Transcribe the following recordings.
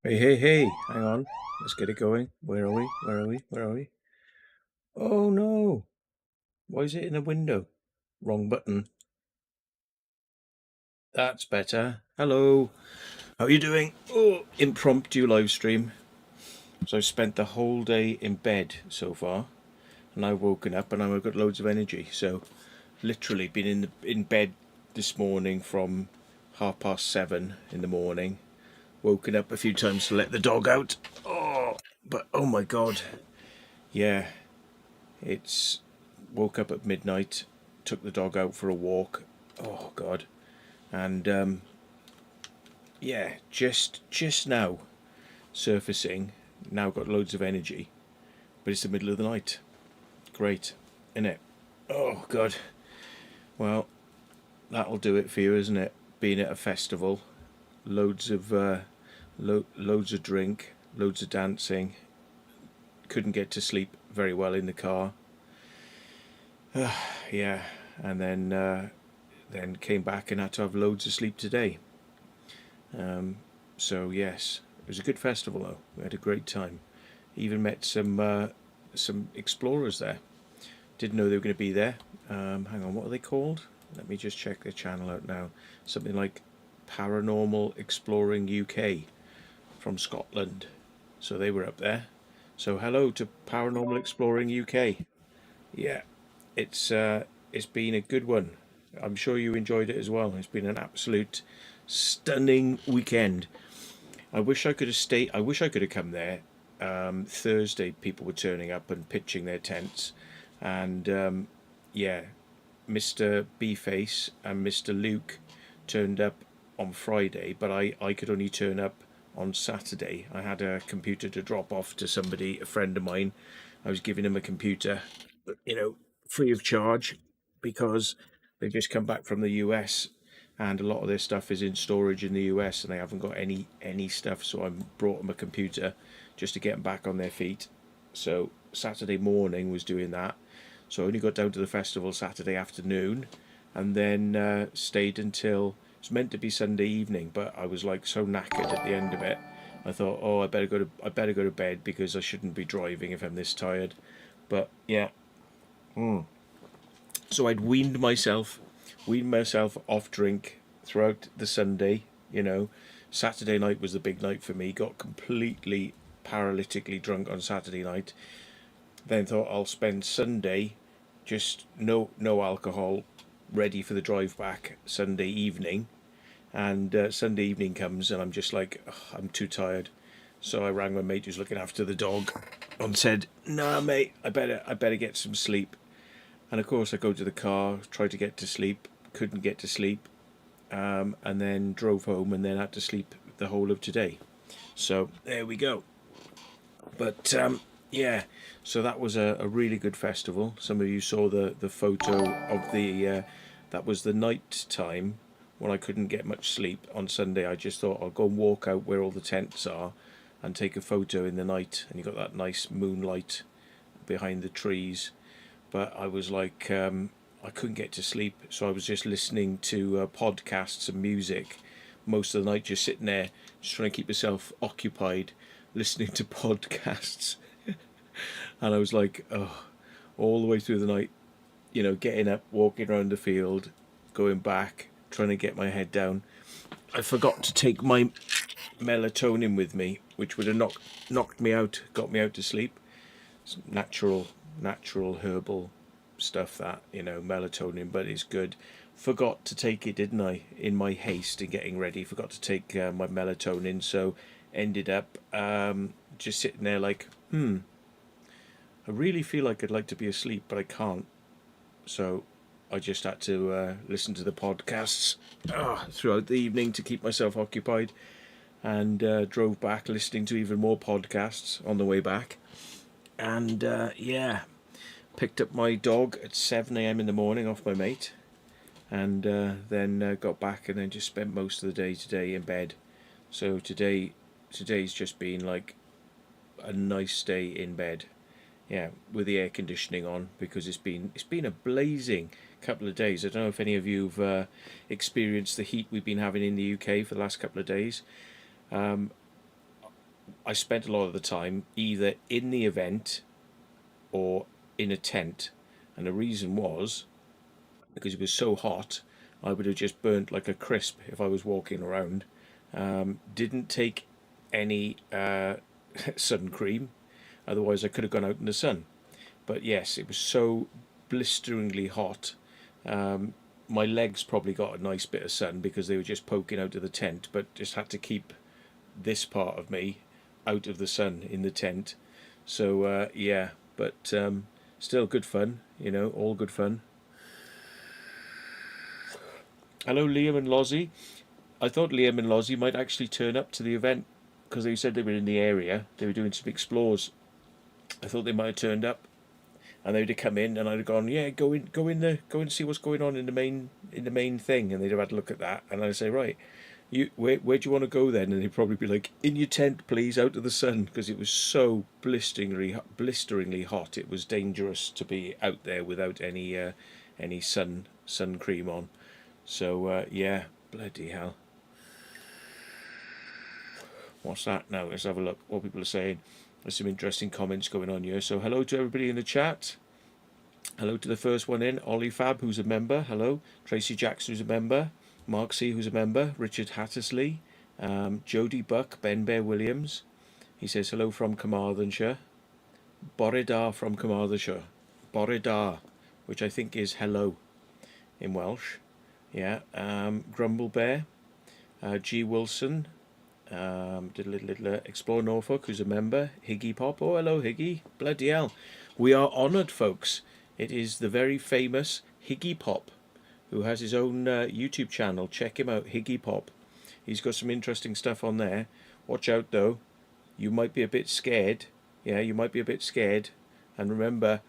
Hey, hang on. Let's get it going. Where are we? Where are we? Where are we? Oh no! Why is it in a window? Wrong button. That's better. Hello. How are you doing? Oh, impromptu live stream. So I've spent the whole day in bed so far, and I've woken up and I've got loads of energy. So literally been in bed this morning from 7:30 in the morning. Woken up a few times to let the dog out. But oh my god. Yeah, it's woke up at midnight, took the dog out for a walk. Oh God! And yeah, just now surfacing. Now got loads of energy, but it's the middle of the night. Great, isn't it? Oh God! Well, that'll do it for you, isn't it? Being at a festival, loads of loads of drink, loads of dancing. Couldn't get to sleep very well in the car. Yeah, and then came back and had to have loads of sleep today. So yes, it was a good festival though. We had a great time. Even met some explorers there. Didn't know they were going to be there. Hang on, what are they called? Let me just check their channel out now. Something like Paranormal Exploring UK from Scotland. So they were up there. So hello to Paranormal Exploring UK. Yeah, it's been a good one. I'm sure you enjoyed it as well. It's been an absolute stunning weekend. I wish I could have stayed. I wish I could have come there. Thursday, people were turning up and pitching their tents, and yeah, Mr. Bface and Mr. Luke turned up on Friday, but I could only turn up on Saturday. I had a computer to drop off to somebody, a friend of mine. I was giving him a computer, you know, free of charge because they've just come back from the US and a lot of their stuff is in storage in the US and they haven't got any stuff. So I brought them a computer just to get them back on their feet. So Saturday morning was doing that. So I only got down to the festival Saturday afternoon, and then stayed until it was meant to be Sunday evening. But I was like so knackered at the end of it. I thought, oh, I better go to bed because I shouldn't be driving if I'm this tired. But yeah, so I'd weaned myself off drink throughout the Sunday. You know, Saturday night was the big night for me. Got completely paralytically drunk on Saturday night. Then thought I'll spend Sunday just no alcohol, ready for the drive back Sunday evening. And Sunday evening comes and I'm just like, "Ugh, I'm too tired." So I rang my mate who's looking after the dog and said, "Nah, mate, I better get some sleep." And of course, I go to the car, tried to get to sleep, couldn't get to sleep, and then drove home and then had to sleep the whole of today. So there we go. But yeah, so that was a really good festival. Some of you saw the photo of the that was the night time when I couldn't get much sleep on Sunday. I just thought I'll go and walk out where all the tents are and take a photo in the night. And you got that nice moonlight behind the trees. But I was like, I couldn't get to sleep, so I was just listening to podcasts and music most of the night, just sitting there, just trying to keep myself occupied, listening to podcasts. And I was like, oh, all the way through the night, getting up, walking around the field, going back, trying to get my head down. I forgot to take my melatonin with me, which would have knocked me out, got me out to sleep. It's natural herbal stuff, that, melatonin, but it's good. Forgot to take it, didn't I, in my haste in getting ready? Forgot to take my melatonin, so ended up just sitting there like, I really feel like I'd like to be asleep, but I can't. So I just had to listen to the podcasts throughout the evening to keep myself occupied, and drove back listening to even more podcasts on the way back. And yeah, picked up my dog at 7 a.m. in the morning off my mate, and then got back and then just spent most of the day today in bed. So today's just been like a nice day in bed. Yeah, with the air conditioning on, because it's been a blazing couple of days. I don't know if any of you've experienced the heat we've been having in the UK for the last couple of days. I spent a lot of the time either in the event or in a tent, and the reason was because it was so hot, I would have just burnt like a crisp if I was walking around. Didn't take any sun cream, otherwise I could have gone out in the sun. But yes, it was so blisteringly hot. My legs probably got a nice bit of sun because they were just poking out of the tent, but just had to keep this part of me out of the sun in the tent. So yeah, but still good fun, all good fun. Hello, Liam and Lozzie. I thought Liam and Lozzie might actually turn up to the event because they said they were in the area. They were doing some explores. I thought they might have turned up, and they'd have come in, and I'd have gone, yeah, go and see what's going on in the main thing, and they'd have had a look at that, and I'd say, right, where do you want to go then? And they'd probably be like, in your tent, please, out of the sun, because it was so blisteringly hot. It was dangerous to be out there without any sun cream on. So yeah, bloody hell. What's that now? Let's have a look what people are saying. There's some interesting comments going on here. So hello to everybody in the chat. Hello to the first one in, Ollie Fab, who's a member. Hello. Tracy Jackson, who's a member. Mark C, who's a member. Richard Hattersley. Jody Buck. Ben Bear Williams. He says hello from Carmarthenshire. Boredar from Carmarthenshire. Boredar, which I think is hello in Welsh. Yeah. Grumble Bear. G Wilson. Explore Norfolk, who's a member. Higgy Pop. Oh, hello, Higgy. Bloody hell. We are honoured, folks. It is the very famous Higgy Pop, who has his own YouTube channel. Check him out, Higgy Pop. He's got some interesting stuff on there. Watch out, though. You might be a bit scared. Yeah, you might be a bit scared. And remember,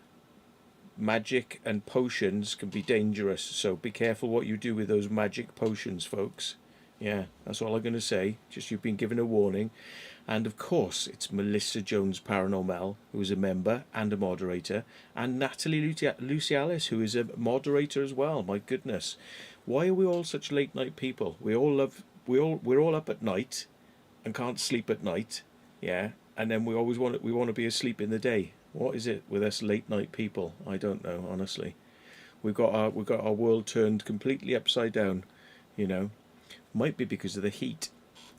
magic and potions can be dangerous. So be careful what you do with those magic potions, folks. Yeah, that's all I'm going to say. Just you've been given a warning. And of course, it's Melissa Jones Paranormal, who is a member and a moderator, and Natalie Lucialis, who is a moderator as well. My goodness, why are we all such late night people? We're all up at night and can't sleep at night. Yeah, and then we want to be asleep in the day. What is it with us late night people? I don't know, honestly. We've got our world turned completely upside down, Might be because of the heat.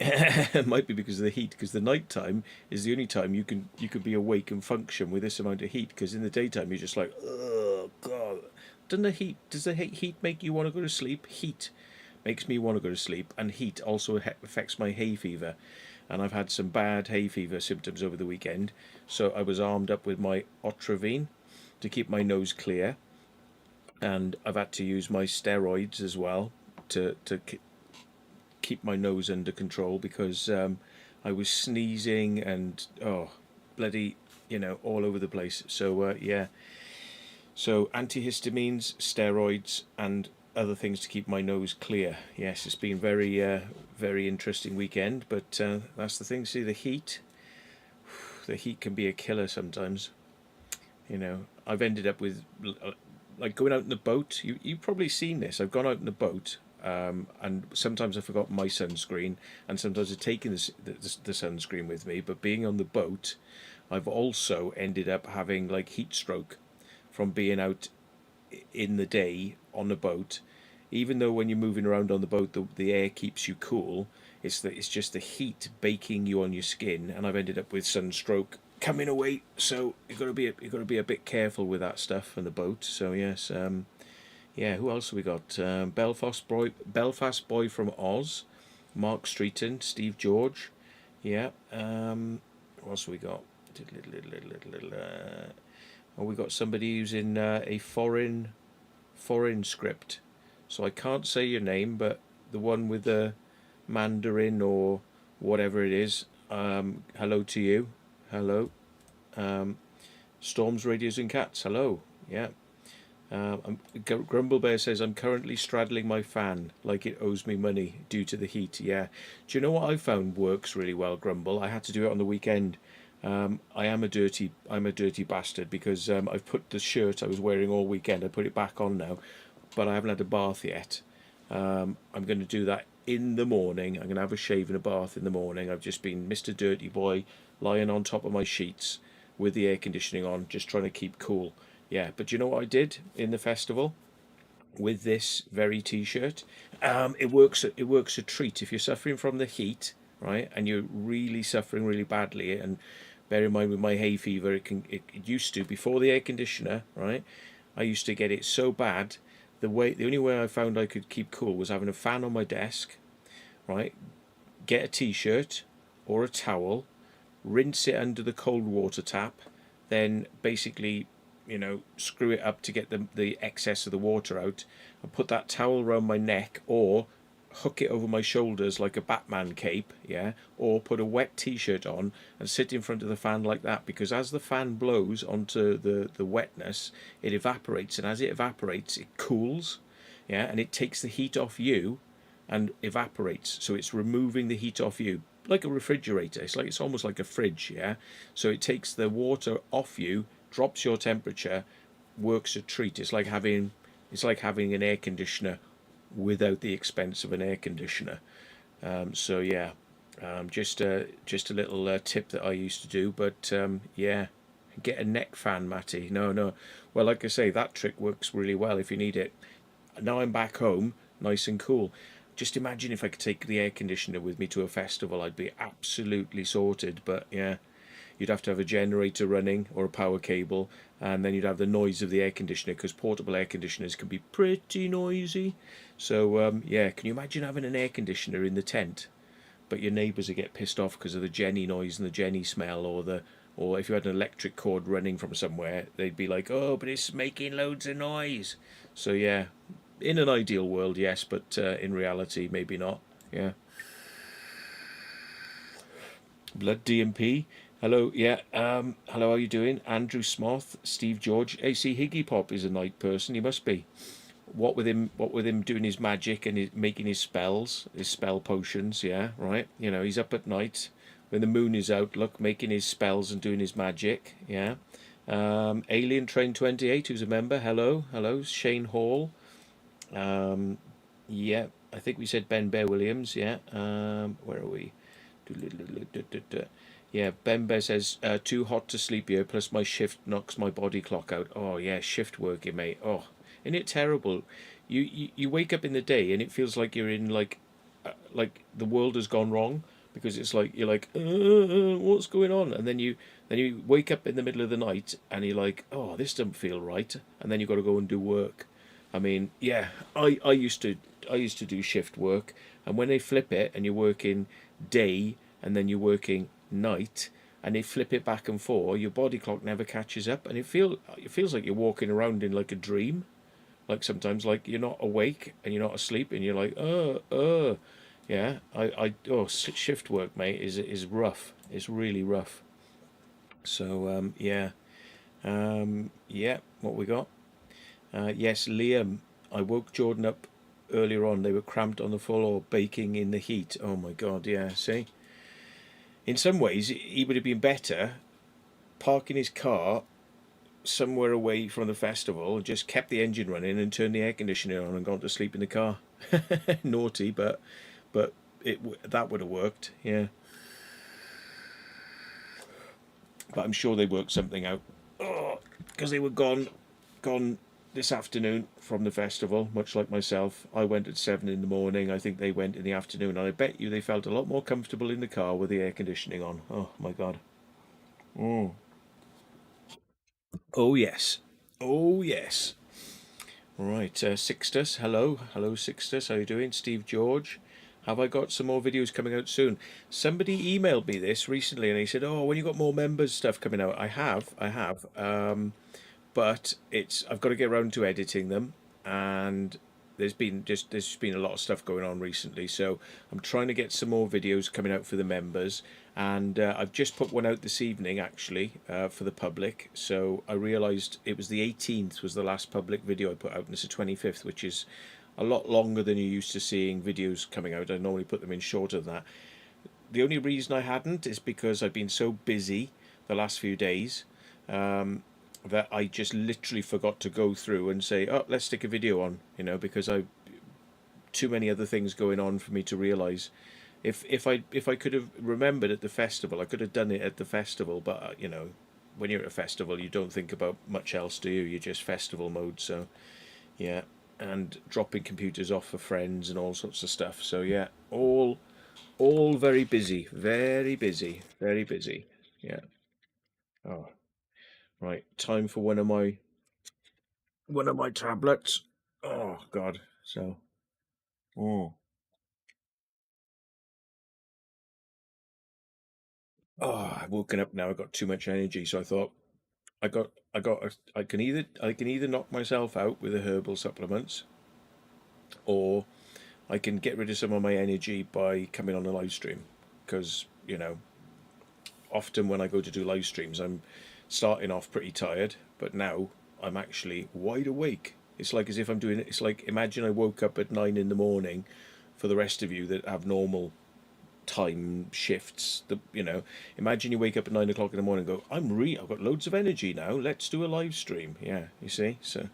It might be because of the heat, because the night time is the only time you can be awake and function with this amount of heat, because in the daytime you're just like, oh god. Does the heat make you want to go to sleep? Heat makes me want to go to sleep, and heat also affects my hay fever, and I've had some bad hay fever symptoms over the weekend, so I was armed up with my Otravine to keep my nose clear, and I've had to use my steroids as well to keep my nose under control, because I was sneezing and bloody all over the place. So yeah, so antihistamines, steroids, and other things to keep my nose clear. Yes, it's been very interesting weekend, but that's the thing. See, the heat can be a killer sometimes. I've ended up with like going out in the boat. You've probably seen this. I've gone out in the boat. And sometimes I forgot my sunscreen, and sometimes I've taken the sunscreen with me. But being on the boat, I've also ended up having like heat stroke from being out in the day on the boat. Even though when you're moving around on the boat, the air keeps you cool, it's just the heat baking you on your skin, and I've ended up with sunstroke coming away. So you've got to be a bit careful with that stuff on the boat. So yes. Yeah, who else have we got? Belfast boy from Oz, Mark Streeton, Steve George. Yeah. What else have we got? We got somebody who's in a foreign script. So I can't say your name, but the one with the Mandarin or whatever it is. Hello to you. Hello. Storms, Radios and Cats. Hello. Yeah. Grumble Bear says, I'm currently straddling my fan like it owes me money due to the heat. Yeah. Do you know what I found works really well, Grumble? I had to do it on the weekend. I'm a dirty bastard, because I've put the shirt I was wearing all weekend, I put it back on now, but I haven't had a bath yet. I'm going to do that in the morning. I'm going to have a shave and a bath in the morning. I've just been Mr. Dirty Boy lying on top of my sheets with the air conditioning on, just trying to keep cool. Yeah, but you know what I did in the festival with this very t-shirt? It works. It works a treat if you're suffering from the heat, right, and you're really suffering really badly. And bear in mind with my hay fever, it used to before the air conditioner, right? I used to get it so bad. The only way I found I could keep cool was having a fan on my desk, right? Get a t-shirt or a towel, rinse it under the cold water tap, then basically, screw it up to get the excess of the water out, and put that towel around my neck, or hook it over my shoulders like a Batman cape, yeah, or put a wet t-shirt on and sit in front of the fan like that, because as the fan blows onto the wetness, it evaporates, and as it evaporates, it cools, yeah, and it takes the heat off you and evaporates, so it's removing the heat off you like a refrigerator. It's almost like a fridge, yeah. So it takes the water off you, drops your temperature, works a treat. It's like having an air conditioner without the expense of an air conditioner. So yeah, just a little tip that I used to do. But yeah, get a neck fan, Matty. No, no. Well, like I say, that trick works really well if you need it. Now I'm back home, nice and cool. Just imagine if I could take the air conditioner with me to a festival, I'd be absolutely sorted. But yeah, you'd have to have a generator running or a power cable, and then you'd have the noise of the air conditioner, because portable air conditioners can be pretty noisy. So yeah, can you imagine having an air conditioner in the tent, but your neighbours would get pissed off because of the Jenny noise and the Jenny smell, or if you had an electric cord running from somewhere, they'd be like, oh, but it's making loads of noise. So yeah, in an ideal world, yes, but in reality, maybe not. Yeah. Blood DMP. Hello, yeah. Hello, how are you doing? Andrew Smoth, Steve George, AC Higgy Pop is a night person. He must be. What with him doing his magic and making his spells, his spell potions. Yeah, right. He's up at night when the moon is out. Look, making his spells and doing his magic. Yeah. Alien Train 28, who's a member. Hello, hello. Shane Hall. Um, yeah, I think we said Ben Bear Williams. Yeah. Where are we? Yeah, Ben Bear says, too hot to sleep here, plus my shift knocks my body clock out. Oh, yeah, shift working, mate. Oh, isn't it terrible? You wake up in the day and it feels like you're in, like the world has gone wrong, because it's like you're like, what's going on? And then you wake up in the middle of the night and you're like, oh, this doesn't feel right. And then you've got to go and do work. I mean, yeah, I used to do shift work, and when they flip it and you're working day and then you're working night, and they flip it back and forth, your body clock never catches up, and it feels like you're walking around in like a dream. Like sometimes, like you're not awake and you're not asleep, and you're like, yeah. Shift work, mate, is rough. It's really rough. So yeah, yeah. What we got? Yes, Liam. I woke Jordan up earlier on. They were cramped on the floor, baking in the heat. Oh my God, yeah. See, in some ways, he would have been better parking his car somewhere away from the festival, just kept the engine running and turned the air conditioner on and gone to sleep in the car. Naughty, but that would have worked. Yeah, but I'm sure they worked something out. Oh, because they were gone this afternoon from the festival, much like myself. I went at 7 in the morning. I think they went in the afternoon, and I bet you they felt a lot more comfortable in the car with the air conditioning on. Oh my God. Mm. Oh yes. Oh yes. Right, Sixtus. Hello, hello, Sixtus. How you doing, Steve George? Have I got some more videos coming out soon? Somebody emailed me this recently, and he said, "Oh, when you got more members stuff coming out?" I have. But I've got to get around to editing them, and there's been a lot of stuff going on recently, so I'm trying to get some more videos coming out for the members, and I've just put one out this evening actually, for the public. So I realized it was the 18th was the last public video I put out, and it's the 25th, which is a lot longer than you're used to seeing videos coming out. I normally put them in shorter than that. The only reason I hadn't is because I've been so busy the last few days, that I just literally forgot to go through and say, oh, let's stick a video on, because I too many other things going on for me to realise. If I could have remembered at the festival, I could have done it at the festival. But when you're at a festival, you don't think about much else, do you? You're just festival mode. So yeah, and dropping computers off for friends and all sorts of stuff. So yeah, all very busy, very busy, very busy. Yeah. Oh, right. Time for one of my tablets. Oh God. So. Oh. Oh, I've woken up now. I got too much energy, so I thought I can either knock myself out with the herbal supplements, or I can get rid of some of my energy by coming on a live stream. Because often when I go to do live streams, I'm starting off pretty tired, but now I'm actually wide awake. It's like as if I'm doing it. It's like imagine I woke up at 9 in the morning. For the rest of you that have normal time shifts, imagine you wake up at 9 o'clock in the morning and go, I've got loads of energy now. Let's do a live stream. Yeah, you see. So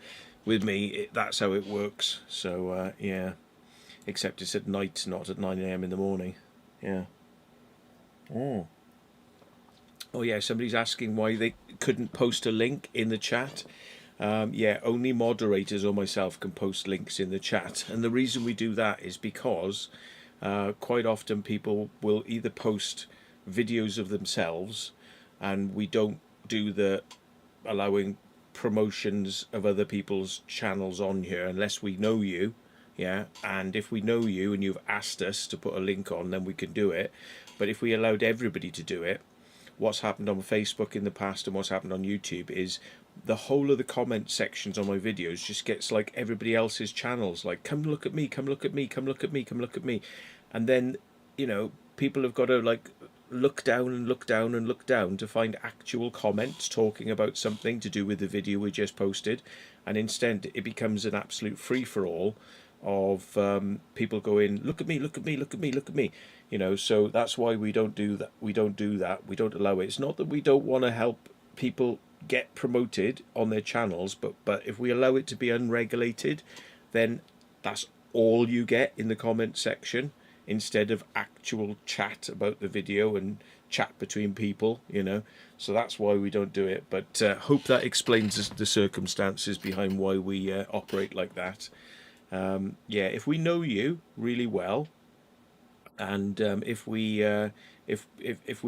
with me, that's how it works. So yeah, except it's at night, not at 9 a.m. in the morning. Yeah. Oh. Oh yeah, somebody's asking why they couldn't post a link in the chat. Yeah, only moderators or myself can post links in the chat, and the reason we do that is because quite often people will either post videos of themselves, and we don't do the allowing promotions of other people's channels on here unless we know you. Yeah, and if we know you and you've asked us to put a link on, then we can do it. But if we allowed everybody to do it, what's happened on Facebook in the past and what's happened on YouTube is the whole of the comment sections on my videos just gets like everybody else's channels, like come look at me, come look at me, come look at me, come look at me. And then people have got to like look down and look down and look down to find actual comments talking about something to do with the video we just posted, and instead it becomes an absolute free-for-all of people going, look at me, look at me, look at me, look at me. So that's why we don't do that. We don't allow it. It's not that we don't want to help people get promoted on their channels, but if we allow it to be unregulated, then that's all you get in the comment section instead of actual chat about the video and chat between people. So that's why we don't do it. But hope that explains the circumstances behind why we operate like that. Yeah, if we know you really well, and if we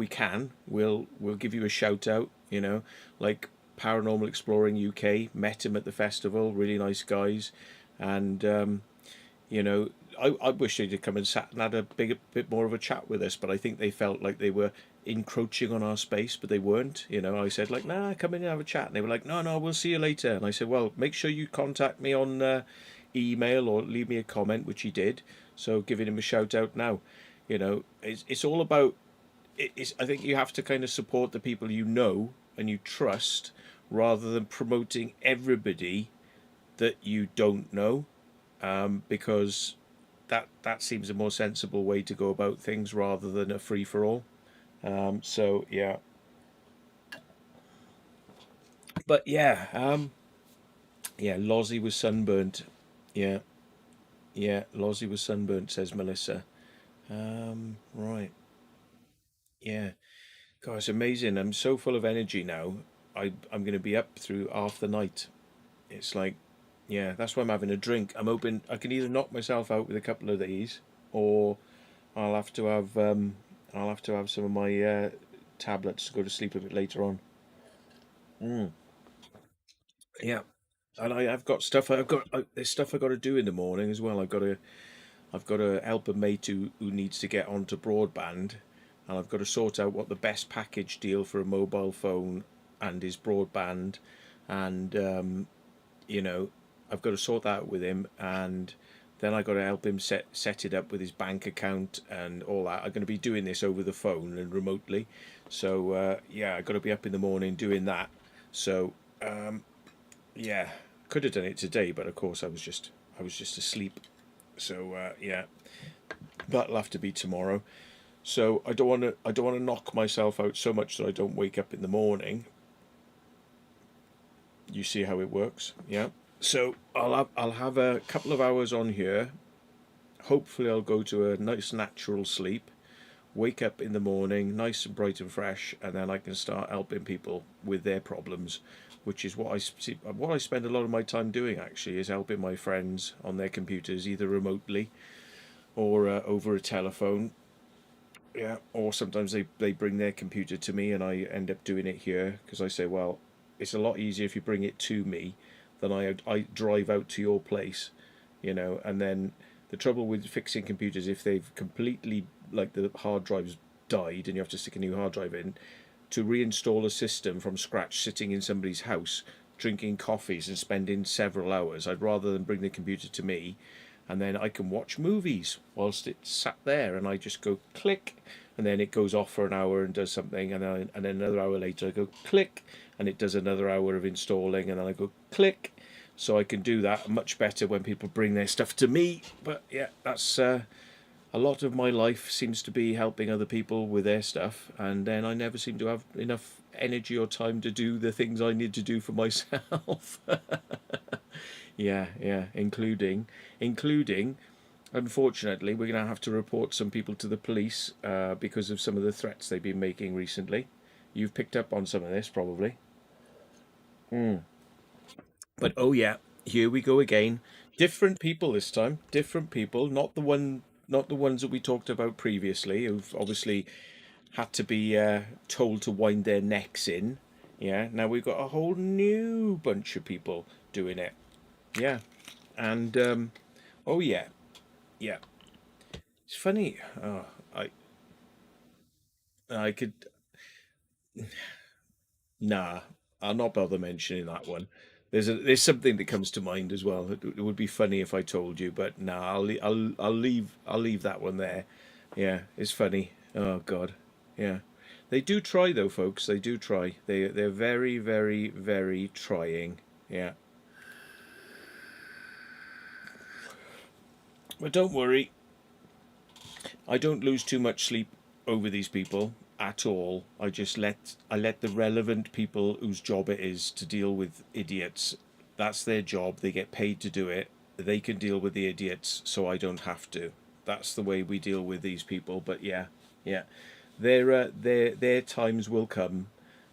can, we'll give you a shout out. Like Paranormal Exploring UK, met him at the festival, really nice guys, and I wish they'd have come and sat and had a bit more of a chat with us, but I think they felt like they were encroaching on our space, but they weren't. I said like, nah, come in and have a chat, and they were like, no, we'll see you later. And I said, well, make sure you contact me on email or leave me a comment, which he did. So giving him a shout out now. It's all about. I think you have to kind of support the people you know and you trust, rather than promoting everybody that you don't know, because that seems a more sensible way to go about things rather than a free for all. So yeah, but yeah, yeah. Lozzie was sunburnt. Yeah, yeah. Lozzie was sunburnt, says Melissa. Right. Yeah. God, it's amazing. I'm so full of energy now. I'm going to be up through half the night. It's like, yeah, that's why I'm having a drink. I'm hoping I can either knock myself out with a couple of these, or I'll have to have some of my tablets to go to sleep a bit later on. Mm. Yeah, and I've got stuff. There's stuff I've got to do in the morning as well. I've got to help a mate who needs to get onto broadband, and I've got to sort out what the best package deal for a mobile phone and his broadband, and you know, I've got to sort that out with him, and then I got to help him set it up with his bank account and all that. I'm going to be doing this over the phone and remotely, so yeah, I got to be up in the morning doing that. So yeah, could have done it today, but of course I was just asleep. So yeah, that'll have to be tomorrow. So I don't want to knock myself out so much that I don't wake up in the morning. You see how it works, yeah. So I'll have a couple of hours on here, Hopefully, I'll go to a nice natural sleep, wake up in the morning, nice and bright and fresh, and then I can start helping people with their problems, which is what I spend a lot of my time doing. Actually, is helping my friends on their computers, either remotely or over a telephone. Yeah, or sometimes they bring their computer to me, and I end up doing it here because I say, well, it's a lot easier if you bring it to me than I drive out to your place, and then the trouble with fixing computers, if they've completely, like, the hard drives died and you have to stick a new hard drive in, to reinstall a system from scratch sitting in somebody's house drinking coffees and spending several hours, I'd rather than bring the computer to me, and then I can watch movies whilst it's sat there, and I just go click, and then it goes off for an hour and does something, and then another hour later I go click, and it does another hour of installing, and then I go click. So I can do that much better when people bring their stuff to me. But yeah, that's a lot of my life seems to be helping other people with their stuff, and then I never seem to have enough energy or time to do the things I need to do for myself. Yeah, yeah, including, unfortunately, we're going to have to report some people to the police because of some of the threats they've been making recently. You've picked up on some of this, probably. But oh yeah, here we go again. Different people this time. Different people, not the ones that we talked about previously, who've obviously had to be told to wind their necks in. Yeah, now we've got a whole new bunch of people doing it. Yeah, and oh yeah, yeah. It's funny. Oh, I could. Nah, I'll not bother mentioning that one. There's something that comes to mind as well. It would be funny if I told you, but nah, I'll leave that one there. Yeah, it's funny. Oh God, yeah. They do try though, folks. They do try. They're very, very, very trying. Yeah, but don't worry. I don't lose too much sleep over these people at all. I let the relevant people whose job it is to deal with idiots. That's their job. They get paid to do it. They can deal with the idiots, so I don't have to. That's the way we deal with these people. But yeah, yeah, their times will come.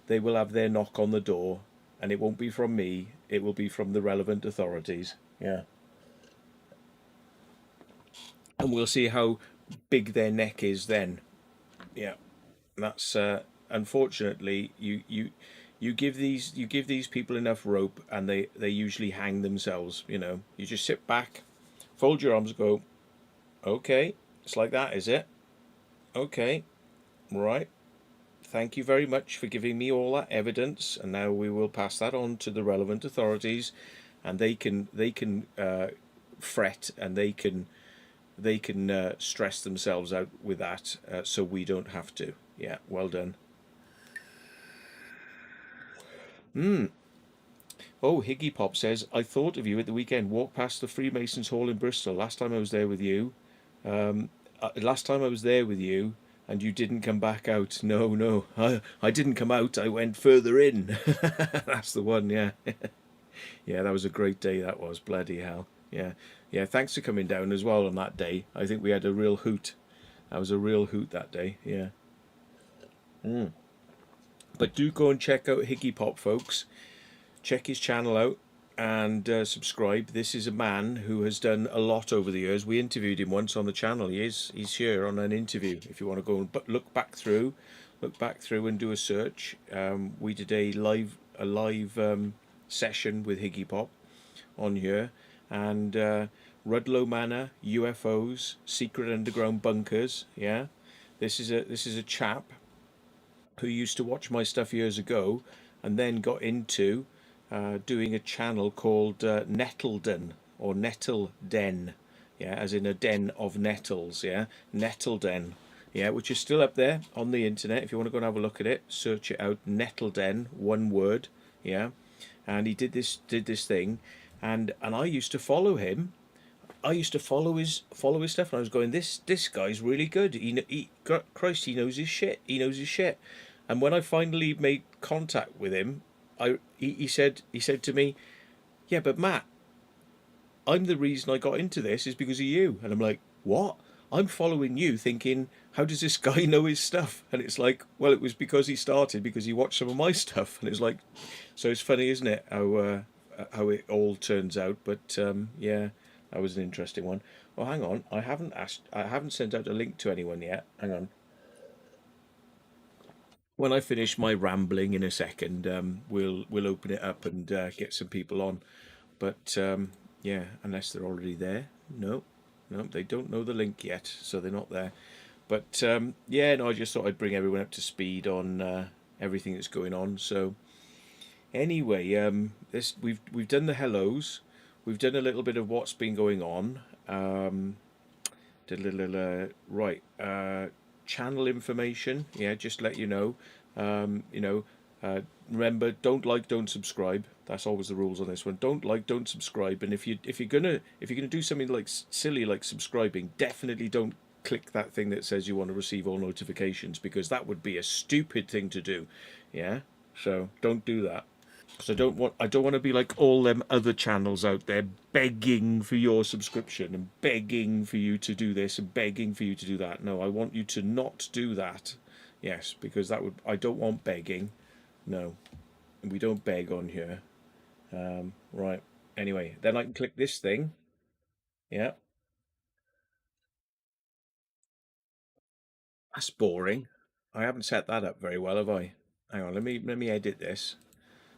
They will have their knock on the door, and it won't be from me. It will be from the relevant authorities. Yeah, and we'll see how big their neck is then. Yeah. That's unfortunately you give these people enough rope, and they usually hang themselves. You just sit back, fold your arms, go, okay, it's like that, is it? Okay, right. Thank you very much for giving me all that evidence, and now we will pass that on to the relevant authorities, and they can fret, and they can stress themselves out with that, so we don't have to. Yeah, well done. Oh, Higgy Pop says, I thought of you at the weekend. Walked past the Freemasons Hall in Bristol. Last time I was there with you. Last time I was there with you, and you didn't come back out. No, no, I didn't come out. I went further in. That's the one. Yeah, yeah. That was a great day. That was, bloody hell. Yeah, yeah. Thanks for coming down as well on that day. I think we had a real hoot. That was a real hoot that day. Yeah. But do go and check out Higgy Pop, folks. Check his channel out, and subscribe. This is a man who has done a lot over the years. We interviewed him once on the channel. He's here on an interview. If you want to go and look back through and do a search. We did a live session with Higgy Pop on here, and Rudlow Manor, UFOs, secret underground bunkers. Yeah, this is a chap who used to watch my stuff years ago, and then got into doing a channel called Nettledon, or Nettle Den, yeah, as in a den of nettles, yeah, Nettle Den, yeah, which is still up there on the internet. If you want to go and have a look at it, search it out, Nettle Den, one word, yeah. And he did this thing, and I used to follow him. I used to follow his stuff, and I was going, this guy's really good. Christ, he knows his shit. He knows his shit. And when I finally made contact with him, he said to me, "Yeah, but Matt, I'm the reason I got into this is because of you." And I'm like, what? I'm following you thinking, how does this guy know his stuff? And it's like, well, it was because he started because he watched some of my stuff. And it's like, so it's funny, isn't it? How it all turns out. But yeah, that was an interesting one. Well, hang on, I haven't sent out a link to anyone yet. Hang on. When I finish my rambling in a second, we'll open it up and get some people on. But yeah, unless they're already there, no, no, they don't know the link yet, so they're not there. But yeah, no, I just thought I'd bring everyone up to speed on everything that's going on. So anyway, this we've done the hellos, we've done a little bit of what's been going on. Did a little right channel information. Yeah, just let you know. You know, remember, don't like, don't subscribe. That's always the rules on this one. Don't like, don't subscribe. And if you're gonna do something like silly like subscribing, definitely don't click that thing that says you want to receive all notifications, because that would be a stupid thing to do. Yeah, so don't do that. So I don't want to be like all them other channels out there begging for your subscription and begging for you to do this and begging for you to do that. No, I want you to not do that. Yes, because I don't want begging. No, we don't beg on here. Right. Anyway, then I can click this thing. Yeah, that's boring. I haven't set that up very well, have I? Hang on, let me edit this.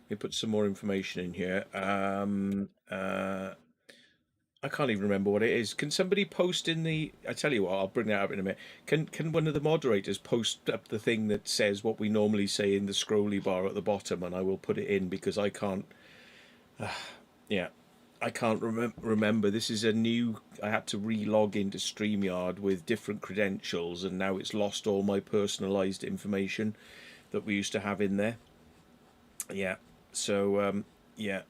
Let me put some more information in here. I can't even remember what it is. Can somebody post in the? I tell you what, I'll bring that up in a minute. Can one of the moderators post up the thing that says what we normally say in the scrolly bar at the bottom, and I will put it in because I can't. Yeah, I can't remember. This is a new. I had to re-log into StreamYard with different credentials, and now it's lost all my personalised information that we used to have in there. Yeah. So yeah,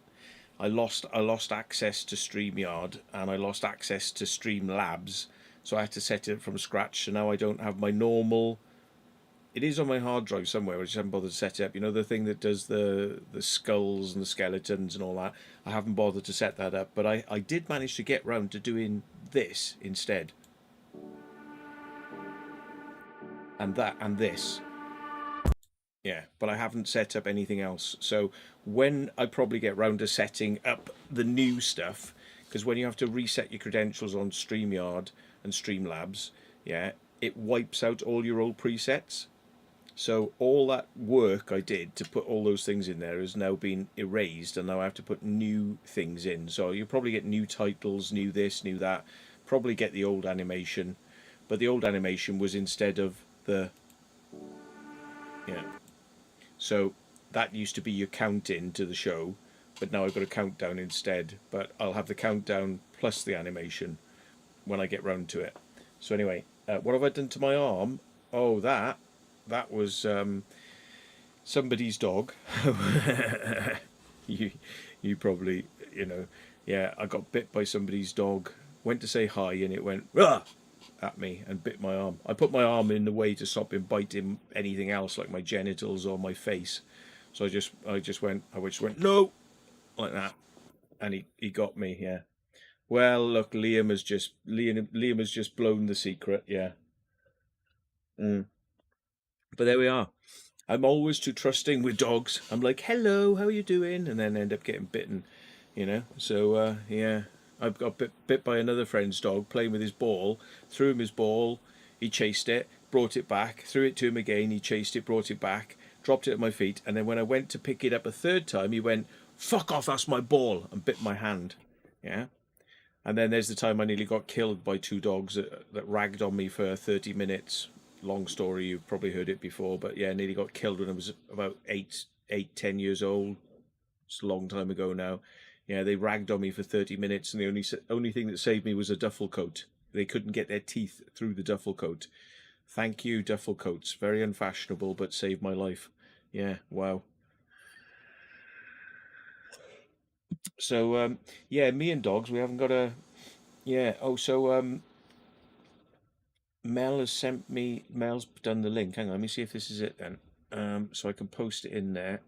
I lost access to StreamYard and I lost access to Streamlabs, so I had to set it from scratch. So now I don't have my normal. It is on my hard drive somewhere. I just haven't bothered to set it up. You know, the thing that does the skulls and the skeletons and all that. I haven't bothered to set that up, but I did manage to get round to doing this instead, and that and this. Yeah, but I haven't set up anything else. So when I probably get round to setting up the new stuff, because when you have to reset your credentials on StreamYard and Streamlabs, yeah, it wipes out all your old presets. So all that work I did to put all those things in there has now been erased, and now I have to put new things in. So you'll probably get new titles, new this, new that. Probably get the old animation, but the old animation was instead of the, yeah. So that used to be your count in to the show, but now I've got a countdown instead. But I'll have the countdown plus the animation when I get round to it. So anyway, what have I done to my arm? Oh, that was somebody's dog. you you probably, yeah. I got bit by somebody's dog. Went to say hi and it went "Rah!" at me and bit my arm. I put my arm in the way to stop him biting anything else like my genitals or my face. So I just went no, like that, and he got me. Yeah. Well, look, Liam has just blown the secret. Yeah. Mm. But there we are. I'm always too trusting with dogs. I'm like, hello, how are you doing? And then end up getting bitten, So, yeah, I've got bit by another friend's dog playing with his ball, threw him his ball, he chased it, brought it back, threw it to him again, he chased it, brought it back, dropped it at my feet. And then when I went to pick it up a third time, he went, fuck off, that's my ball, and bit my hand. Yeah. And then there's the time I nearly got killed by two dogs that ragged on me for 30 minutes. Long story, you've probably heard it before, but yeah, nearly got killed when I was about 10 years old. It's a long time ago now. Yeah, they ragged on me for 30 minutes, and the only thing that saved me was a duffel coat. They couldn't get their teeth through the duffel coat. Thank you, duffel coats. Very unfashionable, but saved my life. Yeah, wow. So, yeah, me and dogs, we haven't got a. Yeah. Oh, so Mel's done the link. Hang on, let me see if this is it then. So I can post it in there.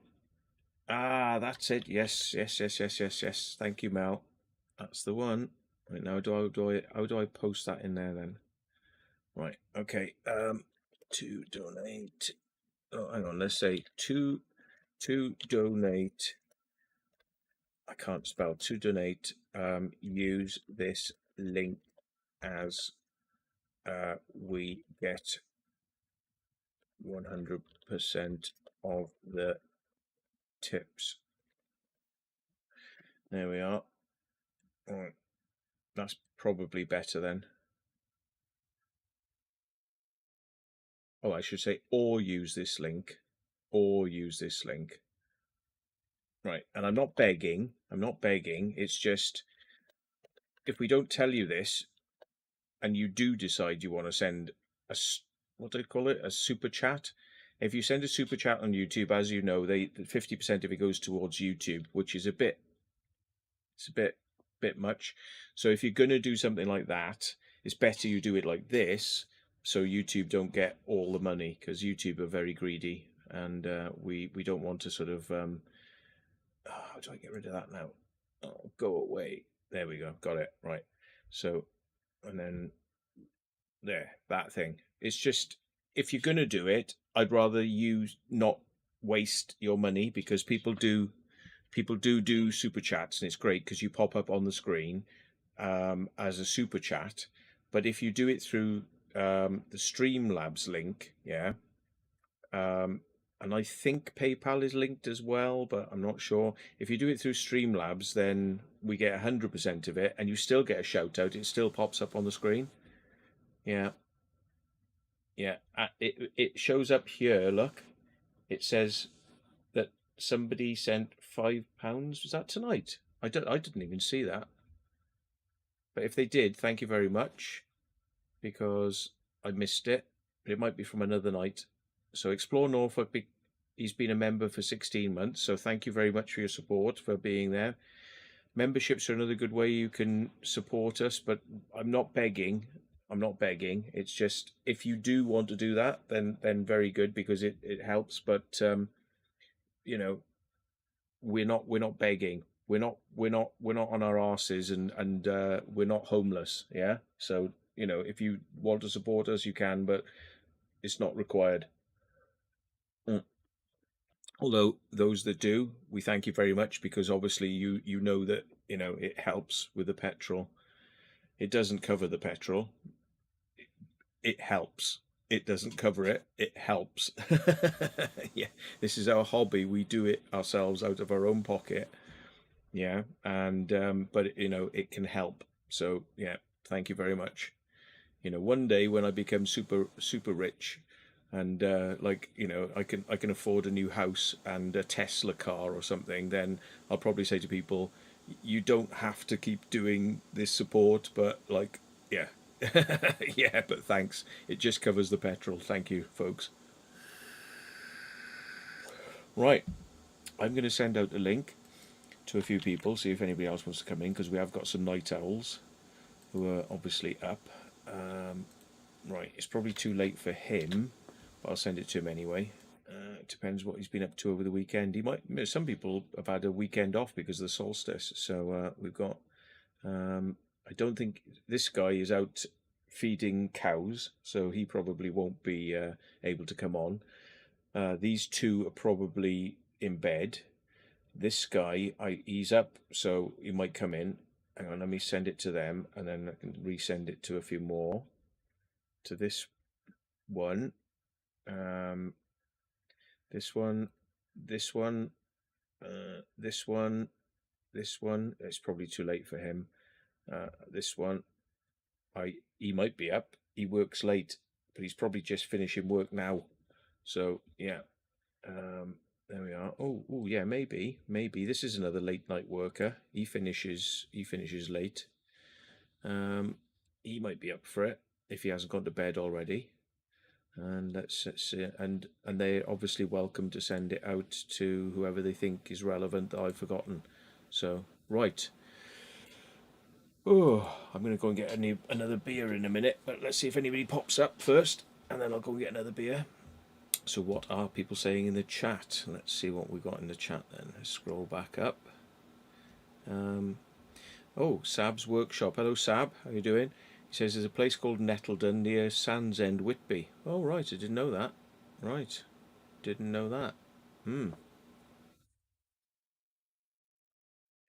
Ah, that's it. Yes, yes, yes, yes, yes, yes. Thank you, Mel. That's the one. Right, now how do I post that in there then? Right, okay. To donate. Oh, hang on. Let's say to donate. I can't spell to donate. Use this link as we get 100% of the tips. There we are. All right. That's probably better then. Oh, I should say, or use this link, or use this link. Right, and I'm not begging. It's just, if we don't tell you this, and you do decide you want to send what do they call it? A super chat. If you send a super chat on YouTube, as you know, 50% of it goes towards YouTube, which is a bit much. So if you're going to do something like that, it's better you do it like this, so YouTube don't get all the money, because YouTube are very greedy, and we don't want to sort of how do I get rid of that now? Oh, go away. There we go. Got it. Right. So, and then there, that thing. It's just, if you're going to do it, I'd rather you not waste your money, because people do super chats, and it's great because you pop up on the screen as a super chat. But if you do it through the Streamlabs link, yeah, and I think PayPal is linked as well, but I'm not sure. If you do it through Streamlabs, then we get 100% of it, and you still get a shout out. It still pops up on the screen. Yeah, yeah. It shows up here. Look, it says that somebody sent £5. Was that tonight? I didn't even see that. But if they did, thank you very much, because I missed it. But it might be from another night. So Explore Norfolk, he's been a member for 16 months. So thank you very much for your support, for being there. Memberships are another good way you can support us, but I'm not begging. It's just, if you do want to do that, then very good, because it helps. But you know, we're not begging. We're not on our asses, and we're not homeless. Yeah. So, if you want to support us, you can, but it's not required. Although those that do, we thank you very much, because obviously you know that it helps with the petrol. It doesn't cover the petrol. It helps. It doesn't cover it. It helps. Yeah, this is our hobby. We do it ourselves out of our own pocket. Yeah, and but it can help. So yeah, thank you very much. One day when I become super rich, and I can afford a new house and a Tesla car or something, then I'll probably say to people, you don't have to keep doing this support, but yeah. Yeah, but thanks. It just covers the petrol. Thank you, folks. Right, I'm going to send out a link to a few people, see if anybody else wants to come in, because we have got some night owls who are obviously up. Right, it's probably too late for him, but I'll send it to him anyway. It depends what he's been up to over the weekend. Some people have had a weekend off because of the solstice. So we've got, I don't think this guy is out feeding cows, so he probably won't be able to come on. These two are probably in bed. This guy, he's up, so he might come in. Hang on, let me send it to them, and then I can resend it to a few more. To this one, this one, this one, this one, this one. It's probably too late for him. This one, he might be up. He works late, but he's probably just finishing work now. So yeah, there we are. Oh yeah, maybe this is another late night worker. He finishes late. He might be up for it if he hasn't gone to bed already. And let's see, and they're obviously welcome to send it out to whoever they think is relevant that I've forgotten. So right. Oh, I'm going to go and get another beer in a minute, but let's see if anybody pops up first, and then I'll go and get another beer. So what are people saying in the chat? Let's see what we've got in the chat then. Let's scroll back up. Oh, Sab's workshop. Hello, Sab. How you doing? He says there's a place called Nettledon near Sandsend, Whitby. Oh, right. I didn't know that. Right. Didn't know that. Hmm.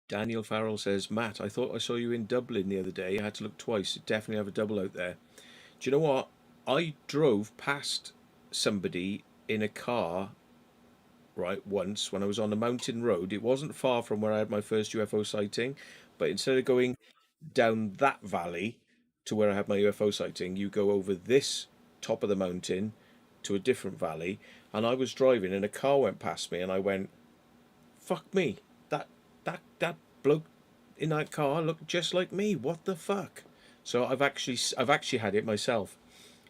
Daniel Farrell says, Matt, I thought I saw you in Dublin the other day. I had to look twice. Definitely have a double out there. Do you know what? I drove past somebody in a car, right, once when I was on a mountain road. It wasn't far from where I had my first UFO sighting, but instead of going down that valley to where I had my UFO sighting, you go over this top of the mountain to a different valley. And I was driving and a car went past me and I went, fuck me. That bloke in that car looked just like me. What the fuck? So I've actually had it myself.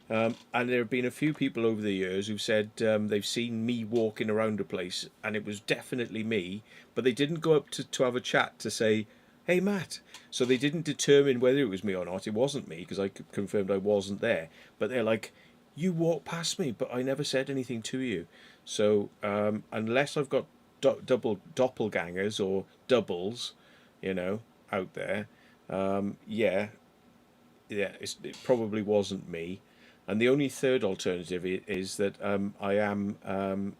And there have been a few people over the years who've said they've seen me walking around a place and it was definitely me, but they didn't go up to have a chat to say, hey, Matt. So they didn't determine whether it was me or not. It wasn't me because I confirmed I wasn't there. But they're like, you walked past me, but I never said anything to you. So unless I've got double doppelgangers or doubles, you know, out there, yeah, it probably wasn't me. And the only third alternative is that I'm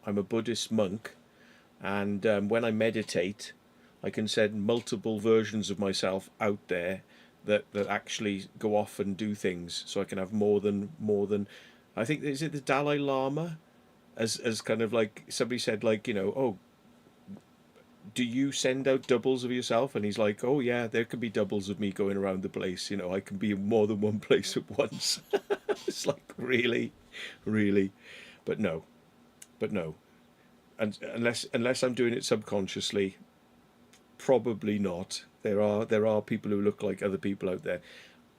a Buddhist monk, and when I meditate, I can send multiple versions of myself out there that actually go off and do things. So I can have more than. I think is it the Dalai Lama as kind of like somebody said like oh, do you send out doubles of yourself? And he's like, oh yeah, there could be doubles of me going around the place. I can be in more than one place at once. It's like really, really, but no, but no. And unless I'm doing it subconsciously, probably not. There are people who look like other people out there.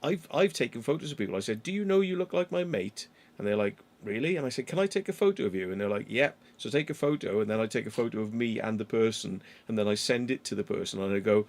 I've taken photos of people. I said, "Do you know you look like my mate?" And they're like, "Really?" And I said, "Can I take a photo of you?" And they're like, "Yep." So take a photo, and then I take a photo of me and the person, and then I send it to the person, and I go,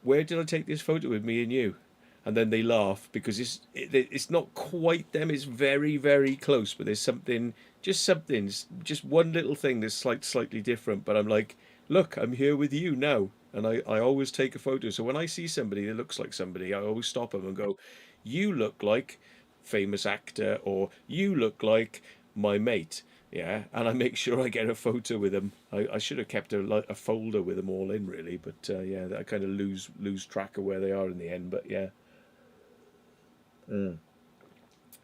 "Where did I take this photo with me and you?" And then they laugh because it's not quite them. It's very very close, but there's something, just one little thing that's slightly different. But I'm like, look, I'm here with you now, and I always take a photo. So when I see somebody that looks like somebody, I always stop them and go, "You look like famous actor," or "You look like my mate." Yeah, and I make sure I get a photo with them. I should have kept a folder with them all in, really, but yeah, I kind of lose track of where they are in the end. But yeah. Mm.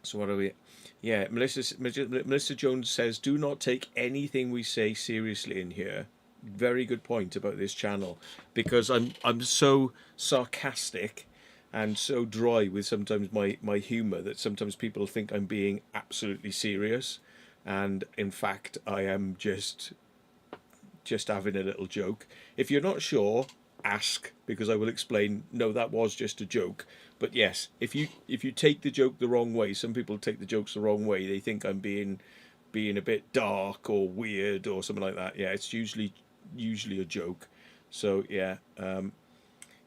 So what are we? Yeah, Melissa Jones says, "Do not take anything we say seriously in here." Very good point about this channel, because I'm so sarcastic and so dry with sometimes my humour that sometimes people think I'm being absolutely serious, and in fact I am just having a little joke. If you're not sure, ask, because I will explain. No, that was just a joke. But yes, if you take the joke the wrong way, some people take the jokes the wrong way. They think I'm being a bit dark or weird or something like that. Yeah, it's usually a joke. So yeah,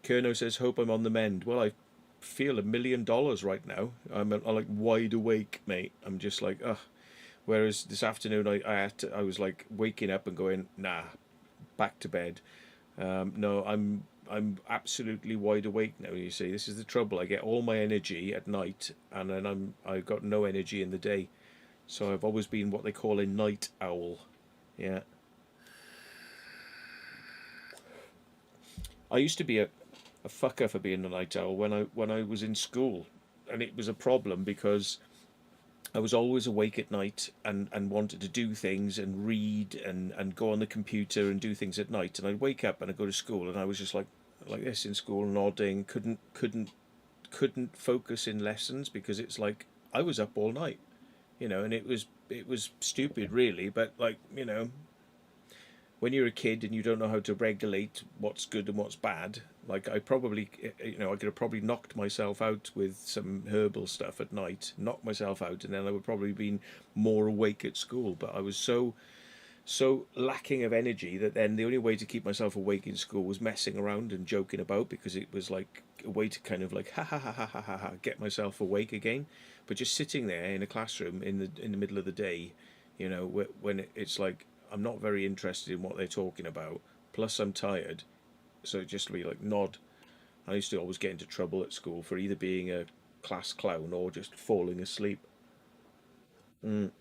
Kerno says, "Hope I'm on the mend." Well, I feel $1 million right now. I'm like wide awake, mate. I'm just like, ugh. Whereas this afternoon, I was like waking up and going, nah, back to bed. No, I'm absolutely wide awake now. You see, this is the trouble. I get all my energy at night, and then I've got no energy in the day. So I've always been what they call a night owl. Yeah, I used to be a fucker for being a night owl when I was in school, and it was a problem because I was always awake at night and wanted to do things and read and go on the computer and do things at night. And I'd wake up and I'd go to school and I was just like this in school, nodding, couldn't focus in lessons because it's like I was up all night, and it was stupid really, but like, when you're a kid and you don't know how to regulate what's good and what's bad, like I probably, I could have probably knocked myself out with some herbal stuff at night, knocked myself out, and then I would probably been more awake at school. But I was so lacking of energy that then the only way to keep myself awake in school was messing around and joking about, because it was like a way to kind of like ha get myself awake again. But just sitting there in a classroom in the middle of the day, when it's like I'm not very interested in what they're talking about, plus I'm tired, so just be like nod, I used to always get into trouble at school for either being a class clown or just falling asleep. Mm.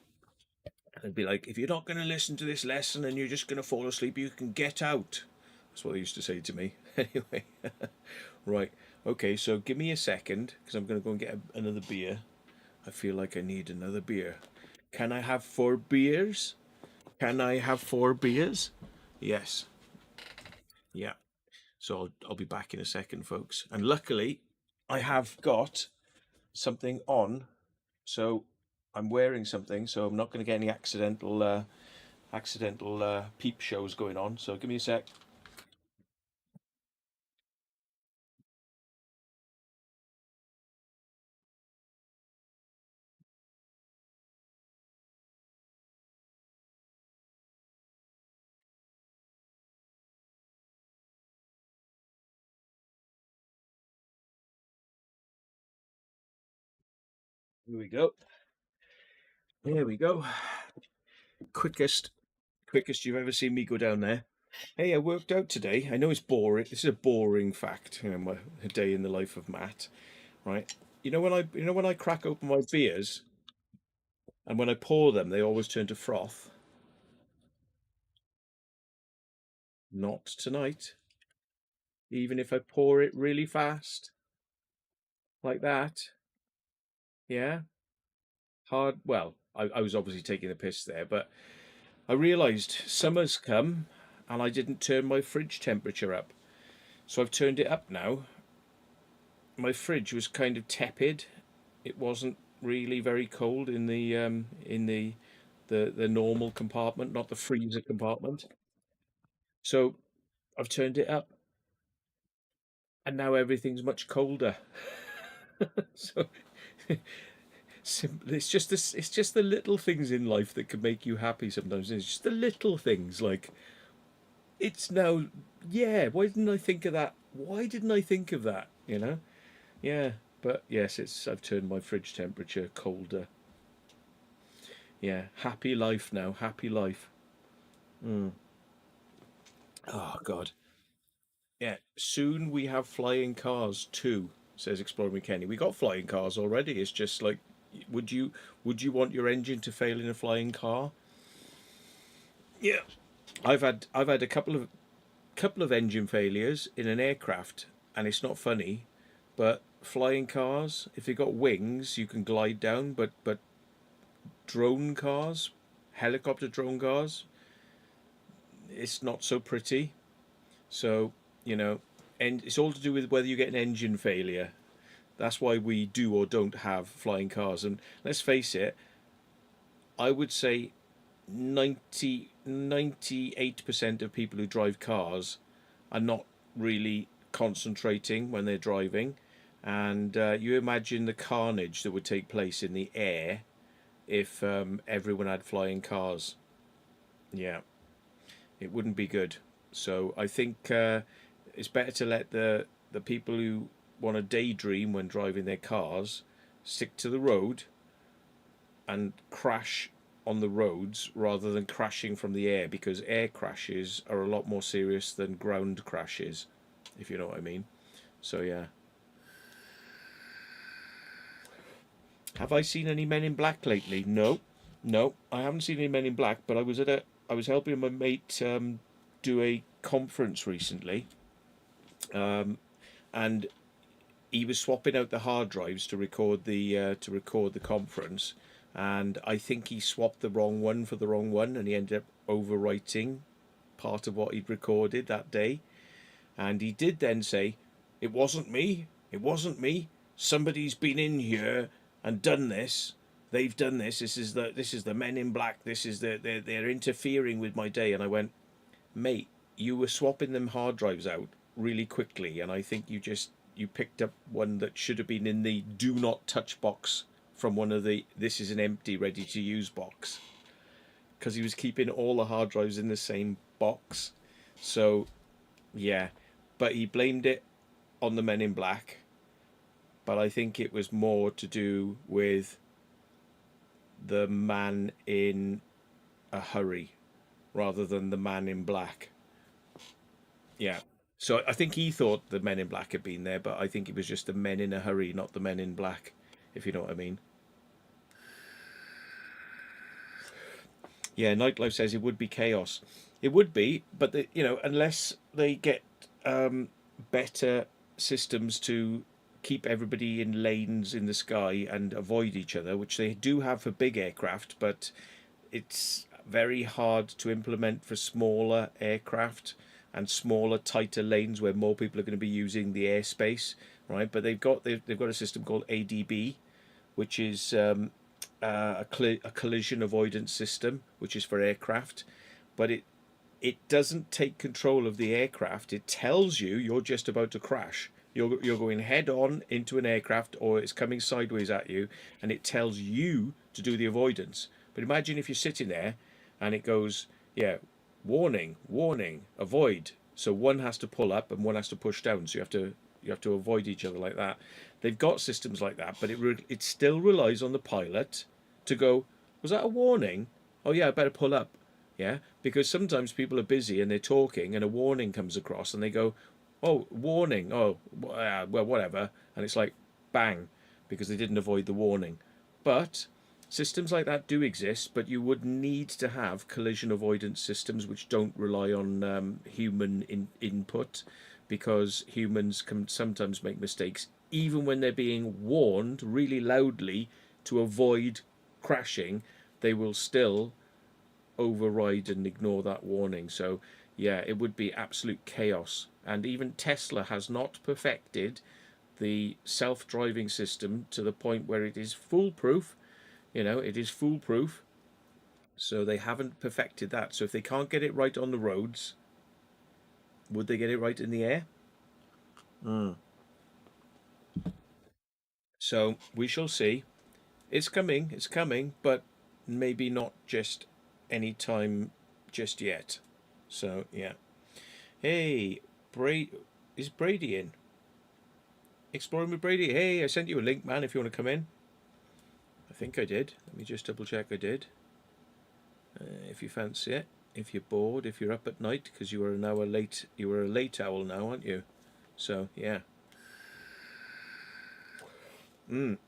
They'd be like, if you're not going to listen to this lesson and you're just going to fall asleep, you can get out. That's what they used to say to me. Anyway, right. Okay, so give me a second because I'm going to go and get another beer. I feel like I need another beer. Can I have 4 beers? Can I have 4 beers? Yes. Yeah. So I'll be back in a second, folks. And luckily, I have got something on. So I'm wearing something, so I'm not going to get any accidental peep shows going on. So give me a sec. Here we go. Here we go. Quickest, quickest you've ever seen me go down there. Hey, I worked out today. I know it's boring. This is a boring fact. A day in the life of Matt, right? You know when I crack open my beers and when I pour them, they always turn to froth. Not tonight. Even if I pour it really fast, like that. Yeah, hard. Well, I was obviously taking the piss there, but I realised summer's come and I didn't turn my fridge temperature up. So I've turned it up now. My fridge was kind of tepid. It wasn't really very cold in the normal compartment, not the freezer compartment. So I've turned it up, and now everything's much colder. So it's just this. It's just the little things in life that can make you happy. Sometimes it's just the little things like it's now. Yeah, why didn't I think of that? Why didn't I think of that? Yeah, but yes, it's I've turned my fridge temperature colder. Yeah, happy life now, happy life. Mm. Oh God. Yeah, soon we have flying cars too, says Explorer Kenny. We got flying cars already. It's just like, would you would you want your engine to fail in a flying car? Yeah, I've had a couple of engine failures in an aircraft, and it's not funny, but flying cars, if they got wings, you can glide down, but drone cars, helicopter drone cars, it's not so pretty. So, you know, and it's all to do with whether you get an engine failure. That's why we do or don't have flying cars. And let's face it, I would say 98% of people who drive cars are not really concentrating when they're driving. And you imagine the carnage that would take place in the air if everyone had flying cars. Yeah, it wouldn't be good. So I think it's better to let the people who want to daydream when driving their cars stick to the road and crash on the roads rather than crashing from the air, because air crashes are a lot more serious than ground crashes, if you know what I mean. So yeah. Have I seen any Men in Black lately? No, no, I haven't seen any Men in Black. But I was helping my mate do a conference recently, and he was swapping out the hard drives to record the conference, and I think he swapped the wrong one for the wrong one, and he ended up overwriting part of what he'd recorded that day. And he did then say, "It wasn't me. It wasn't me. Somebody's been in here and done this. They've done this. This is the Men in Black. This is they're interfering with my day." And I went, "Mate, you were swapping them hard drives out really quickly, and I think you picked up one that should have been in the do not touch box from one of the this is an empty ready to use box, because he was keeping all the hard drives in the same box." So yeah, but he blamed it on the Men in Black, but I think it was more to do with the man in a hurry rather than the man in black. Yeah. So I think he thought the Men in Black had been there, but I think it was just the men in a hurry, not the Men in Black, if you know what I mean. Yeah, Nightlife says it would be chaos. It would be, but unless they get better systems to keep everybody in lanes in the sky and avoid each other, which they do have for big aircraft, but it's very hard to implement for smaller aircraft and smaller, tighter lanes where more people are going to be using the airspace, right? But they've got a system called ADB, which is a collision avoidance system, which is for aircraft, but it doesn't take control of the aircraft. It tells you you're just about to crash. You're going head on into an aircraft or it's coming sideways at you, and it tells you to do the avoidance. But imagine if you're sitting there and it goes, yeah, warning, warning, avoid. So one has to pull up and one has to push down. So you have to avoid each other like that. They've got systems like that, but it still relies on the pilot to go, was that a warning? Oh yeah, I better pull up. Yeah, because sometimes people are busy and they're talking and a warning comes across and they go, oh, warning, oh, well, whatever. And it's like, bang, because they didn't avoid the warning. But systems like that do exist, but you would need to have collision avoidance systems which don't rely on human input, because humans can sometimes make mistakes even when they're being warned really loudly to avoid crashing. They will still override and ignore that warning. So, yeah, it would be absolute chaos. And even Tesla has not perfected the self driving system to the point where it is foolproof. It is foolproof. So they haven't perfected that. So if they can't get it right on the roads, would they get it right in the air? Mm. So we shall see. It's coming, but maybe not just any time just yet. So yeah. Hey, is Brady in? Exploring with Brady. Hey, I sent you a link, man. If you want to come in, I think I did. Let me just double check. I did. If you fancy it, if you're bored, if you're up at night because you were an hour late. You were a late owl now, aren't you? So yeah. Mm.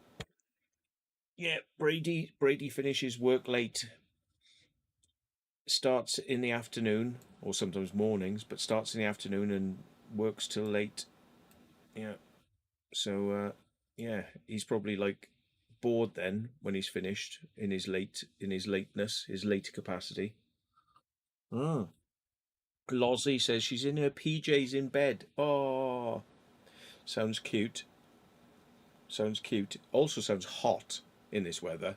Yeah, Brady finishes work late, starts in the afternoon or sometimes mornings, but starts in the afternoon and works till late. Yeah. So yeah, he's probably like bored then when he's finished in his lateness, his late capacity. Mm. Lozzie says she's in her PJs in bed. Oh, sounds cute. Sounds cute. Also sounds hot in this weather.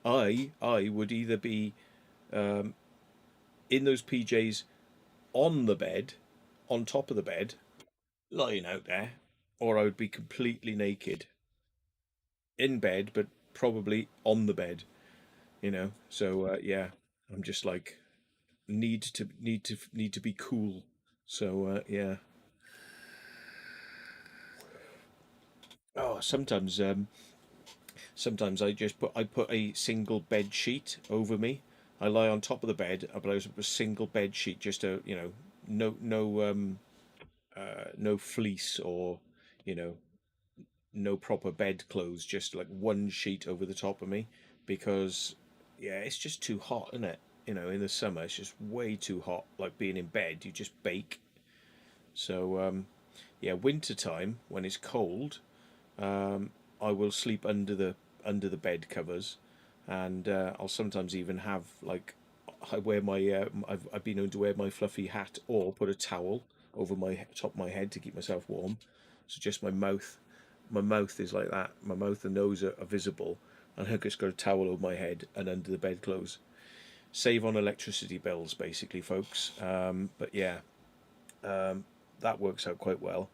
I would either be in those PJs on the bed, on top of the bed, lying out there, or I would be completely naked in bed, but probably on the bed. So yeah, I'm just like need to be cool. So yeah. Oh, sometimes I put a single bed sheet over me. I lie on top of the bed, but I put a single bed sheet just to no fleece or you know no proper bed clothes, just like one sheet over the top of me, because yeah, it's just too hot, isn't it? In the summer, it's just way too hot. Like being in bed, you just bake. So yeah, winter time when it's cold, I will sleep under the bed covers, and I'll sometimes even have like I wear my I've been known to wear my fluffy hat or put a towel over my top of my head to keep myself warm. So just my mouth is like that. My mouth and nose are visible, and I've just got a towel over my head and under the bedclothes. Save on electricity bills, basically, folks. But yeah, that works out quite well.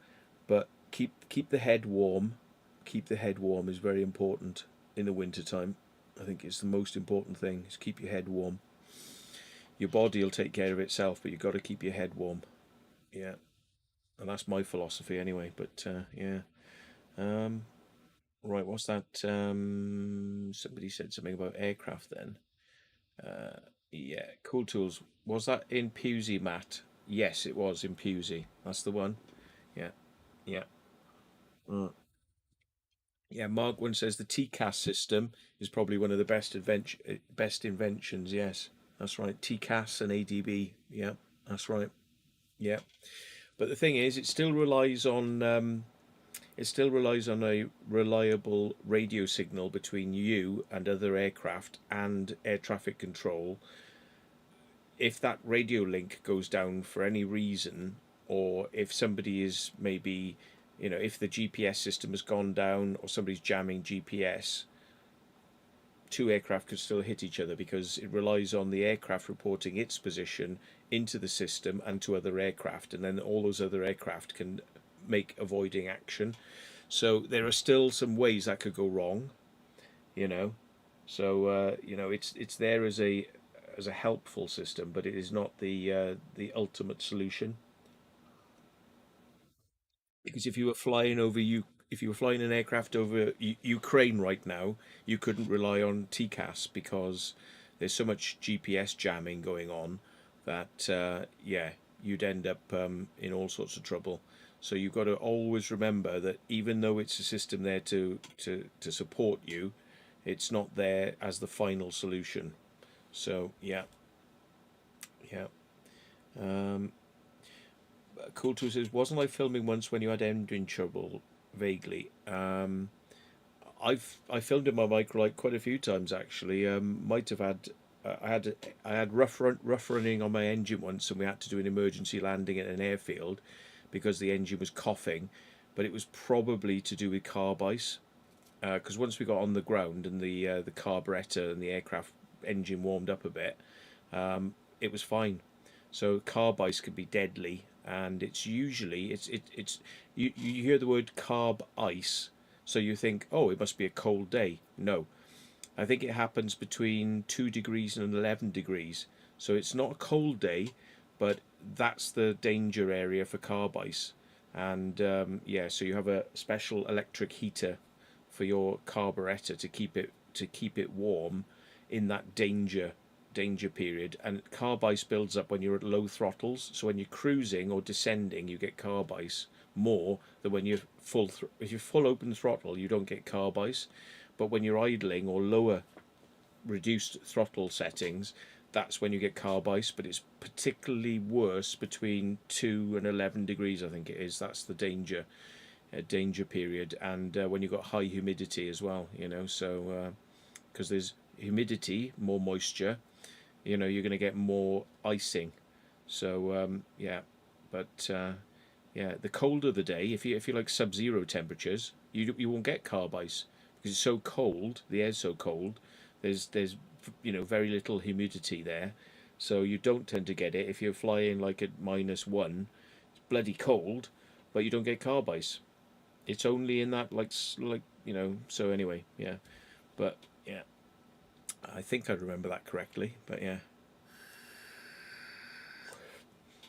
But keep the head warm. Keep the head warm is very important in the winter time. I think it's the most important thing is keep your head warm. Your body will take care of itself, but you've got to keep your head warm. Yeah, and that's my philosophy anyway. But yeah, um, right. What's that? Somebody said something about aircraft. Then, yeah, cool tools. Was that in Pusey, Matt? Yes, it was in Pusey. That's the one. Yeah, yeah. Mm. Yeah, Mark one says the TCAS system is probably one of the best inventions. Yes, that's right. TCAS and ADB. Yeah, that's right. Yeah, but the thing is, it still relies on a reliable radio signal between you and other aircraft and air traffic control. If that radio link goes down for any reason, or if somebody is maybe, if the GPS system has gone down or somebody's jamming GPS, two aircraft could still hit each other because it relies on the aircraft reporting its position into the system and to other aircraft, and then all those other aircraft can make avoiding action. So there are still some ways that could go wrong, you know. So it's there as a helpful system, but it is not the ultimate solution. Because if you were flying an aircraft over Ukraine right now, you couldn't rely on TCAS because there's so much GPS jamming going on that you'd end up in all sorts of trouble. So you've got to always remember that even though it's a system there to support you, it's not there as the final solution. So yeah, yeah. Um, Cool Two says, wasn't I filming once when you had engine trouble? Vaguely. I filmed in my microlight quite a few times actually. Might have had I had rough running on my engine once, and we had to do an emergency landing at an airfield because the engine was coughing, but it was probably to do with carb ice. Because once we got on the ground and the carburetor and the aircraft engine warmed up a bit, it was fine. So carb ice can be deadly, and it's usually it's you hear the word carb ice, so you think, oh, it must be a cold day. No, I think it happens between 2 degrees and 11 degrees. So it's not a cold day, but that's the danger area for carb ice. And so you have a special electric heater for your carburetor to keep it warm in that danger period. And carb ice builds up when you're at low throttles. So when you're cruising or descending, you get carb ice more than when you're if you're full open throttle, you don't get carb ice. But when you're idling or lower reduced throttle settings, that's when you get carb ice. But it's particularly worse between 2 and 11 degrees, I think it is. That's the danger period. And when you've got high humidity as well, so because there's humidity, more moisture, you're going to get more icing. So but the colder the day, if you like sub-zero temperatures, you won't get carb ice because it's so cold. The air's so cold. There's very little humidity there, so you don't tend to get it. If you're flying like at -1, it's bloody cold, but you don't get carb ice. It's only in that So anyway, yeah, but yeah, I think I remember that correctly. But yeah,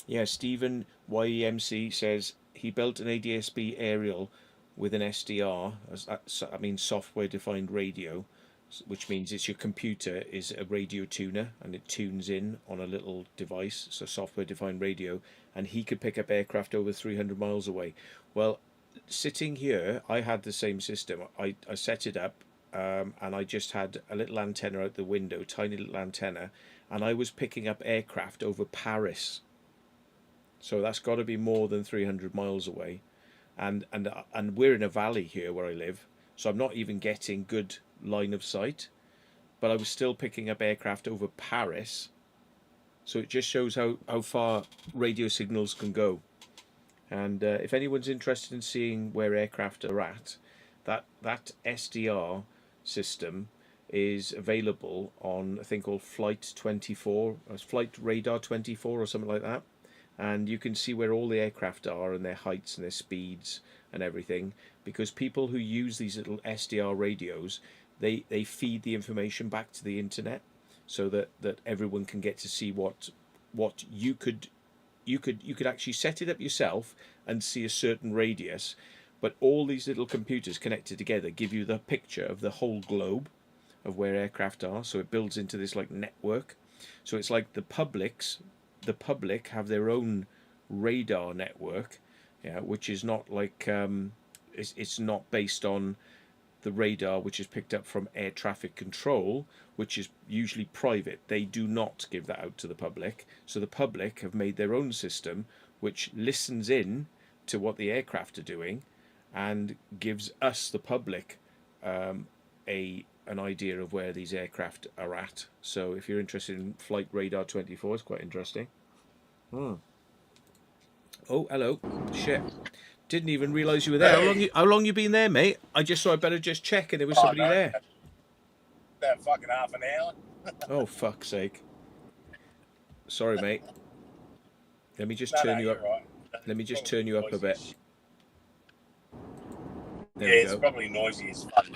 yeah. Stephen YEMC says he built an ADSB aerial with an SDR, I mean software defined radio, which means it's your computer is a radio tuner and it tunes in on a little device, so software defined radio, and he could pick up aircraft over 300 miles away. Well, sitting here, I had the same system. I set it up, and I just had a little antenna out the window, tiny little antenna, and I was picking up aircraft over Paris. So that's got to be more than 300 miles away, and we're in a valley here where I live, so I'm not even getting good line of sight. But I was still picking up aircraft over Paris, so it just shows how far radio signals can go. And if anyone's interested in seeing where aircraft are at, that SDR system is available on a thing called Flight 24, Flight Radar 24, or something like that. And you can see where all the aircraft are and their heights and their speeds and everything. Because people who use these little SDR radios, they feed the information back to the internet, so that everyone can get to see what you could actually set it up yourself and see a certain radius, but all these little computers connected together give you the picture of the whole globe of where aircraft are. So it builds into this like network. So it's like the public's the public have their own radar network, yeah, which is not like it's not based on the radar which is picked up from air traffic control, which is usually private. They do not give that out to the public. So the public have made their own system which listens in to what the aircraft are doing and gives us, the public, a an idea of where these aircraft are at. So if you're interested in Flight Radar 24, it's quite interesting. Oh, hello. Shit. Didn't even realise you were there. Hey. How long you been there, mate? I just thought I'd better just check and there was somebody No, there. about fucking half an hour. Oh, fuck's sake. Sorry, mate. Let me just No, turn you you're up. right. Let me just turn you up a bit. There Yeah, we it's go. probably noisy as fuck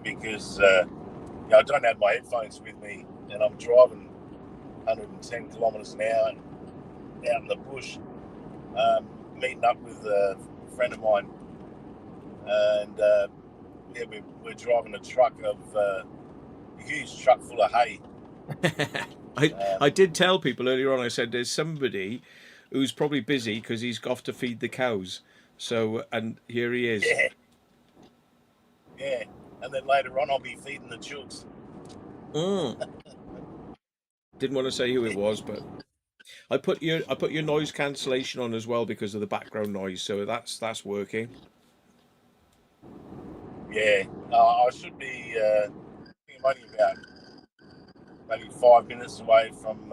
because I don't have my headphones with me and I'm driving 110 kilometres an hour out in the bush, meeting up with a friend of mine, and yeah, we're driving a truck of a huge truck full of hay. I did tell people earlier on, I said there's somebody who's probably busy because he's off to feed the cows. So, and here he is. Yeah, and then later on I'll be feeding the chooks. Didn't want to say who it was, but I put your noise cancellation on as well because of the background noise, so that's working. Yeah, I should be I'm only about maybe 5 minutes away from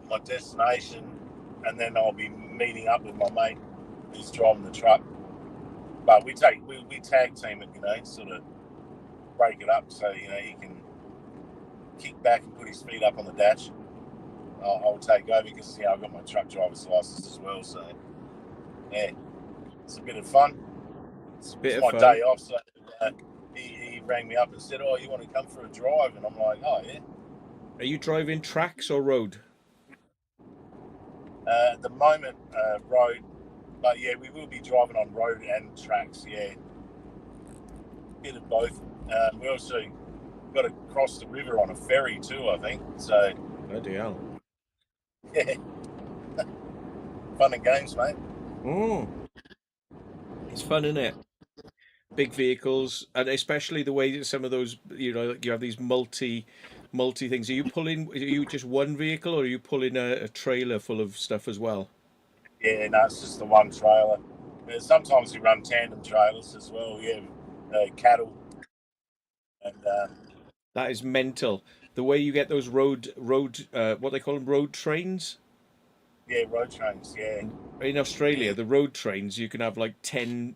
my destination, and then I'll be meeting up with my mate who's driving the truck. But we tag team it, sort of break it up so he can kick back and put his feet up on the dash. I'll take over because I've got my truck driver's license as well. So yeah, it's a bit of fun. It's my day off, so he rang me up and said, "Oh, you want to come for a drive?" And I'm like, "Oh yeah." Are you driving tracks or road? At the moment, road, but yeah, we will be driving on road and tracks. Yeah, bit of both. We also got to cross the river on a ferry too, I think. So Bloody hell. yeah, fun and games, mate. It's fun, isn't it? Big vehicles, and especially the way that some of those, like you have these multi things. Are you just one vehicle, or are you pulling a trailer full of stuff as well? Yeah, no, it's just the one trailer. Sometimes we run tandem trailers as well. Yeah, cattle, and That is mental. The way you get those road what they call them, road trains. yeah, road trains. Yeah, In Australia, yeah. the road trains, you can have like 10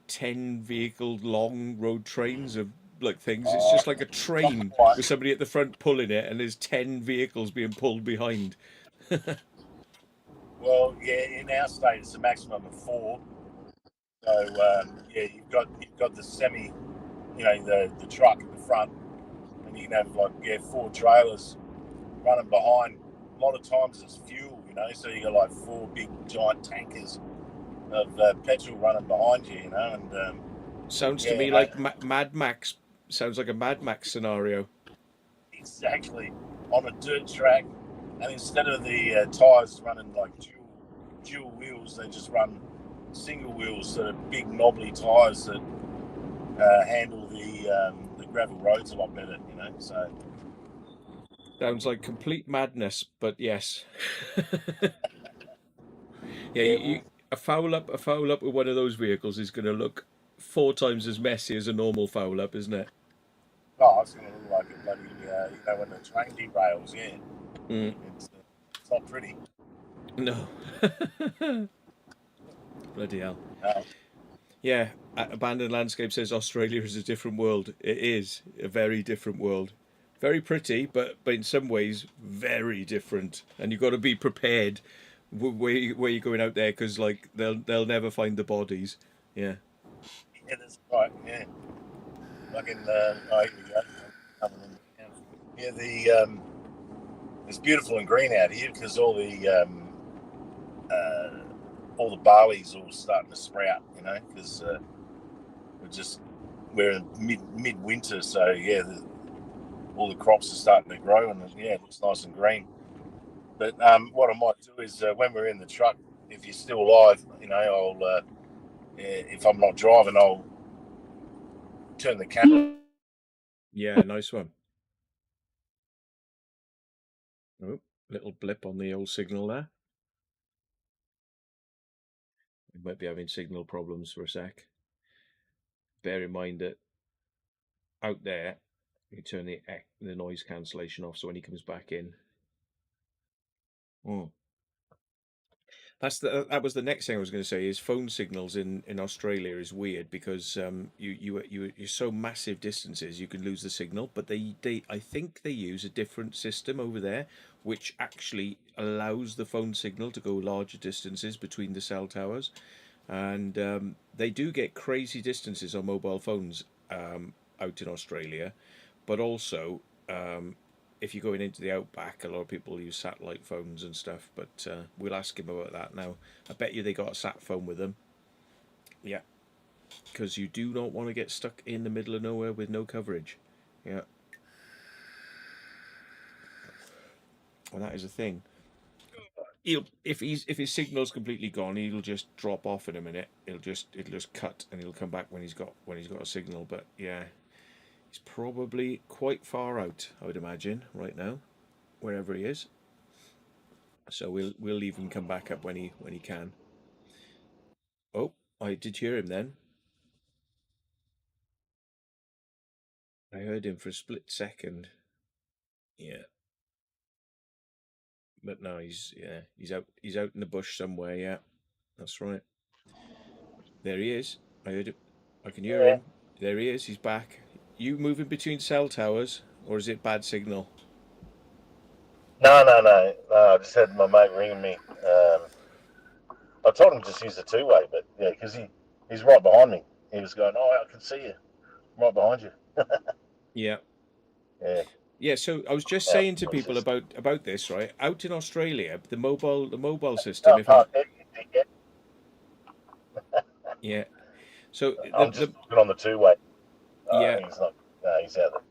vehicle long road trains of like things. It's just like a train with somebody at the front pulling it, and there's 10 vehicles being pulled behind. Well, yeah, in our state it's a maximum of 4. So yeah, you've got the semi, the truck at the front, and you can have 4 trailers running behind. A lot of times it's fuel, so you got like 4 big giant tankers of petrol running behind you, and Sounds to me like Mad Max. Sounds like a Mad Max scenario. exactly, on a dirt track, and instead of the tires running like dual wheels, they just run single wheels, sort of big knobbly tires that handle the gravel roads a lot better, So Sounds like complete madness, but yes. Yeah, yeah, well, a foul up with one of those vehicles is going to look 4 times as messy as a normal foul up, isn't it? oh, it's going to look like a bloody, when the train derails, yeah. Mm. It's not pretty. No. Bloody hell. Um, Yeah, Abandoned Landscape says Australia is a different world. It is a very different world. Very pretty, but in some ways very different. And you've got to be prepared where you're going out there, because like they'll never find the bodies. Yeah. yeah, that's right. Yeah, fucking. Here we go. Yeah, it's beautiful and green out here because all the barley's all starting to sprout. Because we're in mid-winter, so yeah, all the crops are starting to grow, and yeah, it looks nice and green. But what I might do is when we're in the truck, if you're still live, I'll if I'm not driving, I'll turn the camera. Yeah, nice one. Oh, little blip on the old signal there. We might be having signal problems for a sec. Bear in mind that out there, you turn the noise cancellation off, so when he comes back in. Oh. That was the next thing I was going to say. Is phone signals in Australia is weird because you're so massive distances you can lose the signal, but they I think they use a different system over there which actually allows the phone signal to go larger distances between the cell towers, and they do get crazy distances on mobile phones out in Australia, but also if you're going into the outback, a lot of people use satellite phones and stuff. But we'll ask him about that now. I bet you they got a sat phone with them. Yeah, because you do not want to get stuck in the middle of nowhere with no coverage. Yeah, well, that is a thing. If his signal's completely gone, he'll just drop off in a minute. It'll just cut, and he'll come back when he's got a signal. But yeah, he's probably quite far out, I would imagine, right now, wherever he is. So we'll leave him come back up when he can. Oh, I did hear him then. I heard him for a split second. Yeah, but no, he's out in the bush somewhere. Yeah, that's right. There he is. I heard it. I can hear Yeah. him. There he is. He's back. You moving between cell towers, or is it bad signal? No. I just had my mate ringing me. I told him just use the two-way, but yeah, because he's right behind me. He was going, "Oh, I can see you. I'm right behind you." Yeah. Yeah. Yeah, so I was just Yeah. saying to It was people just. about this, right? Out in Australia, the mobile system. Oh, If I yeah, yeah, so I'm just looking on the two-way. yeah, He's not. No, he's out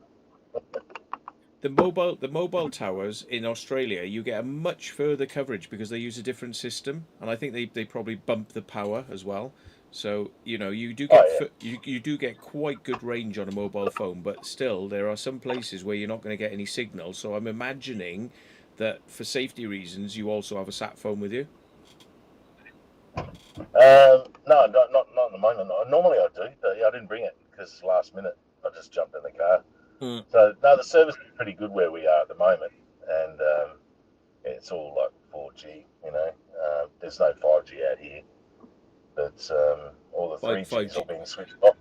the mobile towers in Australia, you get a much further coverage because they use a different system, and I think they probably bump the power as well. So you do there. get Oh you do get quite good range on a mobile phone, but still there are some places where you're not going to get any signal. So I'm imagining that for safety reasons, you also have a sat phone with you. yeah. No, not at the moment. Normally I do, but yeah, I didn't bring it because last minute I just jumped in the car. Mm. So no, the service is pretty good where we are at the moment, and it's all like 4G. There's no 5G out here, but all the Five 3Gs are 5G being switched off.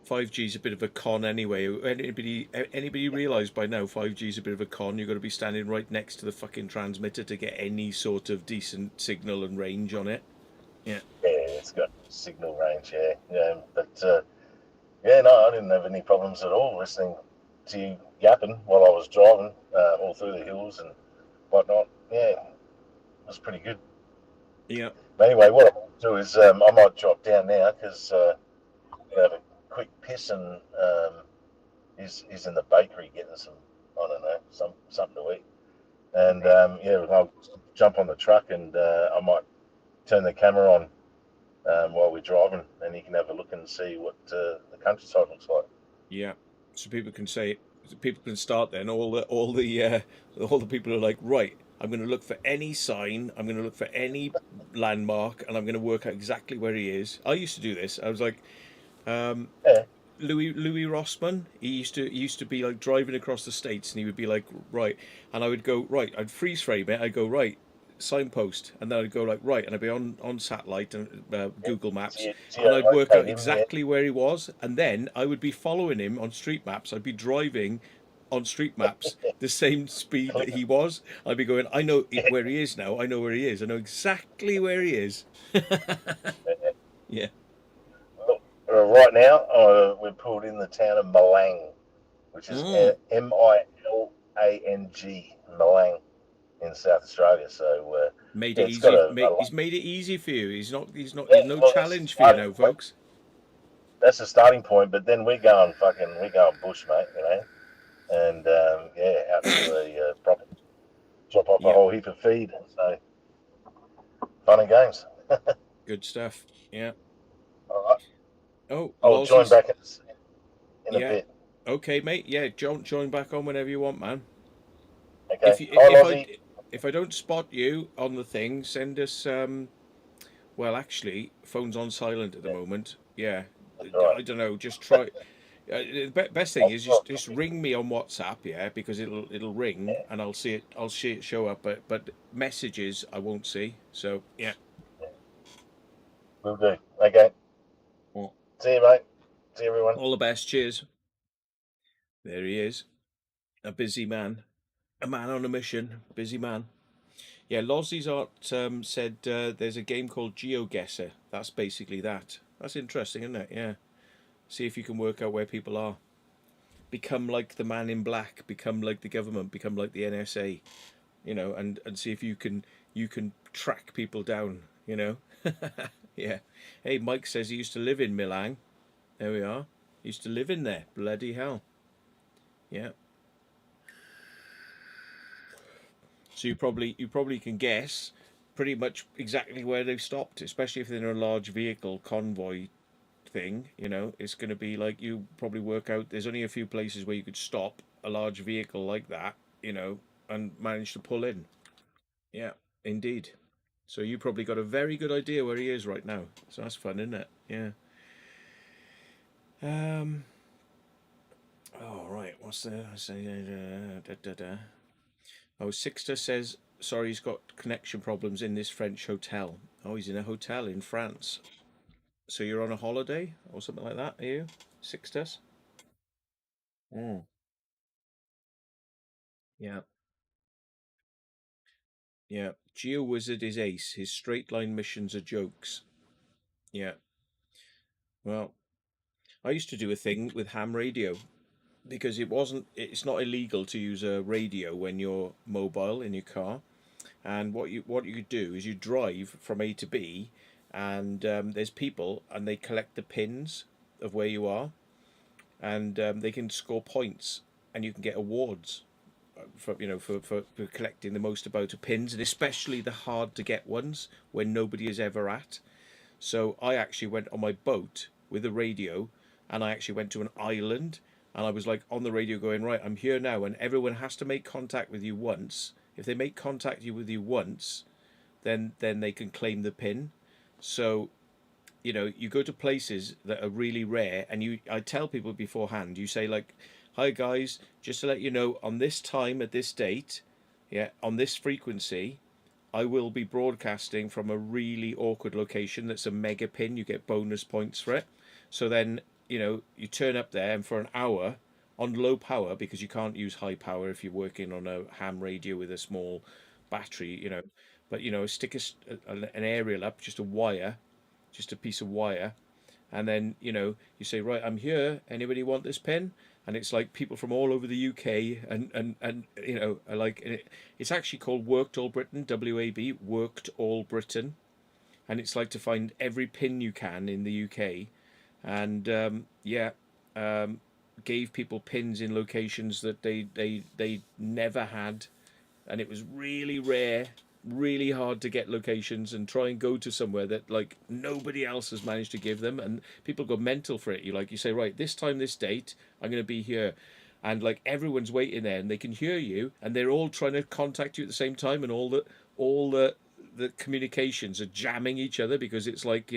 5G is a bit of a con anyway. Anybody realise by now 5G is a bit of a con? You've got to be standing right next to the fucking transmitter to get any sort of decent signal and range on it. Yeah. Yeah, it's got signal range. Yeah. But yeah, no, I didn't have any problems at all listening to you yapping while I was driving all through the hills and whatnot. Yeah, it was pretty good. Yeah. But anyway, what I'll do is I might drop down now because have a quick piss and he's in the bakery getting some, I don't know, something to eat. And yeah, I'll jump on the truck and I might turn the camera on while we're driving, and you can have a look and see what the countryside looks like. Yeah. So people can start then. All the people are like, right. I'm going to look for any sign. I'm going to look for any landmark, and I'm going to work out exactly where he is. I used to do this. I was like, Yeah, Louis Rossman. He used to be like driving across the states, and he would be like, right, and I would go right. I'd freeze frame it. I'd go right, signpost, and then I'd go like right, and I'd be on satellite and yeah. Google Maps, and I'd work out Geolocate him, yeah. exactly where he was, and then I would be following him on street maps. I'd be driving on street maps the same speed that he was. I'd be going, I know where he is now. I know where he is. I know exactly where he is. Yeah. Look, right now, we're pulled in the town of Malang, which is Mm. Milang, Malang in South Australia. So Made yeah, it it's got easy. a He's made it easy for you. He's yeah. no Well, that's the challenge for you starting now, point. folks. That's the starting point. But then we're going bush, mate. And yeah, out to a proper drop off a Yeah, whole heap of feed. So fun and games. good stuff. Yeah. All right. Oh, I'll join Lozzie's. back in a Yeah. bit. Okay, mate. Yeah, join back on whenever you want, man. Okay. Bye, If I Lozzie. don't spot you on the thing, send us. Well, actually, phone's on silent at the Yeah, moment. Yeah, that's all right. I don't know. Just try. The best thing I'll is stop. just ring me on WhatsApp, yeah, because it'll ring Yeah, and I'll see it. I'll see it show up, but messages I won't see. So yeah. yeah, will do. Okay. Well, See you, mate. See you, everyone. all the best. Cheers. There he is, a busy man, a man on a mission, busy man. Yeah, Lozzie's Art said there's a game called GeoGuessr. That's basically that. That's interesting, isn't it? Yeah. See if you can work out where people are. Become like the man in black. Become like the government. Become like the NSA. You know, and see if you can track people down. You know. Yeah. Hey, Mike says he used to live in Milan. There we are. He used to live in there. Bloody hell. Yeah. So you probably can guess pretty much exactly where they've stopped, especially if they're in a large vehicle convoy thing. You know, it's going to be like you probably work out. There's only a few places where you could stop a large vehicle like that. You know, and manage to pull in. Yeah, indeed. So you probably got a very good idea where he is right now. So that's fun, isn't it? Yeah. Um. Oh right. What's the? I say. Da, da, da. Oh, Sixter says sorry. He's got connection problems in this French hotel. Oh, he's in a hotel in France. So you're on a holiday or something like that? Are you, Sixtus? Mm. Yeah. Yeah. Geo Wizard is ace. His straight line missions are jokes. Yeah. Well, I used to do a thing with ham radio because it's not illegal to use a radio when you're mobile in your car. And what you could do is you drive from A to B, and there's people and they collect the pins of where you are, and they can score points, and you can get awards for for collecting the most amount of pins, and especially the hard to get ones when nobody is ever at. So I actually went on my boat with a radio, and I actually went to an island, and I was like on the radio going, right, I'm here now, and everyone has to make contact with you once. If they make contact with you once, then they can claim the pin. So you go to places that are really rare, and I tell people beforehand. You say like, "Hi guys, just to let you know, on this time at this date, yeah, on this frequency, I will be broadcasting from a really awkward location that's a mega pin. You get bonus points for it. So then, you turn up there and for an hour on low power because you can't use high power if you're working on a ham radio with a small battery. But stick an aerial up, just a wire, just a piece of wire, and then you say, right, I'm here. Anybody want this pin? And it's like people from all over the UK, and are like it's actually called Worked All Britain, WAB, Worked All Britain, and it's like to find every pin you can in the UK, and yeah, um, gave people pins in locations that they never had, and it was really rare, really hard to get locations and try and go to somewhere that like nobody else has managed to give them, and people go mental for it. You say, right, this time, this date, I'm going to be here, and like everyone's waiting there, and they can hear you, and they're all trying to contact you at the same time, and all the communications are jamming each other because it's like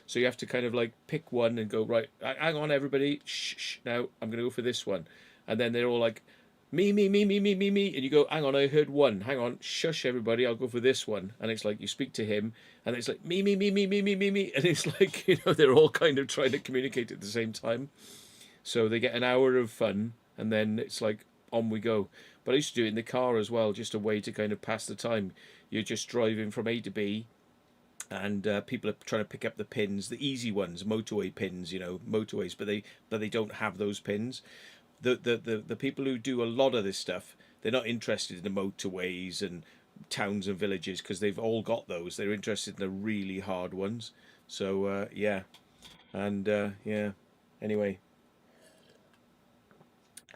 so you have to kind of like pick one and go, right, hang on everybody, shh, now I'm going to go for this one, and then they're all like, me, and you go, hang on, I heard one. Hang on, shush, everybody, I'll go for this one. And it's like you speak to him, and it's like me, and it's like they're all kind of trying to communicate at the same time. So they get an hour of fun, and then it's like on we go. But I used to do it in the car as well, just a way to kind of pass the time. You're just driving from A to B, and people are trying to pick up the pins, the easy ones, motorway pins, motorways, but they don't have those pins. The people who do a lot of this stuff, they're not interested in the motorways and towns and villages because they've all got those. They're interested in the really hard ones. So yeah, and yeah. Anyway,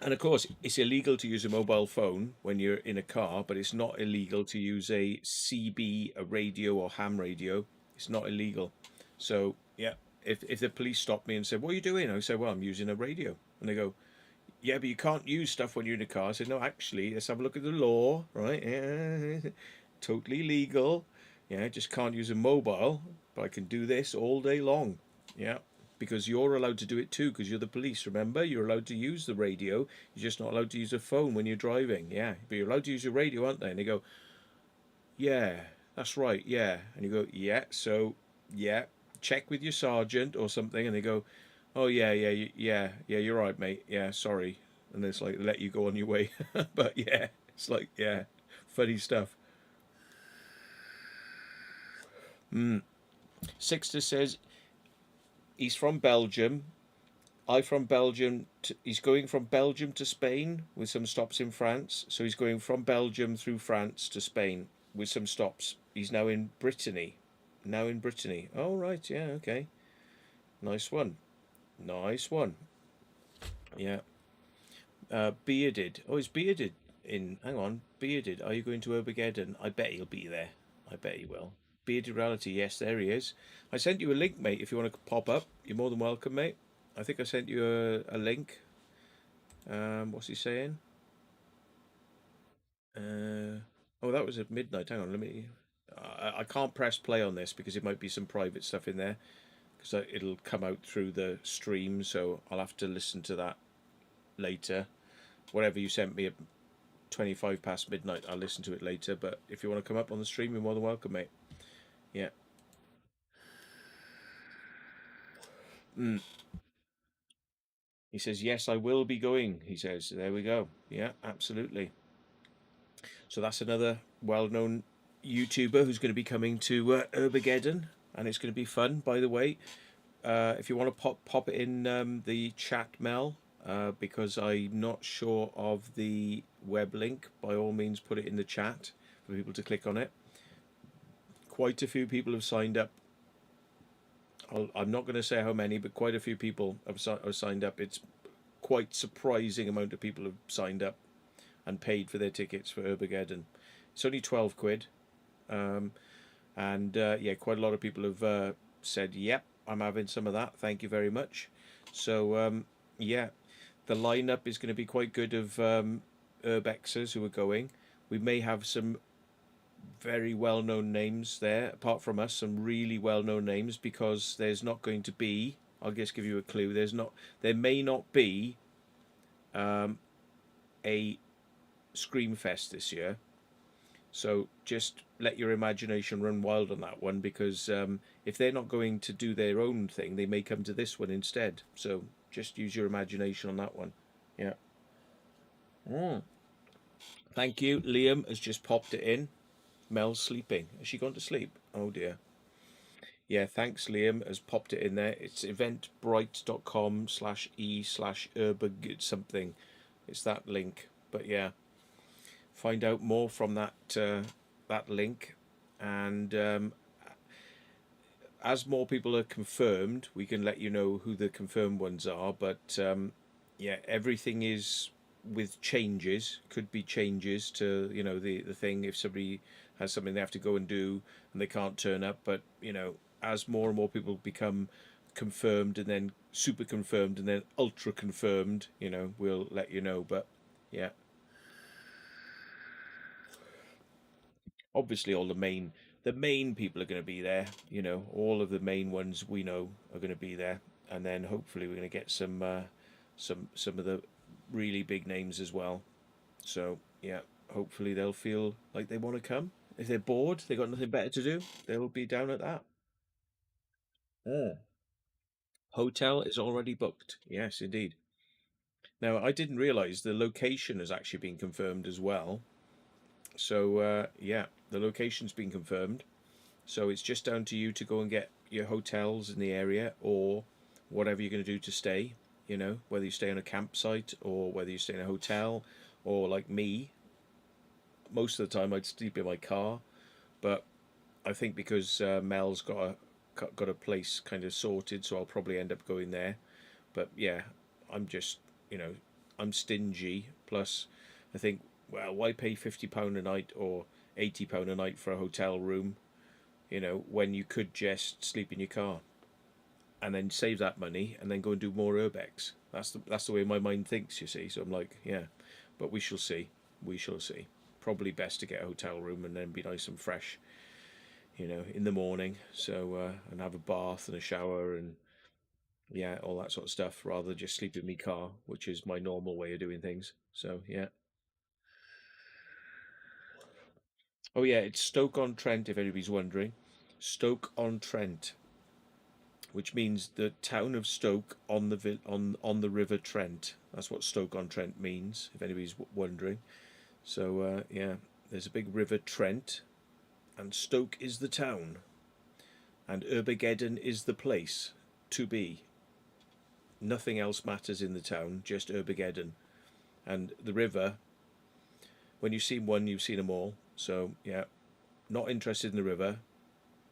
And of course, it's illegal to use a mobile phone when you're in a car, but it's not illegal to use a CB, a radio or ham radio. It's not illegal. So yeah, if the police stop me and say, "What are you doing?" I say, "Well, I'm using a radio," and they go, "Yeah, but you can't use stuff when you're in a car." I said, "No, actually, let's have a look at the law, right? Yeah, totally legal. Yeah, just can't use a mobile, but I can do this all day long. Yeah, because you're allowed to do it too, because you're the police. Remember, you're allowed to use the radio. You're just not allowed to use a phone when you're driving. Yeah, but you're allowed to use your radio, aren't they?" And they go, "Yeah, that's right. Yeah," and you go, "Yeah, so yeah, check with your sergeant or something," and they go, "Oh yeah, yeah, yeah, you're right, mate. Yeah, sorry." And it's like let you go on your way. But yeah, it's like yeah, funny stuff. Sixter says he's from Belgium. I from Belgium. He's going from Belgium to Spain with some stops in France. So he's going from Belgium through France to Spain with some stops. He's now in Brittany. Now in Brittany. Oh right, yeah, okay. Nice one. Nice one. Yeah. Bearded. Oh, is Bearded in? Hang on. Bearded. Are you going to Obergeddon? I bet he'll be there. I bet he will. Bearded Reality. Yes, there he is. I sent you a link, mate. If you want to pop up, you're more than welcome, mate. I think I sent you a link. What's he saying? Uh, oh, that was at midnight. Hang on. Let me. I can't press play on this because it might be some private stuff in there because it'll come out through the stream. So I'll have to listen to that later. Whatever you sent me 25 past midnight. I'll listen to it later. But if you want to come up on the stream, you're more than welcome, mate. Yeah. Mm. He says, yes, I will be going. He says, there we go. Yeah, absolutely. So that's another well known YouTuber who's going to be coming to Urbageddon. And it's going to be fun, by the way. If you want to pop it in the chat, Mel, because I'm not sure of the web link, by all means, put it in the chat for people to click on it. Quite a few people have signed up. I'm not going to say how many, but quite a few people have signed up. It's quite surprising amount of people have signed up and paid for their tickets for Urbageddon. It's only 12 quid. Um, and yeah, quite a lot of people have said, yep, I'm having some of that. Thank you very much. So yeah, the lineup is going to be quite good of Urbexers who are going. We may have some very well known names there, apart from us, some really well known names because there's not going to be, I'll just give you a clue, there may not be a Screamfest this year. So just let your imagination run wild on that one because if they're not going to do their own thing, they may come to this one instead. So just use your imagination on that one. Yeah. Mm. Thank you. Liam has just popped it in. Mel's sleeping. Has she gone to sleep? Oh dear. Yeah, thanks, Liam has popped it in there. It's eventbrite.com/e/urbag something. It's that link. But yeah, find out more from that link, and as more people are confirmed, we can let you know who the confirmed ones are. But yeah, everything is with changes. Could be changes to the thing if somebody has something they have to go and do and they can't turn up. But as more and more people become confirmed and then super confirmed and then ultra confirmed, we'll let you know. But yeah, obviously all the main people are going to be there. All of the main ones we know are going to be there, and then hopefully we're going to get some of the really big names as well. So yeah, hopefully they'll feel like they want to come. If they're bored, they got nothing better to do, they'll be down at that. Oh. Hotel is already booked. Yes, indeed. Now I didn't realize the location has actually been confirmed as well. So yeah, the location's been confirmed. So it's just down to you to go and get your hotels in the area or whatever you're going to do to stay. Whether you stay on a campsite or whether you stay in a hotel or like me, most of the time I'd sleep in my car. But I think because Mel's got a place kind of sorted, so I'll probably end up going there. But yeah, I'm just you know I'm stingy. Plus, I think, well, why pay £50 a night or £80 a night for a hotel room? When you could just sleep in your car and then save that money and then go and do more urbex. That's the way my mind thinks. You see, so I'm like, yeah, but we shall see. We shall see. Probably best to get a hotel room and then be nice and fresh, in the morning. So and have a bath and a shower and yeah, all that sort of stuff, rather than just sleep in my car, which is my normal way of doing things. So yeah. Oh yeah, it's Stoke-on-Trent. If anybody's wondering, Stoke-on-Trent, which means the town of Stoke on the River Trent. That's what Stoke-on-Trent means. If anybody's wondering. So yeah, there's a big River Trent, and Stoke is the town, and Erbegeddon is the place to be. Nothing else matters in the town, just Erbegeddon. And the river, when you've seen one, you've seen them all. So, yeah, not interested in the river.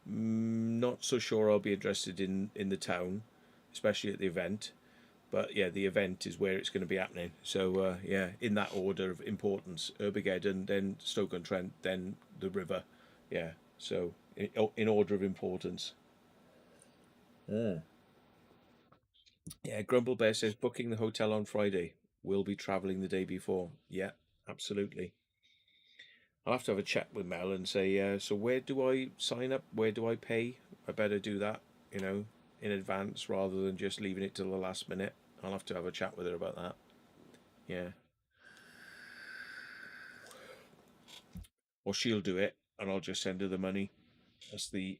Not so sure I'll be interested in the town, especially at the event. But yeah, the event is where it's going to be happening. So, yeah, in that order of importance Erbegeddon, then Stoke-on-Trent, then the river. Yeah, so in order of importance. Yeah, Grumble Bear says booking the hotel on Friday. We'll be travelling the day before. Yeah, absolutely. I'll have to have a chat with Mel and say, so where do I sign up? Where do I pay? I better do that, in advance rather than just leaving it till the last minute. I'll have to have a chat with her about that. Yeah. Or she'll do it and I'll just send her the money. That's the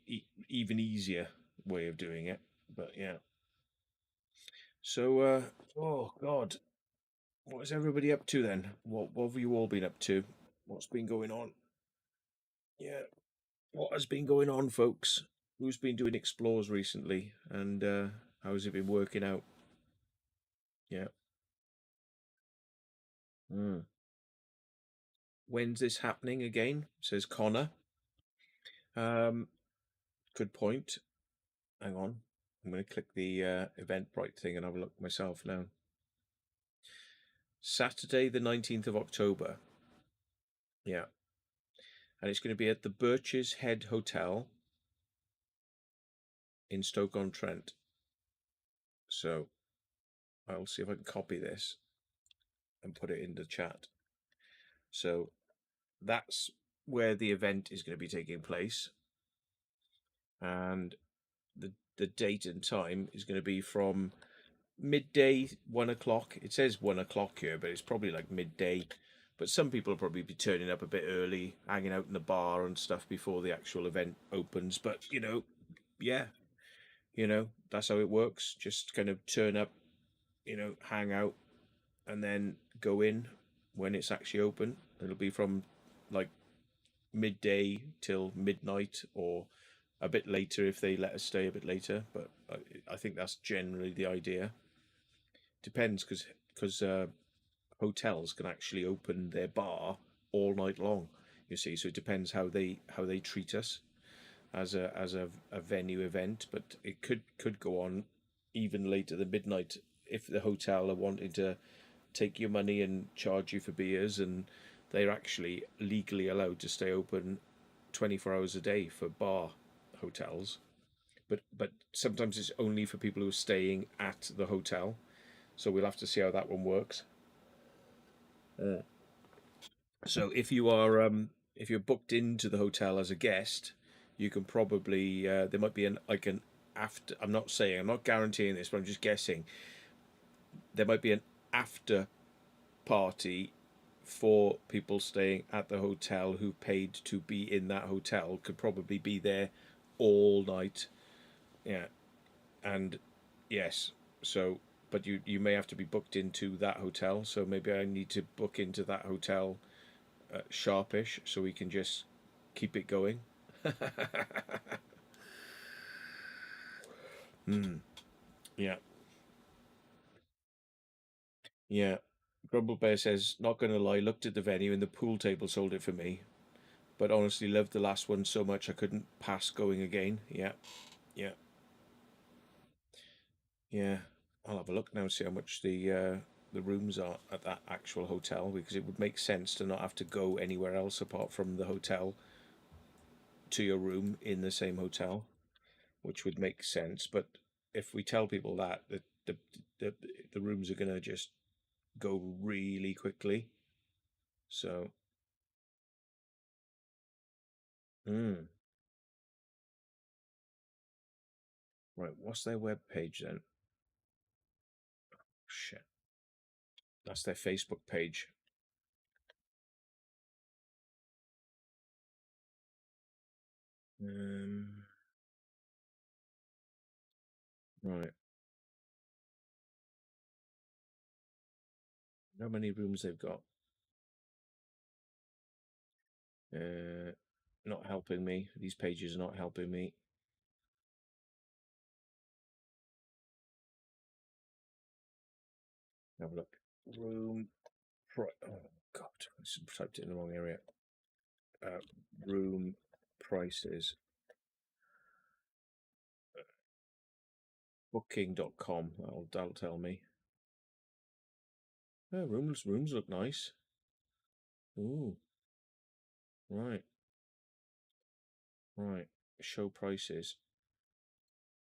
even easier way of doing it. But yeah. So, oh God, what is everybody up to then? What have you all been up to? What's been going on? Yeah. What has been going on, folks? Who's been doing explores recently, and how's it been working out? Yeah. Mm. When's this happening again? Says Connor. Um, good point. Hang on. I'm going to click the Eventbrite thing and have a look myself now. Saturday, the 19th of October. Yeah. And it's going to be at the Birches Head Hotel in Stoke-on-Trent. So I'll see if I can copy this and put it in the chat. So that's where the event is going to be taking place. And the date and time is going to be from midday, 1 o'clock. It says 1 o'clock here, but it's probably like midday. But some people will probably be turning up a bit early, hanging out in the bar and stuff before the actual event opens. But yeah, that's how it works. Just kind of turn up, hang out, and then go in when it's actually open. It'll be from like midday till midnight or a bit later if they let us stay a bit later. But I think that's generally the idea. Depends because hotels can actually open their bar all night long. You see, so it depends how they treat us as a venue event. But it could go on even later than midnight if the hotel are wanting to take your money and charge you for beers, and they're actually legally allowed to stay open 24 hours a day for bar hotels. But sometimes it's only for people who are staying at the hotel. So we'll have to see how that one works. So if you're booked into the hotel as a guest, you can probably there might be an after. I'm not guaranteeing this, but I'm just guessing. There might be an after party for people staying at the hotel who paid to be in that hotel. Could probably be there all night. Yeah, and yes, so but you may have to be booked into that hotel. So maybe I need to book into that hotel sharpish so we can just keep it going. Yeah, yeah. Grumble Bear says, not gonna lie, looked at the venue and the pool table sold it for me. But honestly, loved the last one so much I couldn't pass going again. Yeah, yeah, yeah. I'll have a look now, see how much the the rooms are at that actual hotel, because it would make sense to not have to go anywhere else apart from the hotel to your room in the same hotel, which would make sense. But if we tell people that, the, the rooms are going to just go really quickly. So, right, what's their web page then? Shit, that's their Facebook page. Right, how many rooms they've got? Not helping me. These pages are not helping me. Have a look. Room. Oh God, I typed it in the wrong area. Room prices. Booking.com. That'll tell me. Oh, rooms look nice. Ooh, right, right. Show prices.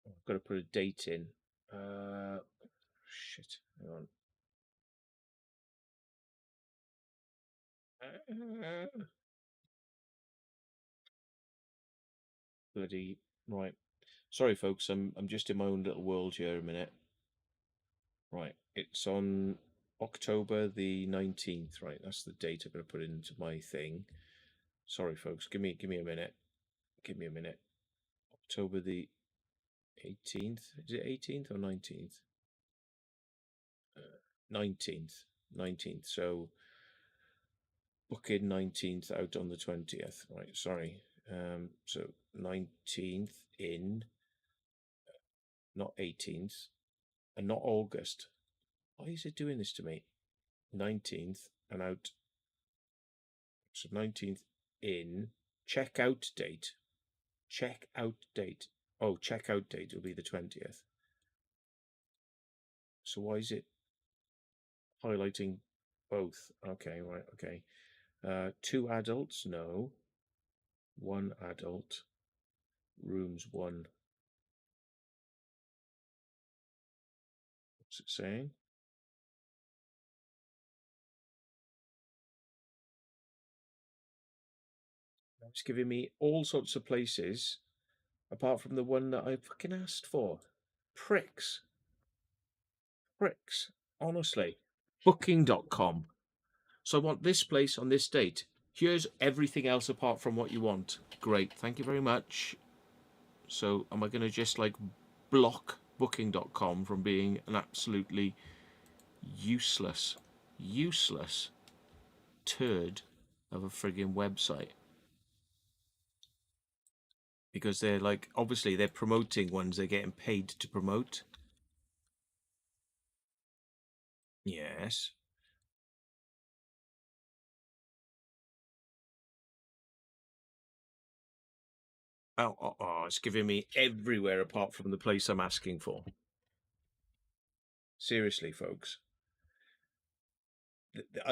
I've got to put a date in. Shit. Hang on. Bloody right. Sorry, folks. I'm just in my own little world here. A minute. Right. It's on October the 19th. Right. That's the date I'm going to put into my thing. Sorry, folks. Give me a minute. Give me a minute. October the 18th. Is it 18th or 19th? 19th. 19th. So booking 19th, out on the 20th. Right. Sorry. So 19th in, not 18th, and not August. Why is it doing this to me? 19th and out. So 19th in. Checkout date. Checkout date. Oh, checkout date will be the 20th. So why is it highlighting both? Okay, right, okay. 2 adults, no. 1 adult. Rooms 1. What's it saying? It's giving me all sorts of places apart from the one that I fucking asked for. Pricks. Pricks. Honestly. Booking.com. So I want this place on this date. Here's everything else apart from what you want. Great. Thank you very much. So am I going to just like block booking.com from being an absolutely useless turd of a frigging website? Because they're like, obviously they're promoting ones they're getting paid to promote. Yes. Oh, it's giving me everywhere apart from the place I'm asking for. Seriously, folks.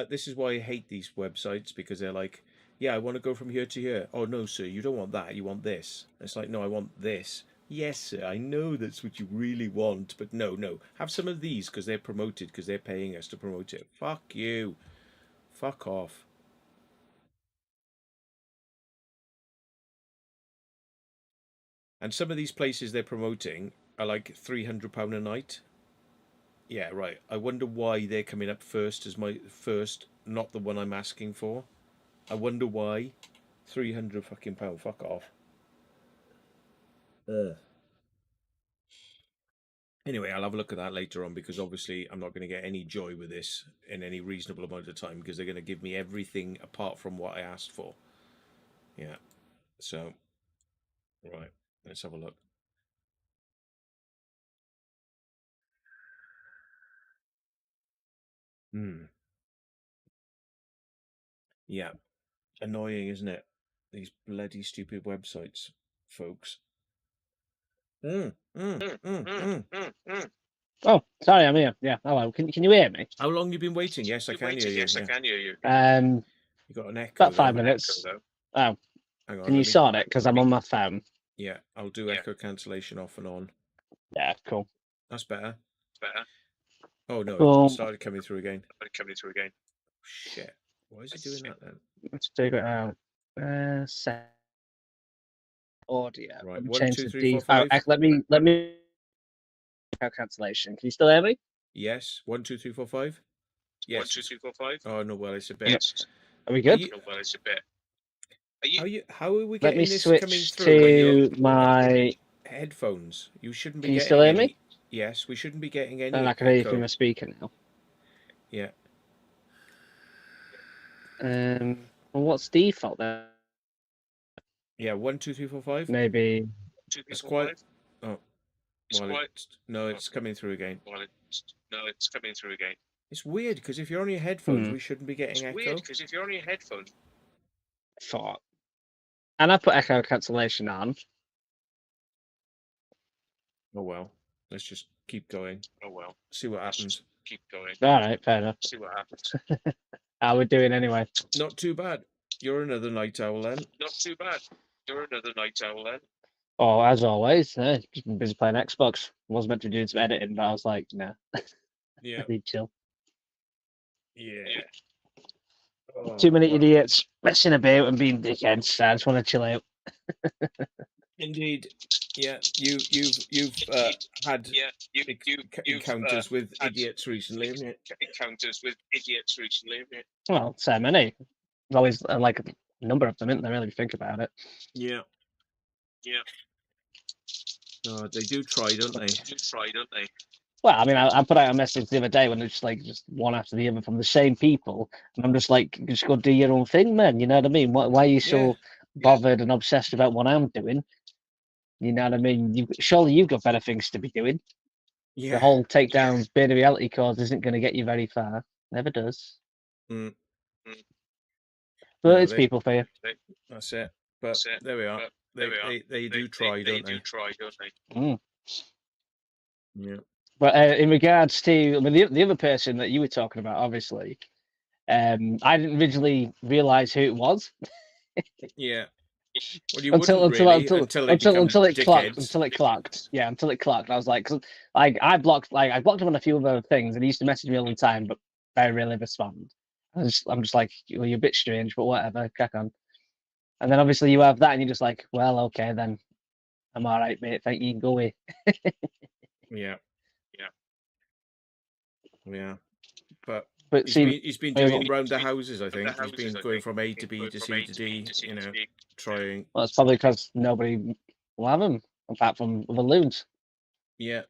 This is why I hate these websites, because they're like, yeah, I want to go from here to here. Oh, no, sir, you don't want that. You want this. It's like, no, I want this. Yes, sir, I know that's what you really want, but no. Have some of these because they're promoted, because they're paying us to promote it. Fuck you. Fuck off. And some of these places they're promoting are like £300 a night. Yeah, right. I wonder why they're coming up first as my first, not the one I'm asking for. I wonder why. £300 fucking pound. Fuck off. Anyway, I'll have a look at that later on, because obviously I'm not going to get any joy with this in any reasonable amount of time, because they're going to give me everything apart from what I asked for. Yeah. So, right. Let's have a look. Yeah. Annoying, isn't it? These bloody stupid websites, folks. Oh, sorry, I'm here. Yeah, hello. Can you hear me? How long you been waiting? Yes, I can hear you. Yes, I Yeah. can hear you. You got an echo. About 5 though. minutes. Echo, Oh, Hang on. can you sort it? Because I'm on my phone. Yeah, I'll do echo cancellation off and on. Yeah, cool. That's better. Better. Oh no, Cool. it started coming through again. Coming through again. Shit. Why is it doing that then? Let's figure it out. Set audio. Right. Let me 1, change 2, the 3, 4, default. 5. Let me cancellation. Can you still hear me? Yes. 1, 2, 3, 4, 5. Yes. 1, 2, 3, 4, 5. Oh no, well it's a bit. Yes. Are we good? Well, it's a bit. How are we Let me getting this coming switch through when you're to my. headphones? You shouldn't be Can you getting still hear any. me? Yes, we shouldn't be getting any Then I can hear you echo. through my speaker now. Yeah. Well, what's default then? Yeah. 1, 2, 3, 4, 5. Maybe. 2, 3, It's 4, quite. 5. Oh. It's Well, quite. no, it's coming through again. Well, it's coming through again. It's weird because if you're on your headphones, we shouldn't be getting It's echo. weird because if you're on your headphones. Thought. And I put echo cancellation on. Oh well. Let's just keep going. Oh well. See what happens. Keep going. All right, fair enough. See what happens. How we're doing anyway? Not too bad. You're another night owl then. Not too bad. You're another night owl then. Oh, as always, just been busy playing Xbox. Was meant to be doing some editing, but I was like, nah. Yeah. I need chill. Yeah. Oh, too many idiots messing about and being dickheads. So I just want to chill out. Indeed. Yeah. You've had encounters with idiots recently, haven't you? Encounters with idiots recently, haven't you? Well, so many. There's always like a number of them, isn't there? Really, if you think about it. Yeah. Yeah. Oh, they do try, don't they? Well, I mean, I put out a message the other day when it's like just one after the other from the same people, and I'm just like, just go do your own thing, man. You know what I mean? Why are you so bothered and obsessed about what I'm doing? You know what I mean? Surely you've got better things to be doing. Yeah. The whole takedown beta reality cause isn't going to get you very far. Never does. Mm. But No, it's people for you. That's it. But there we are. They do try, don't they? Mm. Yeah. But in regards to, I mean, the other person that you were talking about, obviously, I didn't originally realise who it was. Yeah. Well, you wouldn't really until it clocked. Until it clocked. Yeah, until it clocked. I was like, I blocked him on a few other things, and he used to message me all the time, but very rarely respond. I'm just like, well, you're a bit strange, but whatever, crack on. And then obviously you have that, and you're just like, well, okay, then I'm all right, mate. Thank you. Go away. Yeah. Yeah. But see, he's been doing round the houses, I think. He's been going from A to B to C to D, you know, trying. Well, it's probably because nobody will have him, apart from the loons. Yeah.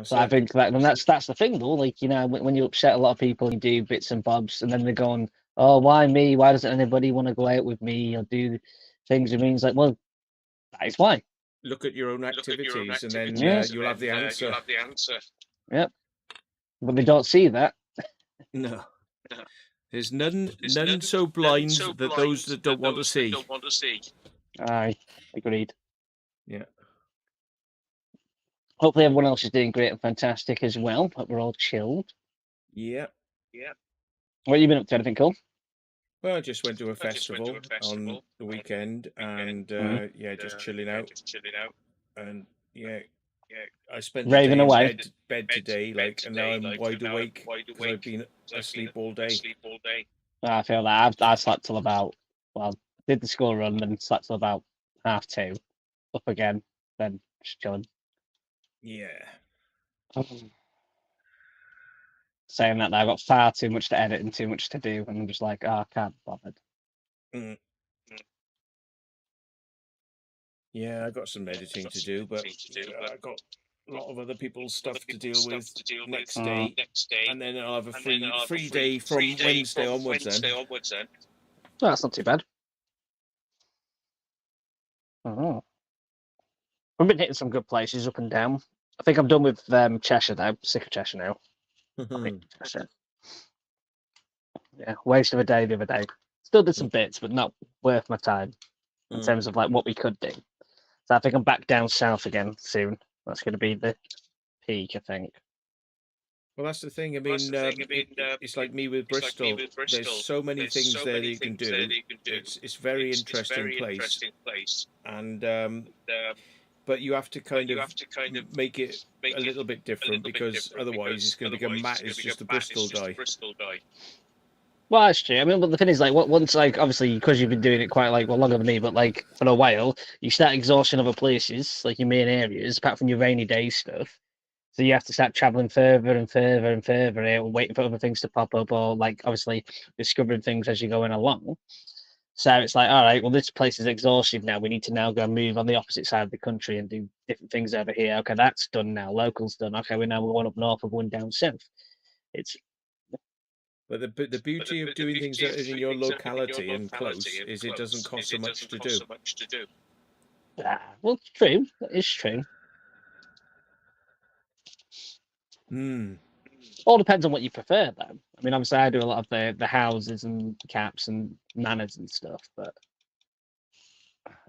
So I think that, and that's the thing, though. Like, you know, when you upset a lot of people, you do bits and bobs, and then they're going, "Oh, why me? Why doesn't anybody want to go out with me or do things?" It means like, well, that is why. Look at your own activities, and then you'll have the answer. Yep. But they don't see that. No. There's none so blind that those that don't want to see. Aye, agreed. Yeah. Hopefully everyone else is doing great and fantastic as well. Hope we're all chilled. Yeah. What have you been up to? Anything cool? Well, I just went to a festival on the weekend, and just chilling out. And I spent the Raving day away. in bed today, and now I'm wide awake because I've been asleep all day. I feel that I slept till about, did the school run, then slept till about 2:30. Up again, then just chilling. Yeah. Saying that, I've got far too much to edit and too much to do, and I'm just like, I can't bother. Yeah, I got some editing to do, but I got a lot of other people's stuff to deal with next day, and then I'll have a free day from Wednesday onwards. Then That's not too bad. We've been hitting some good places up and down. I think I'm done with Cheshire now. Sick of Cheshire now. Yeah, waste of a day the other day. Still did some bits, but not worth my time in terms of like what we could do. So I think I'm back down south again soon. That's going to be the peak, I think. Well, that's the thing. I Well, that's mean, the thing. I mean, it's like me with it's like me Bristol. with There's Bristol. so many There's things so there that many you can things there do. that you can do. It's very It's interesting very place, interesting place, and um, but you have to but kind you of have to kind of make it make a it little bit a different, little bit because different, otherwise it's because going to become otherwise Matt it's is going to just a become Matt Bristol is just a guy. Bristol guy. Well, that's true. I mean, but the thing is, like, once, like, obviously, because you've been doing it quite, like, well, longer than me, but, like, for a while, you start exhausting other places, like your main areas, apart from your rainy day stuff. So you have to start traveling further and further and further out, and waiting for other things to pop up, or, like, obviously, discovering things as you're going along. So it's like, all right, well, this place is exhausted now. We need to now go and move on the opposite side of the country and do different things over here. Okay, that's done now. Local's done. Okay, we're now going up north, we're going down south. It's But the beauty of doing things that are in your locality and close is it doesn't cost so much to do. well, it's true. It's true. Hmm. All depends on what you prefer, though. I mean, obviously, I do a lot of the houses and caps and manors and stuff, but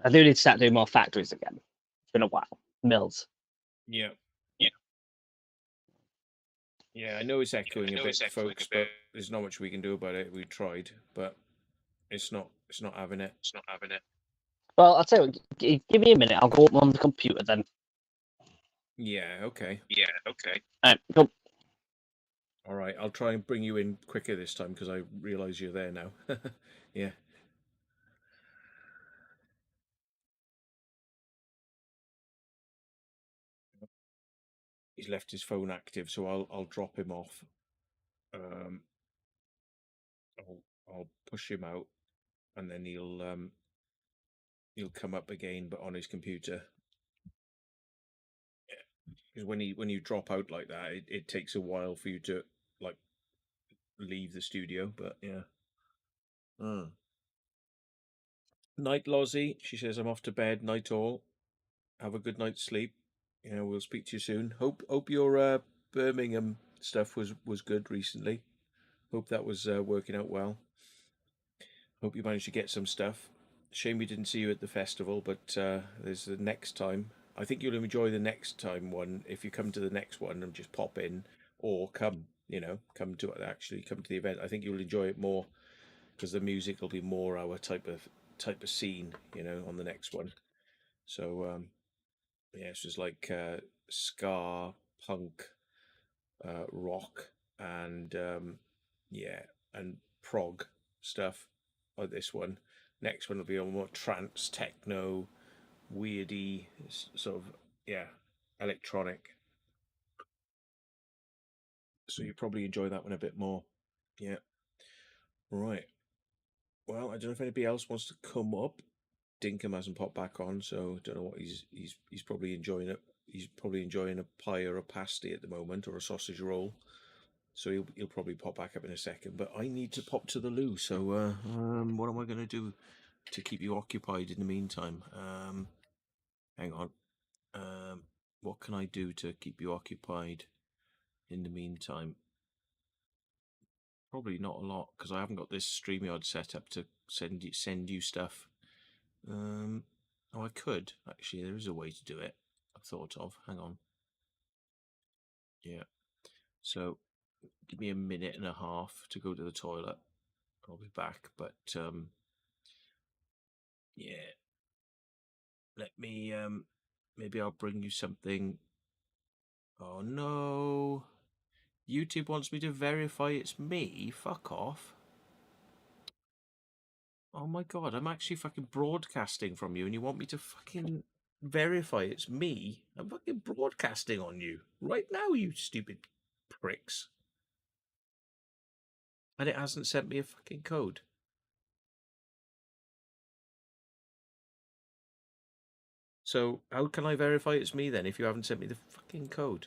I do need to start doing more factories again. It's been a while. Mills. Yeah. Yeah. Yeah, I know it's echoing I a know bit, it's echoing a folks, bit. but there's not much we can do about it. We tried, but it's not having it. It's not having it. Well, I'll tell you what, give me a minute. I'll go up on the computer then. Yeah, okay. Yeah, okay. Go. All right, I'll try and bring you in quicker this time because I realise you're there now. Yeah. He's left his phone active, so I'll drop him off. Um, I'll push him out, and then he'll come up again, but on his computer. Because when you drop out like that, it takes a while for you to like leave the studio. But yeah. Night, Lozzie. She says I'm off to bed. Night all. Have a good night's sleep. You know, we'll speak to you soon. Hope your Birmingham stuff was good recently. Hope that was working out well. Hope you managed to get some stuff. Shame we didn't see you at the festival, but there's the next time. I think you'll enjoy the next time one if you come to the next one and just pop in, or come. You know, come to the event. I think you'll enjoy it more because the music will be more our type of scene. You know, on the next one. So yeah, it's just like ska, punk, rock, and yeah, and prog stuff. Like this one. Next one will be on more trance, techno, weirdy, sort of, yeah, electronic. So you probably enjoy that one a bit more. Yeah. Right. Well, I don't know if anybody else wants to come up. Dinkum hasn't popped back on, so don't know what he's probably enjoying it. He's probably enjoying a pie or a pasty at the moment, or a sausage roll. So he'll probably pop back up in a second. But I need to pop to the loo. So what am I going to do to keep you occupied in the meantime? Hang on. What can I do to keep you occupied in the meantime? Probably not a lot because I haven't got this StreamYard set up to send you stuff. Oh, I could actually. There is a way to do it. I've thought of. Hang on. Yeah. So give me a minute and a half to go to the toilet. I'll be back. But yeah. Let me maybe I'll bring you something. Oh no. YouTube wants me to verify it's me. Fuck off. Oh my god, I'm actually fucking broadcasting from you and you want me to fucking verify it's me? I'm fucking broadcasting on you right now, you stupid pricks. And it hasn't sent me a fucking code. So how can I verify it's me then if you haven't sent me the fucking code?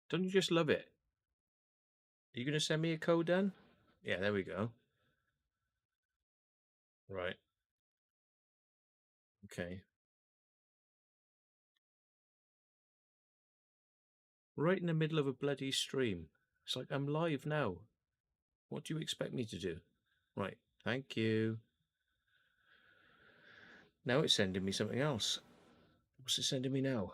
Don't you just love it? Are you going to send me a code then? Yeah, there we go. Right. Okay. Right in the middle of a bloody stream. It's like I'm live now. What do you expect me to do? Right. Thank you. Now it's sending me something else. What's it sending me now?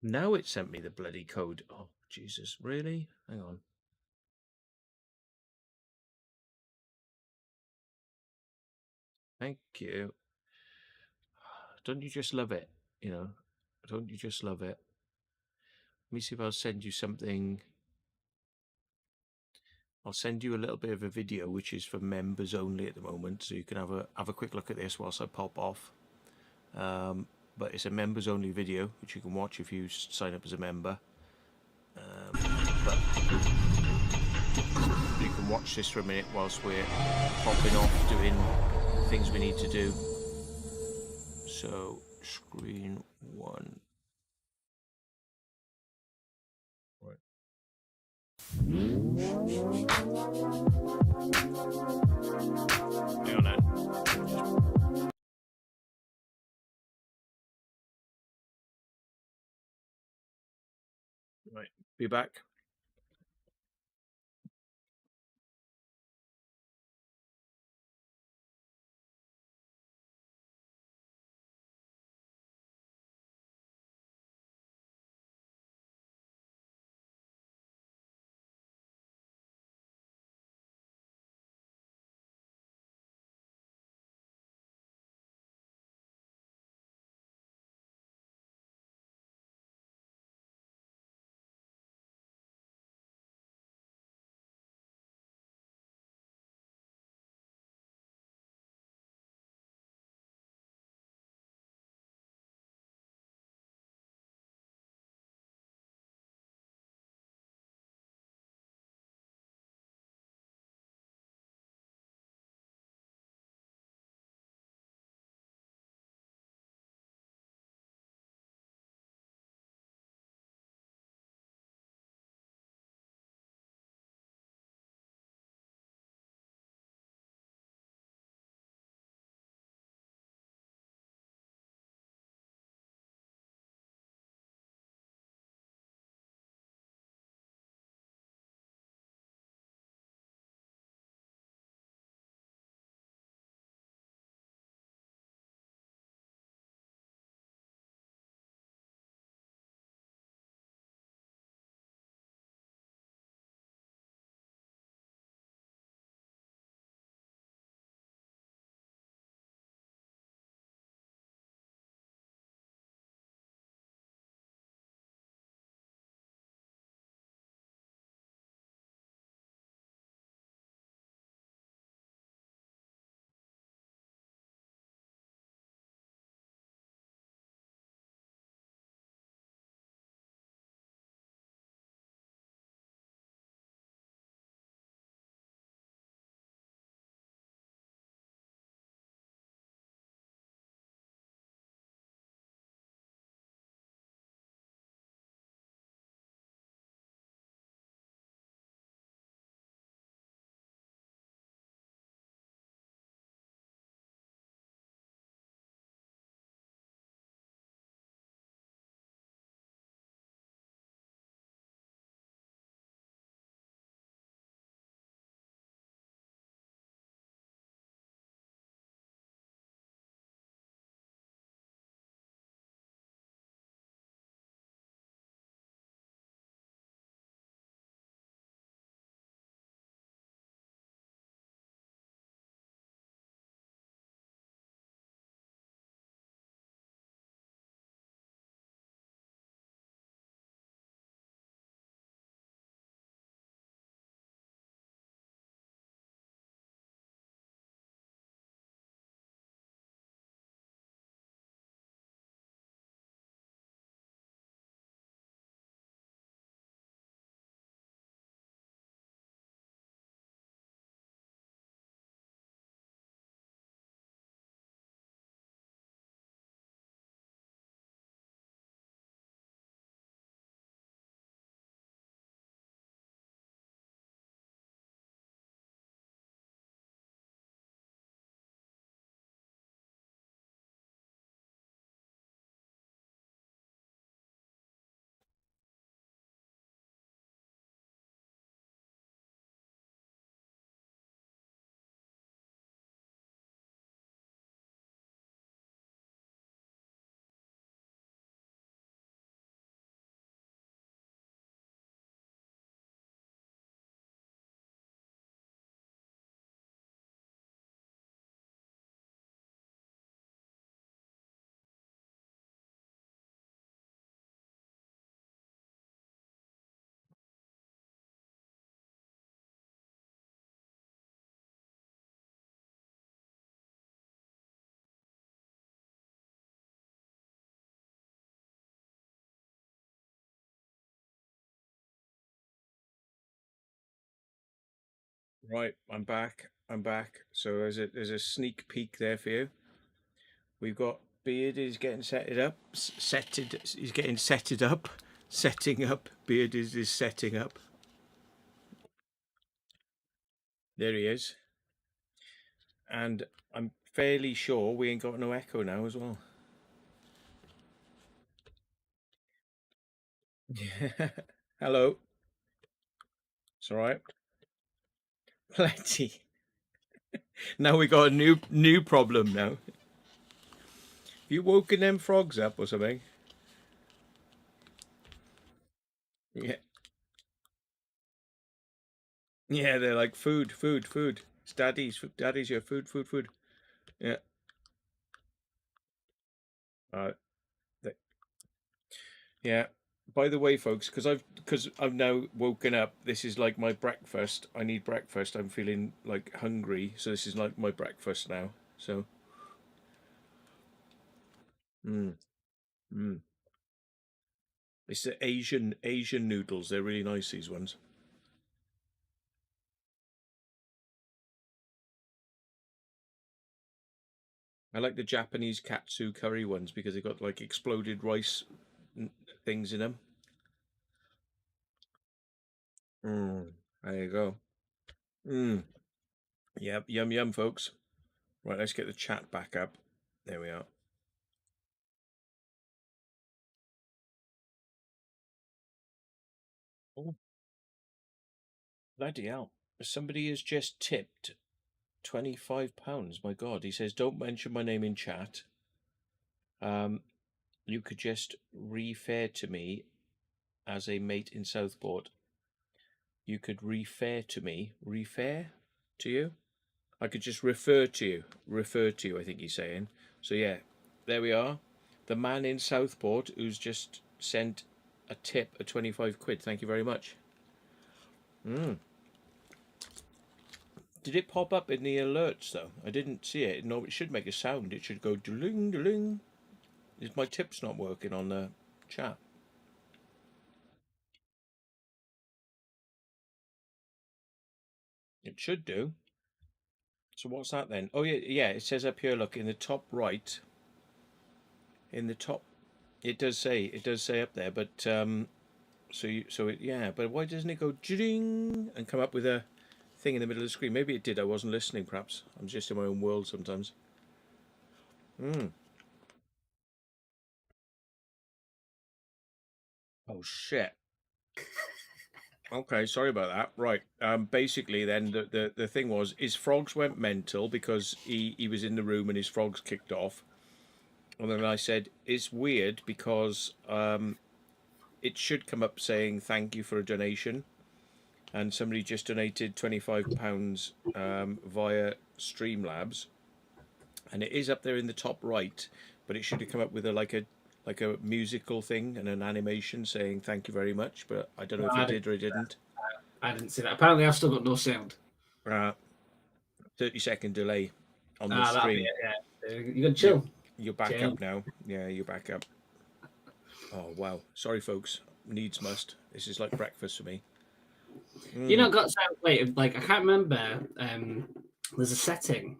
Now it sent me the bloody code. Oh, Jesus, really? Hang on. Thank you. Don't you just love it? You know, don't you just love it? Let me see if I'll send you something. I'll send you a little bit of a video, which is for members only at the moment, so you can have a quick look at this whilst I pop off. But it's a members only video, which you can watch if you sign up as a member. But you can watch this for a minute whilst we're popping off doing things we need to do. So screen 1. Right. Hang on then. Right, be back. Right, I'm back. I'm back. So there's a sneak peek there for you. We've got Beard is getting setted up. He's getting setted up. Setting up. Beard is setting up. There he is. And I'm fairly sure we ain't got no echo now as well. Hello. It's all right. Plenty. Now we got a new problem now. Have you woken them frogs up or something? Yeah. Yeah, they're like food. It's daddy's your food. Yeah. Uh, th- yeah. By the way, folks, because I've now woken up. This is like my breakfast. I need breakfast. I'm feeling like hungry, so this is like my breakfast now. So, mm, mm. It's the Asian noodles. They're really nice. These ones. I like the Japanese katsu curry ones because they got like exploded rice things in them. There you go. Mm. Yep, yum, folks. Right, let's get the chat back up. There we are. Oh, bloody hell. Somebody has just tipped £25. My God. He says, don't mention my name in chat. You could just refer to me as a mate in Southport. You could refer to me. Refer to you? I could just refer to you. Refer to you, I think he's saying. So, yeah, there we are. The man in Southport who's just sent a tip of 25 quid. Thank you very much. Did it pop up in the alerts, though? I didn't see it. No, it should make a sound. It should go dling, dling. Is my tips not working on the chat? It should do. So what's that then? Oh, yeah. It says up here, look, in the top right. In the top, it does say up there, but yeah. But why doesn't it go ding and come up with a thing in the middle of the screen? Maybe it did. I wasn't listening. Perhaps I'm just in my own world sometimes. Oh shit. Okay, sorry about that. Right. Basically, then the thing was, his frogs went mental because he was in the room and his frogs kicked off. And then I said, it's weird because it should come up saying thank you for a donation, and somebody just donated £25 via Streamlabs, and it is up there in the top right, but it should have come up with a musical thing and an animation saying thank you very much. But I don't know if it did or it didn't. I didn't see that. Apparently, I've still got no sound. 30-second delay on the That'll stream. be it, yeah. You can chill. You're back Chill. up now. Yeah, you're back up. Oh wow, sorry folks. Needs must. This is like breakfast for me. You know, got sound. Wait, like I can't remember. There's a setting,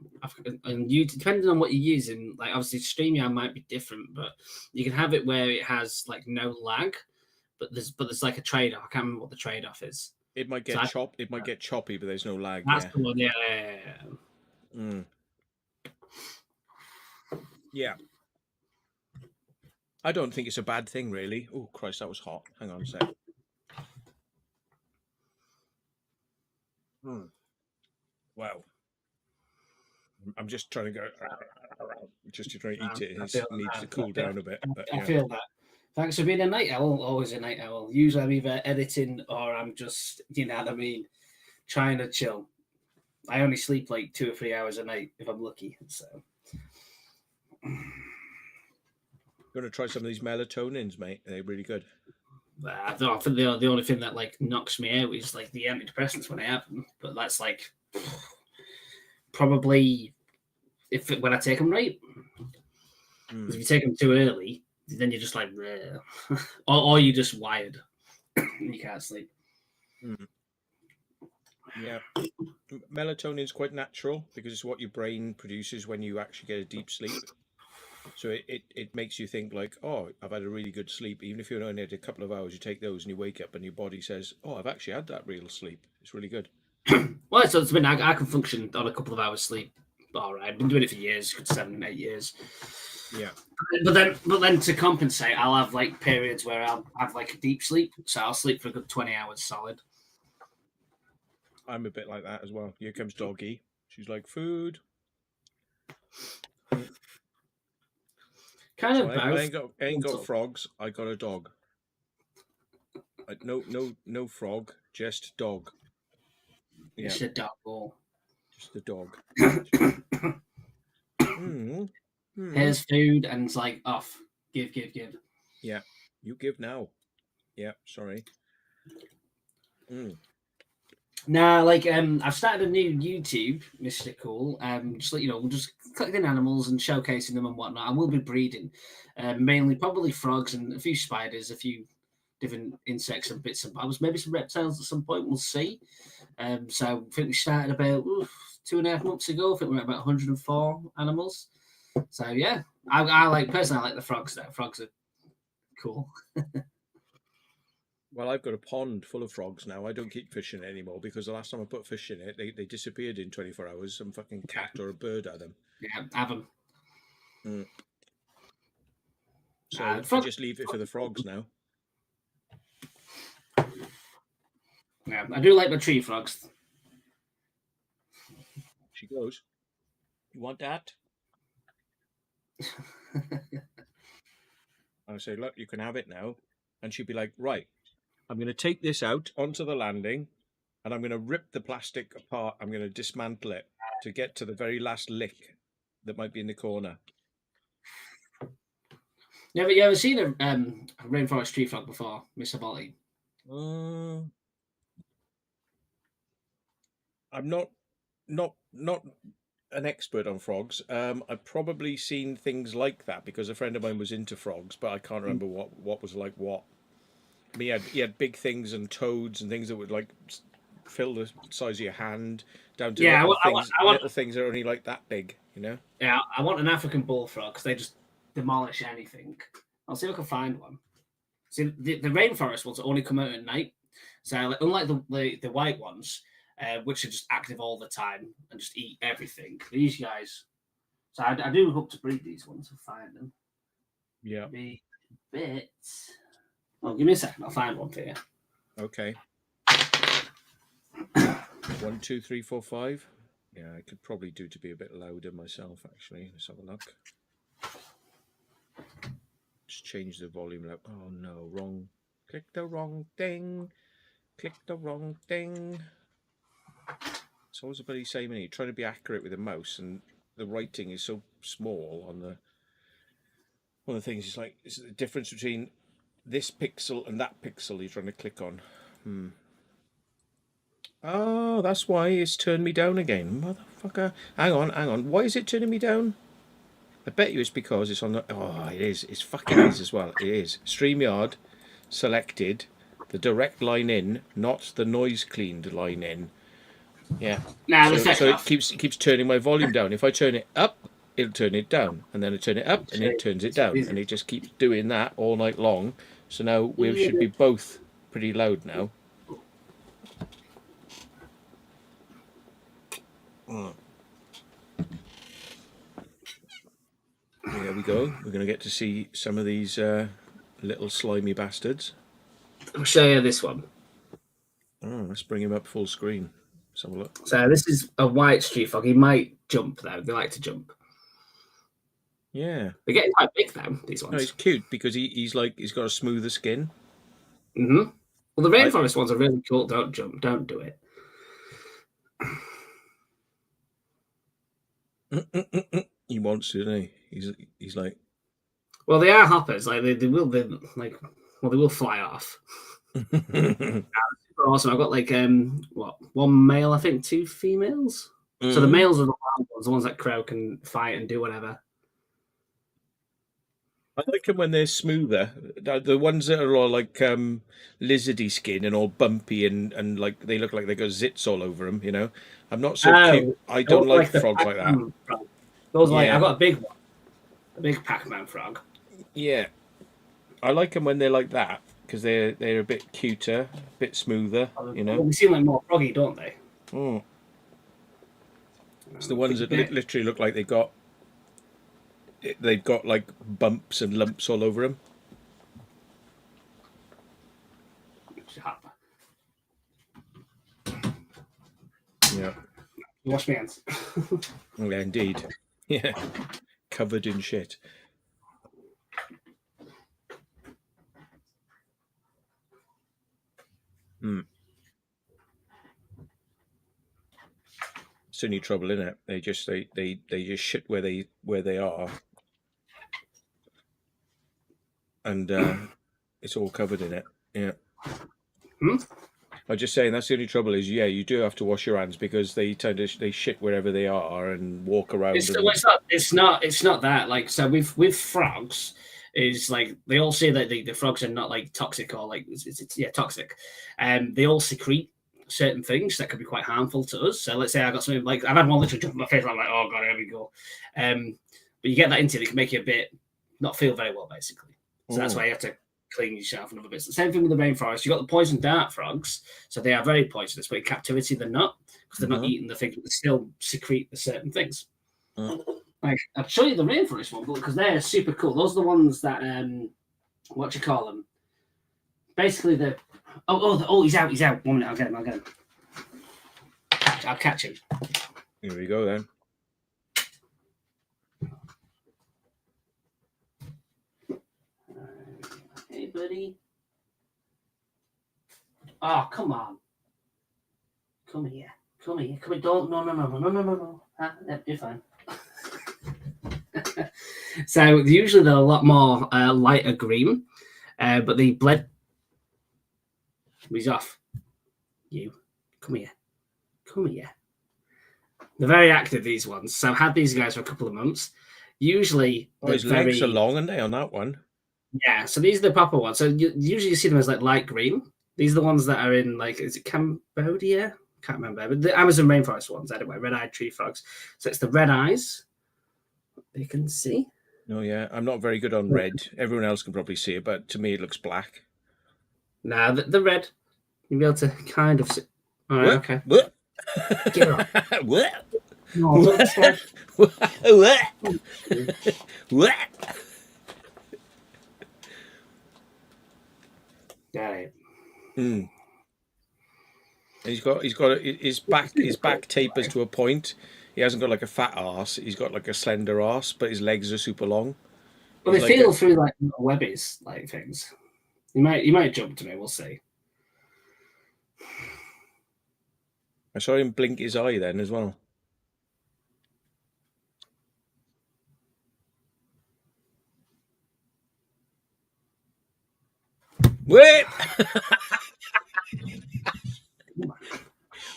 and you depending on what you're using. Like obviously, StreamYard might be different, but you can have it where it has like no lag, but there's like a trade off. I can't remember what the trade off is. It might get It might get choppy, but there's no lag. That's Yeah. the one. Yeah. Yeah. I don't think it's a bad thing, really. Oh Christ, that was hot. Hang on a sec. Wow. I'm just trying to go. Just to try and eat it. It needs to cool down a bit. But, I feel that. Thanks for being a night owl. Always a night owl. Usually I'm either editing or I'm just, you know what I mean, trying to chill. I only sleep like 2 or 3 hours a night if I'm lucky. So, going to try some of these melatonins, mate. They're really good. I think the only thing that like knocks me out is like the antidepressants when I have them. But that's like probably when I take them right. Because if you take them too early, then you're just like, or you're just wired and you can't sleep. Yeah. melatonin is quite natural because it's what your brain produces when you actually get a deep sleep. So it makes you think like, oh, I've had a really good sleep. Even if you're only had a couple of hours, you take those and you wake up and your body says, oh, I've actually had that real sleep. It's really good. Well, so it's been I can function on a couple of hours sleep. All right, I've been doing it for years, 7, 8 years. Yeah. But then to compensate, I'll have like periods where I'll have like a deep sleep. So I'll sleep for a good 20 hours solid. I'm a bit like that as well. Here comes Doggy. She's like, food. Kind So of I both. ain't got frogs. I got a dog. No frog, just dog. Yeah, It's a dog ball. just the dog. Here's food, and it's like off. Give. Yeah, you give now. Yeah, sorry. Nah, like I've started a new YouTube, Mr. Cool. Just like just collecting animals and showcasing them and whatnot. I will be breeding, mainly probably frogs and a few spiders, a few different insects and bits and bobs, maybe some reptiles at some point. We'll see. So I think we started about 2.5 months ago. I think we're at about 104 animals. So yeah, I like personally I like the frogs. Though frogs are cool. Well, I've got a pond full of frogs now. I don't keep fishing it anymore because the last time I put fish in it, they disappeared in 24 hours. Some fucking cat or a bird had them. Yeah, have them. So I just leave it for the frogs now. Yeah, I do like my tree frogs. She goes, you want that? I say, look, you can have it now. And she'd be like, right, I'm going to take this out onto the landing and I'm going to rip the plastic apart. I'm going to dismantle it to get to the very last lick that might be in the corner. You ever seen a rainforest tree frog before, Mr. Bolty? I'm not an expert on frogs. I've probably seen things like that because a friend of mine was into frogs, but I can't remember what was like what. I mean, he had big things and toads and things that would like fill the size of your hand down to little things that are only like that big, you know? Yeah, I want an African bullfrog because they just demolish anything. I'll see if I can find one. See, the rainforest ones only come out at night. So unlike the white ones, which are just active all the time and just eat everything, these guys. So I do hope to breed these ones and find them. Yeah. Be a bit. Oh, give me a second. I'll find one for you. Okay. 1, 2, 3, 4, 5. Yeah, I could probably do to be a bit louder myself, actually. Let's have a look. Just change the volume level. Oh, no, wrong. Click the wrong thing. Click the wrong thing. It's always a bloody same, you're trying to be accurate with a mouse, and the writing is so small on the... One of the things is like, it's the difference between this pixel and that pixel you're trying to click on. Oh, that's why it's turned me down again. Motherfucker. Hang on. Why is it turning me down? I bet you it's because it's on the... Oh, it is. It's fucking is as well. It is. StreamYard selected the direct line in, not the noise cleaned line in. Yeah. So it keeps turning my volume down. If I turn it up, it'll turn it down. And then I turn it up and it turns it down. And it just keeps doing that all night long. So now we should be both pretty loud now. There we go. We're going to get to see some of these little slimy bastards. I'll show you this one. Oh, let's bring him up full screen. Let's have a look. So this is a white street frog. He might jump though. They like to jump. Yeah. They're getting quite big though, these ones. No, he's cute because he's got a smoother skin. Mm-hmm. Well, the rainforest ones are really cool. Don't jump. Don't do it. He wants to, doesn't he? He's like. Well, they are hoppers. Like they will fly off. Awesome. I've got like one male, I think 2 females. So the males are the wild ones, the ones that croak and fight and do whatever. I like them when they're smoother. The ones that are all like lizardy skin and all bumpy and like they look like they got zits all over them. You know, I'm not so cute. Oh, I those don't are like like the frogs like that. Pac-Man frog. Those are like, I Yeah, got a big one, a big Pac-Man frog. yeah. I like them when they're like that because they're a bit cuter, a bit smoother. You know. They seem like more froggy, don't they? Mm. It's the I ones think a that bit. literally look like they've got like bumps and lumps all over them. Yeah. Wash my hands. Yeah, indeed. Yeah. Covered in shit. Hmm. It's only trouble, isn't it? They just shit where they are, and it's all covered in it. Yeah. Hmm? I'm just saying that's the only trouble is you do have to wash your hands because they tend to they shit wherever they are and walk around It's, well, and it's not that. Like, so with frogs, is like they all say that the frogs are not like toxic or like yeah, toxic. They all secrete certain things that could be quite harmful to us. So let's say I got something like I've had one literally jump in my face. I'm like, oh god, here we go. But you get that into it, it can make you a bit not feel very well, basically. So that's why you have to clean yourself and other bits. The same thing with the rainforest. You've got the poison dart frogs, so they are very poisonous, but in captivity they're not because they're not eating the things, but they still secrete the certain things. Like I'll show you the rainforest one because they're super cool. Those are the ones that what you call them? Basically, the he's out. 1 minute, I'll get him. I'll catch him. Here we go then. Hey, buddy. Oh, come on. Come here. Don't. No. You're fine. So usually they're a lot more lighter green, but the bled. He's off. You. Come here. They're very active, these ones. So I've had these guys for a couple of months. Usually, his legs are long, aren't they, on that one? Yeah, so these are the proper ones. So usually you see them as like light green. These are the ones that are in like, is it Cambodia? Can't remember. But the Amazon rainforest ones, anyway, red-eyed tree frogs. So it's the red eyes. You can see. Oh yeah, I'm not very good on red. Everyone else can probably see it, but to me it looks black. Now the red, you'll be able to kind of see. All right, okay. What? Get up. What? No, look, What? Got it. He's got his back tapers to a point. He hasn't got like a fat arse. He's got like a slender arse, but his legs are super long. Well, they feel through like webbies, like things. You might jump to me. We'll see. I saw him blink his eye then as well. Whip!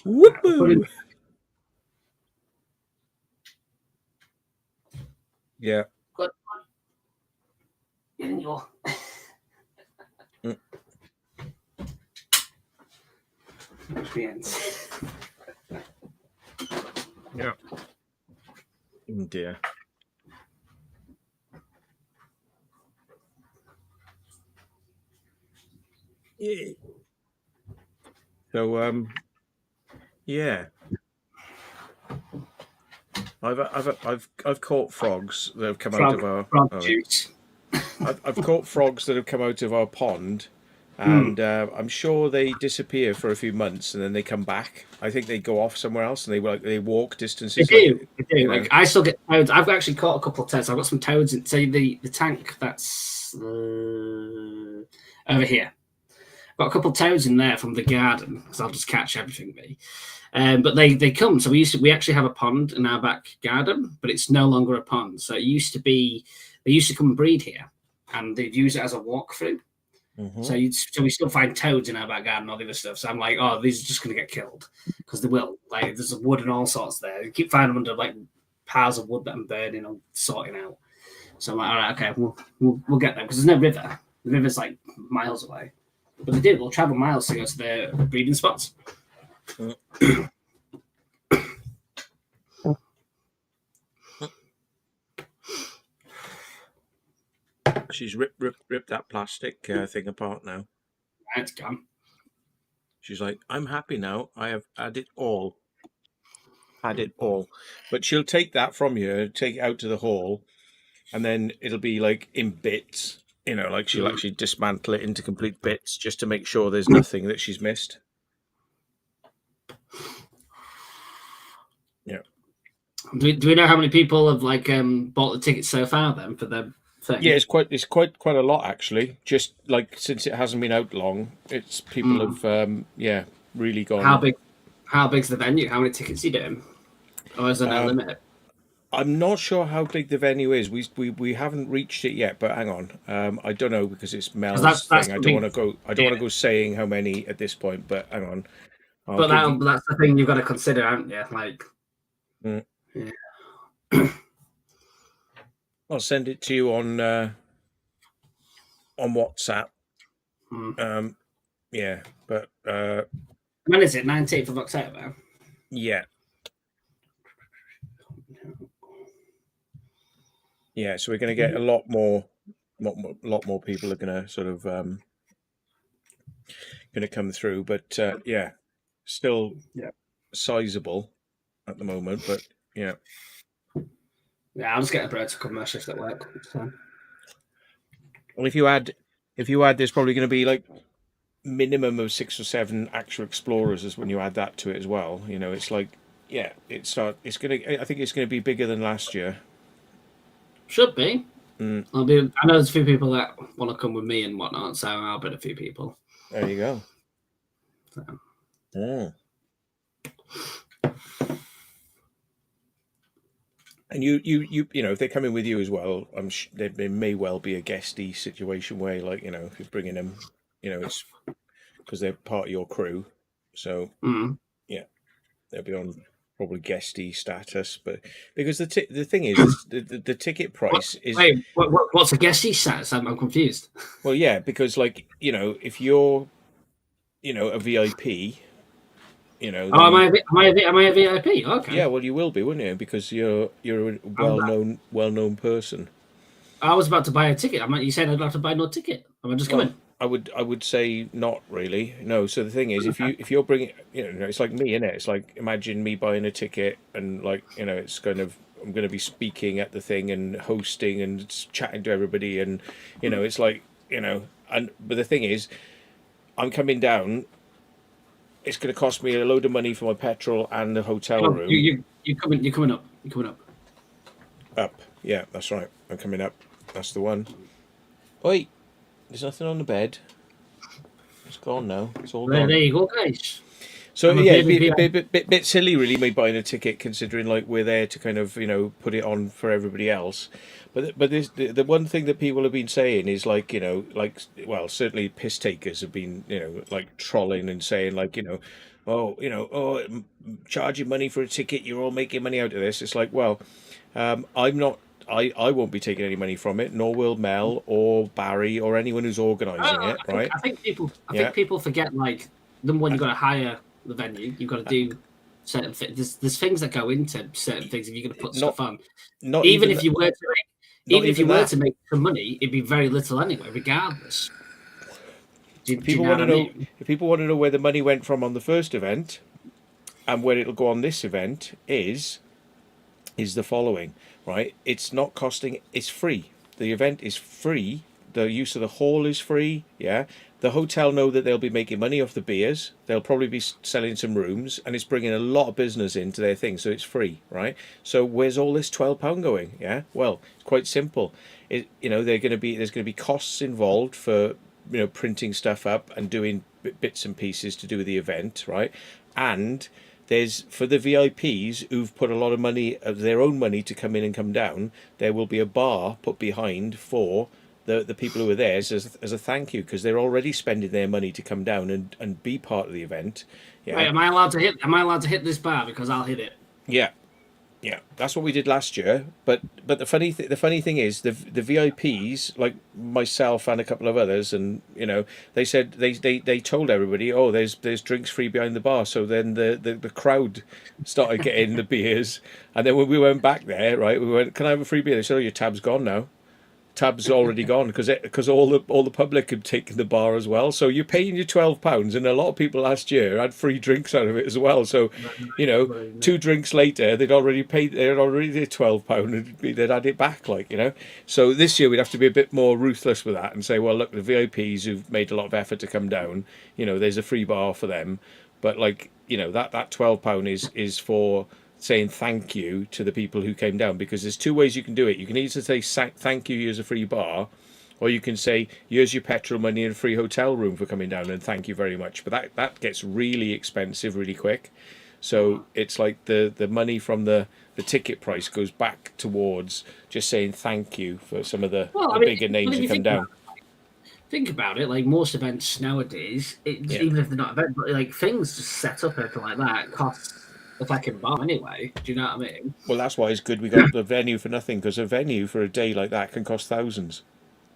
Whoop! Yeah. Good. Get in your. Yeah. Oh dear. Yeah. So yeah. I've caught frogs that have come out of our I've caught frogs that have come out of our pond, and I'm sure they disappear for a few months and then they come back. I think they go off somewhere else and they walk distances. They do. Like I still get toads. I've actually caught a couple of toads. I've got some toads in the tank that's over here. I've got a couple of toads in there from the garden because I'll just catch everything. But they come. So we actually have a pond in our back garden, but it's no longer a pond. So it used to be. They used to come and breed here, and they'd use it as a walkthrough. So we still find toads in our back garden and all the other stuff. So I'm like, oh, these are just going to get killed because they will. Like there's wood and all sorts there. You keep finding them under like piles of wood that I'm burning or sorting out. So I'm like, all right, okay, we'll get there because there's no river. The river's like miles away. But they did. We'll travel miles to go to their breeding spots. She's ripped that plastic thing apart now. It's gone. She's like, I'm happy now. I have had it all. Had it all. But she'll take that from you, take it out to the hall, and then it'll be like in bits. You know, like she'll actually dismantle it into complete bits just to make sure there's nothing that she's missed. Yeah. Do we know how many people have like bought the tickets so far then for the thing? Yeah, it's quite a lot actually. Just like since it hasn't been out long, it's people have really gone. How big's the venue? How many tickets are you doing? Or is there no limit? I'm not sure how big the venue is. We haven't reached it yet, but hang on. I don't know because it's Mel's thing. I don't want to go saying how many at this point, but hang on. That's the thing you've got to consider, haven't you? Like, yeah. I'll send it to you on WhatsApp. Yeah, but when is it? 19th of October. Yeah. Yeah, so we're going to get a lot more people are going to sort of going to come through, but still sizable at the moment, but yeah. Yeah, I'll just get a bro to cover my shift at work. So. Well, if you add, there's probably going to be like minimum of 6 or 7 actual explorers as when you add that to it as well. You know, it's like, yeah, I think it's going to be bigger than last year. Should be. I know there's a few people that want to come with me and whatnot, so I'll bring a few people. There you go. So. And you know, if they're coming with you as well, there may well be a guesty situation where, like, you know, if you're bringing them, you know, it's because they're part of your crew, so yeah, they'll be on probably guesty status, but because the thing is, the ticket price is. Wait, what's a guesty status? I'm confused. Well, yeah, because like, you know, if you're, you know, a VIP. You know, then, am I a VIP? Okay. Yeah, well, you will be, won't you? Because you're a well-known person. I was about to buy a ticket. You said I'd have to buy no ticket. Am I just coming? I would say not really. No. So the thing is, if you're bringing, you know, it's like me, innit? It's like, imagine me buying a ticket and, like, you know, it's kind of, I'm going to be speaking at the thing and hosting and chatting to everybody, and, you know, it's like, you know, but the thing is, I'm coming down. It's going to cost me a load of money for my petrol and the hotel room. You're coming up. You're coming up. Up. Yeah, that's right. I'm coming up. That's the one. Wait, there's nothing on the bed. It's gone now. It's all gone. There you go, guys. So yeah, it'd be a bit silly, really, me buying a ticket, considering like we're there to kind of, you know, put it on for everybody else. But the one thing that people have been saying is, like, you know, like, well, certainly piss takers have been, you know, like trolling and saying, like, you know, charging money for a ticket, you're all making money out of this. It's like, well, I'm not. I won't be taking any money from it, nor will Mel or Barry or anyone who's organising it, right? I think people forget, like, number one, you've got to hire the venue, you've got to do certain things. There's things that go into certain things if you're going to put stuff on. Even if you were to make some money, it'd be very little anyway, regardless. If people want to know where the money went from on the first event and where it'll go on this event is the following, right? It's not costing. It's free. The event is free. The use of the hall is free. Yeah. The hotel know that they'll be making money off the beers. They'll probably be selling some rooms, and it's bringing a lot of business into their thing. So it's free, right? So where's all this £12 going? Yeah. Well, it's quite simple. You know, there's going to be costs involved for, you know, printing stuff up and doing bits and pieces to do with the event, right? And there's, for the VIPs who've put a lot of money of their own money to come in and come down, there will be a bar put behind for the people who are there as a thank you, because they're already spending their money to come down and be part of the event. Yeah. Wait, am I allowed to hit this bar because I'll hit it? Yeah. Yeah, that's what we did last year. But the funny thing is the VIPs, like myself and a couple of others, and they said they told everybody, oh, there's drinks free behind the bar. So then the crowd started getting the beers, and then when we went back there, right, we went, can I have a free beer? They said, oh, your tab's gone now. Tab's already gone because all the public had taken the bar as well. So you're paying your £12, and a lot of people last year had free drinks out of it as well. So, 2 drinks later, they'd already paid. They had already their £12, and they'd had it back, So this year we'd have to be a bit more ruthless with that and say, well, look, the VIPs who've made a lot of effort to come down, there's a free bar for them, but that £12 is for saying thank you to the people who came down, because there's 2 ways you can do it. You can either say thank you, here's a free bar, or you can say here's your petrol money and a free hotel room for coming down, and thank you very much. But that gets really expensive really quick. So it's like the money from the ticket price goes back towards just saying thank you for some of the bigger names who come down. Think about it, like most events nowadays, even if they're not events, but like things just set up everything like that costs a fucking bar anyway. Do you know what I mean? Well, that's why it's good we got the venue for nothing, because a venue for a day like that can cost thousands.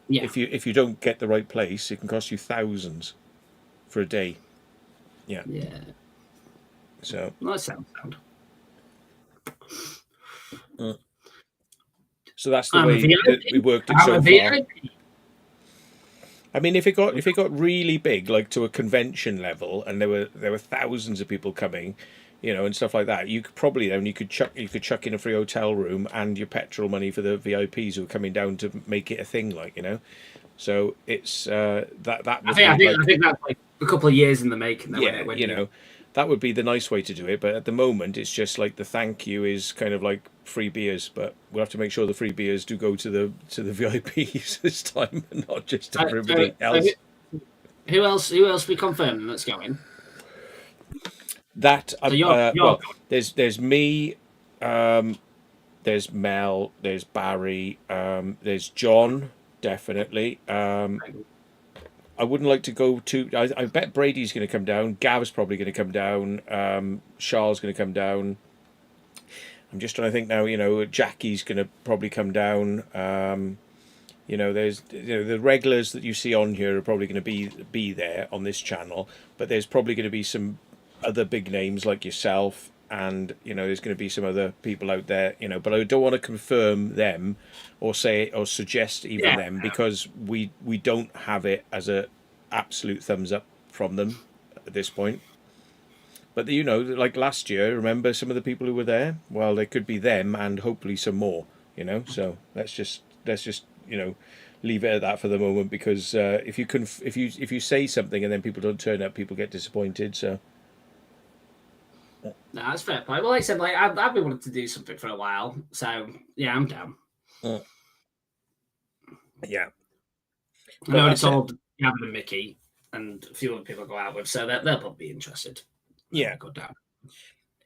Yeah. If you don't get the right place, it can cost you thousands for a day. Yeah. Yeah. So. That sounds sound. So that's the way that we worked it so far. I mean, if it got really big, like to a convention level, and there were thousands of people coming, and stuff like that, you could chuck in a free hotel room and your petrol money for the VIPs who are coming down to make it a thing, So it's that. I think that's like a couple of years in the making. That would be the nice way to do it. But at the moment, it's just like the thank you is kind of like free beers, but we'll have to make sure the free beers do go to the VIPs this time, and not just everybody else. Who else we confirming that's going? That there's me, there's Mel, there's Barry, there's John, definitely. I wouldn't like to go to. I bet Brady's going to come down. Gav's probably going to come down. Charles going to come down. I'm just trying to think now. Jackie's going to probably come down. There's the regulars that you see on here are probably going to be there on this channel, but there's probably going to be some other big names like yourself, and there's going to be some other people out there. But I don't want to confirm them or say or suggest even them, because we don't have it as a absolute thumbs up from them at this point. But like last year, remember some of the people who were there? Well, there could be them and hopefully some more. So let's just leave it at that for the moment, because if you say something and then people don't turn up, people get disappointed. So. No, that's fair play. Well, like I said, I've been wanting to do something for a while, so yeah, I'm down. Yeah. I know it's all Gavin and Mickey and a few other people I go out with, so they'll probably be interested. Yeah. Go down.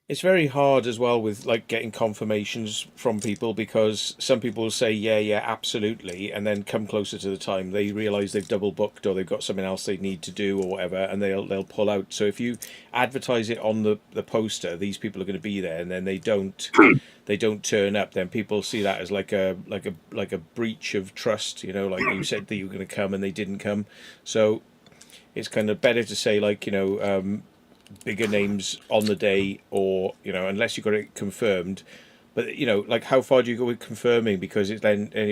It's very hard as well with getting confirmations from people, because some people will say yeah absolutely, and then come closer to the time they realise they've double booked or they've got something else they need to do or whatever, and they'll pull out. So if you advertise it on the poster, these people are going to be there, and then they don't turn up, then people see that as like a breach of trust. Like you said that you were going to come and they didn't come. So it's kind of better to say bigger names on the day, or unless you got it confirmed. But how far do you go with confirming? Because it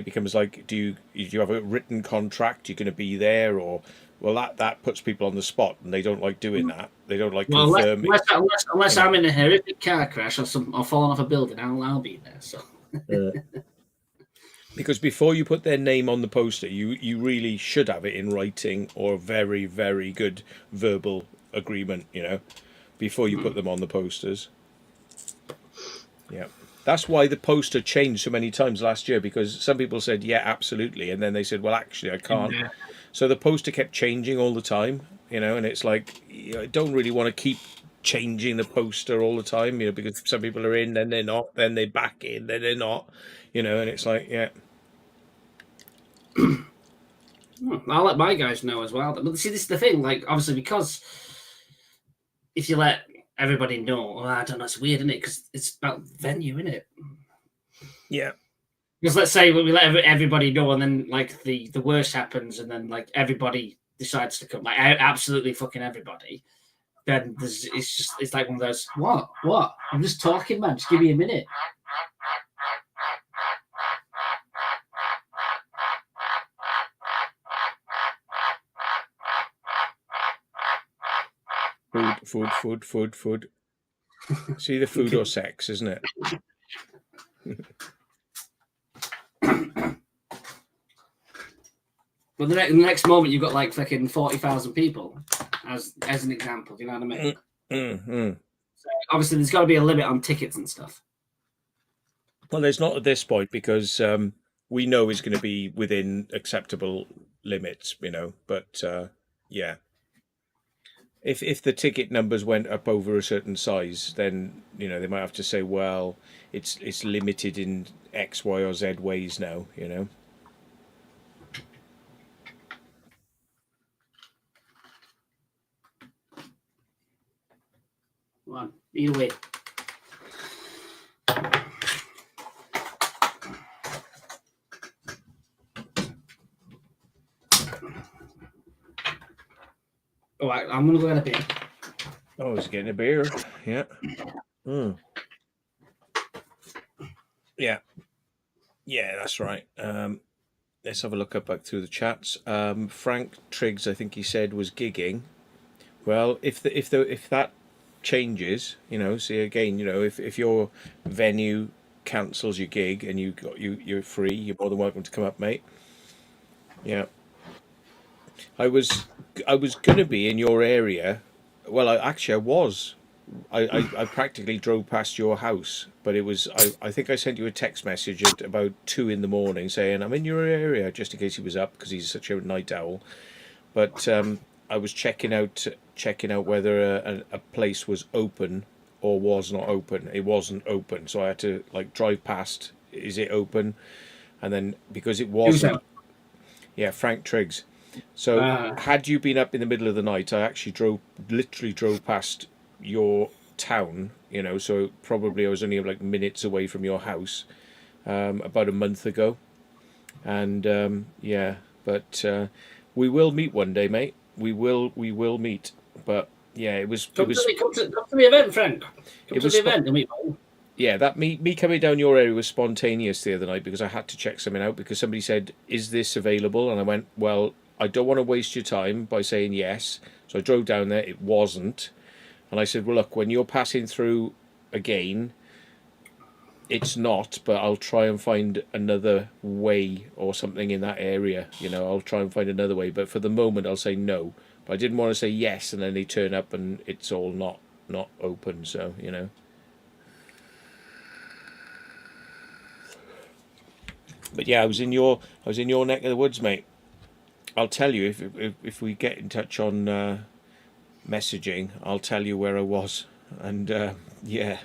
becomes like, do you have a written contract? You're going to be there, or that puts people on the spot, and they don't like doing that. They don't like confirming. Unless I'm in a horrific car crash or falling off a building, I'll be there. So. Because before you put their name on the poster, you really should have it in writing or a very, very good verbal agreement, before you put them on the posters. Yeah, that's why the poster changed so many times last year, because some people said yeah absolutely, and then they said, well, actually I can't. So the poster kept changing all the time, and it's like, I don't really want to keep changing the poster all the time, because some people are in, then they're not, then they're back in, then they're not, and it's like, yeah. I'll let my guys know as well. But see, this is the thing, obviously, because if you let everybody know, I don't know, it's weird, isn't it? Because it's about venue, isn't it? Yeah. Because let's say we let everybody know, and then like the worst happens, and then like everybody decides to come, like absolutely fucking everybody. Then it's like one of those. What? I'm just talking, man. Just give me a minute. Food. See the food or sex, isn't it? But the next moment, you've got like fucking 40,000 people, as an example. Do you know what I mean? Mm-hmm. So obviously, there's got to be a limit on tickets and stuff. Well, there's not at this point because we know it's going to be within acceptable limits, you know. But yeah, if the ticket numbers went up over a certain size, then you know they might have to say, well, it's limited in X, Y, or Z ways now, you know. Well, either way. All right, I'm gonna go get a beer. Oh, he's getting a beer. Yeah. Mm. Yeah. Yeah, that's right. Let's have a look up back through the chats. Frank Triggs, I think he said, was gigging. Well, if that changes, you know, see again, you know, if your venue cancels your gig and you're free, you're more than welcome to come up, mate. Yeah. I was gonna be in your area. Well, I was. I practically drove past your house, but it was I think I sent you a text message at about 2 in the morning saying I'm in your area just in case he was up because he's such a night owl. But I was checking out whether a place was open or was not open. It wasn't open, so I had to like drive past. Is it open? And then because it wasn't, yeah, Frank Triggs. So had you been up in the middle of the night, I actually literally drove past your town, you know, so probably I was only like minutes away from your house about a month ago. And yeah, but we will meet one day, mate. We will meet. But yeah, it was Come to the event, Frank. Come to the event and meet. Yeah, that me coming down your area was spontaneous the other night because I had to check something out because somebody said, "Is this available?" And I went, "Well, I don't want to waste your time by saying yes." So I drove down there. It wasn't. And I said, well, look, when you're passing through again, it's not, but I'll try and find another way or something in that area. You know, I'll try and find another way. But for the moment, I'll say no. But I didn't want to say yes, and then they turn up and it's all not open. So, you know. But yeah, I was in your neck of the woods, mate. I'll tell you if we get in touch on messaging, I'll tell you where I was. And yeah,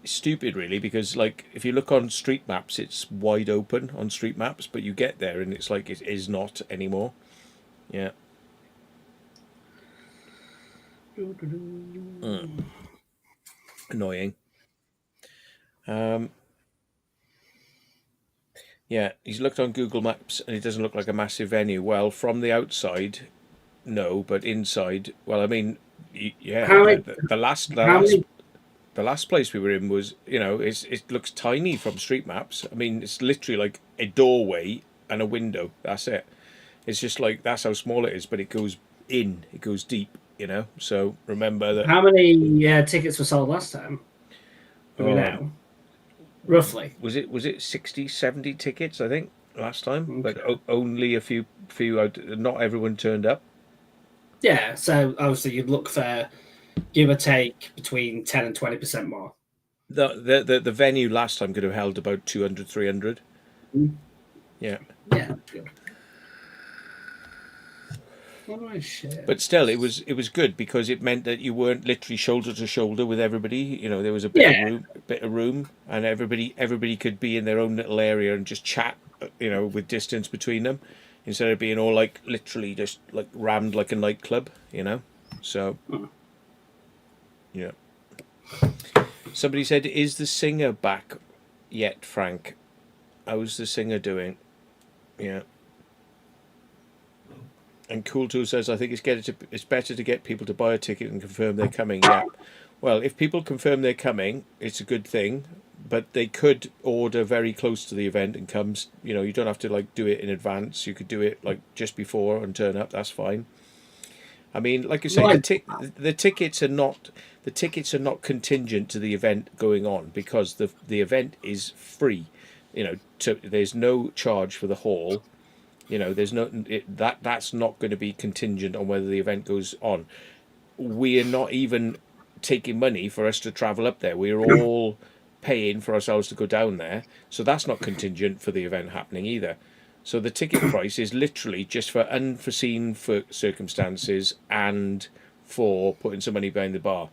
it's stupid really because like if you look on street maps, it's wide open on street maps, but you get there and it's like it is not anymore. Yeah. Annoying. Yeah, he's looked on Google Maps and it doesn't look like a massive venue. Well, from the outside, no, but inside, well, I mean, yeah, the last place we were in was, you know, it looks tiny from street maps. I mean, it's literally like a doorway and a window. That's it. It's just like that's how small it is, but it goes deep, you know. So remember that. How many tickets were sold last time? Do we know? Roughly. Was it 60, 70 tickets, I think, last time? Okay. But only a few out. Not everyone turned up. Yeah, so obviously you'd look for give or take between 10 and 20% more. The venue last time could have held about 200, 300. Yeah. Yeah, good. Oh, shit. But still, it was good because it meant that you weren't literally shoulder to shoulder with everybody. You know, there was a bit of room, and everybody could be in their own little area and just chat. You know, with distance between them, instead of being all like literally just like rammed like a nightclub. You know, so yeah. Somebody said, "Is the singer back yet, Frank?" How's the singer doing? Yeah. And Cool Tool says, I think it's better to get people to buy a ticket and confirm they're coming. Yeah. Well, if people confirm they're coming, it's a good thing. But they could order very close to the event and come. You know, you don't have to like do it in advance. You could do it like just before and turn up. That's fine. I mean, like you say, Right. the tickets are not contingent to the event going on, because the event is free. You know, there's no charge for the hall. You know, there's that's not going to be contingent on whether the event goes on. We are not even taking money for us to travel up there. We're all paying for ourselves to go down there, so that's not contingent for the event happening either. So the ticket price is literally just for unforeseen circumstances and for putting some money behind the bar.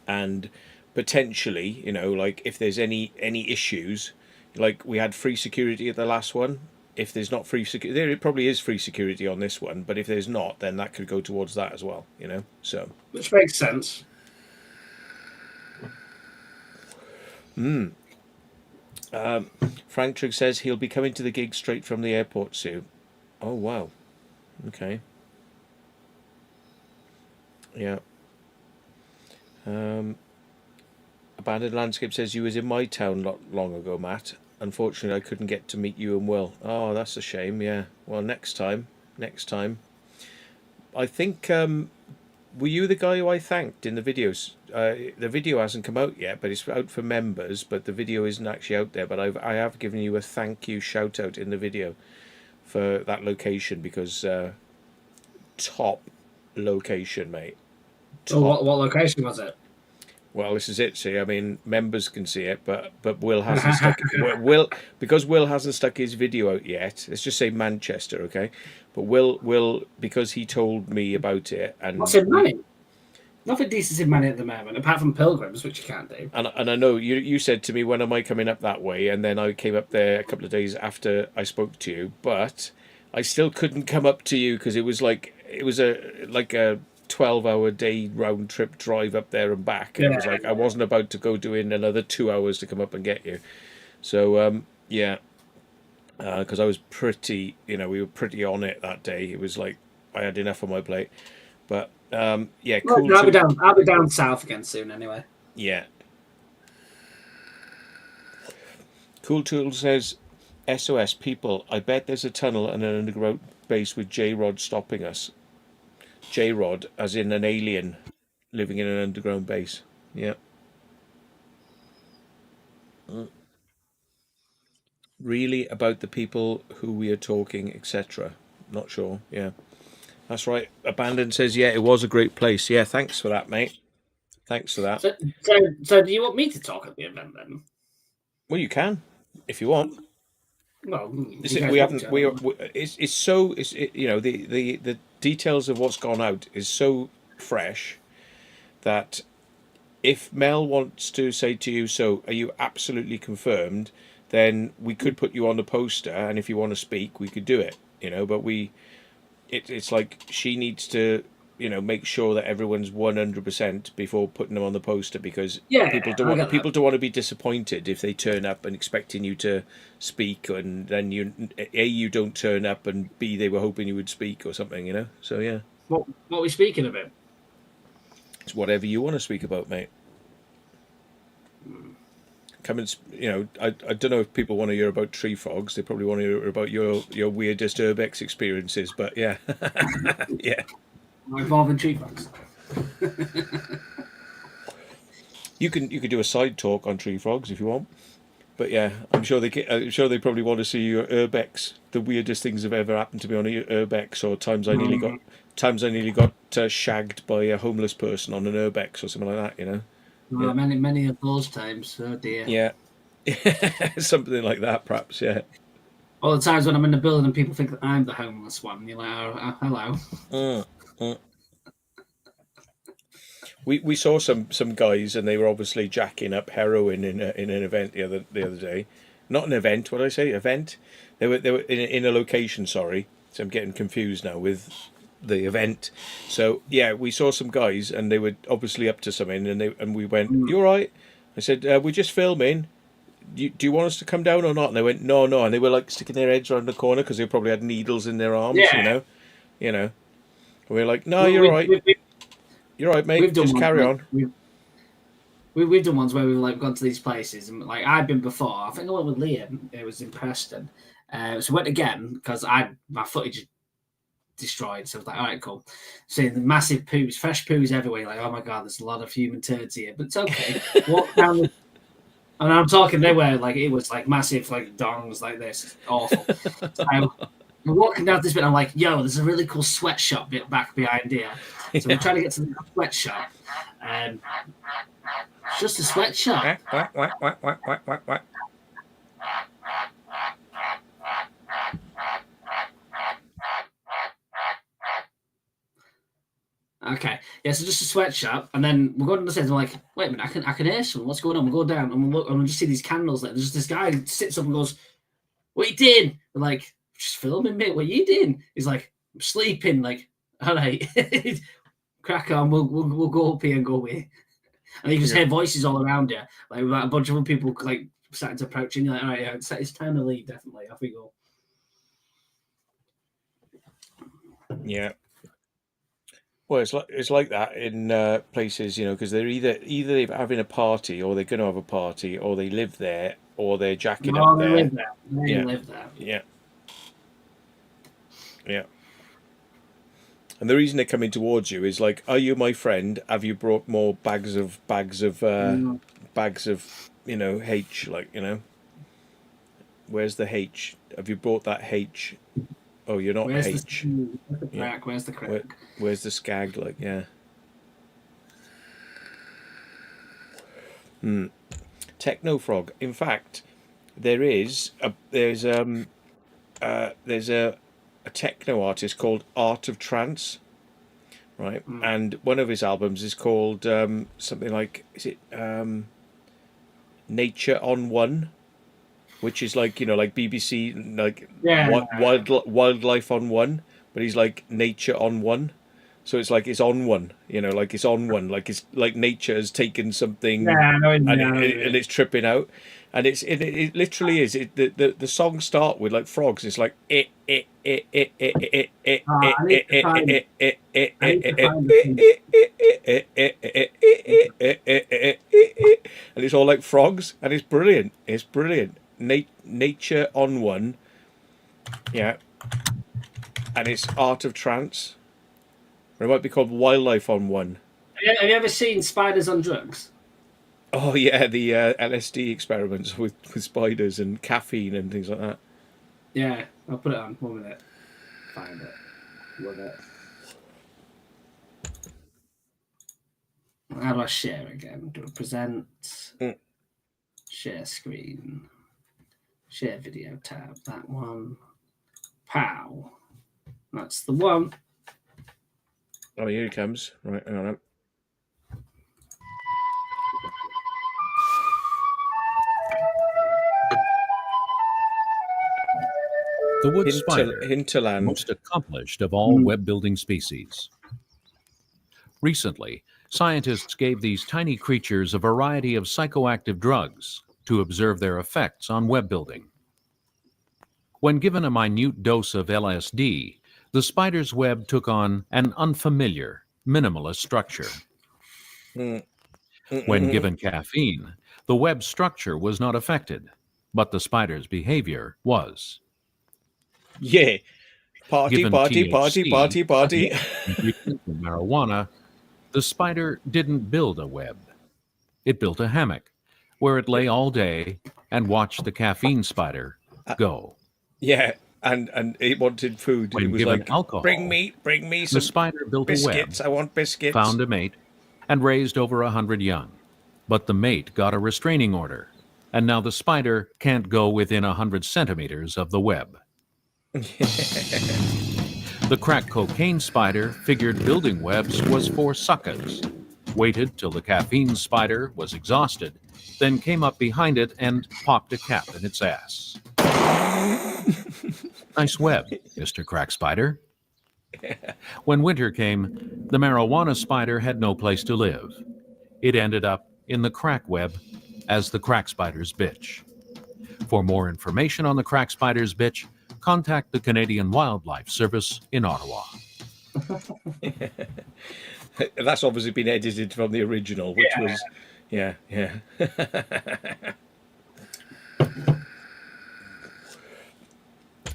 And potentially, you know, like if there's any issues, like we had free security at the last one. If there's not free security, there it probably is free security on this one. But if there's not, then that could go towards that as well. You know, so Which makes sense. Frank Trigg says he'll be coming to the gig straight from the airport soon. Oh wow, okay, yeah. Abandoned Landscape says you was in my town not long ago, Matt. Unfortunately, I couldn't get to meet you and Will. Oh, that's a shame. Yeah. Well, next time. I think. Were you the guy who I thanked in the videos? The video hasn't come out yet, but it's out for members. But the video isn't actually out there. But I have given you a thank you shout out in the video for that location, because top location, mate. So what location was it? Well, this is it. See, I mean, members can see it, but Will hasn't stuck. Because Will hasn't stuck his video out yet. Let's just say Manchester, okay? But Will, because he told me about it, and What's in Manny? Nothing decent in Manny at the moment, apart from pilgrims, which you can't do. And I know you said to me, when am I coming up that way? And then I came up there a couple of days after I spoke to you, but I still couldn't come up to you because it was a 12-hour day round trip drive up there and back, and it was like I wasn't about to go doing another 2 hours to come up and get you. So yeah, because I was pretty, we were pretty on it that day. It was like I had enough on my plate. But yeah, cool. Well, I'll be down south again soon anyway. Yeah. Cool Tool says, SOS people, I bet there's a tunnel and an underground base with J-Rod stopping us. J-Rod, as in an alien living in an underground base. Yeah. Really about the people who we are talking, etc. Not sure. Yeah. That's right. Abandoned says, yeah, it was a great place. Yeah, thanks for that, mate. Thanks for that. So do you want me to talk at the event then? Well, you can, if you want. Well, it's so the details of what's gone out is so fresh that if Mel wants to say to you, so are you absolutely confirmed, then we could put you on the poster, and if you want to speak, we could do it, but it's like she needs to make sure that everyone's 100% before putting them on the poster, because people don't want to be disappointed if they turn up and expecting you to speak, and then you don't turn up, and B, they were hoping you would speak or something, so yeah. What are we speaking about? It's whatever you want to speak about, mate. Come and I don't know if people want to hear about tree frogs. They probably want to hear about your weirdest urbex experiences, but yeah. Yeah. Involving tree frogs. You could do a side talk on tree frogs if you want, but yeah, I'm sure they probably want to see your urbex, the weirdest things have ever happened to me on a urbex, or times I nearly got shagged by a homeless person on an urbex or something like that. Yeah. Many of those times. Oh dear. Yeah, something like that, perhaps. Yeah. All the times when I'm in the building and people think that I'm the homeless one. You're like, oh, hello. We saw some guys, and they were obviously jacking up heroin in an event the other day. Not an event. What did I say? Event. They were in a location. Sorry, so I'm getting confused now with the event. So yeah, we saw some guys, and they were obviously up to something, and we went, "You all right?" I said, "We're just filming." do you want us to come down or not? And they went, no. And they were like sticking their heads around the corner because they probably had needles in their arms, Yeah. you know. And we were like, no, We- you're we- all right. we- You're all right, mate. We've done Just ones carry like- on. We've done ones where we've like gone to these places, and like I've been before. I think I went with Liam. It was in Preston, so we went again because my footage destroyed. So I was like, all right, cool. Seeing the massive poos, fresh poos everywhere. Like, oh my god, there's a lot of human turds here, but it's okay. Walk down the, and I'm talking they were like it was like massive like dongs like this. It's awful. So I'm walking down this bit. I'm like, yo, there's a really cool sweatshop bit back behind here. So we're trying to get to the sweatshop. It's just a sweatshop. Okay, yeah, so just a sweatshop, and then we're going to the stairs. I'm like, wait a minute, I can hear something. What's going on? We go down and we look, and we just see these candles. There. There's this guy who sits up and goes, "What you doing?" We're like, "Just filming, mate. What you doing?" He's like, "I'm sleeping." Like, all right, crack on. We'll go up here and go away. And you just hear voices all around you, like a bunch of other people like starting to approach, and you're like, all right, yeah, it's time to leave. Definitely, off we go. Yeah. Well, it's like that in places, because they're either they're having a party, or they're going to have a party, or they live there, or they're jacking up They there. live there. They live there. Yeah. And the reason they're coming towards you is like, are you my friend? Have you brought more bags of H? Like, where's the H? Have you brought that H? Oh, you're not Where's H. Where's the crack? Yeah. Where's the crack? Where's the skag? Like, yeah. Techno Frog. In fact, there's a techno artist called Art of Trance, right? And one of his albums is called something like, is it Nature on One, which is like like BBC, like wildlife on one, but he's like nature on one. So it's like it's on one, like it's on one, like it's like nature has taken something and it's tripping out, and it literally is. The songs start with like frogs. It's like and it's all like frogs, and it's brilliant. It's brilliant. Nature on one, yeah, and it's Art of Trance. Or it might be called Wildlife on One. Have you ever seen Spiders on Drugs? Oh yeah, the LSD experiments with spiders and caffeine and things like that. Yeah, I'll put it on 1 minute. Find it. Love it. How do I share again? Do I present? Share screen. Share video tab. That one. Pow. That's the one. Oh, here he comes. Right, hang on. The wood spider, Hinterland. most accomplished of all web building species. Recently, scientists gave these tiny creatures a variety of psychoactive drugs to observe their effects on web building. When given a minute dose of LSD, the spider's web took on an unfamiliar, minimalist structure. When given caffeine, the web structure was not affected, but the spider's behavior was. Yeah. Party, Given party, THC, party, party, party. ingredient of marijuana, the spider didn't build a web. It built a hammock where it lay all day and watched the caffeine spider go. Yeah, and it wanted food. When It was given like, alcohol, bring me the some spider built biscuits. a I web, want biscuits. found a mate, and raised over 100 young. But the mate got a restraining order, and now the spider can't go within 100 centimeters of the web. The crack cocaine spider figured building webs was for suckers, waited till the caffeine spider was exhausted, then came up behind it and popped a cap in its ass. Nice web, Mr. Crack Spider. When winter came, the marijuana spider had no place to live. It ended up in the crack web as the crack spider's bitch. For more information on the crack spider's bitch, contact the Canadian Wildlife Service in Ottawa. That's obviously been edited from the original, which was, yeah.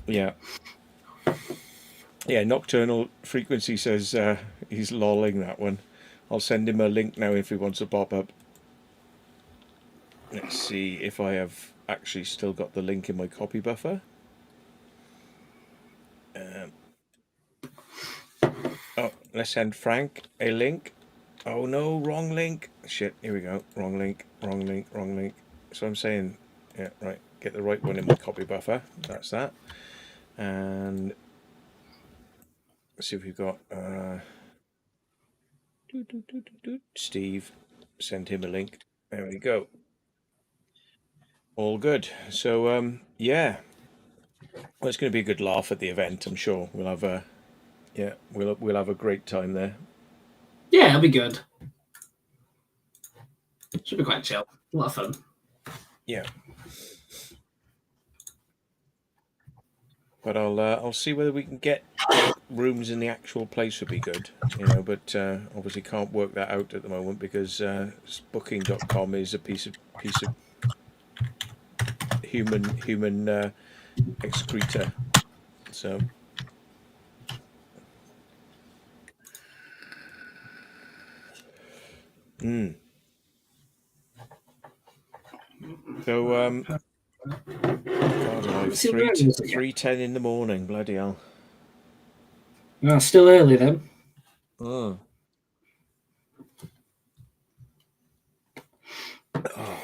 Yeah. Yeah, Nocturnal Frequency says he's lolling that one. I'll send him a link now if he wants to pop up. Let's see if I have actually still got the link in my copy buffer. Oh, let's send Frank a link. Oh no, wrong link. Shit, here we go. Wrong link. So I'm saying, yeah, right, get the right one in my copy buffer. That's that. And let's see if we've got Steve. Send him a link. There we go. All good. So yeah, well, it's going to be a good laugh at the event. I'm sure we'll have a we'll have a great time there. Yeah, it'll be good. Should be quite chill. A lot of fun. Yeah. But I'll see whether we can get rooms in the actual place would be good, but obviously can't work that out at the moment because booking.com is a piece of human excreta. So so God, 3:10 in the morning, bloody hell. No, still early then. Oh,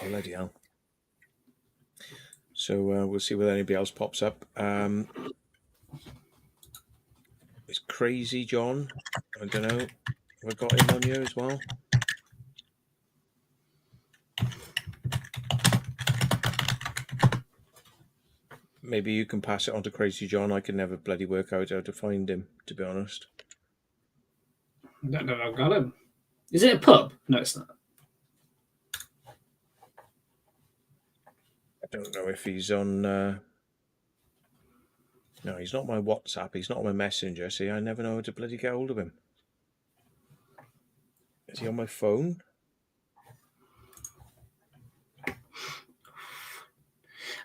bloody hell. So we'll see whether anybody else pops up. It's Crazy John. I don't know. Have I got him on here as well? Maybe you can pass it on to Crazy John. I can never bloody work out how to find him, to be honest. I don't know if I've got him. Is it a pub? No, it's not. I don't know if he's on... No, he's not my WhatsApp. He's not on my Messenger. See, I never know how to bloody get hold of him. Is he on my phone?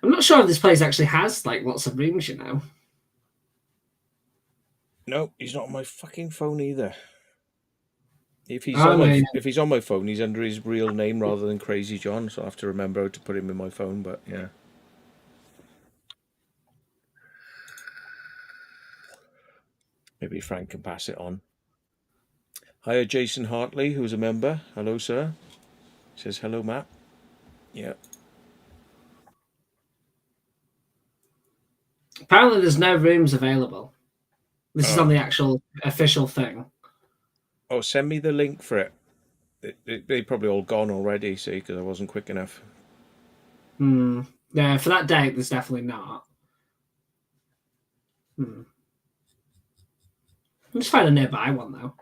I'm not sure if this place actually has like lots of rooms, No, he's not on my fucking phone either. If he's on my phone, he's under his real name rather than Crazy John, so I have to remember how to put him in my phone, but yeah. Maybe Frank can pass it on. Hiya, Jason Hartley, who's a member. Hello, sir. Says hello, Matt. Yeah. Apparently, there's no rooms available. This is on the actual official thing. Oh, send me the link for it. They probably all gone already, see, because I wasn't quick enough. Yeah, for that date, there's definitely not. Let's find a nearby one though.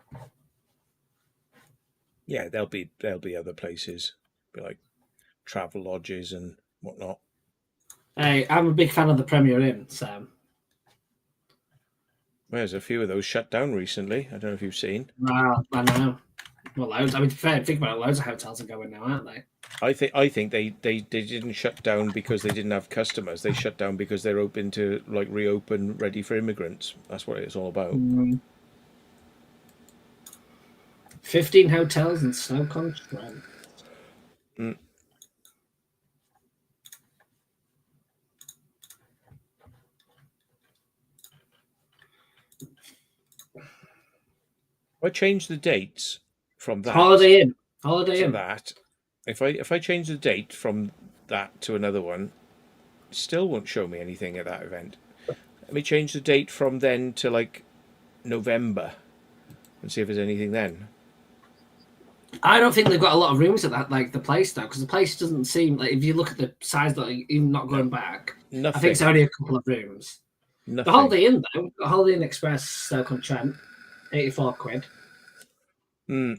Yeah, there'll be other places, be like travel lodges and whatnot. Hey, I'm a big fan of the Premier Inn, so. Well, there's a few of those shut down recently. I don't know if you've seen. Well, I know. Well, loads. I mean, think about it. Loads of hotels are going now, aren't they? I think they didn't shut down because they didn't have customers. They shut down because they're open to like reopen, ready for immigrants. That's what it's all about. 15 hotels in Stoke-on-Trent. I change the dates from that. Holiday Inn. That if I change the date from that to another one, it still won't show me anything at that event. Let me change the date from then to like November and see if there's anything then. I don't think they've got a lot of rooms at that, like the place though, because the place doesn't seem like if you look at the size, that even not going back, Nothing. I think it's only a couple of rooms. Nothing. The Holiday Inn though, the Holiday Inn Express Stoke-on-Trent, £84. You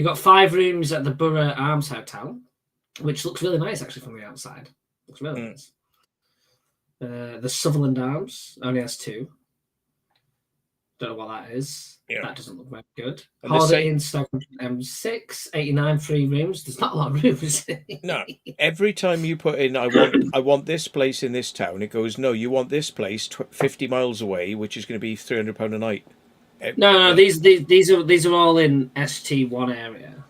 got 5 rooms at the Borough Arms Hotel, which looks really nice actually from the outside. Looks really Mm. nice. The Sutherland Arms only has 2. Don't know what that is. Yeah. That doesn't look very good. And the Holiday same- Inn Stoke M6, 89 free rooms. There's not a lot of rooms. No. Every time you put in, I want this place in this town, it goes, no, you want this place 50 miles away, which is going to be £300 a night. No, these are all in ST1 area.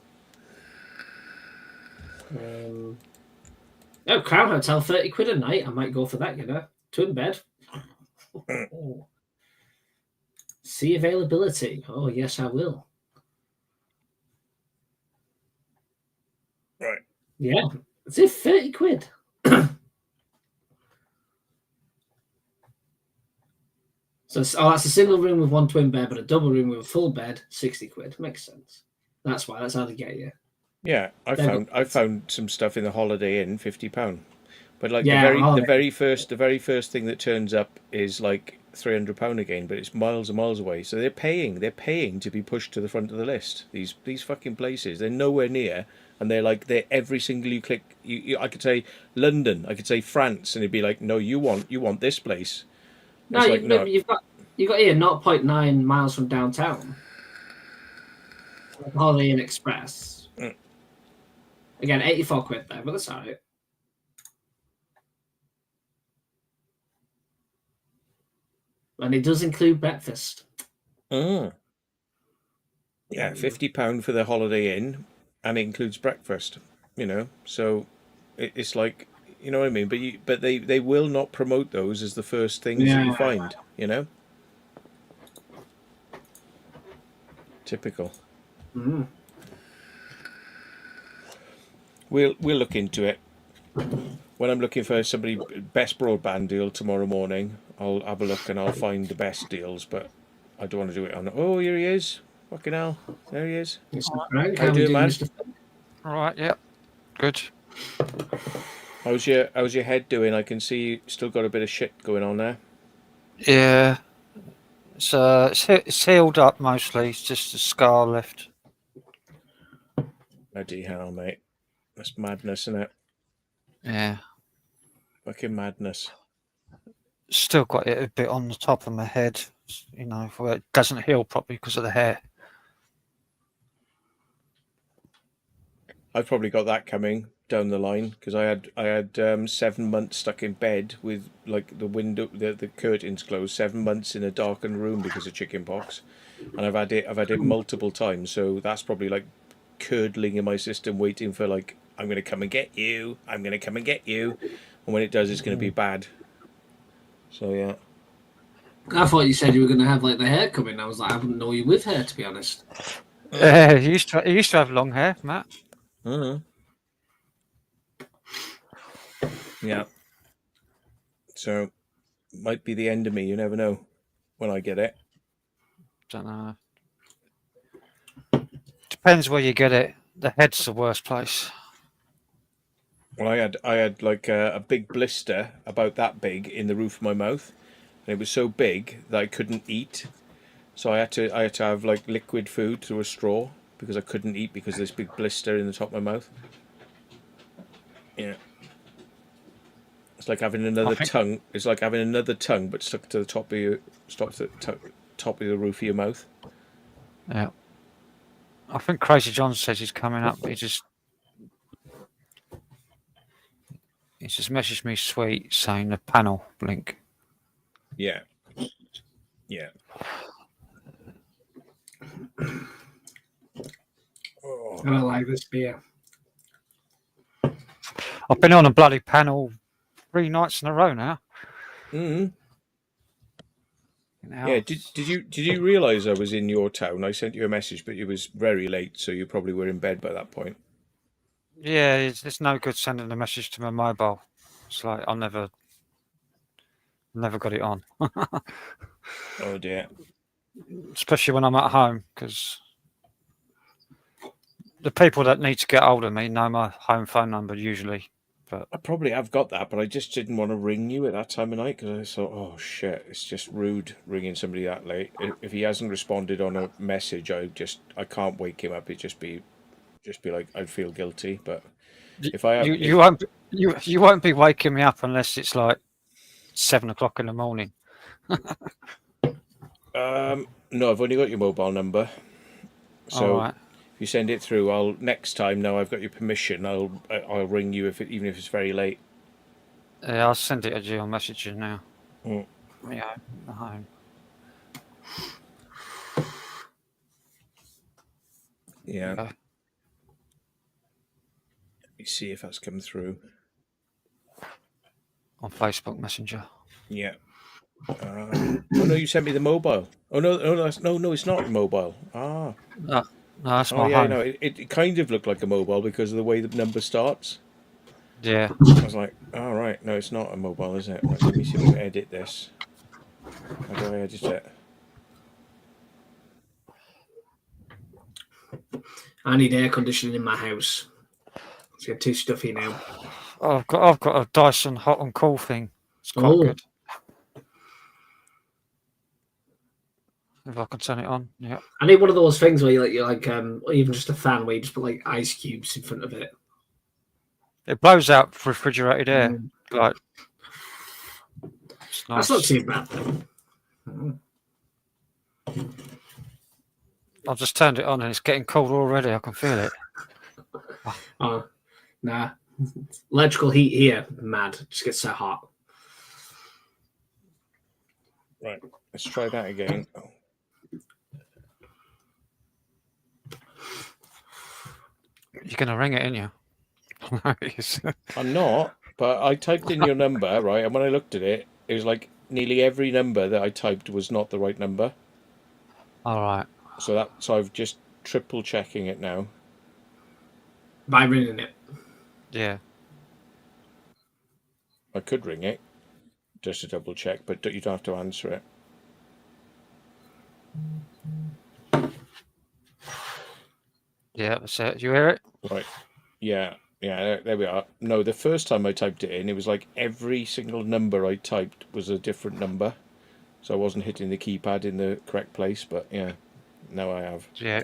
Oh, Crown Hotel, 30 quid a night. I might go for that, you know. Twin bed. See availability. Oh, yes, I will. Right. Yeah. It's it 30 quid. So, that's a single room with 1 twin bed, but a double room with a full bed, 60 quid. Makes sense. That's how they get you. Yeah, I found some stuff in the Holiday Inn, £50. But like Yeah, the very first thing that turns up is like £300 again, but it's miles and miles away. So they're paying to be pushed to the front of the list. These fucking places, they're nowhere near, and they're every single you click. I could say London, I could say France, and it'd be like, no, you want this place. No, you've got here 0.9 miles from downtown. Holiday Inn Express. Mm. Again, 84 quid there, but that's all right. And it does include breakfast. Yeah, £50 for the Holiday Inn, and it includes breakfast. You know, so it's like, you know what I mean. But they will not promote those as the first things that you find. You know, typical. Mm. We'll look into it. When I'm looking for somebody best broadband deal tomorrow morning, I'll have a look and I'll find the best deals. But I don't want to do it on. Oh, here he is! Fucking hell! There he is. Frank, How you doing, man? All right, yeah, good. How's your head doing? I can see you still got a bit of shit going on there. Yeah, it's healed up mostly. It's just a scar left. Bloody hell, mate! That's madness, isn't it? Yeah, Fucking madness. still got it a bit on the top of my head. You know, where it doesn't heal properly because of the hair. I've probably got that coming down the line because I had 7 months stuck in bed with like the window, the curtains closed. 7 months in a darkened room because of chicken pox, and I've had it multiple times. So that's probably like curdling in my system, waiting for like, I'm going to come and get you. I'm going to come and get you, and when it does, it's going to be bad. So yeah. I thought you said you were going to have like the hair coming. I was like, I wouldn't know you with hair, to be honest. Yeah, he used to have long hair, Matt. Mm-hmm. Yeah. So might be the end of me. You never know when I get it. Don't know. Depends where you get it. The head's the worst place. Well, I had like a big blister about that big in the roof of my mouth, and it was so big that I couldn't eat. So I had to have like liquid food through a straw because I couldn't eat because of this big blister in the top of my mouth. Yeah. It's like having another tongue. It's like having another tongue, but stuck to the top of your top of the roof of your mouth. Yeah. I think Crazy John says he's coming up. He just messaged me sweet saying the panel link. Yeah. Yeah. I don't like this beer. I've been on a bloody panel 3 nights in a row now. Mm-hmm. Yeah. Did you realise I was in your town? I sent you a message, but it was very late, so you probably were in bed by that point. Yeah, it's no good sending a message to my mobile. It's like I never got it on. Oh dear. Especially when I'm at home, because the people that need to get hold of me know my home phone number usually. But I probably have got that, but I just didn't want to ring you at that time of night because I thought, oh shit, it's just rude ringing somebody that late. If he hasn't responded on a message, I can't wake him up. It'd just be like I'd feel guilty. But If I have, you won't be waking me up unless it's like 7 o'clock in the morning. no, I've only got your mobile number. So All right. if you send it through, I'll next time. Now I've got your permission. I'll ring you even if it's very late. Yeah, I'll send it to you on messages now. Mm. Yeah, home. Yeah. Okay. Let me see if that's come through. On Facebook Messenger. Yeah. Oh no, you sent me the mobile. Oh no, no, it's not mobile. Ah. No, that's Oh my yeah, home. no, it kind of looked like a mobile because of the way the number starts. Yeah. I was like, all right, no, it's not a mobile, is it? Right, let me see if I can edit this. How do I edit it? I need air conditioning in my house. It's getting too stuffy now. I've got a Dyson hot and cool thing. It's quite Oh. good. If I can turn it on, yeah. I need one of those things where you're like or even just a fan where you just put like ice cubes in front of it. It blows out refrigerated air. Mm. Like it's nice. That's not too bad though. I've just turned it on and it's getting cold already. I can feel it. Oh, nah. Electrical heat here, mad. It just gets so hot. Right, let's try that again. Oh. You're gonna ring it, ain't you? I'm not, but I typed in your number, right? And when I looked at it, it was like nearly every number that I typed was not the right number. All right. So I've just triple checking it now. By ringing it. Yeah. I could ring it just to double check, but you don't have to answer it. Yeah, that's it. You hear it? Right. Yeah. Yeah, there we are. No, the first time I typed it in, it was like every single number I typed was a different number. So I wasn't hitting the keypad in the correct place, but yeah, now I have. Yeah.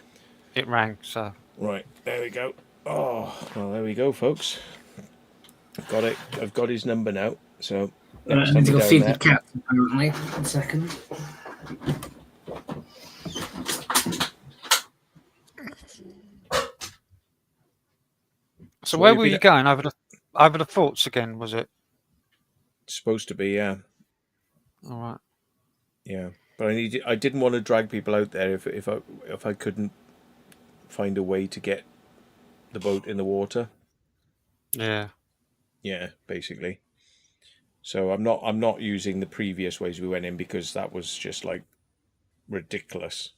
It rang, so. Right, there we go. Oh, well, there we go, folks. I've got it. I've got his number now. So next I time need to we're go down feed there. the cat, apparently. 1 second. So Well, where you've were been you going? Over the forts again, was it? supposed to be, yeah. All right. Yeah, but I didn't want to drag people out there if I couldn't find a way to get the boat in the water. Yeah. Yeah, basically. So I'm not using the previous ways we went in because that was just like ridiculous.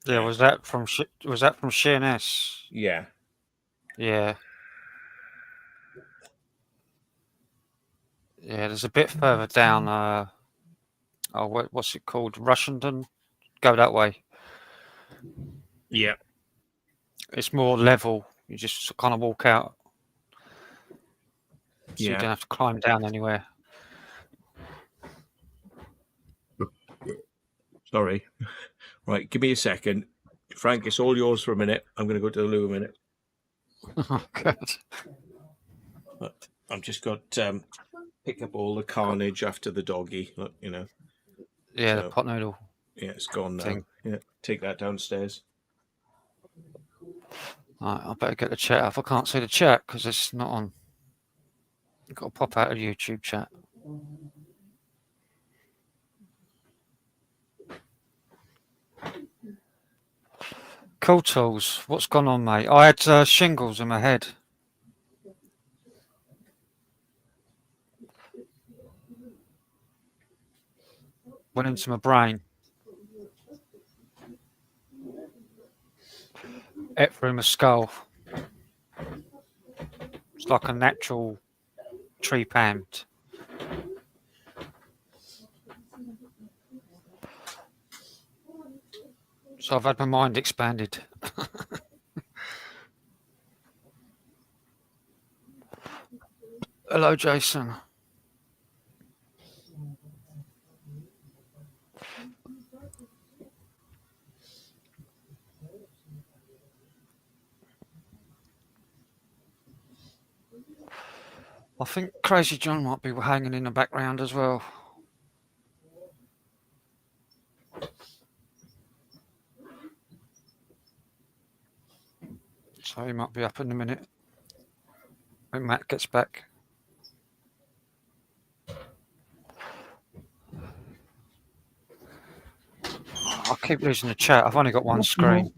Yeah, was that from Sheerness? Yeah. Yeah. Yeah, there's a bit further down. What's it called? Rushenden. Go that way. Yeah. It's more level. You just kind of walk out, so you Yeah. don't have to climb down anywhere. Sorry. Right, give me a second. Frank, it's all yours for a minute. I'm going to go to the loo a minute. Oh, good. But I've just got pick up all the carnage after the doggy. Look, you know. Yeah, So, the pot noodle. yeah, it's gone now. Thing. Yeah, take that downstairs. Right, I better get the chat up. I can't see the chat because it's not on. I've got to pop out of YouTube chat. Cool tools. What's gone on, mate? I had shingles in my head. Went into my brain. Ate through my skull. It's like a natural tree panned. So I've had my mind expanded. Hello, Jason. I think Crazy John might be hanging in the background as well. So he might be up in a minute when Matt gets back. I keep losing the chat. I've only got one screen.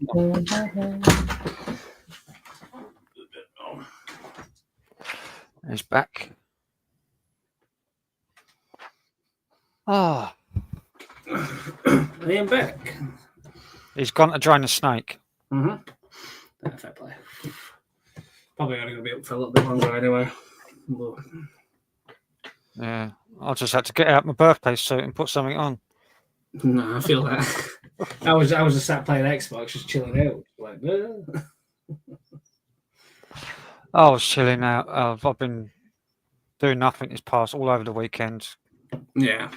He's back. Ah, I am back. he's gone to join the snake. Mm-hmm. Fair play. Probably only going to be up for a little bit longer anyway. But Yeah, I just had to get out my birthday suit and put something on. no, I feel that. I was just sat playing Xbox, just chilling out. Like, I was chilling out. I've been doing nothing this past all over the weekend. yeah.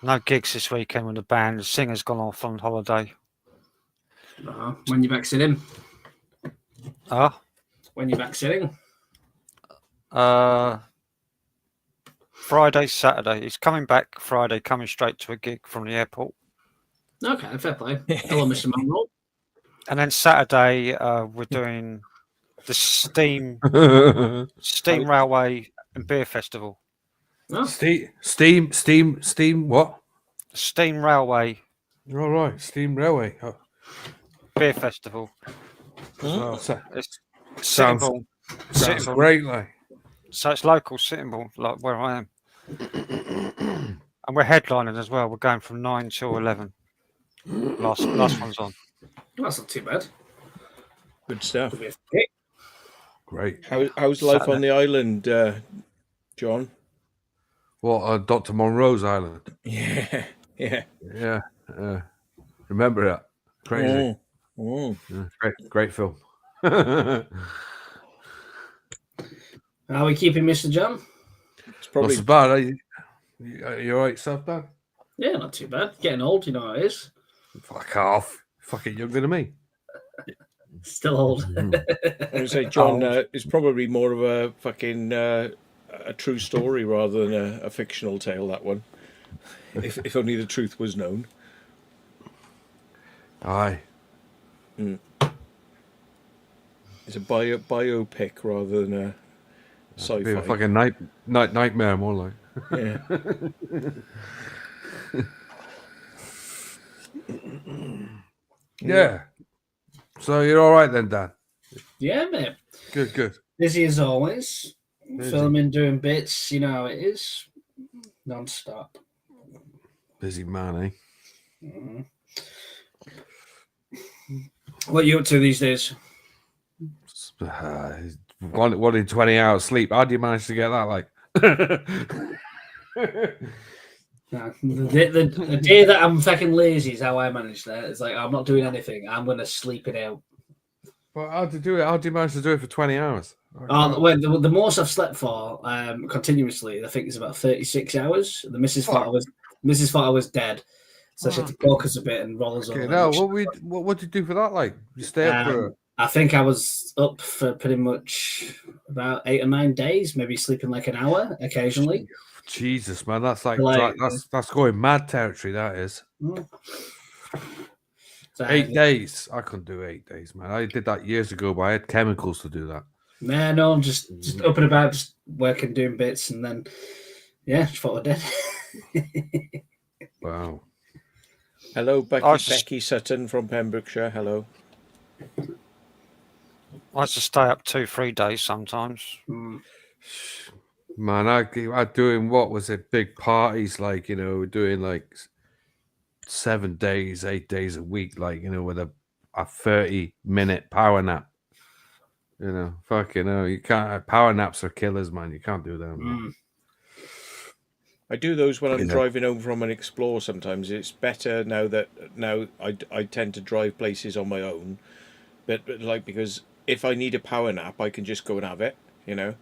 No gigs this weekend with the band. The singer's gone off on holiday. When you back sitting? When you back sitting? Friday, Saturday. He's coming back Friday, coming straight to a gig from the airport. Okay, fair play. Hello, Mr. Monroe. And then Saturday, we're doing the Steam Railway and Beer Festival. Oh. Steam, what? Steam Railway. All right, Steam Railway. Oh. Beer Festival. Well, It's sounds Sitting Bull. great, like. So it's local Sitting Bull, like where I am. And we're headlining as well. We're going from 9 till 11. Last one's on. That's not too bad. Good stuff. Great. How's life on the island, John? What, Dr. Monroe's Island? Yeah. Yeah. Remember that? Crazy. Yeah, great film. Are we keeping Mr. John? It's probably not so bad. You all right, South Dan? Yeah, not too bad. Getting old, you know how it is. Fuck off. Fucking younger than me. Still old. I was going to say, John, is probably more of a fucking a true story rather than a fictional tale, that one. If only the truth was known. Aye. It's a biopic rather than a sci-fi. Be a fucking nightmare, more like. Yeah. Yeah. So you're all right then, Dan? Yeah, mate. Good. Busy as always. Busy. Filming, doing bits. You know how it is. Non-stop. Busy man, eh? Mm-hmm. What are you up to these days? One in 20 hours sleep. How do you manage to get that? Like, No, the day that I'm fucking lazy is how I manage that. It's like I'm not doing anything. I'm gonna sleep it out. but how do you do it? How do you manage to do it for 20 hours? The most I've slept for continuously, I think, is about 36 hours. The missus thought I was dead, so she had to focus a bit and roll us Okay, over. now what did you do for that? Like, you stay up for? I think I was up for pretty much about 8 or 9 days, maybe sleeping like an hour occasionally. Jesus, man, that's that's going mad territory. That is. So, 8 days. I couldn't do 8 days, man. I did that years ago, but I had chemicals to do that. No, I'm just up and about, just working, doing bits, and then just thought I did. Wow. Hello, Becky Sutton from Pembrokeshire. Hello. I used to stay up 2-3 days sometimes. Man, I doing what was it? Big parties, like, you know, doing like 7 days, 8 days a week, like, you know, with a 30-minute power nap. You know, fucking hell, you can't. Power naps are killers, man. You can't do them. I do those when I'm driving home from an explore. Sometimes it's better now I tend to drive places on my own, but like, because if I need a power nap, I can just go and have it, you know,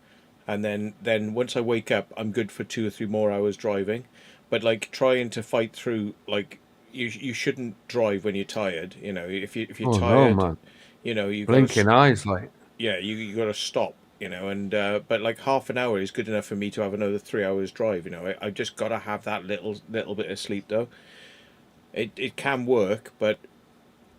and then once I wake up, I'm good for 2 or 3 more hours driving. But like trying to fight through, like you shouldn't drive when you're tired, you know. If you're tired, no, man. you know, you blinking eyes, like. Yeah, you got to stop you know, and but like half an hour is good enough for me to have another 3 hours drive. You know, I just got to have that little bit of sleep though. It can work, but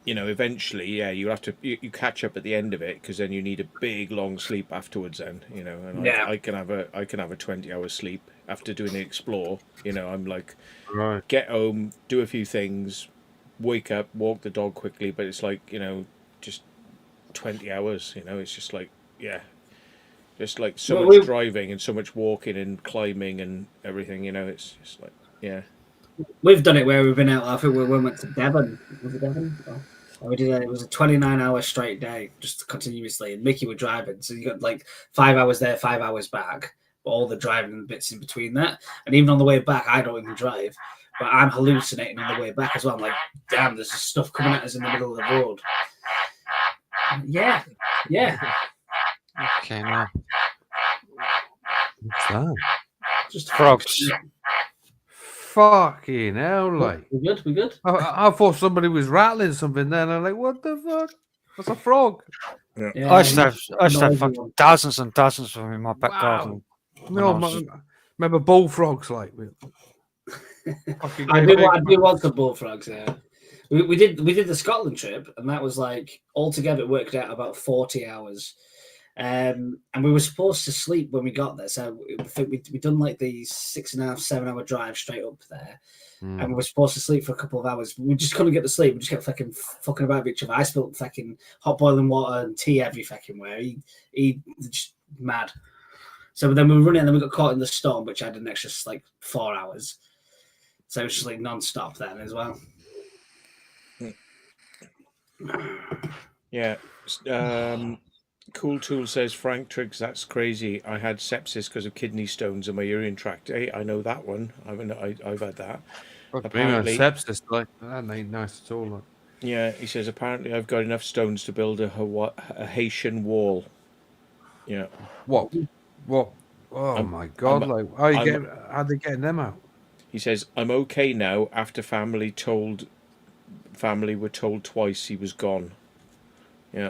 you know, eventually, yeah, you have to you catch up at the end of it because then you need a big long sleep afterwards. Then you know, and Yeah. I can have a 20 hour sleep after doing the explore. You know, I'm like Right. get home, do a few things, wake up, walk the dog quickly, but it's like, you know, just 20 hours. You know, it's just like yeah, just like so Well, much we- driving and so much walking and climbing and everything. You know, it's just like yeah. We've done it where we've been out. I think we went to Devon. Was it Devon? Oh. And we did it. It was a 29-hour straight day, just continuously. And Mickey were driving, so you got like 5 hours there, 5 hours back, but all the driving and bits in between that. And even on the way back, I don't even drive, but I'm hallucinating on the way back as well. I'm like, damn, there's stuff coming at us in the middle of the road. Yeah, yeah. Okay, now What's that? Just frogs. Fucking hell, like. We good? We good? I thought somebody was rattling something then. I'm like, what the fuck? That's a frog. Yeah, I used to have noisy fucking one. dozens and dozens of them in my back Wow. garden. No, When I was- remember bullfrogs, like. Fucking I great do big- want some bullfrogs. Yeah, we did the Scotland trip, and that was like altogether it worked out about 40 hours. And we were supposed to sleep when we got there, so I think we done like the 6.5, 7 hour drive straight up there, and we were supposed to sleep for a couple of hours. We just couldn't get to sleep. We just kept fucking about with each other. I spilled fucking hot boiling water and tea every fucking where. He just mad. So then we were running, and then we got caught in the storm, which had an extra like 4 hours. So it was just like non-stop then as well. Yeah. Cool Tool says, Frank Triggs, that's crazy. I had sepsis because of kidney stones in my urinary tract. Hey, I know that one. I've had that. Fuck me, man, Apparently, sepsis, like that ain't nice at all. Like. yeah, he says, apparently I've got enough stones to build a Haitian wall. Yeah. What? Oh I'm- my god! I'm- Like, how they getting them out? He says, I'm okay now after family were told twice he was gone. Yeah.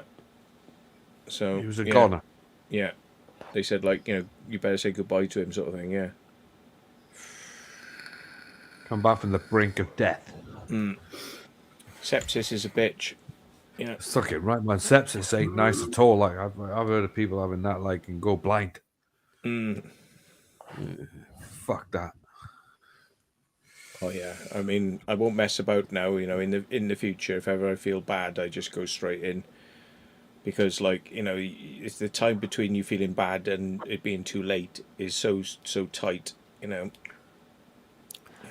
So He was a yeah, goner. Yeah. They said, like, you know, you better say goodbye to him, sort of thing, yeah. Come back from the brink of death. Sepsis is a bitch. Yeah. Stuck it right, man. Sepsis ain't nice at all. Like I've heard of people having that, like, and go blind. Fuck that. Oh yeah. I mean, I won't mess about now. You know, in the future, if ever I feel bad, I just go straight in, because, like, you know, it's the time between you feeling bad and it being too late is so tight. You know.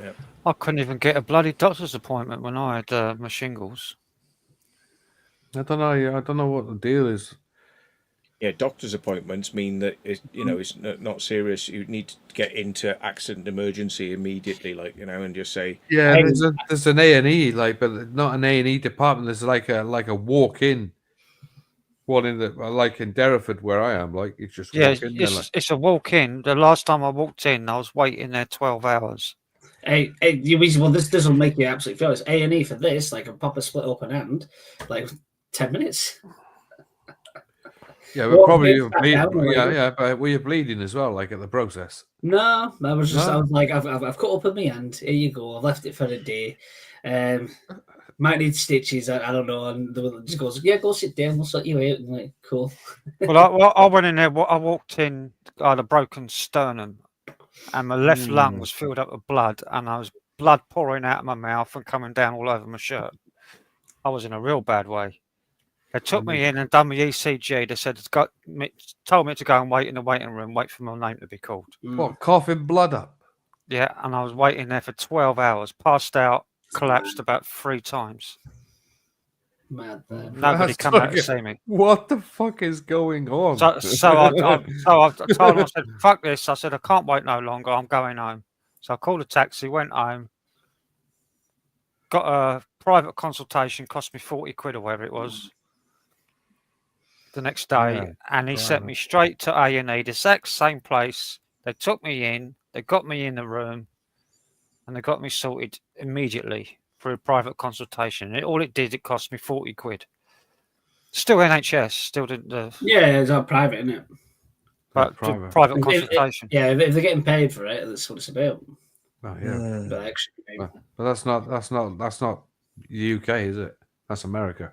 Yeah. I couldn't even get a bloody doctor's appointment when I had my shingles. I don't know. I don't know what the deal is. Yeah, doctor's appointments mean that it's not serious. You need to get into accident emergency immediately, like, you know, and just say, Yeah, Hey. there's an A&E, like, but not an A&E department. There's like a walk-in one in the, like in Derriford where I am. Like, you just Yeah, walk in there. Like, it's a walk in. The last time I walked in, I was waiting there 12 hours. Hey, well, this will make you absolutely furious. A&E for this, like a proper split open hand, like 10 minutes. yeah, but Walk probably in, you're sat bleeding. down, like- Yeah, but were you bleeding as well, like at the process? No, I was just, No? I was like, I've cut open my hand. Here you go. I've left it for a day. Might need stitches. I don't know. And the one just goes, yeah, go sit down. We'll sort you out. And like, cool. Well, I went in there. I walked in. I had a broken sternum, and my left lung was filled up with blood, and I was blood pouring out of my mouth and coming down all over my shirt. I was in a real bad way. They took me in and done my ECG. They said told me to go and wait in the waiting room, wait for my name to be called. What, coughing blood up? Yeah, and I was waiting there for 12 hours, passed out, collapsed about 3 times. Mad. Nobody That's come out to fucking- see me. What the fuck is going on? So I told him, I said, fuck this. I said, I can't wait no longer. I'm going home. So I called a taxi, went home, got a private consultation, cost me 40 quid or whatever it was the next day. Yeah, And he sent me straight to A&E, the exact same place. They took me in, they got me in the room, and they got me sorted immediately for a private consultation. All it did, it cost me 40 quid. Still NHS, still didn't. Yeah, it's all private, isn't it? But private. private If- if- consultation. Yeah, if they're getting paid for it, that's what it's about. Oh, yeah. But actually, But that's not the UK, is it? That's America.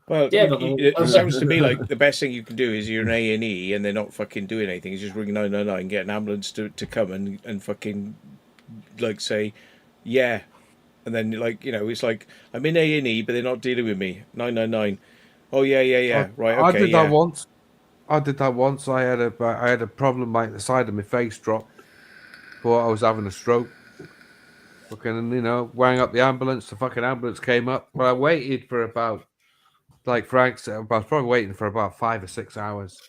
Well, Yeah, but it sounds to me like the best thing you can do is you're an A&E and they're not fucking doing anything. Is just ring 999, get an ambulance to come and fucking like say, yeah, and then like it's like I'm in A&E but they're not dealing with me. 999. Oh yeah, right. Okay, I did yeah. that once. I had a problem. Like the side of my face dropped. Thought I was having a stroke. Fucking rang up the ambulance. The fucking ambulance came up. But I waited for about, like Frank said, I was probably waiting for about 5 or 6 hours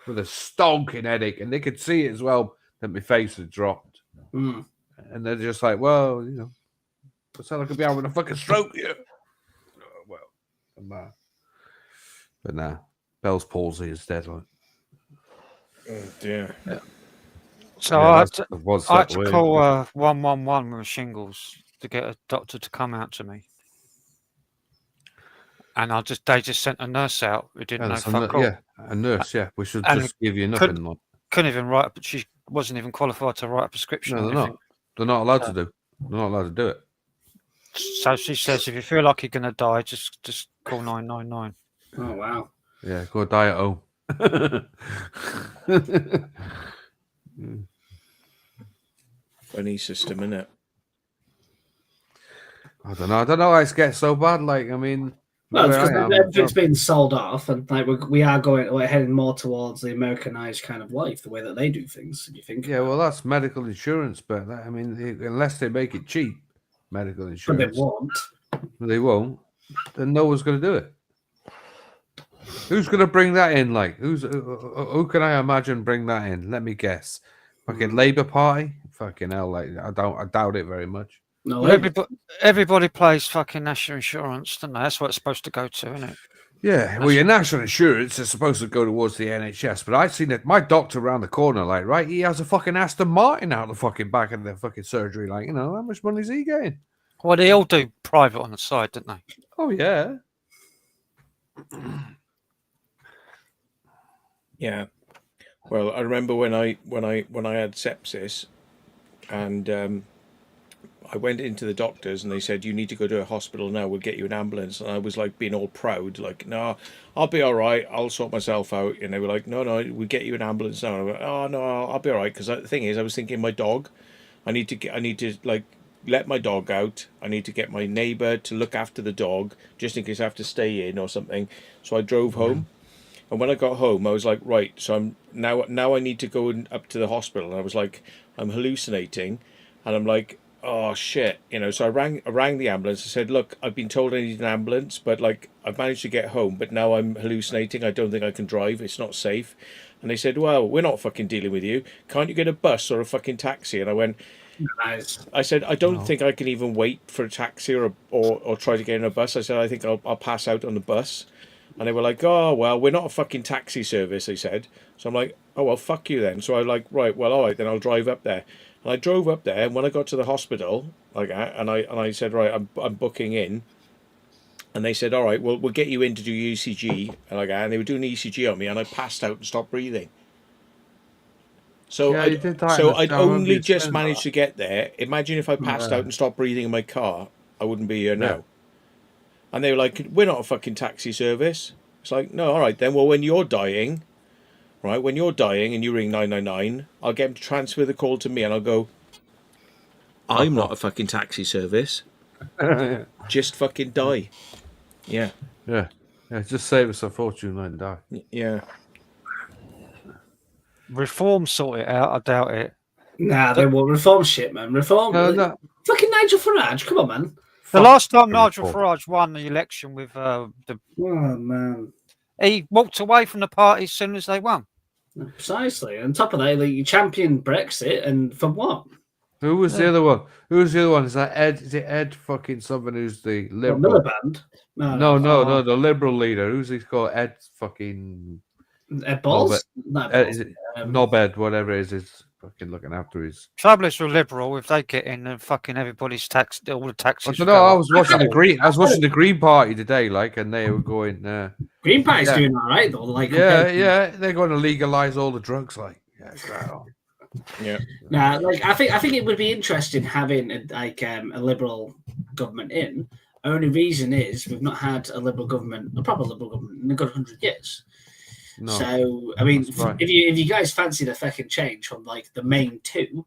with a stonking headache, and they could see it as well that my face had dropped. Mm. And they're just like, well, I sound like I could be having a fucking stroke. Yeah. Well, but nah, Bell's palsy is dead. Like. Oh dear. Yeah. So Yeah, I that's- had to call 111 with shingles to get a doctor to come out to me. And they just sent a nurse out who didn't know fuck all. Yeah, a nurse. Yeah, we should And just give you nothing. Like. Couldn't even write. But she wasn't even qualified to write a prescription. No, or they're anything. not. They're not allowed to do. They're not allowed to do it. So she says, if you feel like you're gonna die, just call 999. Oh wow. Yeah, go die at home. Funny system, innit? I don't know how it gets so bad. Like, I mean, Well, it's where I because am, everything's been sold off, and like we're heading more towards the Americanized kind of life, the way that they do things. If you think, yeah, well, that's medical insurance, but I mean, unless they make it cheap, medical but they insurance, won't. they won't. Then no one's going to do it. Who's going to bring that in? Like, who can I imagine bring that in? Let me guess. Fucking Labour Party. Fucking hell! Like, I doubt it very much. No, Well, everybody plays fucking national insurance, don't they? That's what it's supposed to go to, isn't it? Yeah, well, your national insurance is supposed to go towards the NHS, but I've seen it. My doctor around the corner, like, right, he has a fucking Aston Martin out the fucking back of the fucking surgery. Like, how much money is he getting? Well, they all do private on the side, don't they? Oh yeah. Yeah. Well, I remember when I had sepsis, and I went into the doctors and they said, you need to go to a hospital now, we'll get you an ambulance. And I was like being all proud, like, no, I'll be all right, I'll sort myself out. And they were like, no, we'll get you an ambulance now. And I went, oh no, I'll be all right. Because the thing is, I was thinking my dog, I need to like let my dog out. I need to get my neighbour to look after the dog just in case I have to stay in or something. So I drove home. And when I got home, I was like, right, so I'm now I need to go up to the hospital. And I was like, I'm hallucinating. And I'm like, oh shit, so I rang the ambulance. I said, look, I've been told I need an ambulance, but like I've managed to get home, but now I'm hallucinating. I don't think I can drive. It's not safe. And they said, well, we're not fucking dealing with you. Can't you get a bus or a fucking taxi? And I went, nice. I said, I don't think I can even wait for a taxi or try to get in a bus. I said, I think I'll pass out on the bus. And they were like, oh, well, we're not a fucking taxi service, they said. So I'm like, oh, well, fuck you then. So I like, right, well, all right, then I'll drive up there. And I drove up there, and when I got to the hospital, like that, and I said, right, I'm booking in. And they said, all right, well, we'll get you in to do ECG, like that. And they were doing ECG on me, and I passed out and stopped breathing. So Yeah, you did that I'd I remember only you just saying managed that. to get there. Imagine if I passed out and stopped breathing in my car, I wouldn't be here now. And they were like, we're not a fucking taxi service. It's like, no, all right then. Well, when you're dying, right, when you're dying and you ring 999, I'll get them to transfer the call to me and I'll go, I'm not a fucking taxi service. Just fucking die. Yeah. Yeah. Just save us a fortune and die. Yeah. Reform sort it out. I doubt it. Nah, they will reform shit, man. Reform. No. Fucking Nigel Farage, come on, man. The last time Reform. Nigel Farage won the election with Oh man. he walked away from the party as soon as they won. Precisely. On top of that, like, you champion Brexit, and for what? Who was the other one? Who was the other one? Is that Ed? Is it Ed fucking something who's the Well, liberal? Miliband? No, the liberal leader. Who's he called? Ed fucking... Ed Balls? Is it Knobhead, whatever it is fucking looking after his... Trouble is with Liberal, if they get in, then fucking everybody's tax, all the taxes. I don't know. I was watching the Green Party today, like, and they were going... Green Party's doing all right, though. Like, yeah, they're going to legalize all the drugs, like. Yeah, exactly. Yeah. Nah, like I think it would be interesting having a liberal government in. Only reason is we've not had a proper liberal government in a good 100 years. No, So I mean, that's right. if you guys fancy the fucking change from like the main two,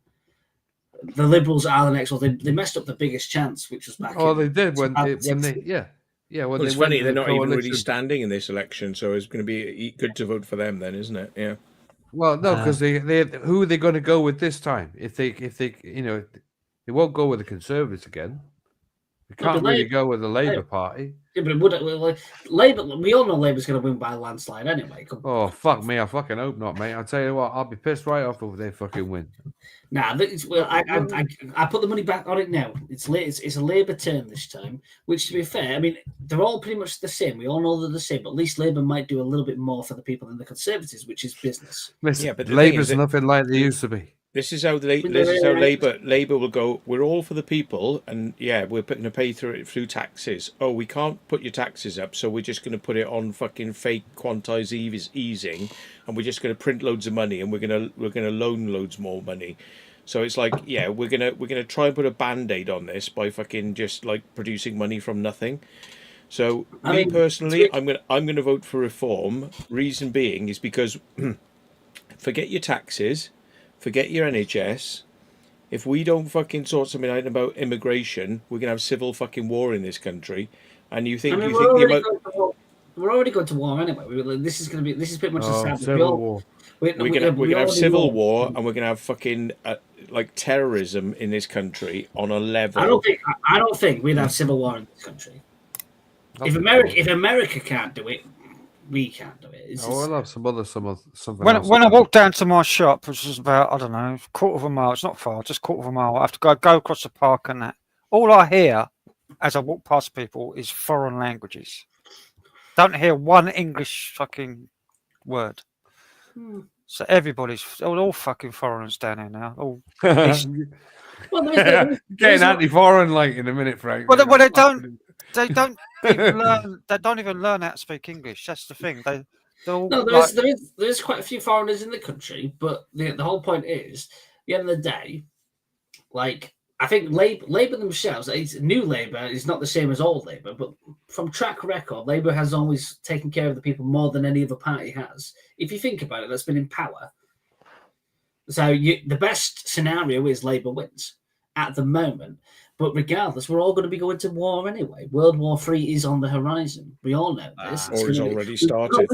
the Liberals are the next one. They messed up the biggest chance, which was back. Oh, in they did when they 2016. when Well, they it's went funny to they're the not even really coalition. standing in this election, so it's going to be good to vote for them then, isn't it? Yeah. Well, no, because they who are they going to go with this time? If they they won't go with the Conservatives again. They No, can't but really go with the Labour Party. Yeah, but Labour. We all know Labour's going to win by a landslide anyway. Oh fuck me! I fucking hope not, mate. I'll tell you what, I'll be pissed right off if they fucking win. Nah, I put the money back on it now. It's a Labour turn this time. Which, to be fair, I mean they're all pretty much the same. We all know they're the same, but at least Labour might do a little bit more for the people than the Conservatives, which is business. Listen, Yeah, but the thing Labour's is that- nothing like they used to be. This is how Labour will go. We're all for the people, and yeah, we're going to pay through taxes. Oh, we can't put your taxes up, so we're just going to put it on fucking fake quantized easing, and we're just going to print loads of money, and we're going to loan loads more money. So it's like, yeah, we're gonna try and put a band-aid on this by fucking just like producing money from nothing. So personally, I'm gonna vote for reform. Reason being is because forget your taxes. Forget your NHS. If we don't fucking sort something out about immigration, we're gonna have civil fucking war in this country. And we're already going to war anyway. This is pretty much the same. Civil war. We're gonna have civil war, and we're gonna have fucking like terrorism in this country on a level. I don't think we'd have civil war in this country. If America can't do it, we can't do it. We'll have something When else. I walked down to my shop, which is about, I don't know, quarter of a mile, it's not far, just quarter of a mile, I have to go across the park and that. All I hear as I walk past people is foreign languages. Don't hear one English fucking word. So everybody's all fucking foreigners down here now. All Getting anti-foreign like in a minute, Frank. well, they don't even learn. They don't even learn how to speak English. That's the thing. There's quite a few foreigners in the country, but the whole point is, at the end of the day, like I think Labour themselves, new Labour is not the same as old Labour, but from track record, Labour has always taken care of the people more than any other party has. If you think about it, that's been in power. So the best scenario is Labour wins at the moment. But regardless, we're all going to be going to war anyway. World War III is on the horizon. We all know this. Or it's already started.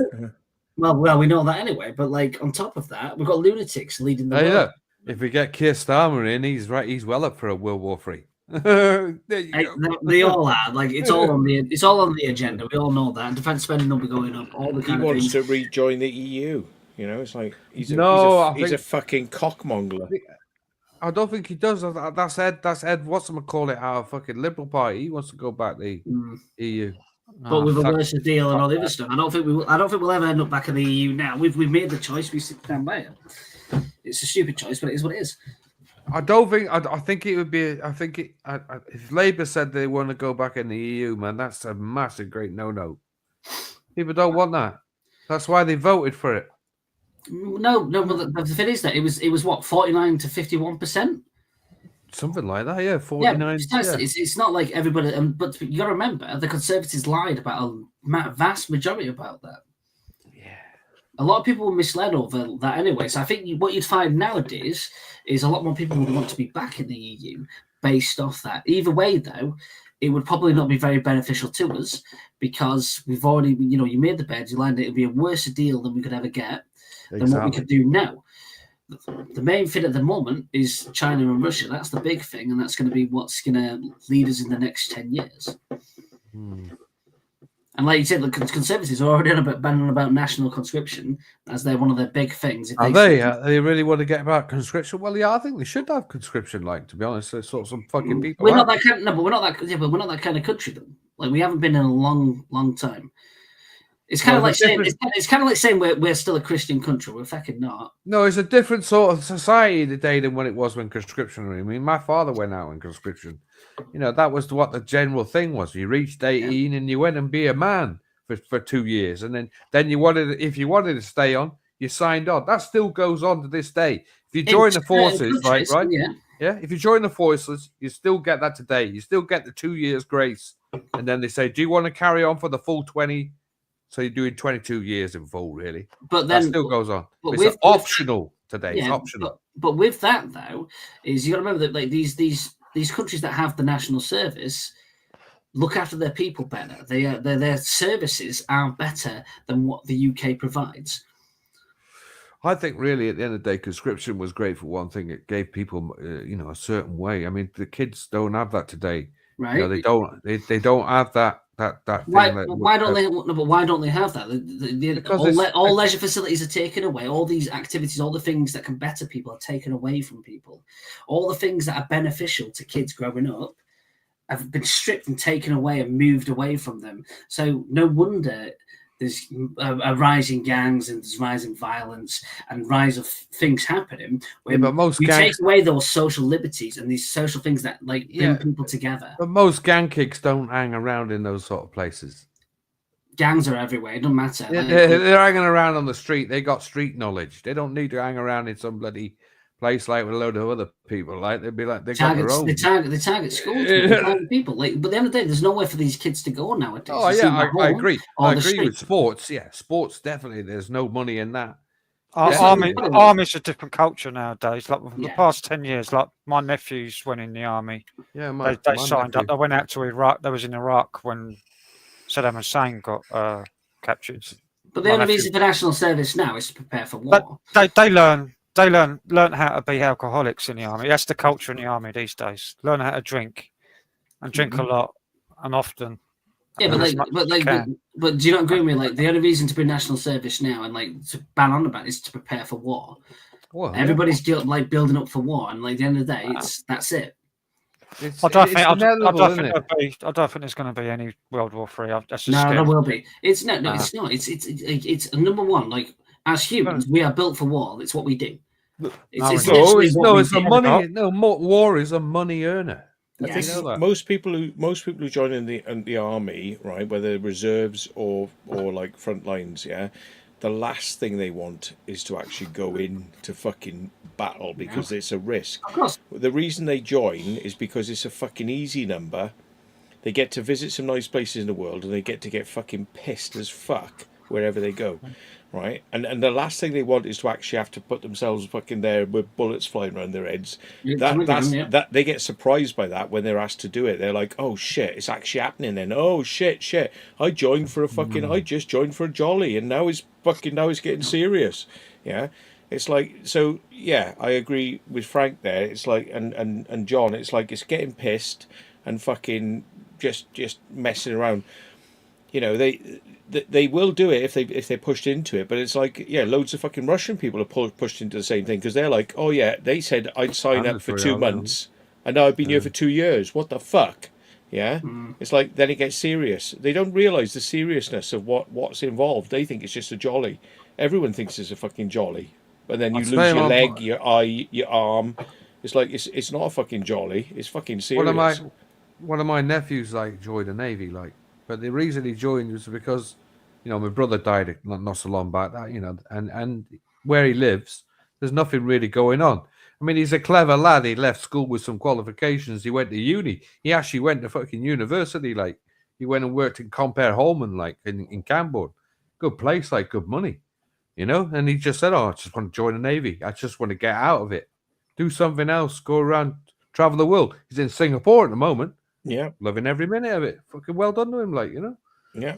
Well, we know that anyway. But like on top of that, we've got lunatics leading the world. Look, if we get Keir Starmer in, he's right. He's well up for a World War III. They all are. Like it's all on the agenda. We all know that. Defence spending will be going up. All the he wants to rejoin the EU. You know, it's like he's a fucking cockmonger. I don't think he does. That's Ed. What's him call it? Our fucking Liberal Party. He wants to go back to the EU. But with a worse deal and all the other stuff. I don't think we'll ever end up back in the EU now. We've made the choice. We stand by it. It's a stupid choice, but it is what it is. I don't think. I think it would be. I think if Labour said they want to go back in the EU, man, that's a massive, great no. People don't want that. That's why they voted for it. No. But the thing is that it was what 49 to 51%. Something like that, yeah. 49. Yeah, it's not like everybody. But you got to remember, the Conservatives lied about a vast majority about that. A lot of people were misled over that anyway. So I think what you'd find nowadays is a lot more people would want to be back in the EU based off that. Either way, though, it would probably not be very beneficial to us because we've already, you made the bed, you landed it. It'd be a worse deal than we could ever get than what we could do now. The main thing at the moment is China and Russia. That's the big thing, and that's going to be what's going to lead us in the next 10 years. And like you said, the Conservatives are already banning about national conscription as they're one of their big things. Are they? They really want to get about conscription? Well, yeah, I think they should have conscription. Like, to be honest, they sort of some fucking people. We're not that kind. No, but we're not that. Yeah, but we're not that kind of country, though. Like, we haven't been in a long, long time. It's kind of like saying it's kind of like saying we're still a Christian country. We're fucking not. No, it's a different sort of society today than when it was when conscription. I mean, my father went out in conscription. That was what the general thing was. You reached 18 and you went and be a man for 2 years, and then if you wanted to stay on, you signed on. That still goes on to this day. If you join the forces, right? Yeah, if you join the forces, you still get that today. You still get the 2 years grace, and then they say, "Do you want to carry on for the full 20?" So you're doing 22 years in full, really. But then that still goes on. But it's optional today. Yeah, it's optional. But with that though, is you got to remember that like these countries that have the national service look after their people better. Their services are better than what the UK provides. I think really at the end of the day, conscription was great for one thing. It gave people, a certain way. I mean, the kids don't have that today. Right? They don't have that Why thing. don't they have that? Because all leisure facilities are taken away. All these activities, all the things that can better people are taken away from people. All the things that are beneficial to kids growing up have been stripped and taken away and moved away from them. So no wonder there's a rise in gangs and there's rising violence and rise of things happening when take away those social liberties and these social things that bring people together. But most gang kicks don't hang around in those sort of places. Gangs are everywhere. It doesn't matter. They're hanging around on the street. They got street knowledge. They don't need to hang around in some bloody place like with a load of other people. Like they'd be like they got their own. They target schools, they target people. But at the end of the day, there's nowhere for these kids to go nowadays. Oh yeah, I agree. I agree with sports. Yeah, sports definitely. There's no money in that. Army's a different culture nowadays. Like the past 10 years, like my nephews went in the army. Yeah, they signed up. They went out to Iraq. They was in Iraq when Saddam Hussein got captured. But the only reason for national service now is to prepare for war. They learn how to be alcoholics in the army. That's the culture in the army these days. Learn how to drink, and drink a lot and often. Yeah, but do you not agree with me? Like the only reason to be national service now and like to ban on about it is to prepare for war. Well, everybody's building up for war, and like at the end of the day, that's it. I don't think there's going to be any World War III. There will be. It's not. It's number one. Like as humans, we are built for war. It's what we do. It's a money. No, war is a money earner. Yes. Most people who join in the army, right, whether reserves or like front lines, the last thing they want is to actually go into fucking battle because it's a risk. Of course. The reason they join is because it's a fucking easy number. They get to visit some nice places in the world and they get to get fucking pissed as fuck wherever they go. Right, and the last thing they want is to actually have to put themselves fucking there with bullets flying around their heads. That they get surprised by that when they're asked to do it. They're like, "Oh shit, it's actually happening!" Then, "Oh shit, I joined for I just joined for a jolly, and now it's getting serious." Yeah, it's like so. Yeah, I agree with Frank there. It's like and John. It's like it's getting pissed and fucking just messing around. You know they will do it if they're pushed into it, but it's like loads of fucking Russian people are pushed into the same thing because they're like, oh yeah, they said I'd sign up for 2 months and now I've been here for 2 years. What the fuck? Yeah, it's like then it gets serious. They don't realise the seriousness of what's involved. They think it's just a jolly. Everyone thinks it's a fucking jolly, but then you lose your leg, your eye, your arm. It's like it's not a fucking jolly. It's fucking serious. One of my nephews joined the Navy but the reason he joined was because, my brother died not so long back. That and where he lives, there's nothing really going on. I mean, he's a clever lad. He left school with some qualifications. He went to uni. He actually went to fucking university. He went and worked in Compare Holman, in Cambourne. Good place, good money, And he just said, "Oh, I just want to join the Navy. I just want to get out of it, do something else, go around, travel the world." He's in Singapore at the moment. Yeah, loving every minute of it. Fucking well done to him, Yeah.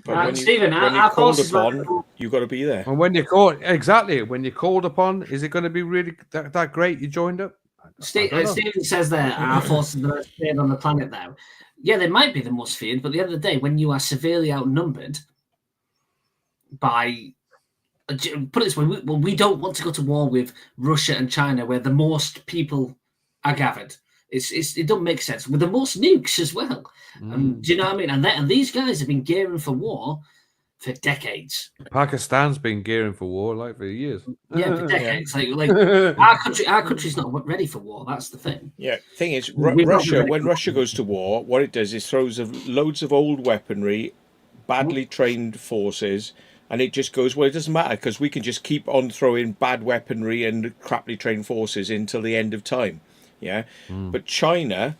But Stephen, when you're called upon, you've got to be there. And when you're called upon, is it going to be really that great? You joined up. Stephen says there, our forces are the most feared on the planet now. Yeah, they might be the most feared, but at the end of the day, when you are severely outnumbered by, put it this way, we don't want to go to war with Russia and China, where the most people are gathered. It don't make sense with the most nukes as well. Do you know what I mean? And these guys have been gearing for war for decades. Pakistan's been gearing for war for years. Yeah, for decades. Our country's not ready for war. That's the thing. Yeah, thing is, Russia. When Russia goes to war, what it does is throws loads of old weaponry, badly trained forces, and it just goes, well, it doesn't matter because we can just keep on throwing bad weaponry and crappily trained forces until the end of time. Yeah. But China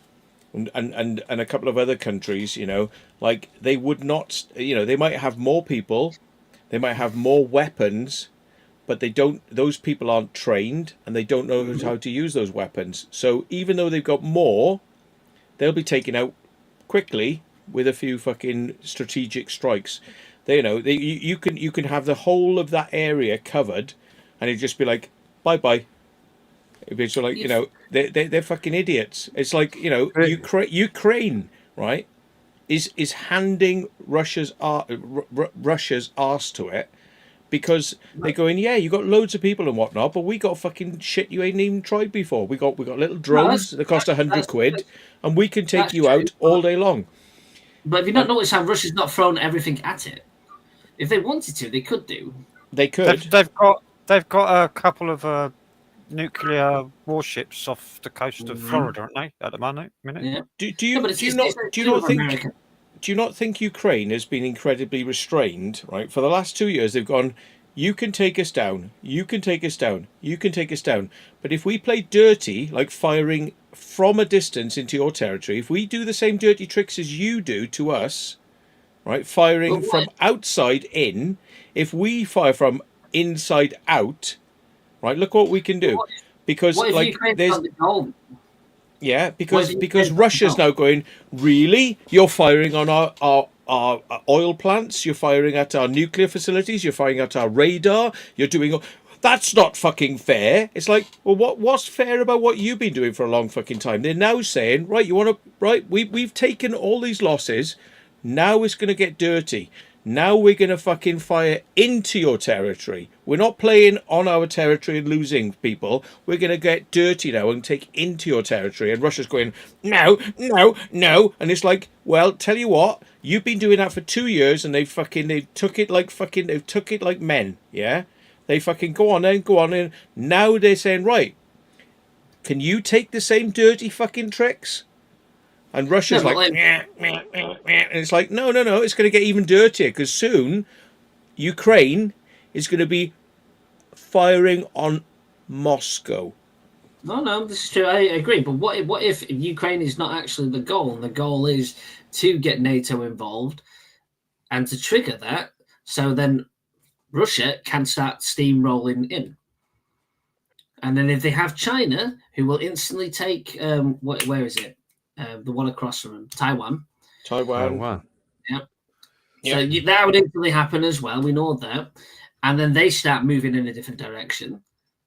and a couple of other countries, you know, like they would not, you know, they might have more people, they might have more weapons, but they don't, those people aren't trained and they don't know how to use those weapons. So even though they've got more, they'll be taken out quickly with a few fucking strategic strikes. They, you know, you can have the whole of that area covered, and it'd just be like bye bye. It'd be sort of like, you know, they're fucking idiots. It's like, you know, Ukraine, right, is handing Russia's arse to it because they're going, yeah, you got loads of people and whatnot, but we got fucking shit you ain't even tried before. We got little drones that cost £100, and we can take you out all day long. But have you not noticed how Russia's not thrown everything at it? If they wanted to, they could do. They could. They've got a couple of nuclear warships off the coast of Florida, aren't they? At the minute. Yeah. Do you not think Ukraine has been incredibly restrained? Right, for the last 2 years, they've gone, you can take us down, you can take us down, you can take us down. But if we play dirty, like firing from a distance into your territory, if we do the same dirty tricks as you do to us, right, firing from outside in, if we fire from inside out, right, look what we can do. Because like there's because Russia's now going, really? You're firing on our oil plants, you're firing at our nuclear facilities, you're firing at our radar, you're doing... That's not fucking fair. It's like, well, what's fair about what you've been doing for a long fucking time? They're now saying, right, you want to... Right, we've taken all these losses, now it's going to get dirty. Now we're going to fucking fire into your territory. We're not playing on our territory and losing people. We're going to get dirty now and take into your territory. And Russia's going, no, no, no. And it's like, well, tell you what, you've been doing that for 2 years and they took it like men. Yeah. They fucking go on then. Now they're saying, right, can you take the same dirty fucking tricks? And Russia's and it's like, no, it's going to get even dirtier because soon Ukraine is going to be firing on Moscow. No, this is true. I agree. But what if Ukraine is not actually the goal, and the goal is to get NATO involved and to trigger that, so then Russia can start steamrolling in. And then if they have China, who will instantly take where is it? The one across from Taiwan. Yeah. So that would instantly happen as well. We know that. And then they start moving in a different direction.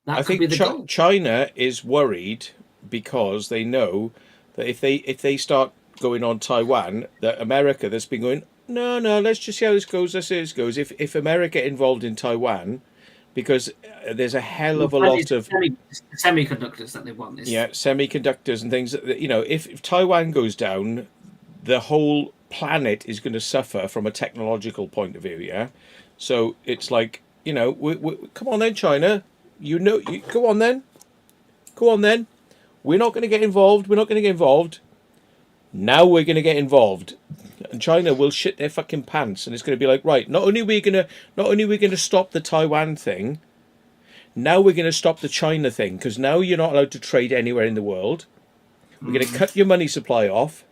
I think China is worried because they know that if they start going on Taiwan, that America that's been going, no, let's just see how this goes. Let's see how this goes. If America involved in Taiwan, because there's a hell of a lot of semiconductors that they want. Semiconductors and things. You know, if Taiwan goes down, the whole planet is going to suffer from a technological point of view. Yeah, so it's like, you know, come on then, China. Go on then. We're not going to get involved. Now we're going to get involved. And China will shit their fucking pants, and it's going to be like, right, not only are we going to stop the Taiwan thing, now we're going to stop the China thing, because now you're not allowed to trade anywhere in the world. We're going to cut your money supply off.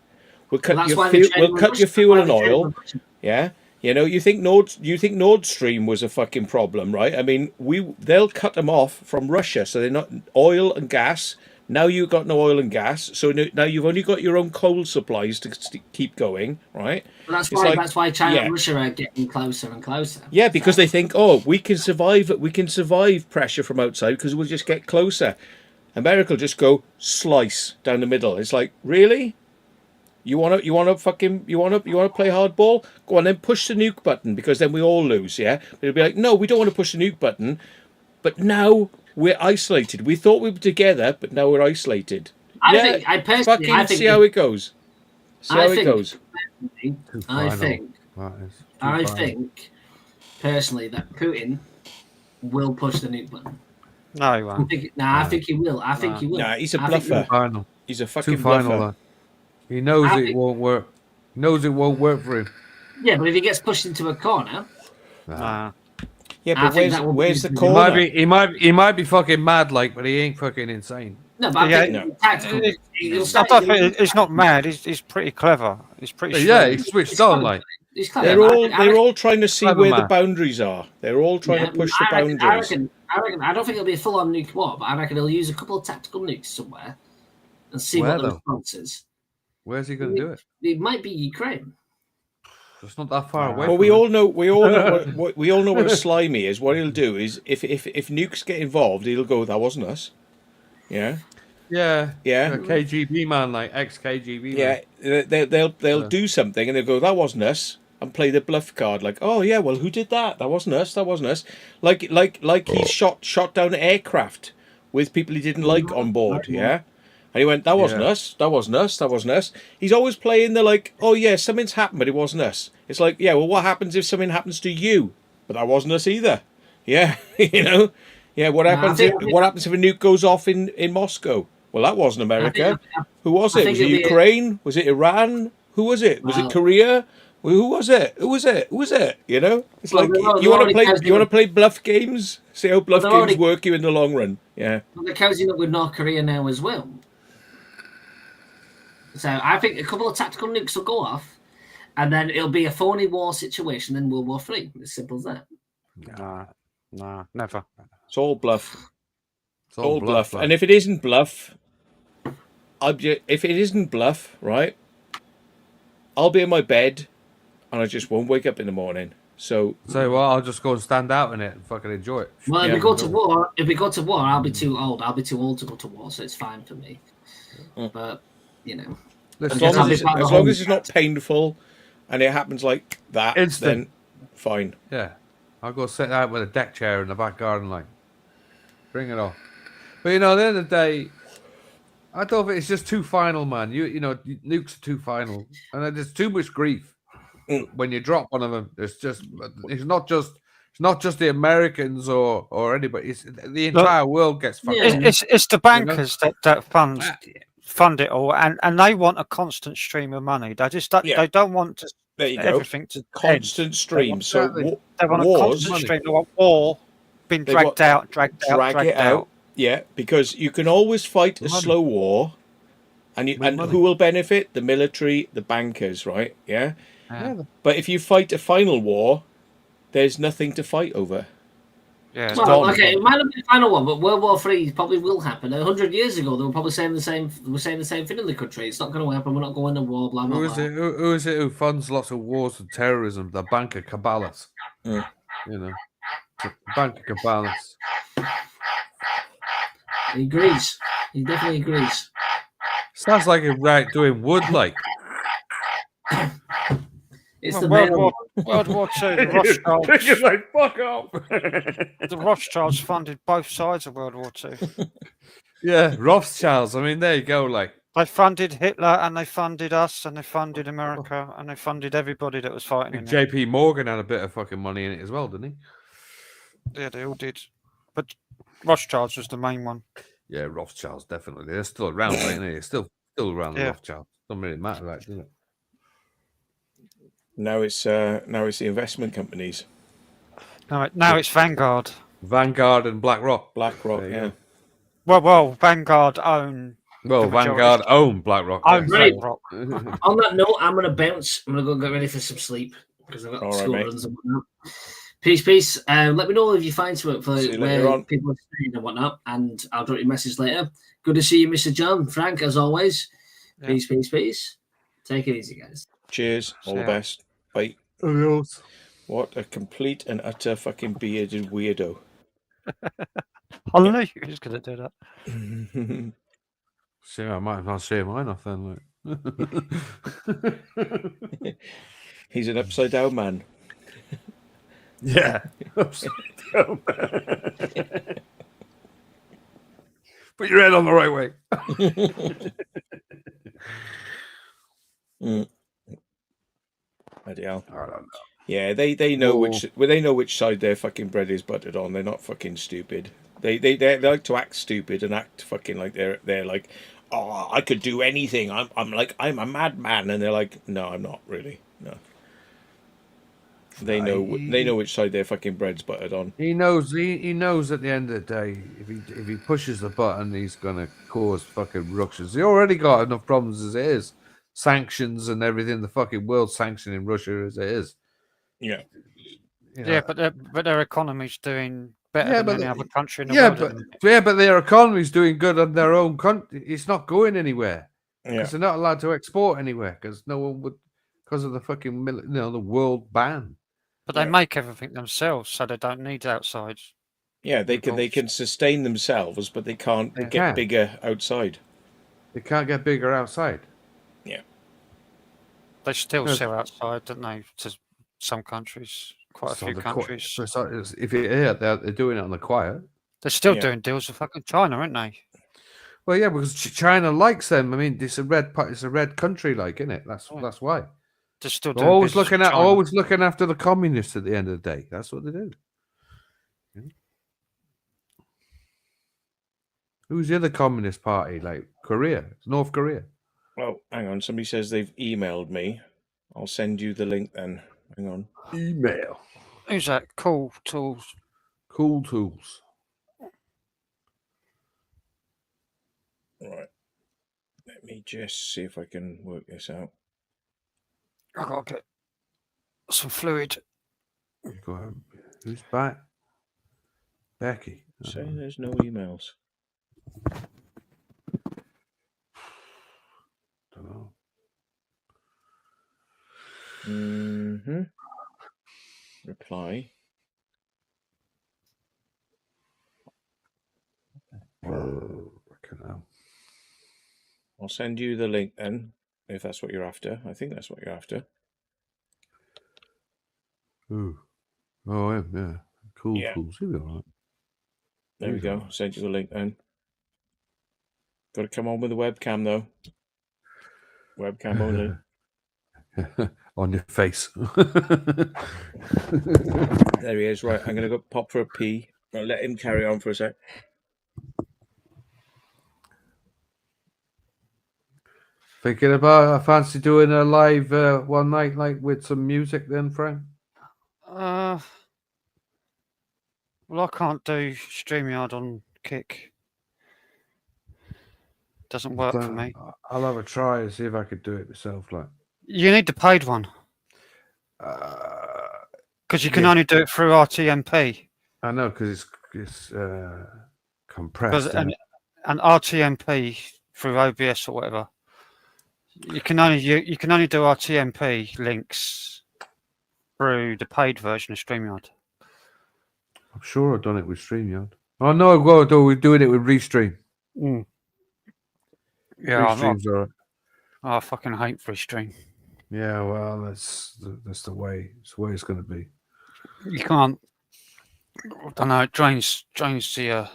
We'll cut your fuel and oil. Yeah, you know, you think Nord Stream was a fucking problem, right? I mean, they'll cut them off from Russia, so they're not oil and gas. Now you've got no oil and gas, so now you've only got your own coal supplies to keep going, right? Well, that's why China and Russia are getting closer and closer. Yeah, because they think, we can survive pressure from outside because we'll just get closer. America will just go slice down the middle. It's like, really? You want to play hardball? Go on then, push the nuke button, because then we all lose, yeah? But it'll be like, no, we don't want to push the nuke button, but now we're isolated. We thought we were together, but now we're isolated. I think see how it goes. I think personally that Putin will push the nuke button. No, he won't. I think he will. Nah, he's a bluffer. He's a fucking bluffer. He knows it won't work. He knows it won't work for him. Yeah, but if he gets pushed into a corner, Nah. Yeah, I but think that will where's be the the- corner? He might be fucking mad, like, but he ain't fucking insane. No, but I Yeah, think no. tactical. He'll I start, don't think he's not mad. He's pretty clever. He's pretty Yeah, shrewd. he's switched He's on, clever. like. He's clever. They're but I all think- I they're reckon- all trying to see Clever where the man. boundaries are. They're all trying yeah, to push the I reckon- boundaries. I reckon. I don't think it'll be a full-on nuke war, but I reckon he'll use a couple of tactical nukes somewhere and see Where, what the though? response is. Where's he going to do it? It might be Ukraine. It's not that far away. Well, from we it. all know what we all know what a slimy is. What he'll do is if nukes get involved, he'll go, "That wasn't us." Yeah, Yeah. yeah, A KGB man, like ex-KGB yeah. man. They'll Yeah. do something and they'll go, "That wasn't us," and play the bluff card, like, "Oh yeah, well, who did that? That wasn't us. That wasn't us." Like he shot down aircraft with people he didn't like on board. Yeah. And he went, "That wasn't Yeah. us. That wasn't us. That wasn't us." He's always playing the like, "Oh yeah, something's happened, but it wasn't us." It's like, yeah, well, what happens if something happens to you? But that wasn't us either. Yeah, you know. Yeah, what happens? What happens if a nuke goes off in Moscow? Well, that wasn't America. Who was it? Was it Ukraine? Was it Iran? Who was it? Was it Korea? Well, who was it? Who was it? Who was it? You know, it's like you want to play bluff games. See how bluff games work you in the long run. Yeah. Well, they're cozying up with North Korea now as well. So I think a couple of tactical nukes will go off, and then it'll be a phony war situation. Then World War III. As simple as that. Nah, never. It's all bluff. It's all bluff. And if it isn't bluff, if it isn't bluff, right? I'll be in my bed, and I just won't wake up in the morning. So I'll just go and stand out in it and fucking enjoy it. Well, if we go to war, I'll be too old. I'll be too old to go to war, so it's fine for me. But you know, as long as it's not painful, and it happens like that, then fine. Yeah, I'll go sit out with a deck chair in the back garden, like, bring it on. But you know, at the end of the day, I don't think it's just too final, man. You know, nukes are too final, and there's too much grief when you drop one of them. It's not just the Americans or anybody. It's the entire world gets fucked. It's the bankers that fund it all, and they want a constant stream of money. They don't want to everything to constant stream. So they want a constant stream. They want war being dragged out. Yeah, because you can always fight a slow war, and who will benefit? The military, the bankers, right? Yeah. But if you fight a final war, there's nothing to fight over. Yeah. Well, okay, it might not be the final one, but World War III probably will happen. 100 years ago, they were probably saying the same. They were saying the same thing in the country. It's not going to happen. We're not going to war. Blah blah. Who is it who funds lots of wars and terrorism? The Bank of Cabales. You know, the Bank of Cabales. He agrees. He definitely agrees. Sounds like he's right doing wood, like. It's the World War II. The Rothschilds. You're like, fuck off. The Rothschilds funded both sides of World War II. Yeah, Rothschilds. I mean, there you go. Like, they funded Hitler, and they funded us, and they funded America, and they funded everybody that was fighting. In JP Morgan had a bit of fucking money in it as well, didn't he? Yeah, they all did. But Rothschilds was the main one. Yeah, Rothschilds definitely. They're still around, ain't they? Still around the Rothschilds. Doesn't really matter, right? Does it? Now it's the investment companies. Now it's Vanguard. Vanguard and BlackRock. Yeah. Well, Vanguard own. Well, Vanguard own BlackRock. BlackRock. On that note, I'm going to bounce. I'm going to go get ready for some sleep because I've got school runs and whatnot. Peace. Let me know if you find something for where people are staying and whatnot, and I'll drop you a message later. Good to see you, Mr. John. Frank, as always. Yeah. Peace. Take it easy, guys. Cheers. All the best. Bye. Adios. What a complete and utter fucking bearded weirdo. I knew you were just going to do that. See, I might as well say mine off then. Like. He's an upside down man. Yeah. Upside down man. Put your head on the right way. Bloody hell. I don't know. Yeah, they know which side their fucking bread is buttered on. They're not fucking stupid. They like to act stupid and act fucking like they're like, oh, I could do anything. I'm a madman, and they're like, no, I'm not really. No. They know which side their fucking bread's buttered on. He knows. He knows at the end of the day, if he pushes the button, he's gonna cause fucking ructions. He already got enough problems as it is, sanctions and everything. The fucking world sanctioning Russia as it is. Yeah. You know, Yeah, but their economy's doing better than any other country in the world. But their economy's doing good on their own country. It's not going anywhere because Yeah. they're not allowed to export anywhere because no one would, because of the fucking the world ban. But they make everything themselves, so they don't need outside. Yeah, they can sustain themselves, but they can't get bigger outside. They can't get bigger outside. Yeah. They still sell outside, don't they? To some countries, quite a few countries. If they're doing it on the quiet. They're still doing deals with fucking China, aren't they? Well, yeah, because China likes them. I mean, it's a red country, like, isn't it? That's why. They're still doing always looking after the communists at the end of the day. That's what they do. Yeah. Who's the other communist party? Like Korea, North Korea. Well, hang on. Somebody says they've emailed me. I'll send you the link then. Hang on. Email. Who's that? Cool Tools. Cool Tools. Right. Let me just see if I can work this out. I gotta get some fluid. Go ahead. Who's back? Becky. Saying there's no emails. Don't know. Reply. I'll send you the link then, if that's what you're after. I think that's what you're after. Ooh. Oh, yeah. Cool Tools. He'll be all right. There we go. Send you the link then. Got to come on with the webcam though. Webcam only. On your face. There he is. Right, I'm going to go pop for a pee. I'll let him carry on for a sec. Thinking about, I fancy doing a live one night, like with some music then, Frank? Well, I can't do StreamYard on Kick. Doesn't work for me. I'll have a try and see if I could do it myself. Like, you need the paid one because you can only do it through RTMP. I know, because it's compressed. And RTMP through OBS or whatever. You can only do RTMP links through the paid version of StreamYard. I'm sure I've done it with StreamYard. Oh no, we're doing it with Restream. Yeah, Restream's all right. I fucking hate Restream. Yeah, well, that's the way. It's the way it's going to be. You can't. I don't know. It drains the.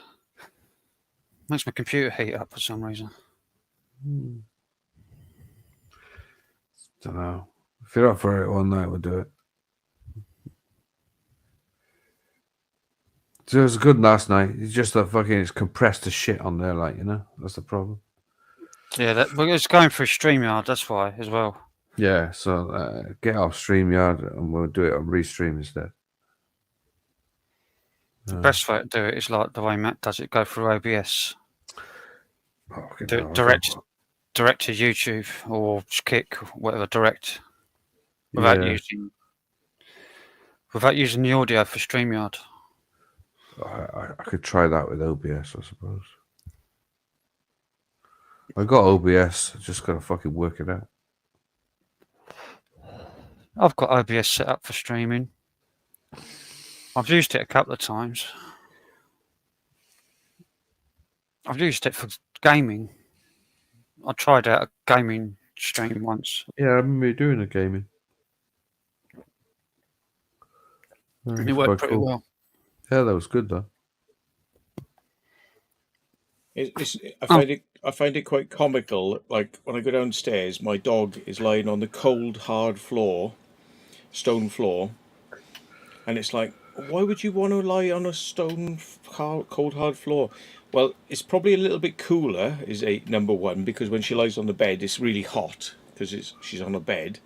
Makes my computer heat up for some reason. Don't know. If you're up for it one night, we'll do it. So it was good last night. It's just that fucking it's compressed the shit on there, like, you know. That's the problem. Yeah, it's going through StreamYard. That's why as well. Yeah, so get off StreamYard and we'll do it on Restream instead. The best way to do it is like the way Matt does it. Go through OBS. Direct to YouTube or Kick, whatever. Direct without using the audio for StreamYard. I could try that with OBS, I suppose. I got OBS. I just got to fucking work it out. I've got OBS set up for streaming. I've used it a couple of times. I've used it for gaming. I tried out a gaming stream once. Yeah, I remember you doing a gaming. It worked pretty well. Yeah, that was good though. I find it quite comical. Like when I go downstairs, my dog is lying on the cold, hard floor, stone floor, and it's like, why would you want to lie on a cold, hard floor? Well, it's probably a little bit cooler, is number one, because when she lies on the bed, it's really hot because she's on a bed.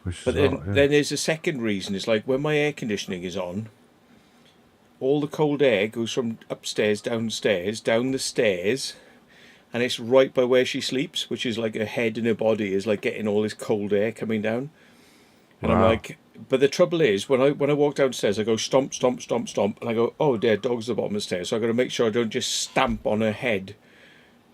Which But is odd, yeah. then there's a second reason. It's like when my air conditioning is on, all the cold air goes from upstairs, downstairs, down the stairs, and it's right by where she sleeps, which is like her head and her body is like getting all this cold air coming down. And I'm Wow. like, but the trouble is, when I walk downstairs, I go stomp, stomp, stomp, stomp, and I go, oh dear, dog's at the bottom of the stairs. So I got to make sure I don't just stamp on her head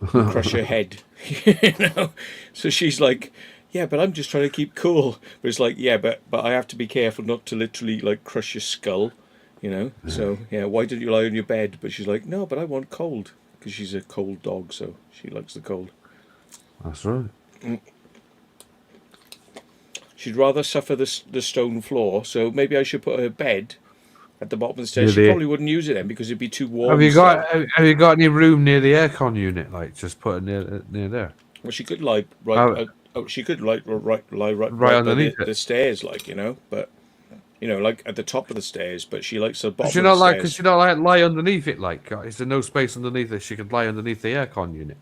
and crush her head, you know. So she's like, yeah, but I'm just trying to keep cool. But it's like, yeah, but I have to be careful not to literally like crush your skull, you know. So yeah, why don't you lie on your bed? But she's like, no, but I want cold, because she's a cold dog, so she likes the cold. That's right. She'd rather suffer the stone floor, so maybe I should put her bed at the bottom of the stairs. Near She the- probably wouldn't use it then because it'd be too warm. Have you still. got any room near the aircon unit? Like just put it near there. Well, she could lie right. She could lie right Right underneath the stairs, like, you know. But you know, like at the top of the stairs. But she likes the bottom. Could you of not the like? stairs. Could you not like lie underneath it? Like, is there no space underneath it? She could lie underneath the aircon unit.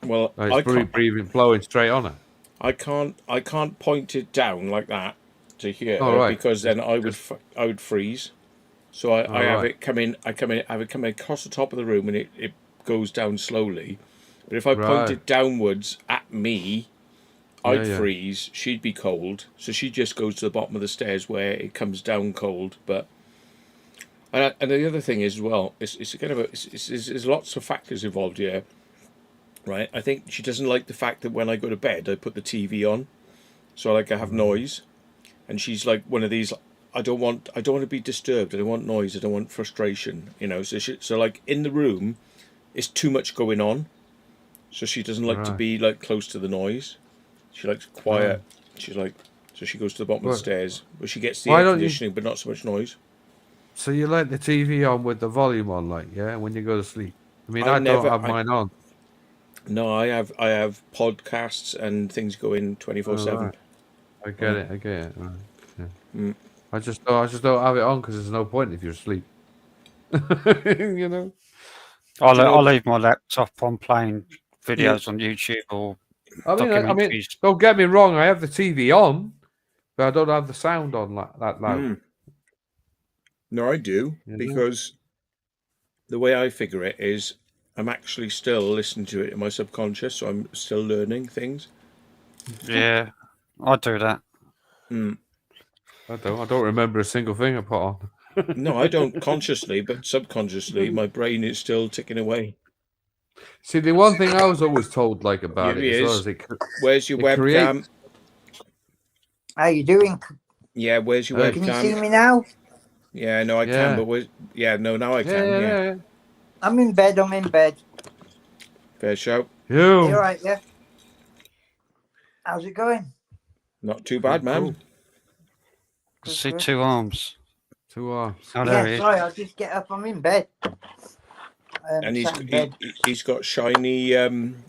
Well, Like, I it's can't. breathing, blowing straight on her. I can't point it down like that to here Oh, right. because then I would freeze. So I have right. it come in. I have it come across the top of the room and it goes down slowly. But if I point Right. it downwards at me, I'd Yeah. freeze. She'd be cold. So she just goes to the bottom of the stairs where it comes down cold. But and the other thing is, well, it's kind of there's lots of factors involved here. Right, I think she doesn't like the fact that when I go to bed, I put the TV on, so I have noise, and she's like one of these. I don't want to be disturbed. I don't want noise. I don't want frustration. You know, so like in the room, it's too much going on, so she doesn't like to Right. be like close to the noise. She likes quiet. She's like, so she goes to the bottom of the stairs where she gets the Why air don't you- conditioning, but not so much noise. So you let the TV on with the volume on, like, yeah, when you go to sleep. I mean, I I never- don't have mine on. No, I have podcasts and things going 24/7. Right. I get it. Right. Yeah. Mm. I just don't have it on because there's no point if you're asleep. You know. I'll leave my laptop on playing videos on YouTube or I mean, documentaries. don't get me wrong. I have the TV on, but I don't have the sound on that loud. Mm. No, I do, Yeah. because the way I figure it is I'm actually still listening to it in my subconscious, so I'm still learning things. Yeah, I do that. Mm. I don't remember a single thing I put on. No, I don't consciously, but subconsciously, my brain is still ticking away. See, the one thing I was always told, like, about Here it he as well, is. is it Where's your It webcam? creates- How you doing? Yeah, where's your Hey. Can you webcam? see me now? Yeah, no, I Yeah. can, but no, now I can. Yeah, I'm in bed. fair shout. You You. all right, yeah? How's it going? Not too bad, man. Cool. Good, See good. two arms. Two arms. Oh, there he Yeah, is. sorry, I'll just get up. I'm in bed. And sat in bed. he's got shiny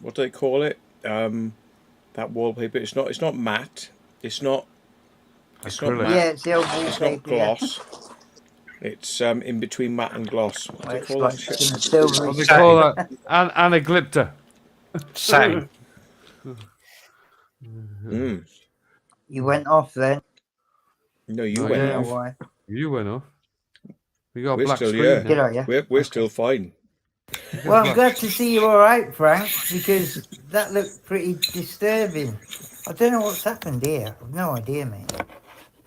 what do they call it? That wallpaper. It's not matte. It's not Acrylic. matte. Yeah, it's the old It's not wallpaper. Yeah. gloss. It's in between matte and gloss. What do Well, they it's call like that shit? some silvery What do they satin. call that? Anaglypta. Satin. Mm. You went off then. No, you Oh, I went don't yeah. know off. why. You went off. We got a We're black still screen. here. Did I, yeah? We're still fine. Well, I'm glad to see you all right, Frank, because that looked pretty disturbing. I don't know what's happened here. I've no idea, mate.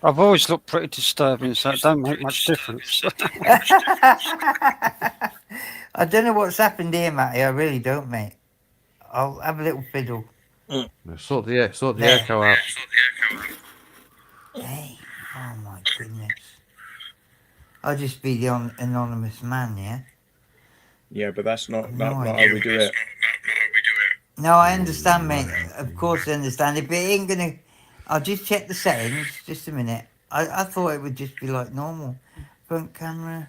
I've always looked pretty disturbing, so it don't make much difference. I don't know what's happened here, Matty. I really don't, mate. I'll have a little fiddle. Sort the There. echo out. Hey, oh my goodness. I'll just be the anonymous man, yeah? Yeah, but that's not No not how idea. we do it. No, I understand, mate. Of course I understand it, but it ain't gonna... I'll just check the settings. Just a minute. I thought it would just be like normal. Front camera.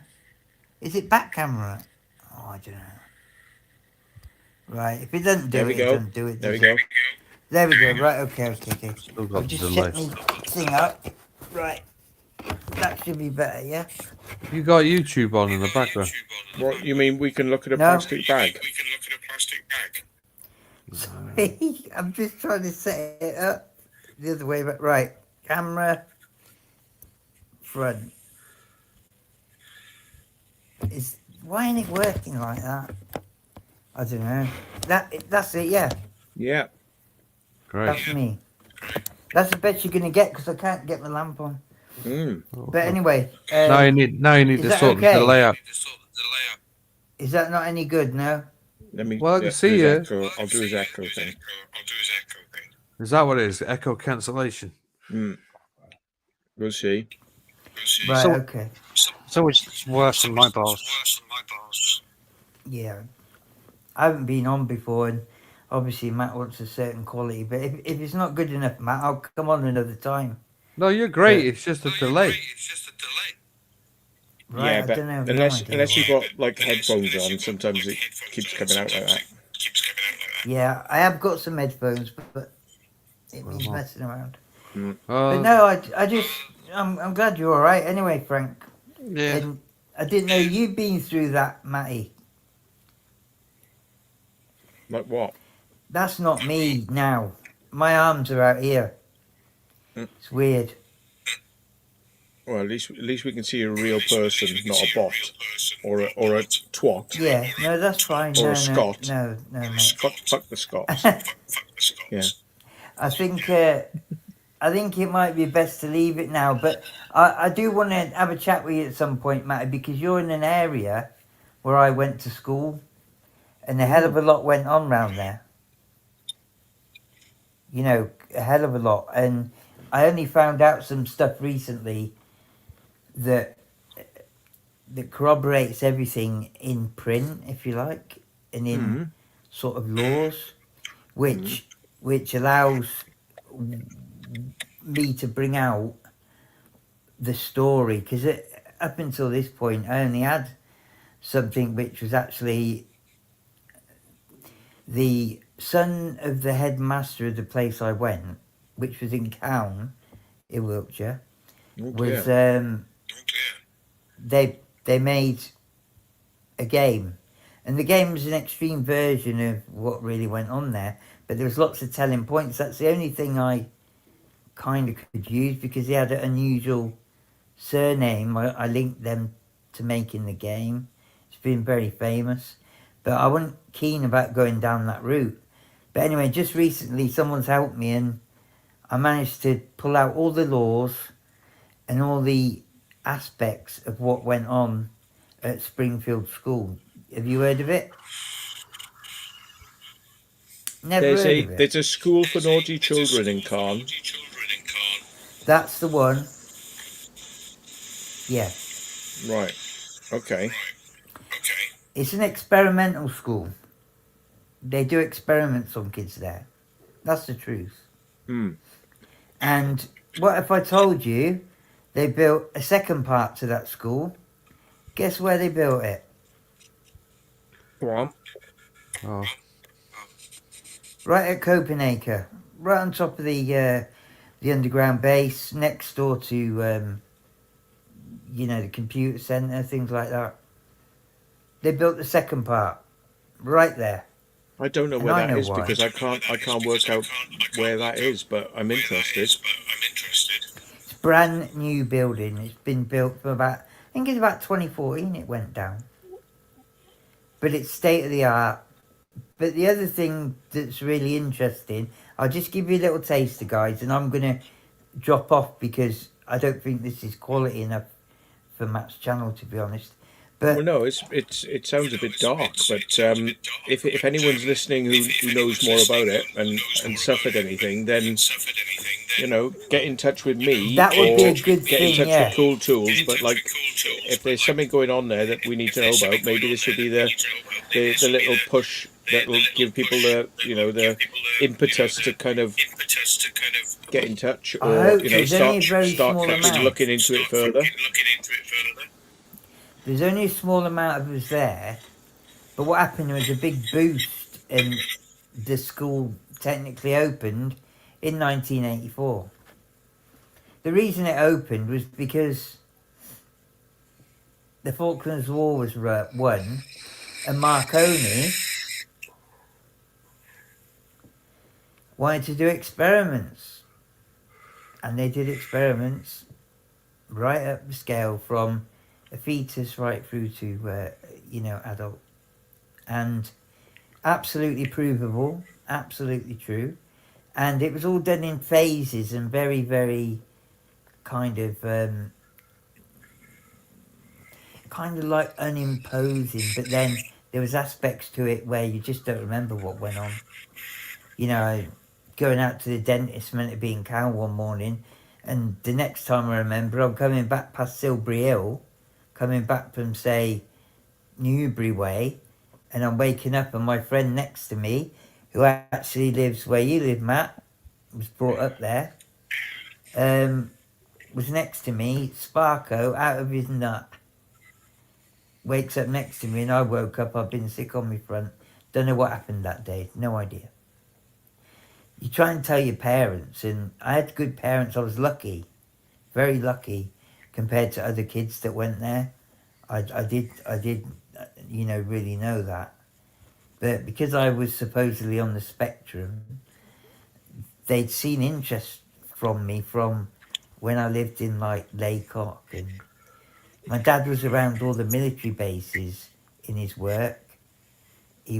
Is it back camera? Oh, I don't know. Right, if it doesn't do There we it, go. it doesn't do it. There we does it? go. There we go. Right, okay. Still I've got the just delay. checked my thing up. Right. That should be better, yeah? You got YouTube on in the background. What you mean? We can look at a No. plastic bag. I'm just trying to set it up the other way, but right. camera front. Is why ain't it working like that? I don't know. That's it. Yeah, Yeah. Great. that's me. That's the best you're gonna get because I can't get the lamp on. Mm. But anyway, now you need is to that sort okay? the delay out. Is that not any good? No. Let me. Well, I can do see his you. echo. I'll do his echo thing. Is that what it is? Echo cancellation. Mm. We'll see. Right. So- Okay. It's always worse than mobiles. Yeah. I haven't been on before, and obviously Matt wants a certain quality. But if it's not good enough, Matt, I'll come on another time. No, you're great. It's just a delay. Right? Yeah, I but don't have no unless idea. unless you've why. got like headphones on, sometimes it keeps coming out like that. Yeah, I have got some headphones, but it means Well. messing around. Mm. But no, I'm glad you're all right. Anyway, Frank, Yeah. and I didn't know you'd been through that, Matty. Like what? That's not me now. My arms are out here. Mm. It's weird. Well, at least we can see a real person, not a bot or a twat Yeah, no, that's fine. or No, a Scot. no, mate. Fuck the Scots. Yeah. I think it might be best to leave it now. But I do want to have a chat with you at some point, Matty, because you're in an area where I went to school, and a hell of a lot went on round there. You know, a hell of a lot. And I only found out some stuff recently that corroborates everything in print, if you like, and in Mm. sort of laws, which allows me to bring out the story, because up until this point I only had something which was actually the son of the headmaster of the place I went, which was in Cown in Wiltshire, was they made a game, and the game was an extreme version of what really went on there, but there was lots of telling points. That's the only thing I kind of could use, because he had an unusual surname. I linked them to making the game. It's been very famous, but I wasn't keen about going down that route. But anyway, just recently someone's helped me, and I managed to pull out all the laws and all the aspects of what went on at Springfield School. Have you heard of it? Never heard of it. There's a school for naughty children in Cairn. That's the one. Yeah. Right. Okay. It's an experimental school. They do experiments on kids there. That's the truth. Hmm. And what if I told you they built a second part to that school? Guess where they built it? Go on. Oh, Right at Copenhagen, right on top of the underground base, next door to the computer centre, things like that. They built the second part, right there. I don't know And where I that know is why. because I can't work out where that is, but I'm interested. It's a brand new building. It's been built for I think it's about 2014 it went down. But it's state of the art. But the other thing that's really interesting, I'll just give you a little taster, guys, and I'm going to drop off because I don't think this is quality enough for Matt's channel, to be honest. But Well, no, it sounds a bit dark, but if anyone's listening who knows more about it and suffered anything, then get in touch with me. That would be or a good get in thing, touch yeah. with Cool Tools. But like, if there's something going on there that we need to know about, maybe this would be the little push that will give people the impetus to kind of get in touch, I or hope there's only a very start small fucking amount. looking into it further. There's only a small amount of us there, but what happened was a big boost, and the school technically opened in 1984. The reason it opened was because the Falklands War was won, and Marconi wanted to do experiments. and they did experiments right up the scale from a fetus right through to adult, and absolutely provable, absolutely true, and it was all done in phases and very, very kind of like unimposing, but then there was aspects to it where you just don't remember what went on. Going out to the dentist meant to be in Cow one morning, and the next time I remember, I'm coming back past Silbury Hill, coming back from, say, Newbury Way, and I'm waking up and my friend next to me, who actually lives where you live, Matt, was brought up there, was next to me, Sparko, out of his nut. Wakes up next to me, and I woke up, I've been sick on my front. Don't know what happened that day, no idea. You try and tell your parents, and I had good parents, I was lucky, very lucky, compared to other kids that went there. I did, really know that. But because I was supposedly on the spectrum, they'd seen interest from me from when I lived in, like, Laycock, and my dad was around all the military bases in his work. He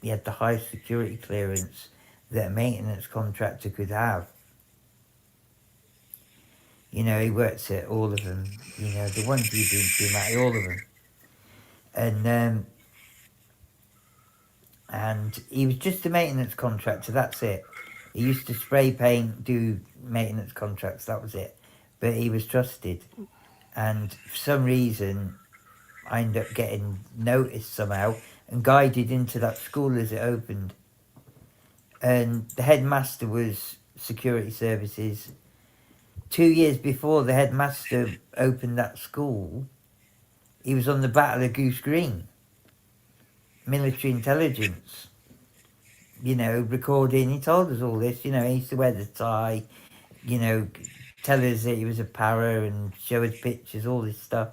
had the highest security clearance that a maintenance contractor could have. He works at all of them, the ones you've been to, Matty, all of them. And he was just a maintenance contractor, that's it. He used to spray paint, do maintenance contracts, that was it. But he was trusted. And for some reason, I ended up getting noticed somehow and guided into that school as it opened. And the headmaster was security services. 2 years before the headmaster opened that school, he was on the Battle of Goose Green, military intelligence, recording. He told us all this, he used to wear the tie, tell us that he was a para and show us pictures, all this stuff.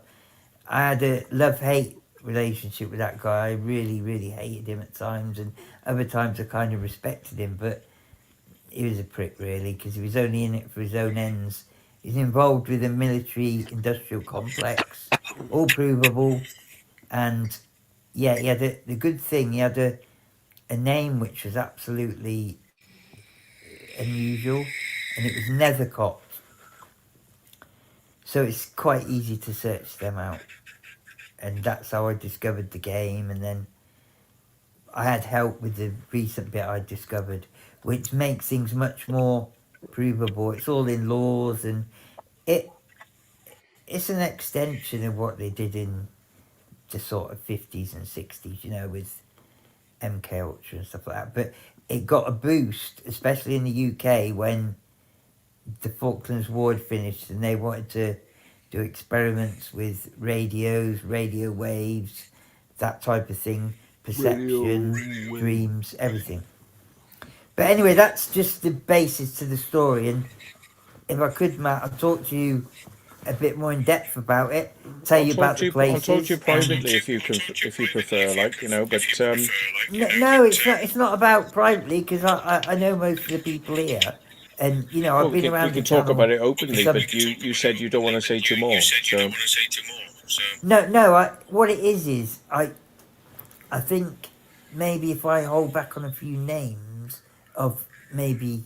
I had a love-hate relationship with that guy. I really, really hated him at times, and other times I kind of respected him, but he was a prick, really, because he was only in it for his own ends. He's involved with a military-industrial complex, all provable, and, yeah, he had the good thing, he had a name which was absolutely unusual, and it was Nethercott. So it's quite easy to search them out. And that's how I discovered the game, and then I had help with the recent bit I discovered, which makes things much more provable. It's all in laws, and it's an extension of what they did in the sort of 50s and 60s, with MK Ultra and stuff like that. But it got a boost, especially in the UK, when the Falklands War had finished and they wanted to do experiments with radios, radio waves, that type of thing, perception, dreams, everything. But anyway, that's just the basis to the story, and if I could, Matt, I'll talk to you a bit more in depth about it, tell you about the places. I'll talk to you privately if you prefer, but No, it's not about privately, because I know most of the people here, and I've been around. We can talk about it openly, but you said you don't want to say too more. So no. What it is I think maybe if I hold back on a few names of maybe,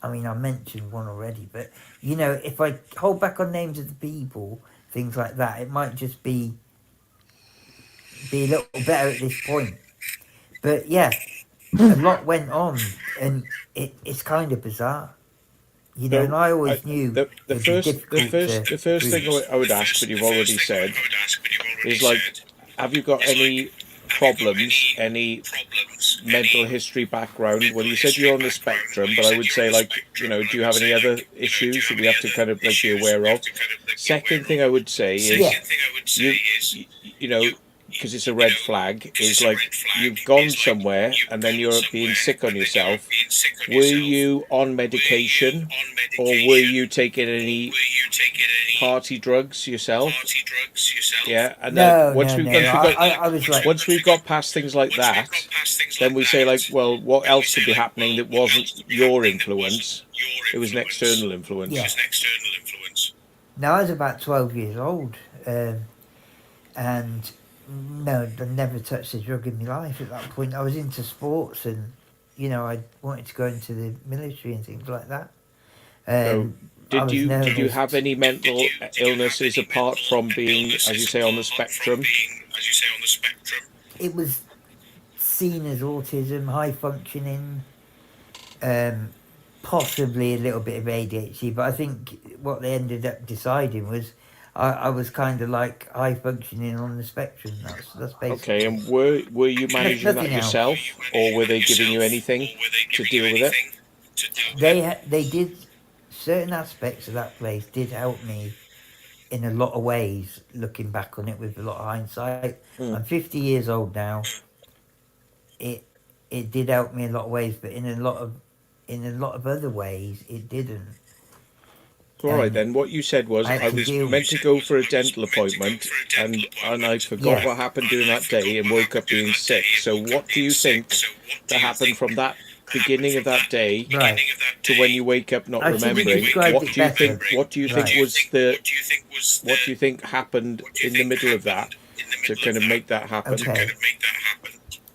I mentioned one already, but if I hold back on names of the people, things like that, it might just be a little better at this point. But yeah, a lot went on, and it's kind of bizarre. And I always knew the first thing I would ask, but you've already said, is like, have you got any problems, any mental history background? Well, you said you're on the spectrum, but I would say, do you have any other issues that we have to kind of be aware of? Second thing I would say is, because it's a red flag, is like you've gone somewhere and then you're being sick on yourself. Were you on medication, or were you taking any party drugs yourself? Yeah, and then No, no, no. I was like, once we've got past things like that, then we say like, well, what else could be happening that wasn't your influence? It was an external influence. yeah. Now I was about 12 years old, and no, I never touched a drug in my life at that point. I was into sports, and I wanted to go into the military and things like that. So I was did you nervous. have any mental illnesses apart from being, as you say, on the spectrum? It was seen as autism, high functioning, possibly a little bit of ADHD, but I think what they ended up deciding was I was kind of like high functioning on the spectrum. That's basically Okay, and were you managing that nothing else. yourself, or were they giving you anything to deal with it? They did certain aspects of that place did help me in a lot of ways. Looking back on it with a lot of hindsight, I'm 50 years old now. It did help me in a lot of ways, but in a lot of other ways, it didn't. All right then. What you said was I was meant to go for a dental appointment, and I forgot what happened during that day and woke up being sick. So what do you think that happened from that beginning of that day to when you wake up not remembering? What do you think? What do you think was the? What do you think happened in the middle of that to kind of make that happen? Okay.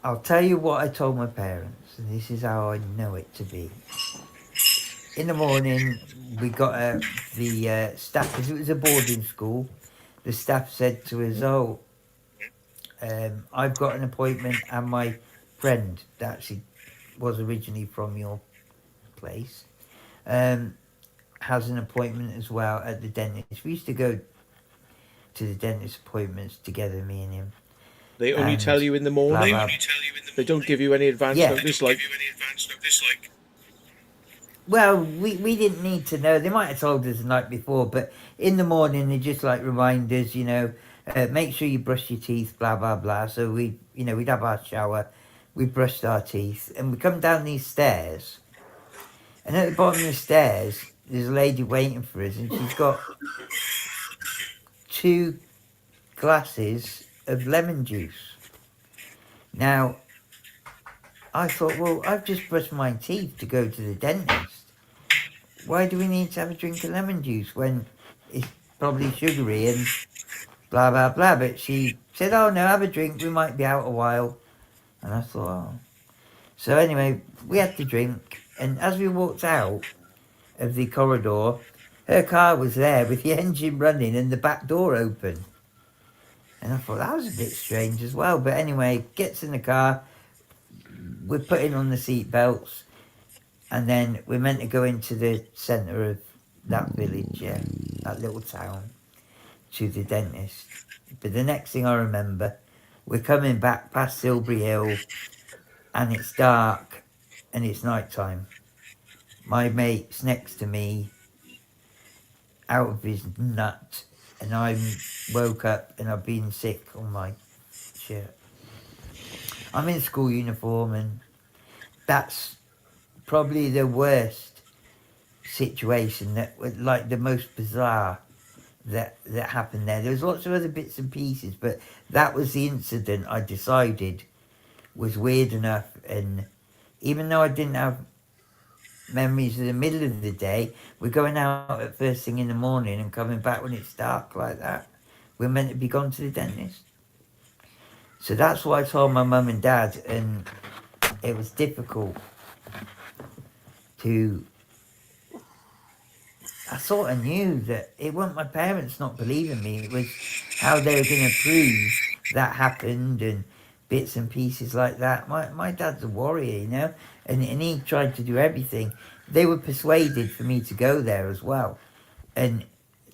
I'll tell you what I told my parents, and this is how I know it to be. In the morning, we got the staff, because it was a boarding school, the staff said to us, I've got an appointment, and my friend, that actually was originally from your place, has an appointment as well at the dentist. We used to go to the dentist appointments together, me and him. They only tell you in the morning? Blah, blah. They don't give you any advance notice, like... Well, we didn't need to know. They might have told us the night before, but in the morning they just like remind us, make sure you brush your teeth, blah blah blah. So we'd have our shower, we brushed our teeth, and we come down these stairs, and at the bottom of the stairs there's a lady waiting for us, and she's got 2 glasses of lemon juice. Now, I thought, well, I've just brushed my teeth to go to the dentist. Why do we need to have a drink of lemon juice when it's probably sugary and blah, blah, blah? But she said, oh, no, have a drink. We might be out a while. And I thought, oh. So anyway, we had the drink. And as we walked out of the corridor, her car was there with the engine running and the back door open. And I thought, that was a bit strange as well. But anyway, gets in the car. We're putting on the seat belts, and then we're meant to go into the centre of that village, that little town, to the dentist. But the next thing I remember, we're coming back past Silbury Hill, and it's dark, and it's night time. My mate's next to me, out of his nut, and I woke up and I've been sick on my shirt. I'm in school uniform, and that's probably the worst situation, that was like the most bizarre that happened there. There was lots of other bits and pieces, but that was the incident I decided was weird enough. And even though I didn't have memories of the middle of the day, we're going out at first thing in the morning and coming back when it's dark like that. We're meant to be gone to the dentist. So that's what I told my mum and dad, and it was difficult to... I sort of knew that it wasn't my parents not believing me, it was how they were going to prove that happened and bits and pieces like that. My dad's a warrior, and he tried to do everything. They were persuaded for me to go there as well, and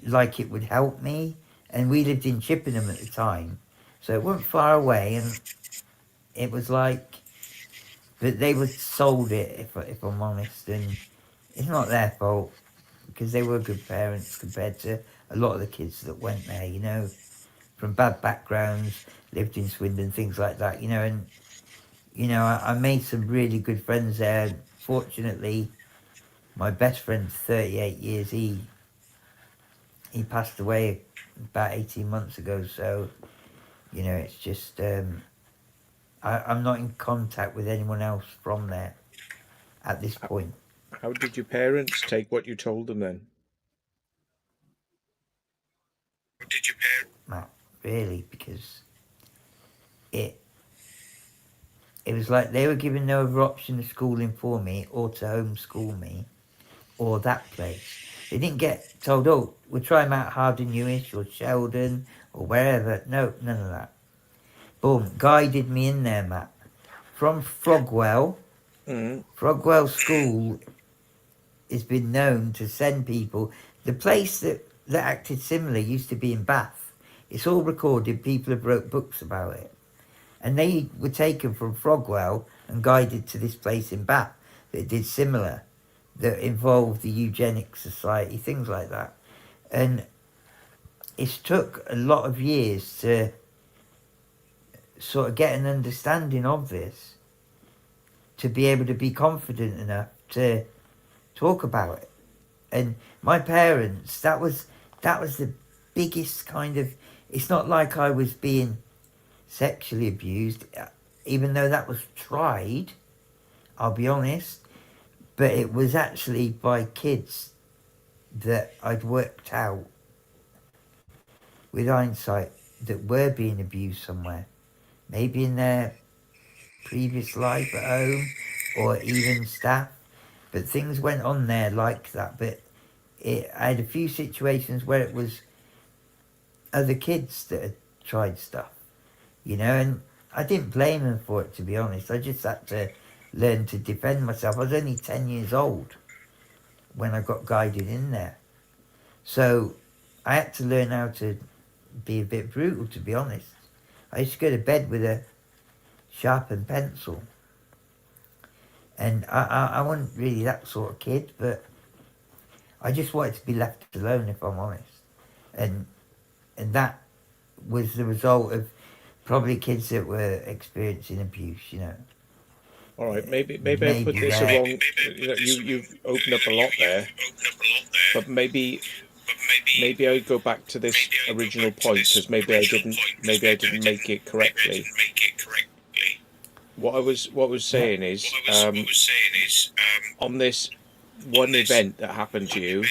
like it would help me, and we lived in Chippenham at the time. So it wasn't far away, and it was like, but they were sold it, if I'm honest, and it's not their fault, because they were good parents compared to a lot of the kids that went there, from bad backgrounds, lived in Swindon, things like that, and I made some really good friends there. Fortunately, my best friend, 38 years, he passed away about 18 months ago. So, it's just I'm not in contact with anyone else from there at this point. How did your parents take what you told them then? Not really, because it was like they were given no other option of schooling for me or to homeschool me or that place. They didn't get told, oh, we'll try Mount Harden Newish or Sheldon or wherever. No, none of that. Boom, guided me in there, Matt. From Frogwell. Frogwell School has been known to send people. The place that acted similarly used to be in Bath. It's all recorded. People have wrote books about it. And they were taken from Frogwell and guided to this place in Bath that did similar, that involved the Eugenics Society, things like that. And it's took a lot of years to sort of get an understanding of this, to be able to be confident enough to talk about it. And my parents, that was the biggest kind of, it's not like I was being sexually abused, even though that was tried, I'll be honest, but it was actually by kids that I'd worked out with hindsight that were being abused somewhere, maybe in their previous life at home or even staff, but things went on there like that. But I had a few situations where it was other kids that had tried stuff, and I didn't blame them for it, to be honest. I just had to learn to defend myself. I was only 10 years old when I got guided in there. So I had to learn how to be a bit brutal, to be honest. I used to go to bed with a sharpened pencil. And I wasn't really that sort of kid, but I just wanted to be left alone, if I'm honest. And that was the result of probably kids that were experiencing abuse, All right, maybe I put this wrong. You've opened up a lot there, but maybe I'd go back to this original point, because maybe I didn't make it correctly. What I was saying is, on this one event that happened to you,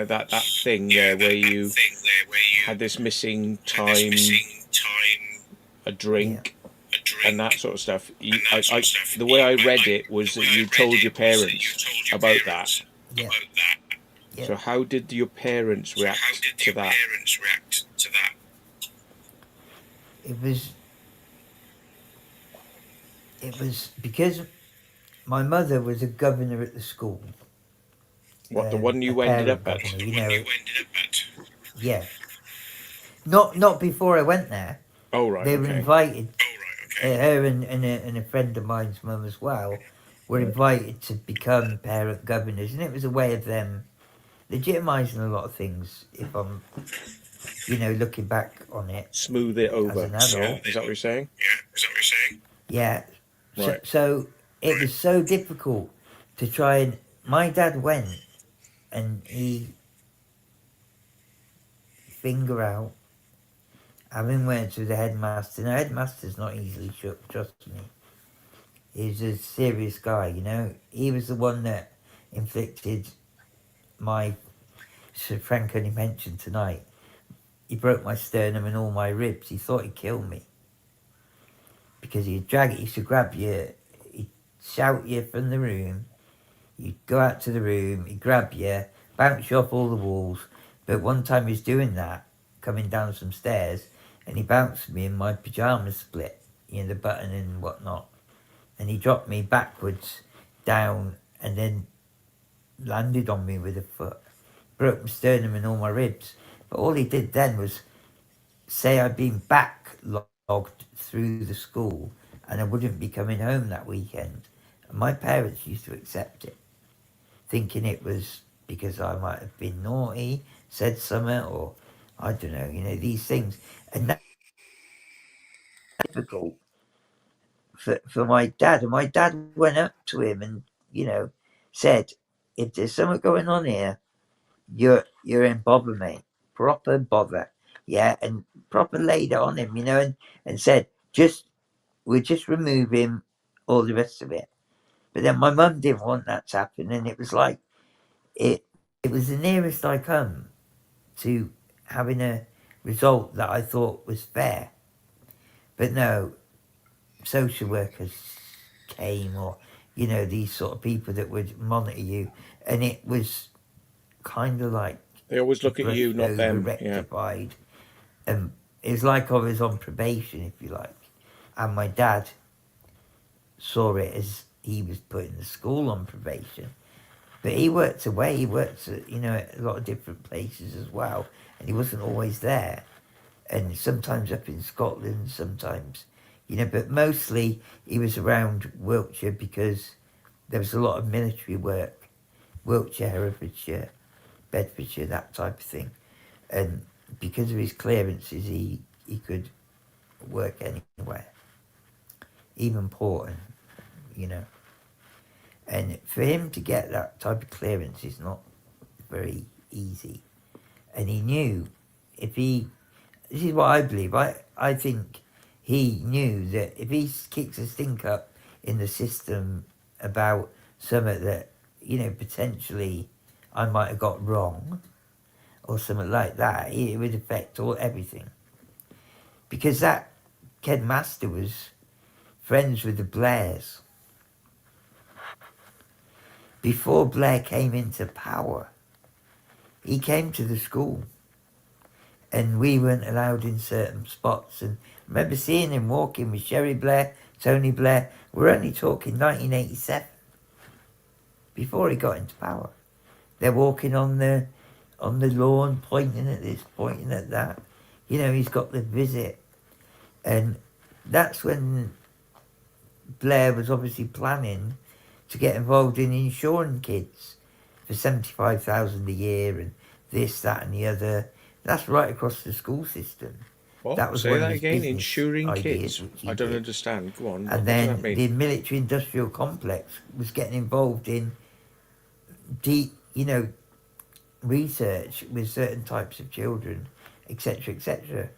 that thing there where you had this missing time, a drink, and that sort of stuff. The way I read it was that you told your parents about that. Yeah. So how did your parents react to that? It was because my mother was a governor at the school. What, the one you ended up at? Yeah. Not before I went there. Oh, right. They were invited. Her and a friend of mine's mum as well were invited to become parent governors, and it was a way of them legitimising a lot of things. If I'm, looking back on it, smooth it over. As an adult. Is that what you're saying? Yeah. Right. So it was so difficult to try and. My dad went, and he finger out, having words with the headmaster. Now, headmaster's not easily shook, trust me. He's a serious guy, He was the one that inflicted my, Sir Frank only mentioned tonight, he broke my sternum and all my ribs. He thought he'd kill me. Because he'd drag it, he used to grab you, he'd shout you from the room, you'd go out to the room, he'd grab you, bounce you off all the walls. But one time he was doing that, coming down some stairs, and he bounced me and my pyjamas split, the button and whatnot. And he dropped me backwards down and then landed on me with a foot. Broke my sternum and all my ribs. But all he did then was say I'd been backlogged through the school and I wouldn't be coming home that weekend. And my parents used to accept it, thinking it was because I might have been naughty, said something, or I don't know, these things. And that's difficult for my dad. And my dad went up to him and, said, if there's something going on here, you're in bother, mate. Proper bother. Yeah, and proper laid it on him, and said, we'll just remove him, all the rest of it. But then my mum didn't want that to happen, and it was like it was the nearest I come to having a result that I thought was fair. But no, social workers came, or these sort of people that would monitor you, and it was kind of like They always look at you, brushed not over, them. Yeah. rectified. And it was like I was on probation, if you like. And my dad saw it as he was putting the school on probation. But he worked away. He worked at, at a lot of different places as well. And he wasn't always there. And sometimes up in Scotland, sometimes, but mostly he was around Wiltshire because there was a lot of military work. Wiltshire, Herefordshire, Bedfordshire, that type of thing. And because of his clearances, he could work anywhere. Even Portland, And for him to get that type of clearance is not very easy. And he knew this is what I believe, I think he knew that if he kicks a stink up in the system about something that, potentially I might have got wrong or something like that, it would affect everything. Because that Ken Master was friends with the Blairs. Before Blair came into power, he came to the school and we weren't allowed in certain spots. And I remember seeing him walking with Sherry Blair, Tony Blair. We're only talking 1987, before he got into power. They're walking on the lawn, pointing at this, pointing at that. He's got the visit. And that's when Blair was obviously planning to get involved in insuring kids for 75,000 a year and this, that, and the other. That's right across the school system. What? That was Say one that of his again. business Insuring ideas, kids. which he I don't did. understand. Go on. What And does that then mean? the military-industrial complex was getting involved in deep, research with certain types of children, etc., etc.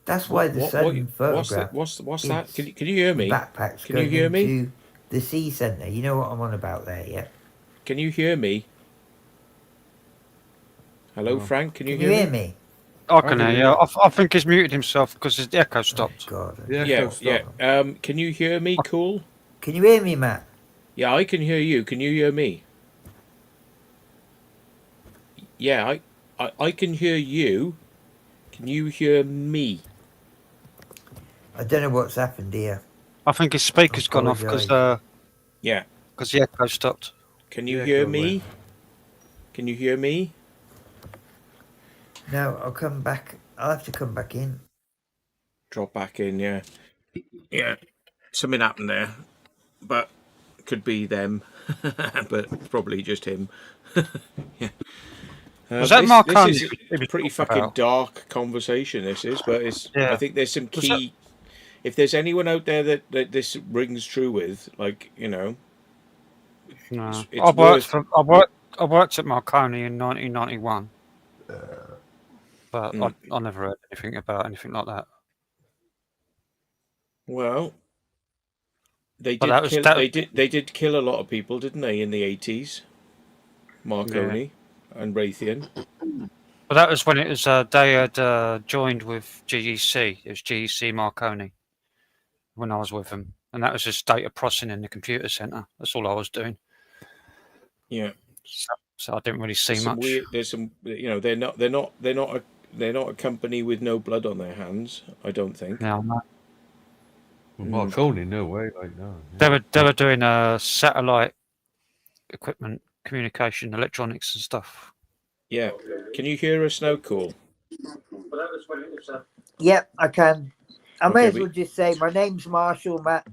That's why the Sun photograph. What's kids that? Can you hear in me? backpacks Can you going hear me? into the Sea Centre. You know what I'm on about there, yeah? Can you hear me? Hello, No. Frank. Can you Can you hear me? I can hear you. I think he's muted himself because his echo Oh, stopped. God. The echo Yeah, stopped. yeah. Can you hear me? Cool. Can you hear me, Matt? Yeah, I can hear you. Can you hear me? Yeah, I can hear you. Can you hear me? I don't know what's happened here. I think his speaker's gone off because Yeah. the echo stopped. Can you The hear echo me? went. Can you hear me? No, I'll come back. I'll have to come back in. Drop back in. Yeah. Yeah. Something happened there, but could be them, but probably just him. Yeah. Was that Marconi This is he was a pretty talking fucking about? dark conversation. This is, but it's. Yeah. I think there's some Was that- key. If there's anyone out there that this rings true with, like No. it's I worked at Marconi in 1991, but I never heard anything about anything like that. well, they But did that was- kill. that- They did kill a lot of people, didn't they, in the 80s? Marconi and Raytheon. But that was when it was they had joined with GEC. It was GEC Marconi when I was with them, and that was just data processing in the computer center. That's all I was doing. Yeah. So I didn't really see There's some much. weird. There's some. They're not a company with no blood on their hands. I don't think. Now Well, Marconi, no way. Like no. Yeah. they were doing satellite equipment, communication, electronics, and stuff. Yeah. Can you hear us now? Cool. Yep, I can. I may Okay, as well just say my name's Marshall, Matt.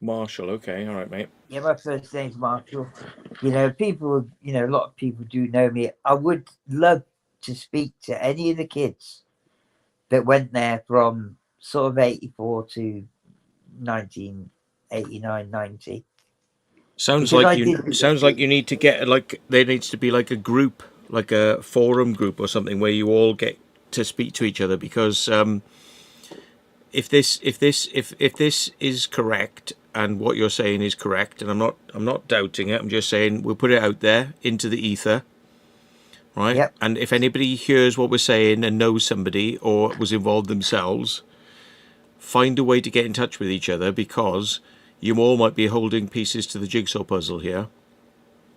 Marshall. Okay. All right, mate. Yeah, my first name's Marshall. People, a lot of people do know me. I would love to speak to any of the kids that went there from sort of 84 to 1989, 90. Sounds Because I like you did. sounds like you need to get like there needs to be like a group, like a forum group or something where you all get to speak to each other, because if this is correct and what you're saying is correct, and I'm not doubting it, I'm just saying we'll put it out there into the ether, right? Yep. And if anybody hears what we're saying and knows somebody or was involved themselves, find a way to get in touch with each other, because you all might be holding pieces to the jigsaw puzzle here.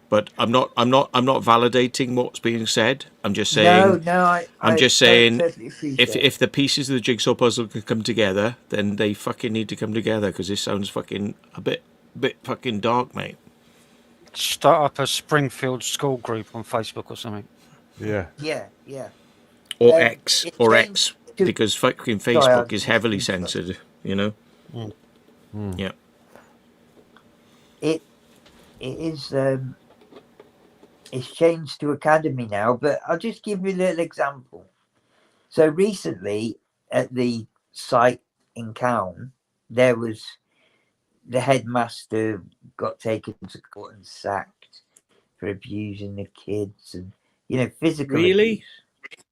But I'm not validating what's being said. I'm just saying. I'm just saying, totally appreciate if the pieces of the jigsaw puzzle can come together, then they fucking need to come together, because this sounds fucking a bit fucking dark, mate. Start up a Springfield school group on Facebook or something. Yeah. Yeah. Or X, it or changed X, to- because fucking Sorry, I Facebook was is heavily just interrupting. censored, you know? Yeah. It is it's changed to academy now, but I'll just give you a little example. So recently at the site in Cowan, there was the headmaster got taken to court and sacked for abusing the kids and physical Really? abuse.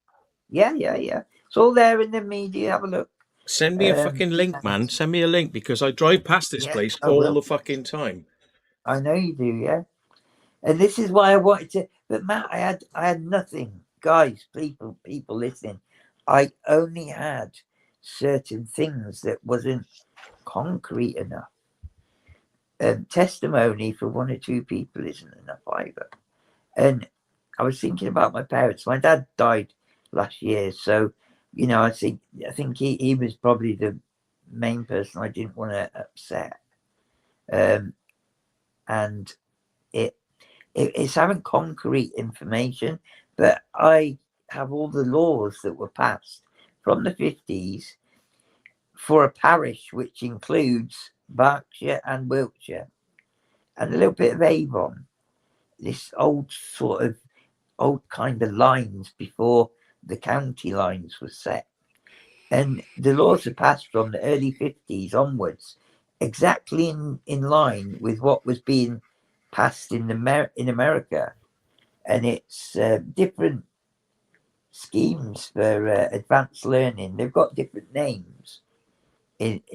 Yeah. It's all there in the media. Have a look. Send me a fucking link, man. Send me a link, because I drive past this place I all will. the fucking time. I know you do, yeah. And this is why I wanted to. But Matt, I had nothing, guys. People listening. I only had certain things that wasn't concrete enough. Testimony for one or two people isn't enough either. And I was thinking about my parents. My dad died last year, so I think he was probably the main person I didn't want to upset. And it's having concrete information, but I have all the laws that were passed from the 50s for a parish which includes Berkshire and Wiltshire and a little bit of Avon. This old kind of lines before the county lines were set. And the laws are passed from the early 50s onwards, exactly in line with what was being passed in America. And it's different schemes for advanced learning. They've got different names. In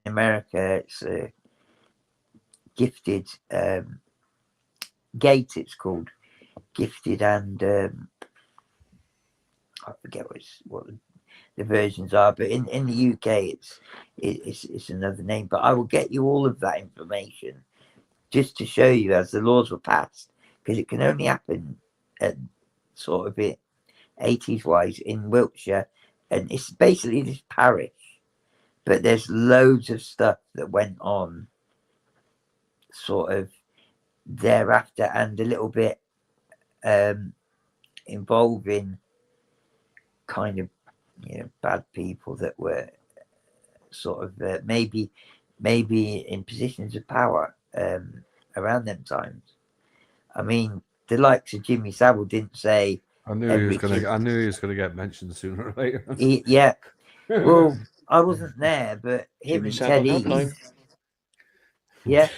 America, it's gifted GATE. It's called gifted, and I forget what the versions are. But in the UK, it's another name. But I will get you all of that information just to show you as the laws were passed, because it can only happen at sort of it 80s wise in Wiltshire, and it's basically this parish, but there's loads of stuff that went on sort of thereafter, and a little bit involving kind of bad people that were sort of maybe in positions of power around them times. I mean, the likes of Jimmy Savile didn't say. I knew he was gonna get mentioned sooner or later. Yeah. Well, I wasn't there, but him Jimmy and Savile Ted helpline. Heath. Yeah,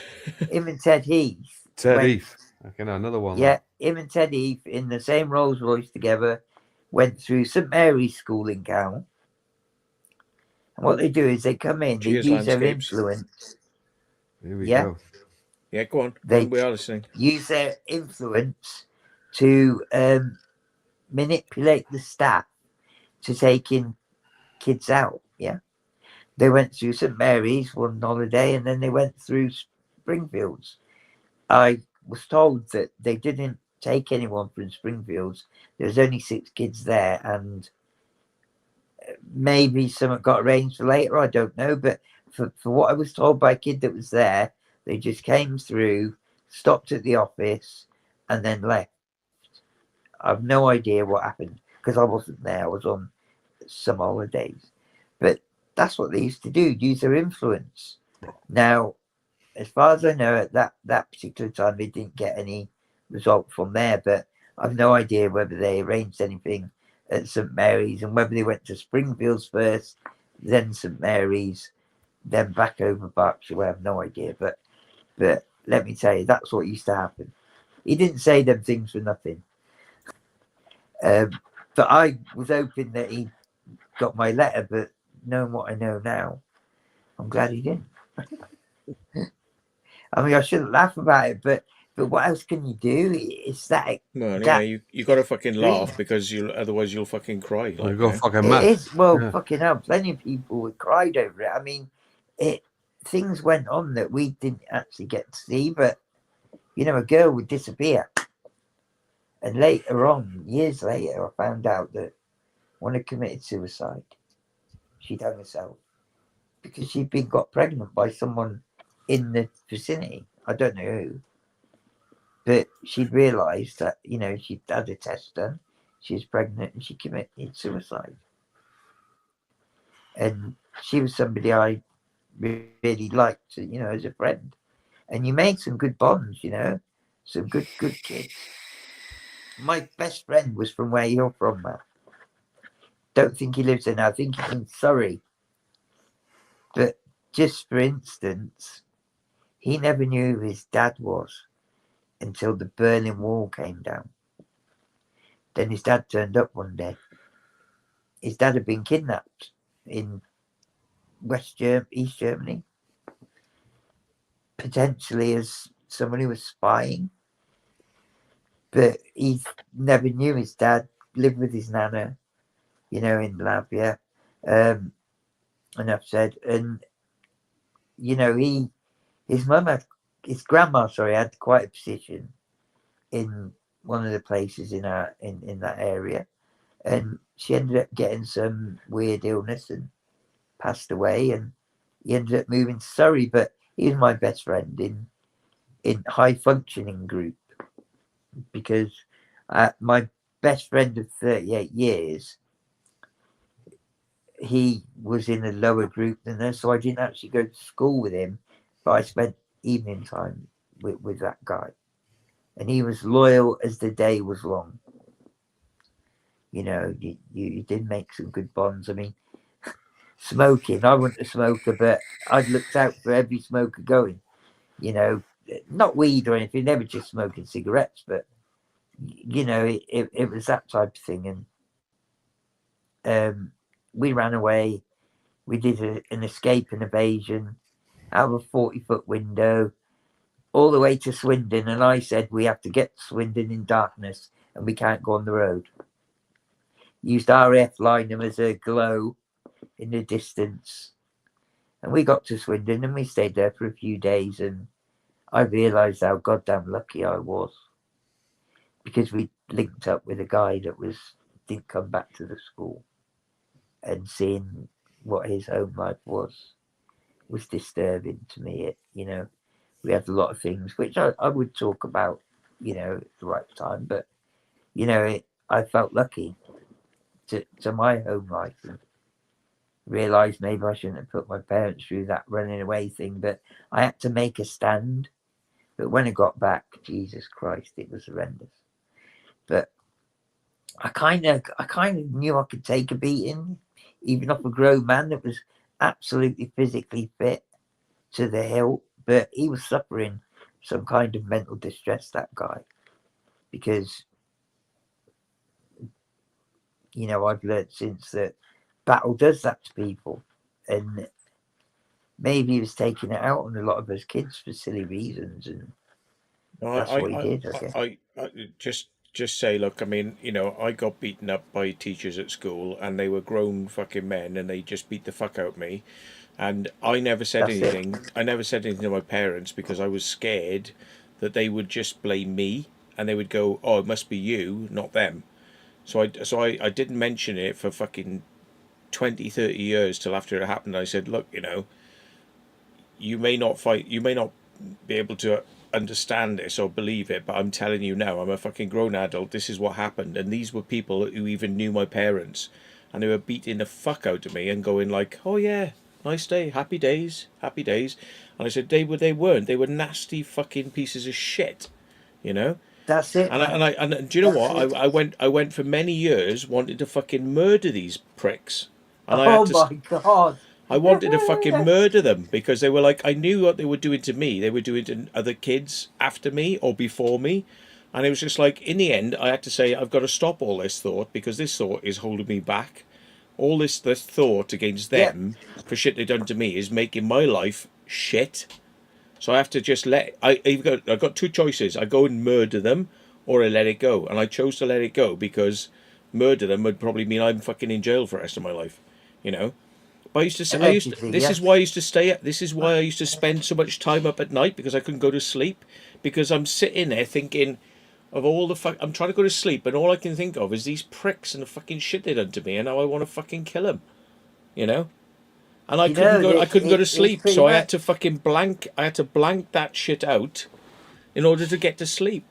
him and Ted Heath. Ted Heath. Okay, another one. Yeah, him and Ted Heath in the same Rolls Royce together went through St Mary's School in Cowan. And what they do is they come in, they Cheers, use their landscapes. influence. Here we Yeah. go. Yeah, go on. They We are listening. use their influence to manipulate the staff to taking kids out. Yeah. They went through St Mary's one holiday, and then they went through Springfields. I was told that they didn't take anyone from Springfields. There was only 6 kids there, and maybe some got arranged for later. I don't know, but for what I was told by a kid that was there, they just came through, stopped at the office, and then left. I've no idea what happened because I wasn't there. I was on some holidays, but that's what they used to do, use their influence. Now, as far as I know, at that particular time, they didn't get any result from there, but I've no idea whether they arranged anything at St Mary's and whether they went to Springfields first, then St Mary's, then back over Berkshire. I have no idea, but let me tell you, that's what used to happen. He didn't say them things for nothing. But I was hoping that he got my letter, but knowing what I know now, I'm glad he didn't. I mean, I shouldn't laugh about it, but what else can you do? It's that. Well, that you got to fucking extreme. laugh because otherwise you'll fucking cry. You Like, go man. fucking It mad. is, well, Yeah. fucking hell, plenty of people would cried over it. I mean, things went on that we didn't actually get to see, but a girl would disappear. And later on, years later, I found out that one had committed suicide. She'd hung herself because she'd been got pregnant by someone in the vicinity. I don't know who. But she'd realised that, she'd had a test done, she was pregnant, and she committed suicide. And she was somebody I really liked, as a friend. And you made some good bonds, some good kids. My best friend was from where you're from, Matt. Don't think he lives there now. I think he's in Surrey. But just for instance, he never knew who his dad was until the Berlin Wall came down. Then his dad turned up one day. His dad had been kidnapped in East Germany, potentially as someone who was spying. But he never knew his dad, lived with his nana, in Latvia, enough said. And, his grandma, had quite a position in one of the places in that area. And she ended up getting some weird illness and passed away. And he ended up moving to Surrey, but he was my best friend in high functioning group because my best friend of 38 years, he was in a lower group than us, so I didn't actually go to school with him, but I spent evening time with that guy, and he was loyal as the day was long. You did make some good bonds. I mean, smoking, I wasn't a smoker, but I'd looked out for every smoker going, not weed or anything, they were just smoking cigarettes, but it was that type of thing. And we ran away. We did an escape and evasion out of a 40-foot window all the way to Swindon. And I said, we have to get to Swindon in darkness and we can't go on the road. Used RAF Lynham as a glow in the distance. And we got to Swindon and we stayed there for a few days. And I realised how goddamn lucky I was. Because we linked up with a guy that didn't come back to the school. And seeing what his home life was disturbing to me. We had a lot of things which I would talk about, at the right time. But, I felt lucky to my home life and realised maybe I shouldn't have put my parents through that running away thing. But I had to make a stand. But when I got back, Jesus Christ, it was horrendous. But I kind of knew I could take a beating, even off a grown man that was absolutely physically fit to the hilt, but he was suffering some kind of mental distress, that guy, because I've learned since that battle does that to people, and maybe he was taking it out on a lot of us kids for silly reasons, and that's what he did. I just say, look, I mean, I got beaten up by teachers at school, and they were grown fucking men, and they just beat the fuck out of me, and I never said anything. I never said anything to my parents because I was scared that they would just blame me, and they would go, "Oh, it must be you, not them." So I didn't mention it for fucking 20, 30 years till after it happened. I said, look, you may not be able to understand this or believe it, but I'm telling you now, I'm a fucking grown adult. This is what happened, and these were people who even knew my parents, and they were beating the fuck out of me and going like, "Oh yeah, nice day, happy days, happy days." And I said they weren't. They were nasty fucking pieces of shit, That's it, man. And do you know That's what? it. I went for many years wanting to fucking murder these pricks, and I Oh had to. my god. I wanted to fucking murder them because they were like, I knew what they were doing to me. They were doing to other kids after me or before me. And it was just like, in the end, I had to say, I've got to stop all this thought because this thought is holding me back. All this thought against Yeah. them for shit they've done to me is making my life shit. So I have to just I've got two choices. I go and murder them or I let it go. And I chose to let it go because murder them would probably mean I'm fucking in jail for the rest of my life. You know? But Allegedly, this is yes. why I used to stay. This is why I used to spend so much time up at night because I couldn't go to sleep because I'm sitting there thinking of all the fuck. I'm trying to go to sleep and all I can think of is these pricks and the fucking shit they done to me and now I want to fucking kill them, you know. And I You couldn't know, go. I couldn't go to it's sleep, pretty so I had much. to fucking blank. I had to blank that shit out in order to get to sleep.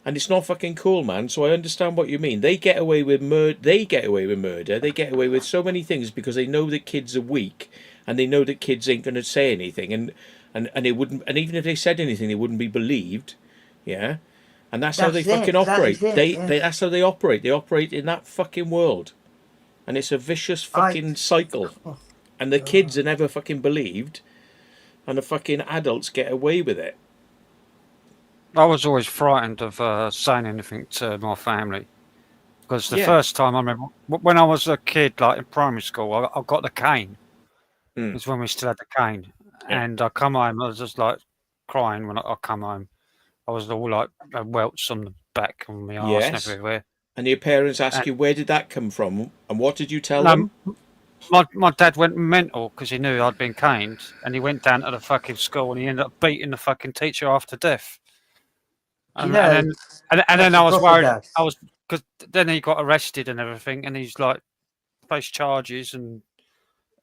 And it's not fucking cool, man. So I understand what you mean. They get away with murder. They get away with murder. They get away with so many things because they know that kids are weak, and they know that kids ain't going to say anything, and they wouldn't. And even if they said anything, they wouldn't be believed. Yeah, and that's how they That's fucking it. That operate. is it. Yeah. That's how they operate. They operate in that fucking world, and it's a vicious fucking cycle. Oh, And the God. kids are never fucking believed, and the fucking adults get away with it. I was always frightened of saying anything to my family because the Yeah. first time I remember when I was a kid, like in primary school, I got the cane. Mm. It was when we still had the cane, Yeah. and I come home. I was just like crying when I come home. I was all like welts on the back and my arse and Yes. everywhere. And your parents ask And you, where did that come from? And what did you tell no, them? my dad went mental because he knew I'd been caned, and he went down to the fucking school and he ended up beating the fucking teacher half to death. Do you And know? then That's I the was proper worried. does. I was because then he got arrested and everything, and he's like faced charges and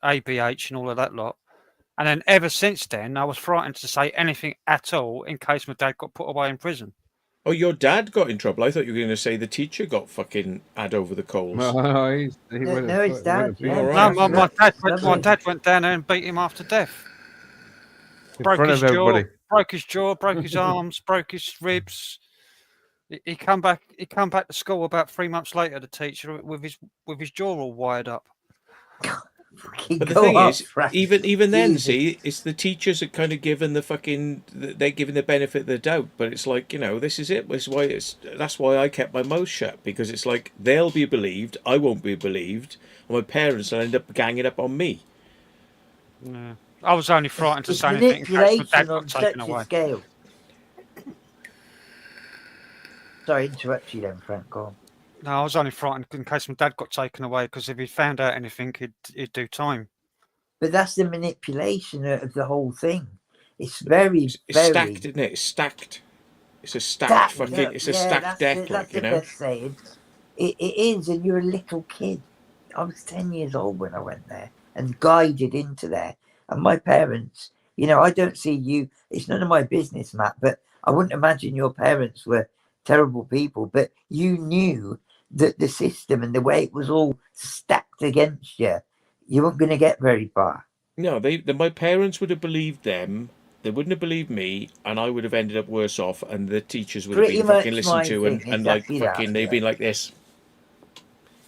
ABH and all of that lot. And then ever since then, I was frightened to say anything at all in case my dad got put away in prison. Oh, your dad got in trouble. I thought you were going to say the teacher got fucking had over the coals. No, he No, would no, have, his dad. been Yeah, All No, right. my lovely. dad went down there and beat him half to death. in Broke front his of jaw, everybody. broke his arms, broke his ribs. He come back to school about 3 months later. The teacher with his jaw all wired up. But the Go thing on, is, Frank. even then, Jesus. see, it's the teachers that kind of given the fucking, they're giving the benefit of the doubt. But it's like, you know, this is it. That's why I kept my mouth shut because it's like they'll be believed, I won't be believed, and my parents will end up ganging up on me. Yeah. I was only frightened to It's say anything in case my dad manipulation got on taken such away. a scale. Sorry, interrupt you then, Frank. Go on. No, I was only frightened in case my dad got taken away because if he found out anything, he'd do time. But that's the manipulation of the whole thing. It's very, It's very stacked, isn't it? It's stacked. It's a stacked stacked. fucking. It's a stacked deck, That's like, you the know. best saying. It is, and you're a little kid. I was 10 years old when I went there and guided into there. And my parents, you know, I don't see you. It's none of my business, Matt. But I wouldn't imagine your parents were terrible people. But you knew that the system and the way it was all stacked against you, you weren't going to get very far. No, my parents would have believed them. They wouldn't have believed me, and I would have ended up worse off. And the teachers would Pretty have been fucking much listened my to, thing, and like exactly that, fucking, they've yeah. been like this.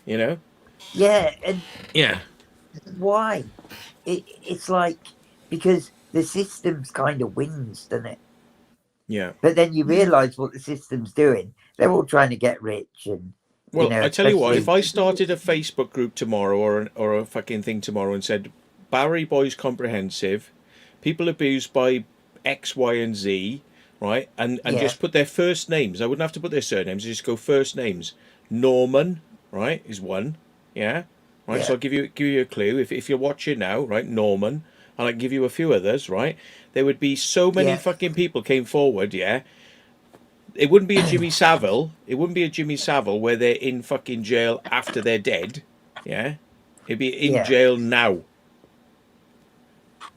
You know? Yeah, and Yeah. why? It's like because the system's kind of wins, doesn't it? Yeah. But then you realise what the system's doing. They're all trying to get rich, and Well, you know, I tell you what, if especially I started a Facebook group tomorrow or a fucking thing tomorrow and said Barry Boys Comprehensive, people abused by X, Y, and Z, right? And Yeah. just put their first names. I wouldn't have to put their surnames. Just go first names. Norman, right, is one. Yeah. Right. Yeah. So I'll give you a clue. If you're watching now, right, Norman, and I can give you a few others, right? There would be so many Yeah. fucking people came forward, yeah. It wouldn't be a Jimmy Savile. It wouldn't be a Jimmy Savile where they're in fucking jail after they're dead. Yeah. It'd be in Yeah. jail now.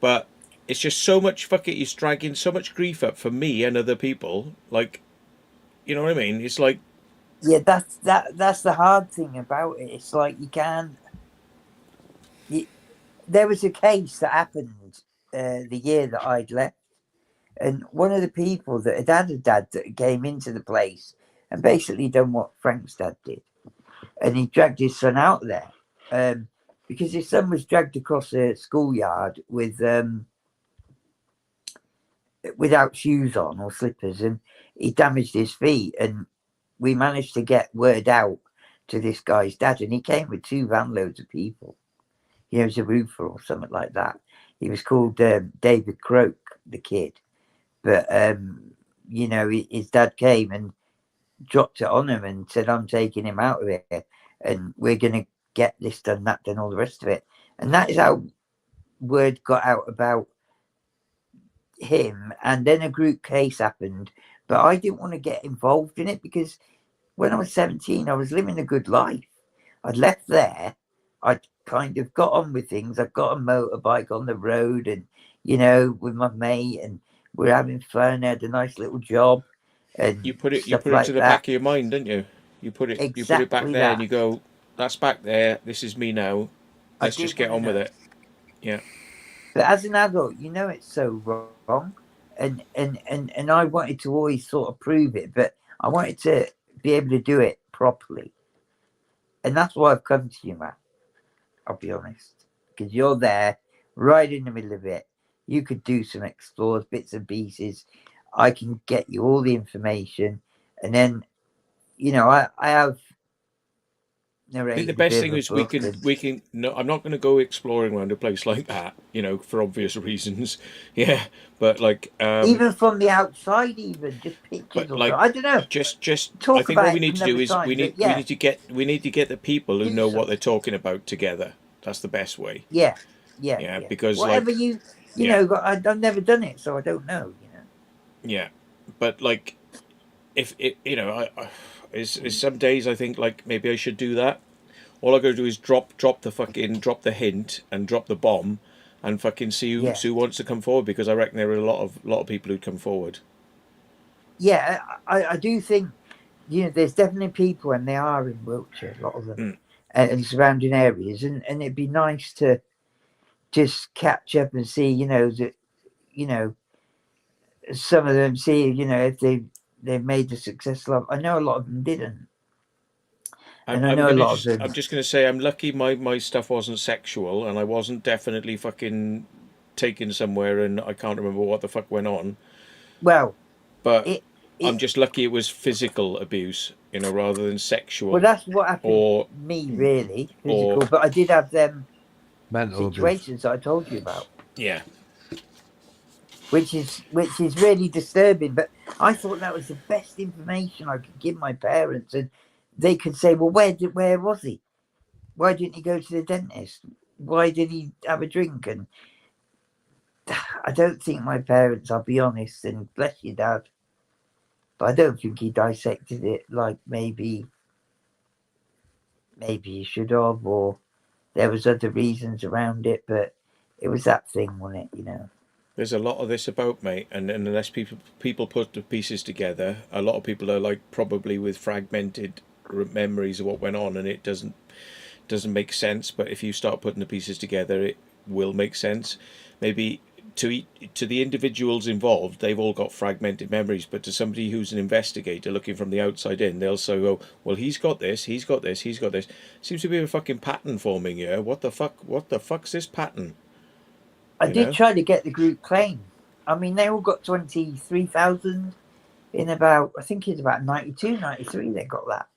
But it's just so much fucking, it's dragging so much grief up for me and other people. Like, you know what I mean? It's like, Yeah, that's the hard thing about it. It's like you can't. There was a case that happened the year that I'd left, And one of the people that had a dad that came into the place and basically done what Frank's dad did. And he dragged his son out there because his son was dragged across a schoolyard without shoes on or slippers, and he damaged his feet. And we managed to get word out to this guy's dad, and he came with 2 van loads of people. He was a roofer or something like that. He was called David Croak, the kid. But, his dad came and dropped it on him and said, I'm taking him out of here and we're going to get this done, that done, all the rest of it. And that is how word got out about him. And then a group case happened, but I didn't want to get involved in it because when I was 17, I was living a good life. I'd left there. I'd kind of got on with things. I got a motorbike on the road and, with my mate, and we're having fun. I had a nice little job. And You put it stuff to like the that. back of your mind, didn't you? You put it back Exactly there, that. and you go, "That's back there. This is me now. Let's just get on with it." Yeah. But as an adult, it's so wrong, and I wanted to always sort of prove it, but I wanted to be able to do it properly, and that's why I've come to you, Matt. I'll be honest, because you're there, right in the middle of it. You could do some explores, bits and pieces. I can get you all the information, and then, I have I think narrated the a best bit thing of a is we book can. No, I'm not going to go exploring around a place like that, for obvious reasons. Yeah, but like, even from the outside, even just pictures but or like, something. I don't know. just. I Talk think what about we it need to do another is time, but we yeah, need to get the people who do know what they're something. talking about together. That's the best way. Yeah. Yeah, because Whatever like, I've never done it, so I don't know. yeah, but like, if it, is some days I think like maybe I should do that. All I gotta do is drop the hint and drop the bomb, and fucking see Yeah. who wants to come forward, because I reckon there are a lot of people who'd come forward. Yeah, I do think there's definitely people, and they are in Wiltshire, a lot of them, and surrounding areas, and it'd be nice to just catch up and see, that some of them see, if they've made a successful. I know a lot of them didn't. And I know a lot of them. I'm just gonna say I'm lucky my stuff wasn't sexual, and I wasn't definitely fucking taken somewhere, and I can't remember what the fuck went on. Well, but I'm just lucky it was physical abuse, rather than sexual. Well, that's what happened or to me, really, physical. But I did have them mental situations that I told you about. Yeah. Which is really disturbing. But I thought that was the best information I could give my parents, and they could say, "Well, where was he? Why didn't he go to the dentist? Why did he have a drink?" And I don't think my parents, I'll be honest, and bless you, Dad, but I don't think he dissected it like maybe he should have, or there was other reasons around it, but it was that thing, wasn't it, There's a lot of this about, mate, and unless people put the pieces together, a lot of people are like probably with fragmented memories of what went on, and it doesn't make sense. But if you start putting the pieces together, it will make sense. Maybe to the individuals involved, they've all got fragmented memories, but to somebody who's an investigator looking from the outside in, they'll say, "Oh, well, he's got this, he's got this, he's got this." Seems to be a fucking pattern forming here. What the fuck's this pattern? I did try to get the group claim. I mean, they all got 23,000 in about, I think it's about 92, 93 they got that.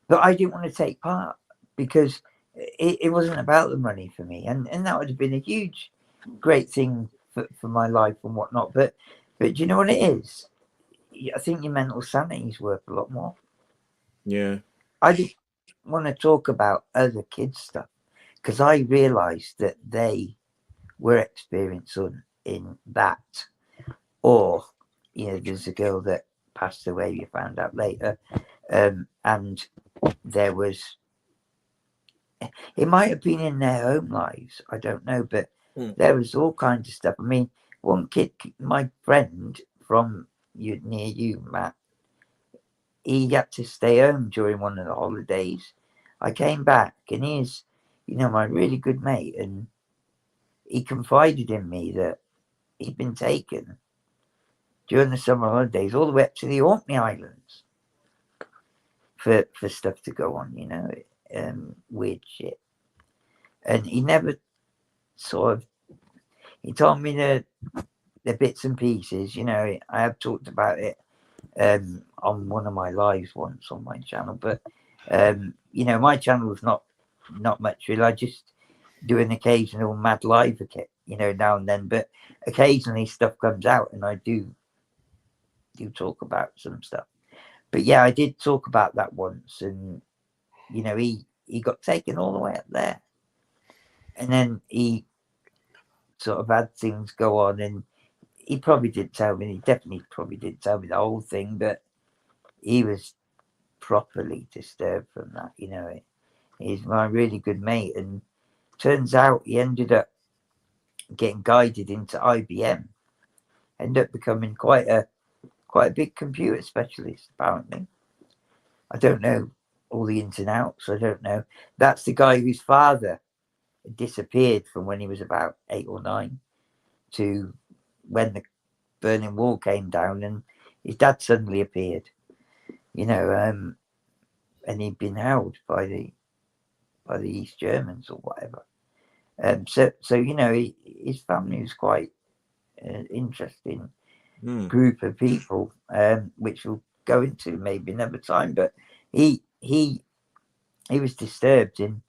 But I didn't want to take part because it wasn't about the money for me. And that would have been a huge, great thing for my life and whatnot. But do you know what it is? I think your mental sanity is worth a lot more. Yeah. I didn't want to talk about other kids' stuff because I realised that they were experiencing in that. Or, there's a girl that passed away, you found out later. And there was, it might have been in their home lives, I don't know, but there was all kinds of stuff. I mean, one kid, my friend from near you, Matt, he had to stay home during one of the holidays. I came back and he's, my really good mate, and he confided in me that he'd been taken during the summer holidays all the way up to the Orkney Islands for stuff to go on, you know, weird shit. And he never sort of, he told me the bits and pieces, you know. I have talked about it on one of my lives once on my channel, but you know, my channel is not much really. I just do an occasional mad live, you know, now and then, but occasionally stuff comes out and I do talk about some stuff. But yeah, I did talk about that once, and you know, he got taken all the way up there, and then he sort of had things go on, and he probably did tell me, he definitely probably did tell me the whole thing, but he was properly disturbed from that, you know. He's my really good mate, and turns out he ended up getting guided into IBM, ended up becoming quite a big computer specialist, apparently. I don't know all the ins and outs. I don't know. That's the guy whose father disappeared from when he was about 8 or 9 to when the Berlin Wall came down, and his dad suddenly appeared, you know, and he'd been held by the East Germans or whatever. So you know, his family was quite interesting group of people, which we'll go into maybe another time. But he was disturbed, and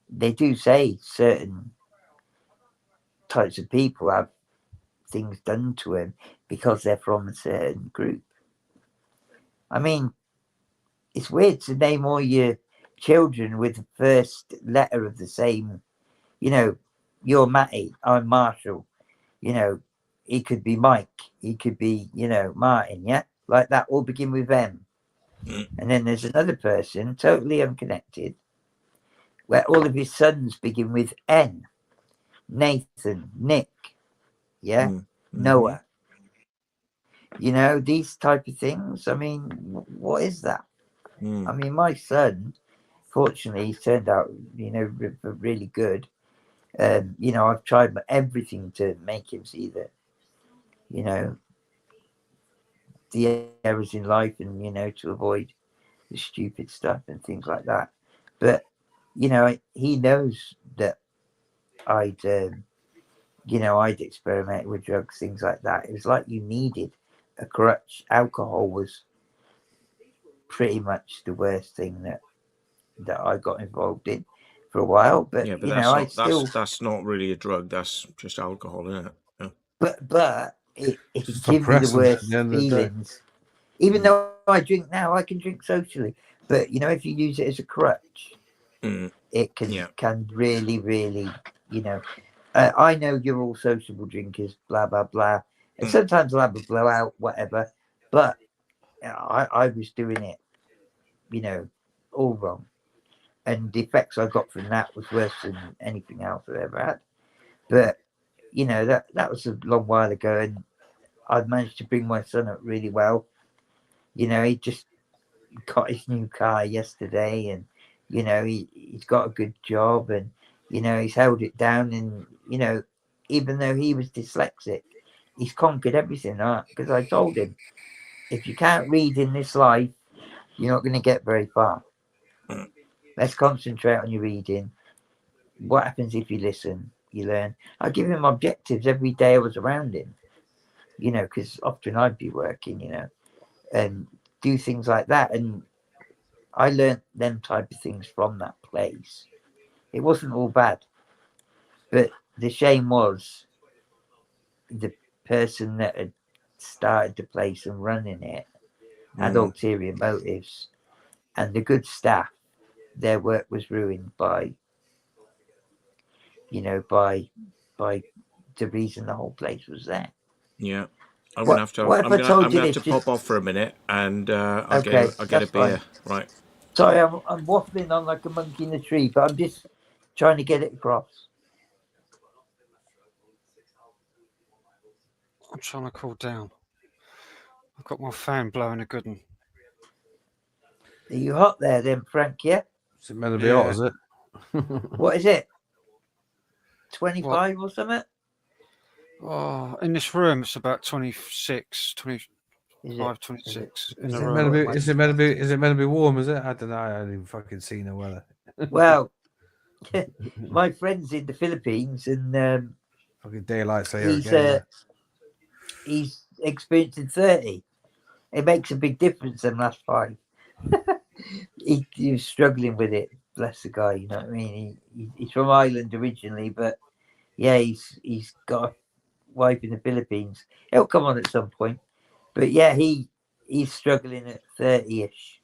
they do say certain types of people have things done to him because they're from a certain group. I mean, it's weird to name all your children with the first letter of the same, you know. You're Matty, I'm Marshall, you know. He could be Mike, he could be, you know, Martin, yeah, like that, all begin with M. And then there's another person totally unconnected where all of his sons begin with N. Nathan, Nick, yeah, Noah. You know, these type of things. I mean, what is that? I mean, my son, fortunately, he's turned out, you know, really good. You know, I've tried everything to make him see that, you know, the errors in life, and, you know, to avoid the stupid stuff and things like that. But, you know, he knows that I'd experiment with drugs, things like that. It was like you needed a crutch. Alcohol was pretty much the worst thing that I got involved in for a while. But, yeah, but you that's know, not, I still. that's not really a drug. That's just alcohol, isn't it? Yeah. But it Just gives me the depressant at worst the end of the day. feelings. Even though I drink now, I can drink socially. But, you know, if you use it as a crutch, it can really, really, you know. I know you're all sociable drinkers, blah, blah, blah. And sometimes I'll have a blowout, whatever. But I was doing it, you know, all wrong. And the effects I got from that was worse than anything else I ever had. But, you know, that was a long while ago. And I've managed to bring my son up really well. You know, he just got his new car yesterday, and, you know, he's got a good job, and, you know, he's held it down. And, you know, even though he was dyslexic, he's conquered everything, because I told him, if you can't read in this life, you're not going to get very far. Let's concentrate on your reading. What happens if you listen? You learn. I give him objectives every day I was around him, you know, because often I'd be working, you know, and do things like that. And I learned them type of things from that place. It wasn't all bad. But the shame was the person that had started the place and running it had ulterior motives. And the good staff, their work was ruined by, you know, by the reason the whole place was there. Yeah. I'm gonna have to pop off for a minute, and I'll get a beer. Fine. Right. Sorry, I'm waffling on like a monkey in a tree, but I'm just trying to get it across. I'm trying to cool down. I've got my fan blowing a good one. Are you hot there then, Frank? Yeah? Is it meant to be hot, is it? What is it? 25 or something? Oh, in this room, it's about 26, 25, Is it? 26 Is in it the Is it room. meant to Well, be? it might Is it meant to be? Is it meant to be warm? Is it? I don't know. I haven't even fucking seen the weather. Well, my friend's in the Philippines, and Fucking daylight saving again. Like. he's experiencing 30. It makes a big difference in the last 5. he was struggling with it. Bless the guy, you know what I mean? He's from Ireland originally, but yeah, he's got a wife in the Philippines. He'll come on at some point. But yeah, he's struggling at 30-ish.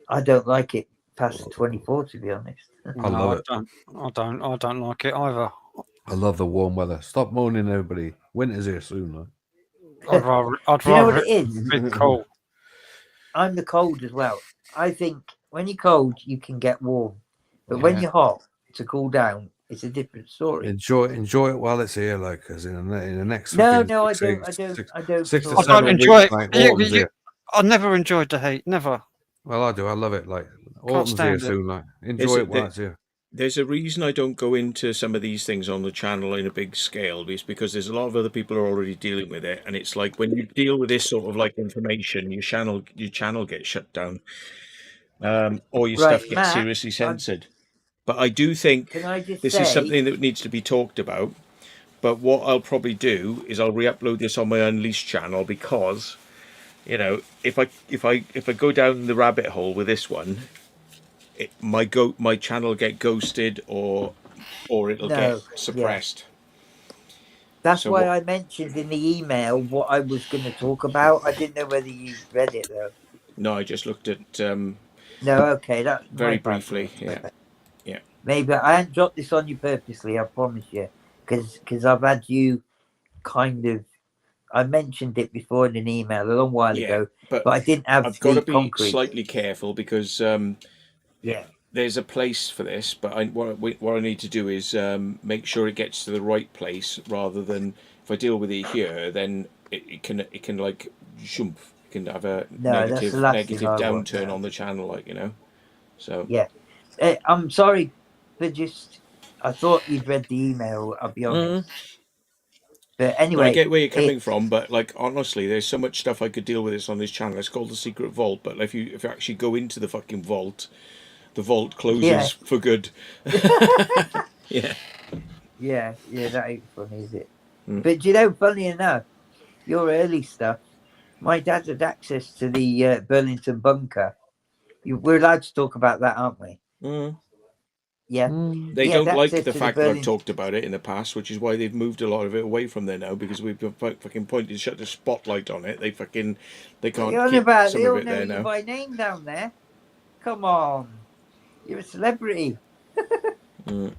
I don't like it past 24, to be honest. I love it. I don't like it either. I love the warm weather. Stop moaning, everybody. Winter's here soon. Like. I'd Do you know what rather it is? a bit cold. I'm the cold as well. I think when you're cold, you can get warm. But when Yeah. you're hot, to cool down, it's a different story. Enjoy it while it's here, like, because in the next. No, fucking no, I six- don't. I don't. six- I don't. 6 to sort I of- don't 7 enjoy weeks, it. like, You- autumn's you- here. I never enjoyed the heat. Never. Well, I do. I love it. Like, autumn's here stand it. soon. Like, enjoy it while it's here. There's a reason I don't go into some of these things on the channel in a big scale, is because there's a lot of other people who are already dealing with it, and it's like when you deal with this sort of like information, your channel gets shut down, or your Right, stuff gets Matt, seriously censored. But I do think Can I just this say? is something that needs to be talked about. But what I'll probably do is I'll re-upload this on my Unleashed channel, because, you know, if I go down the rabbit hole with this one, my channel will get ghosted, or it'll get No, suppressed. That's So why what- I mentioned in the email what I was going to talk about. I didn't know whether you read it though. No, I just looked at No, okay, that's very my bad. briefly. Yeah. Yeah. Maybe I hadn't dropped this on you purposely. I promise you, because I've had you kind of. I mentioned it before in an email a long while Yeah, ago, but but I didn't have I've got the to be concrete. slightly careful, because Yeah, there's a place for this, but what I need to do is make sure it gets to the right place, rather than if I deal with it here, then it can like shump, it can have a No, that's the last thing I want downturn now. on the channel, like, you know. So yeah. I'm sorry for just. I thought you'd read the email. I'll be honest. But No, anyway, I get where you're coming from, but like honestly, there's so much stuff I could deal with this on this channel. It's called the Secret Vault, but if you actually go into the fucking vault, the vault closes Yeah. for good. Yeah. Yeah, that ain't funny, is it? Mm. But you know, funny enough, your early stuff, my dad had access to the Burlington bunker. We're allowed to talk about that, aren't we? Mm. Yeah. They He had don't like access the to fact that I've Burlington. talked about it in the past, which is why they've moved a lot of it away from there now, because we've been fucking pointed, shut the spotlight on it. They can't You're on keep about, some they of all it know there you now. by name down there. Come on. You're a celebrity. Mm.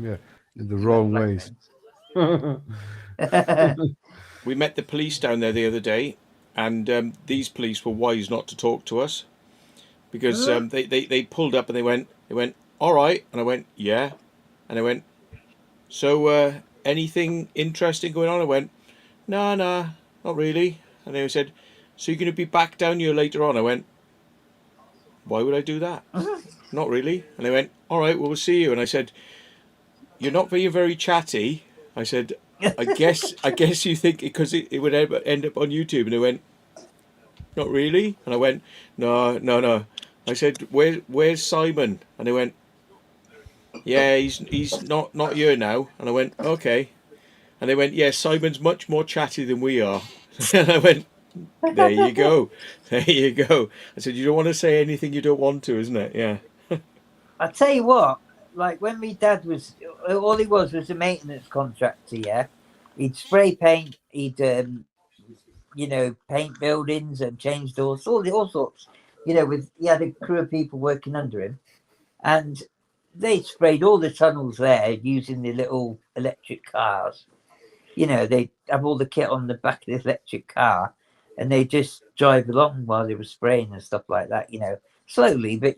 Yeah, in the wrong ways. We met the police down there the other day, and these police were wise not to talk to us, because they pulled up and they went, all right, and I went, yeah, and I went, so anything interesting going on? I went, no, not really. And they said, so you're going to be back down here later on? I went, why would I do that? Not really. And they went, all right, well, we'll see you. And I said, you're not being very chatty. I said, I guess you think because it would end up on YouTube. And they went, not really. And I went, no. I said, where's Simon? And they went, yeah, he's not here now. And I went, okay. And they went, yeah, Simon's much more chatty than we are. And I went, there you go. I said, you don't want to say anything you don't want to, isn't it? Yeah. I tell you what, like when my dad was, all he was a maintenance contractor, yeah. He'd spray paint, he'd, paint buildings and change doors, all sorts. He had a crew of people working under him. And they sprayed all the tunnels there using the little electric cars. They have all the kit on the back of the electric car, and they just drive along while they were spraying and stuff like that, slowly, but,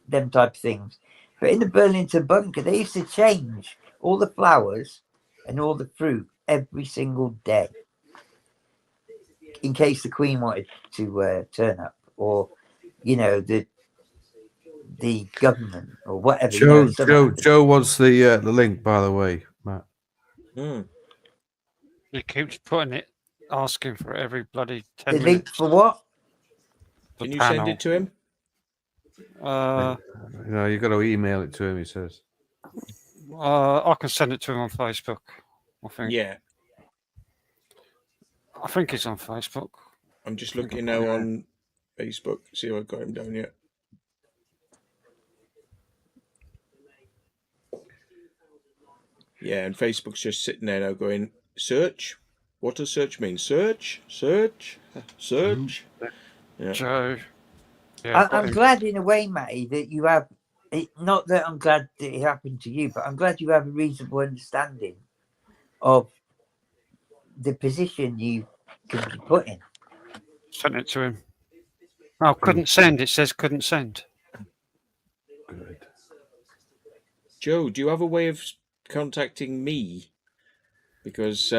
them type of things. But in the Burlington bunker, they used to change all the flowers and all the fruit every single day in case the Queen wanted to turn up, or, the government or whatever. Joe wants the link, by the way, Matt. Mm. He keeps putting it, asking for it every bloody 10 The link minutes. for what? The Can you panel. send it to him? No, you got to email it to him. He says. I can send it to him on Facebook. I think. Yeah. I think he's on Facebook. I'm just I think looking I put now it on Facebook. See if I've got him down yet. Yeah, and Facebook's just sitting there now going, search? What does search mean? Search? Search? Search? Yeah. Joe. Yeah, I'm glad in a way, Matty, that you have. Not that I'm glad that it happened to you, but I'm glad you have a reasonable understanding of the position you can be put in. Sent it to him. Oh, couldn't send. It says couldn't send. Good. Joe, do you have a way of contacting me? Because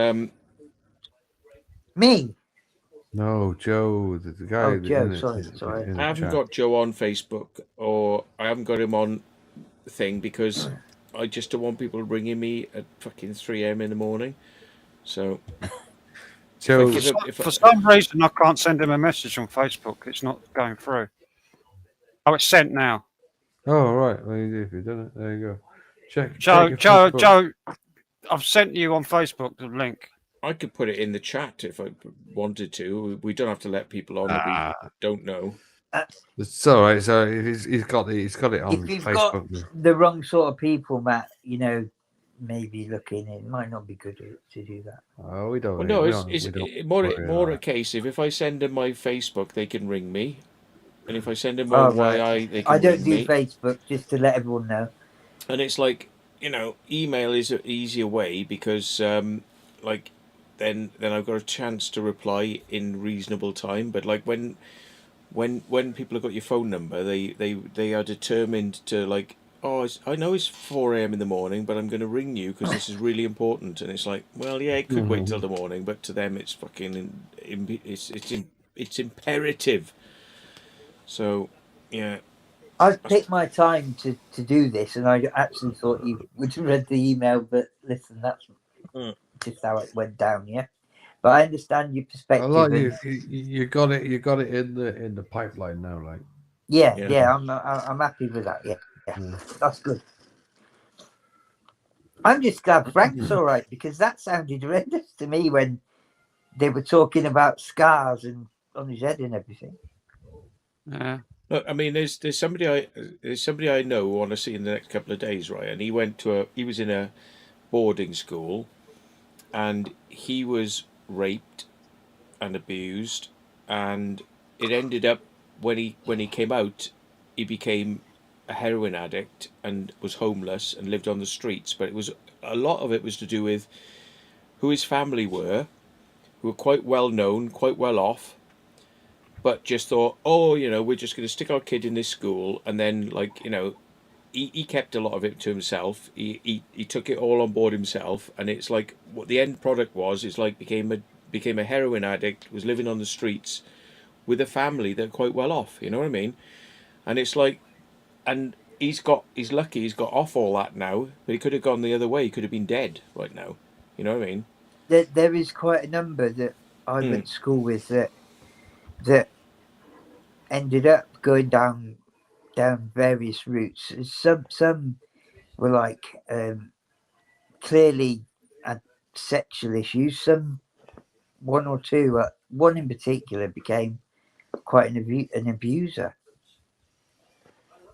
Me? No, Joe, the guy. Oh, Joe, in it, sorry. in the I haven't chat. got Joe on Facebook, or I haven't got him on thing because I just don't want people ringing me at fucking 3 a.m. in the morning. So, Joe, For some reason, I can't send him a message on Facebook. It's not going through. Oh, it's sent now. oh right, well, if you've done it, there you go. Check. Joe, check your Facebook. Joe, I've sent you on Facebook the link. I could put it in the chat if I wanted to. We don't have to let people on that we don't know. It's all right. So he's got it on If you've Facebook. got the wrong sort of people, Matt, maybe looking, it might not be good to do that. Oh, we don't. Well, no, we it's don't more worry a case of if I send them my Facebook, they can ring me, and if I send them Oh, my right. YI, they can I don't ring do me. Facebook, just to let everyone know. And it's like, email is an easier way because, like, then I've got a chance to reply in reasonable time. But like when people have got your phone number, they are determined to like, I know it's 4 a.m. in the morning, but I'm going to ring you because this is really important. And it's like, well, yeah, it could wait till the morning, but to them it's fucking it's imperative. So, yeah. I've picked my time to do this, and I actually thought you would have read the email, but listen, that's just how it went down, yeah. But I understand your perspective. Like you got it. You got it in the pipeline now, like. Yeah. I'm happy with that. Yeah, that's good. I'm just glad Frank's all right because that sounded horrendous to me when they were talking about scars and on his head and everything. Yeah. Look, I mean, there's somebody I know who I want to see in the next couple of days, right? And he was in a boarding school, and he was raped and abused, and it ended up when he came out, he became a heroin addict and was homeless and lived on the streets. But a lot of it was to do with who his family were, who were quite well known, quite well off, but just thought, we're just going to stick our kid in this school, and then he kept a lot of it to himself. He took it all on board himself, and it's like what the end product was. It's like became a heroin addict, was living on the streets with a family that are quite well off. You know what I mean? And it's like, and he's lucky he's got off all that now, but he could have gone the other way. He could have been dead right now. You know what I mean? There is quite a number that I went to school with that ended up going down various routes. Some were like clearly had sexual issues. One or two. One in particular became quite an abuser.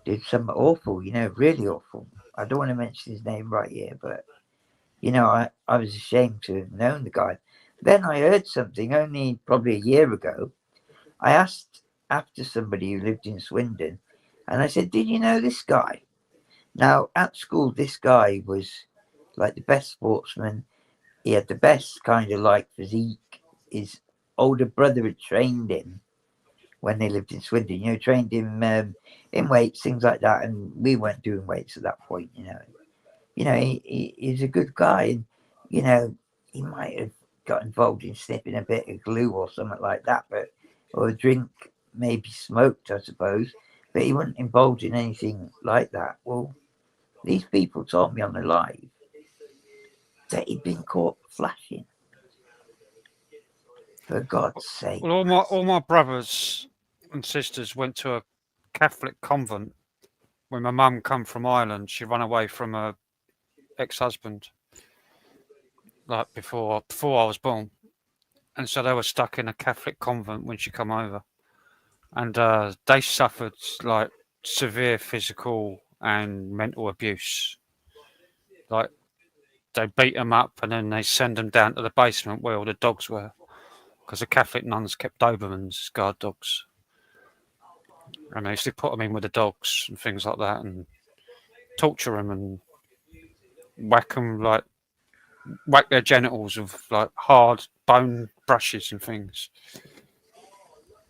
Did something awful, really awful. I don't want to mention his name right here, but I was ashamed to have known the guy. Then I heard something only probably a year ago. I asked after somebody who lived in Swindon, and I said, "Did you know this guy?" Now at school, this guy was like the best sportsman. He had the best kind of like physique. His older brother had trained him when they lived in Swindon, trained him in weights, things like that. And we weren't doing weights at that point, he's a good guy. And, he might have got involved in sniffing a bit of glue or something like that, or a drink, maybe smoked, I suppose. But he wasn't involved in anything like that. Well, these people told me on the live that he'd been caught flashing. For God's sake. Well, all my brothers and sisters went to a Catholic convent when my mum come from Ireland. She ran away from her ex-husband, like before I was born, and so they were stuck in a Catholic convent when she come over, and they suffered like severe physical and mental abuse. Like they beat them up and then they send them down to the basement where all the dogs were, because the Catholic nuns kept Dobermans, guard dogs, and they used to put them in with the dogs and things like that, and torture them and whack their genitals with like hard bone brushes and things.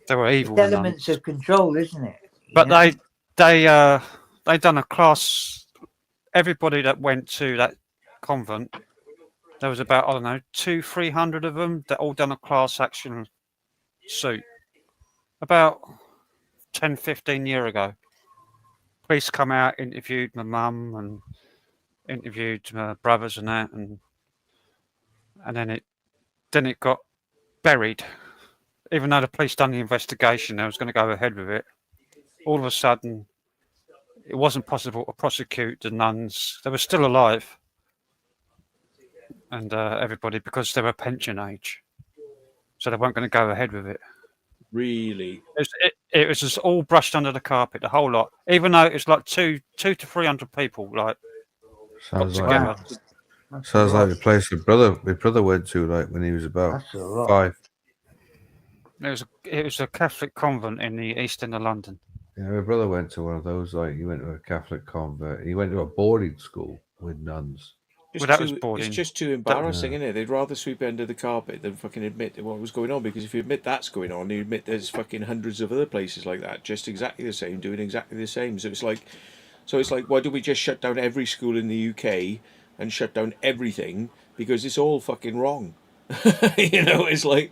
They were evil. It's elements of control, isn't it? But they done a class. Everybody that went to that convent, there was about, I don't know, 200-300 of them that all done a class action suit about 10-15 years ago. Police come out, interviewed my mum and interviewed my brothers and that, and then it got buried. Even though the police done the investigation, they was going to go ahead with it. All of a sudden, it wasn't possible to prosecute the nuns. They were still alive, and everybody, because they were pension age, so they weren't going to go ahead with it. Really? It was just all brushed under the carpet, the whole lot. Even though it was like 200 to 300 people, like Sounds got like together. sounds like the place my brother went to, like when he was about That's a lot. 5. It was a Catholic convent in the east end of London. Yeah, my brother went to one of those. Like he went to a Catholic convent. He went to a boarding school with nuns. Well, that was boarding. It's just too embarrassing, isn't it? They'd rather sweep it under the carpet than fucking admit what was going on. Because if you admit that's going on, you admit there's fucking hundreds of other places like that, just exactly the same, doing exactly the same. So it's like, why do we just shut down every school in the UK and shut down everything? Because it's all fucking wrong. It's like,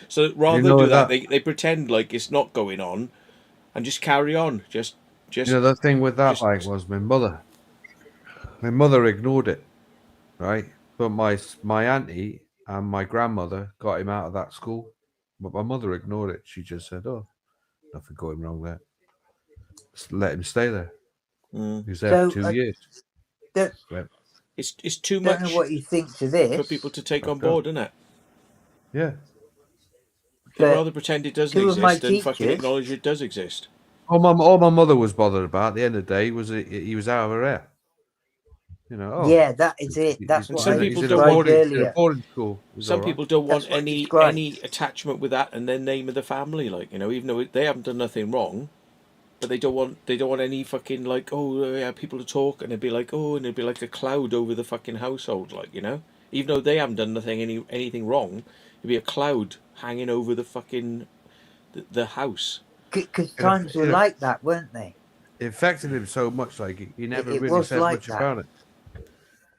so rather than do that, they pretend like it's not going on and just carry on. Just the thing with that was my mother ignored it, right? But my auntie and my grandmother got him out of that school, but my mother ignored it. She just said, "Oh, nothing going wrong there. Just let him stay there." He was there for 2 years. It's too much. Don't know what you think to this for people to take on board, isn't it? Yeah. They'd rather pretend it doesn't exist than fucking acknowledge it does exist. All my mother was bothered about at the end of the day was he was out of her hair. Yeah, that is it. That's what some people don't want boarding school. Some people don't want any attachment with that and then name of the family, like even though they haven't done nothing wrong, but they don't want any fucking like people to talk, and it'd be like and it'd be like a cloud over the fucking household, like even though they haven't done anything wrong, it'd be a cloud hanging over the fucking the house. Because times were like that, weren't they? It affected him so much, like he never really said much about it.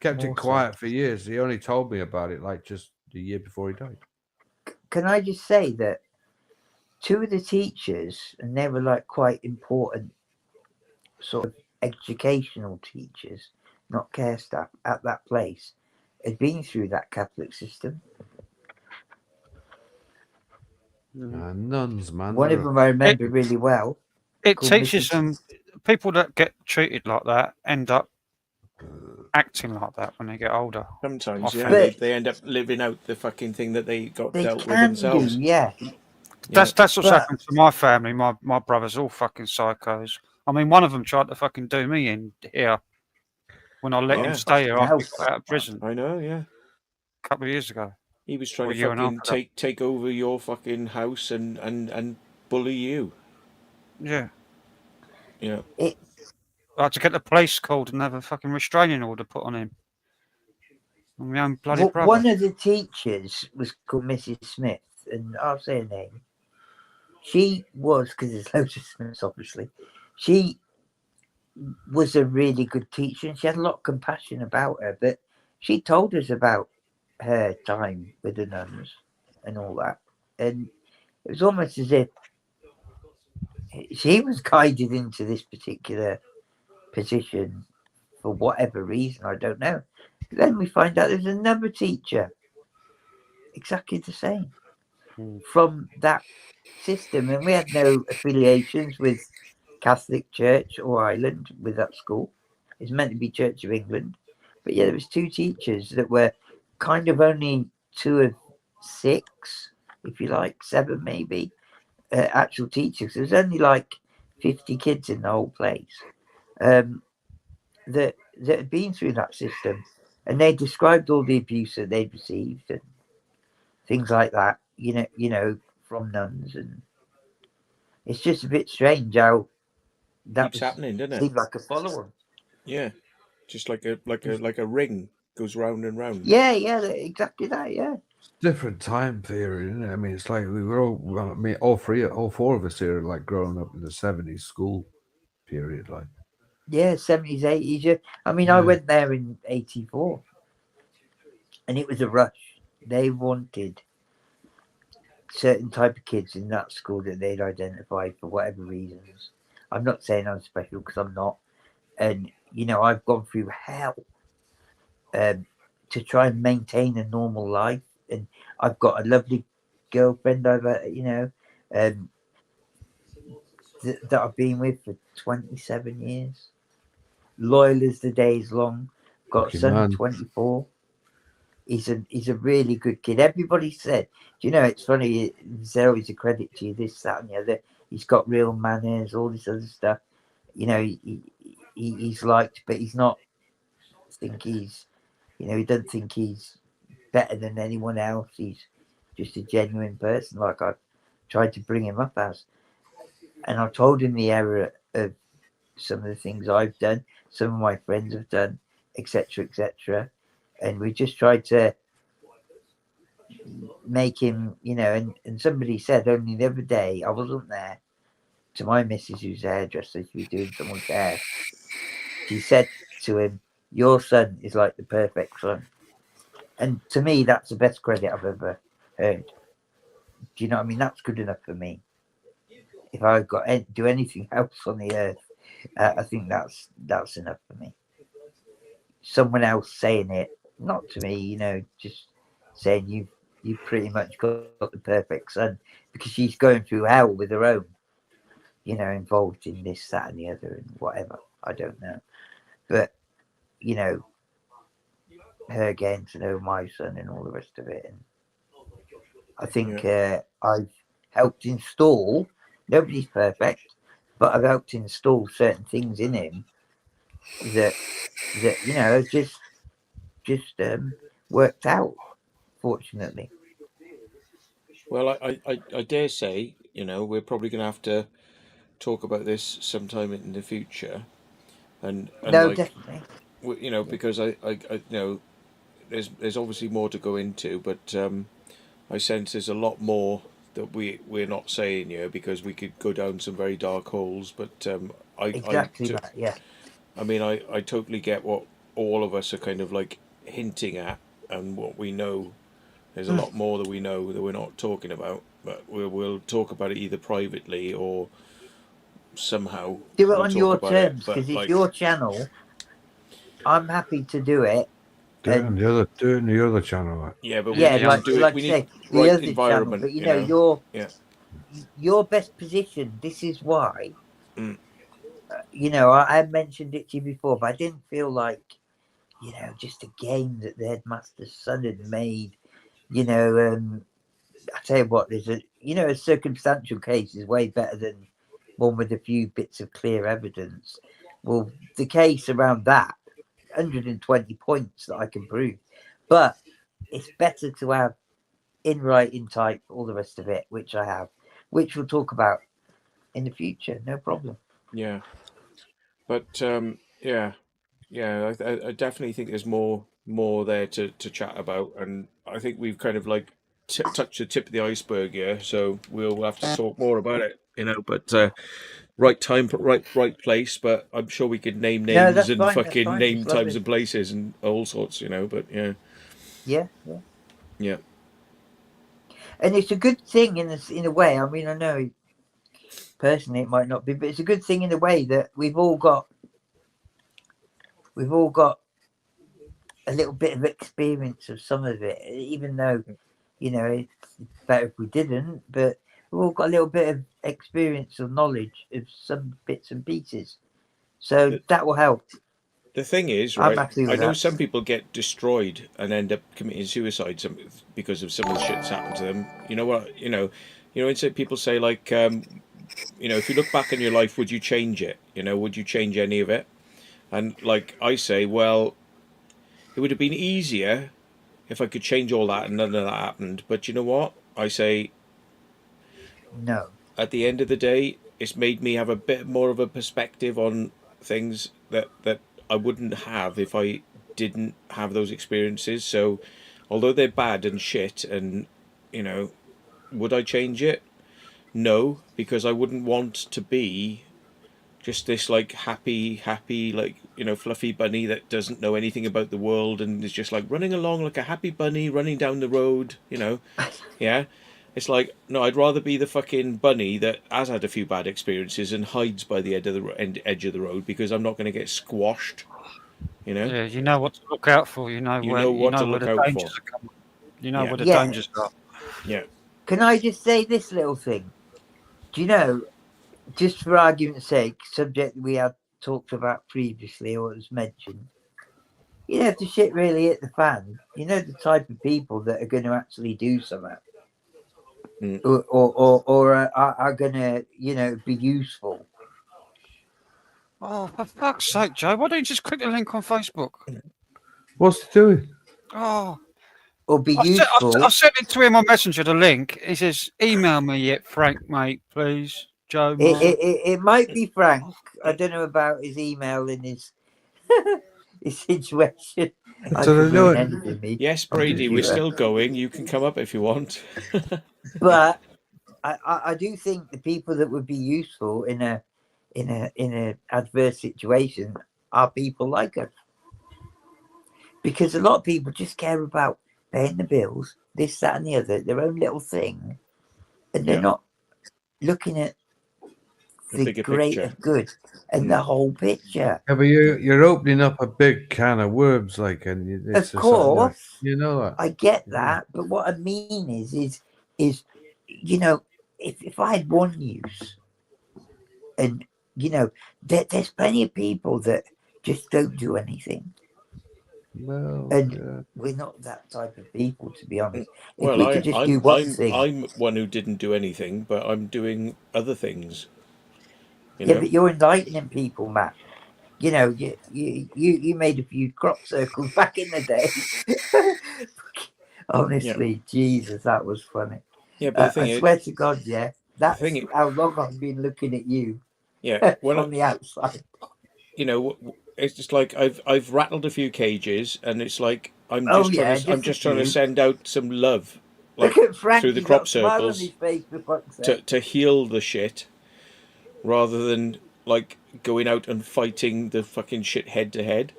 Kept it quiet for years. He only told me about it like just the year before he died. Can I just say that 2 of the teachers, and they were like quite important sort of educational teachers, not care staff at that place, had been through that Catholic system. Nuns, man. One of them I remember really well. It teaches them, people that get treated like that end up acting like that when they get older. Sometimes, they end up living out the fucking thing that they got dealt with themselves. That's what's happened to my family. My brothers all fucking psychos. I mean, one of them tried to fucking do me in here when I let him stay here after he got out of prison. I know, yeah. A couple of years ago. He was trying to fucking take over your fucking house and bully you. Yeah. Yeah. I had to get the police called and have a fucking restraining order put on him. On my own bloody brother. One of the teachers was called Mrs. Smith, and I'll say her name. She was, because there's loads of Smiths, obviously. She was a really good teacher, and she had a lot of compassion about her. But she told us about her time with the nuns and all that, and it was almost as if she was guided into this particular position for whatever reason, I don't know. Then we find out there's another teacher, exactly the same, from that system, and we had no affiliations with Catholic Church or Ireland with that school. It's meant to be Church of England, but yeah, there was 2 teachers that were kind of only 2 of 6, if you like, 7 maybe, actual teachers. There was only like 50 kids in the whole place that had been through that system, and they described all the abuse that they'd received and things like that. You know, from nuns, and it's just a bit strange how that Keeps happening, doesn't it? seemed like a follow-on. Yeah, just like a ring goes round and round. Yeah, exactly that. Yeah. Different time theory, isn't it? I mean, it's like we were all, well, I mean, all 4 of us here, like growing up in the 70s school period, like. Yeah, 70s, 80s. Yeah. I mean, I went there in 84, and it was a rush. They wanted certain type of kids in that school that they'd identified for whatever reasons. I'm not saying I'm special, because I'm not. And, you know, I've gone through hell to try and maintain a normal life. And I've got a lovely girlfriend that I've been with for 27 years. Loyal as the day is long. Got a son, man. 24. He's a really good kid. Everybody said, you know, it's funny, there's always a credit to you, this, that, and the other. He's got real manners, all this other stuff. You know, he's liked, but he's not think he's, you know, he doesn't think he's better than anyone else. He's just a genuine person, like I've tried to bring him up as. And I told him the error of some of the things I've done, some of my friends have done, etc., etc. And we just tried to make him, you know, and somebody said only the other day, I wasn't there, to my missus, who's a hairdresser, she was doing someone's hair. She said to him, your son is like the perfect son. And to me, that's the best credit I've ever heard. Do you know what I mean? That's good enough for me. If I do anything else on the earth, I think that's enough for me. Someone else saying it, not to me, you know, just saying you've pretty much got the perfect son, because she's going through hell with her own, you know, involved in this, that, and the other, and whatever. I don't know, but you know, her getting to know my son and all the rest of it, and I think I've helped install. Nobody's perfect, but I've helped install certain things in him that you know just worked out, fortunately. Well, I dare say, you know, we're probably going to have to talk about this sometime in the future, and No, like, definitely. you know, because I you know, there's obviously more to go into, but I sense there's a lot more that we're not saying here, because we could go down some very dark holes. But Exactly that. Yeah. I mean, I totally get what all of us are kind of like hinting at, and what we know. There's a lot more that we know that we're not talking about, but we'll talk about it either privately or somehow. Do it we'll on talk your about terms, it, but because it's like, your channel. I'm happy to do it. Do it on the other channel. yeah, but Yeah, we need to do it. like We I need say, the right other channel. environment, But you you know, know. Yeah. your best position. This is why. Mm. You know, I mentioned it to you before, but I didn't feel like, you know, just a game that the headmaster's son had made. You know, I tell you what, there's a circumstantial case is way better than one with a few bits of clear evidence. Well, the case around that, 120 points that I can prove, but it's better to have in writing type all the rest of it, which I have, which we'll talk about in the future. No problem. Yeah. But yeah, I definitely think there's more there to chat about, and I think we've kind of like touched the tip of the iceberg here. So we'll have to talk more about it, you know. But right time, right place. But I'm sure we could name No, names that's and fine. That's fucking fine. name It's times lovely. and places and all sorts, you know. But yeah, Yeah. yeah, And it's a good thing in a way. I mean, I know personally it might not be, but it's a good thing a little bit of experience of some of it, even though, you know, it's better if we didn't, but we've all got a little bit of experience or knowledge of some bits and pieces. So that will help. The thing is, I'm right, happy with I know that. some people get destroyed and end up committing suicide because of some of the shit that's happened to them. You know what? When people say like, if you look back on your life, would you change it? Would you change any of it? And like I say, well, it would have been easier if I could change all that and none of that happened. But you know what? I say, no. At the end of the day, it's made me have a bit more of a perspective on things that I wouldn't have if I didn't have those experiences. So, although they're bad and shit, and would I change it? No, because I wouldn't want to be just this like happy, like fluffy bunny that doesn't know anything about the world and is just like running along like a happy bunny running down the road. Yeah. It's like, no, I'd rather be the fucking bunny that has had a few bad experiences and hides by the edge of the road because I'm not going to get squashed. Yeah, you know what to look out for. You know You where know what to where look the out dangers for. are coming. You know Yeah. where the Yeah. dangers are. Yeah. Can I just say this little thing? Do you know, just for argument's sake, subject we had talked about previously or was mentioned, if the shit really hit the fan, the type of people that are going to actually do something. Or are going to, be useful. Oh, for fuck's sake, Joe! Why don't you just click the link on Facebook? What's he doing? Oh, or be useful. I sent it to him on Messenger. The link. He says, "Email me at Frank, mate, please." Joe. It might be Frank. I don't know about his email and his his situation. I could mean anything. Me. Yes, Brady, we're still going. You can come up if you want. But I do think the people that would be useful in a adverse situation are people like us, because a lot of people just care about paying the bills, this, that, and the other, their own little thing, and they're not looking at the greater picture. good and the whole picture. Yeah, but you're opening up a big can of worms, like, and it's Of course, you know that. I get that, but what I mean is if I had one use, and there's plenty of people that just don't do anything. Well, and we're not that type of people, to be honest. If Well, we could just do one thing. I'm one who didn't do anything, but I'm doing other things. But you're enlightening people, Matt. You made a few crop circles back in the day. Honestly, Jesus, that was funny. Yeah, but the thing I swear to God, that's how long I've been looking at you. Yeah, from the outside. It's just like I've rattled a few cages, and it's like I'm just trying to send out some love, like look at Frank, through the crop circles, to heal the shit, rather than like going out and fighting the fucking shit head to head,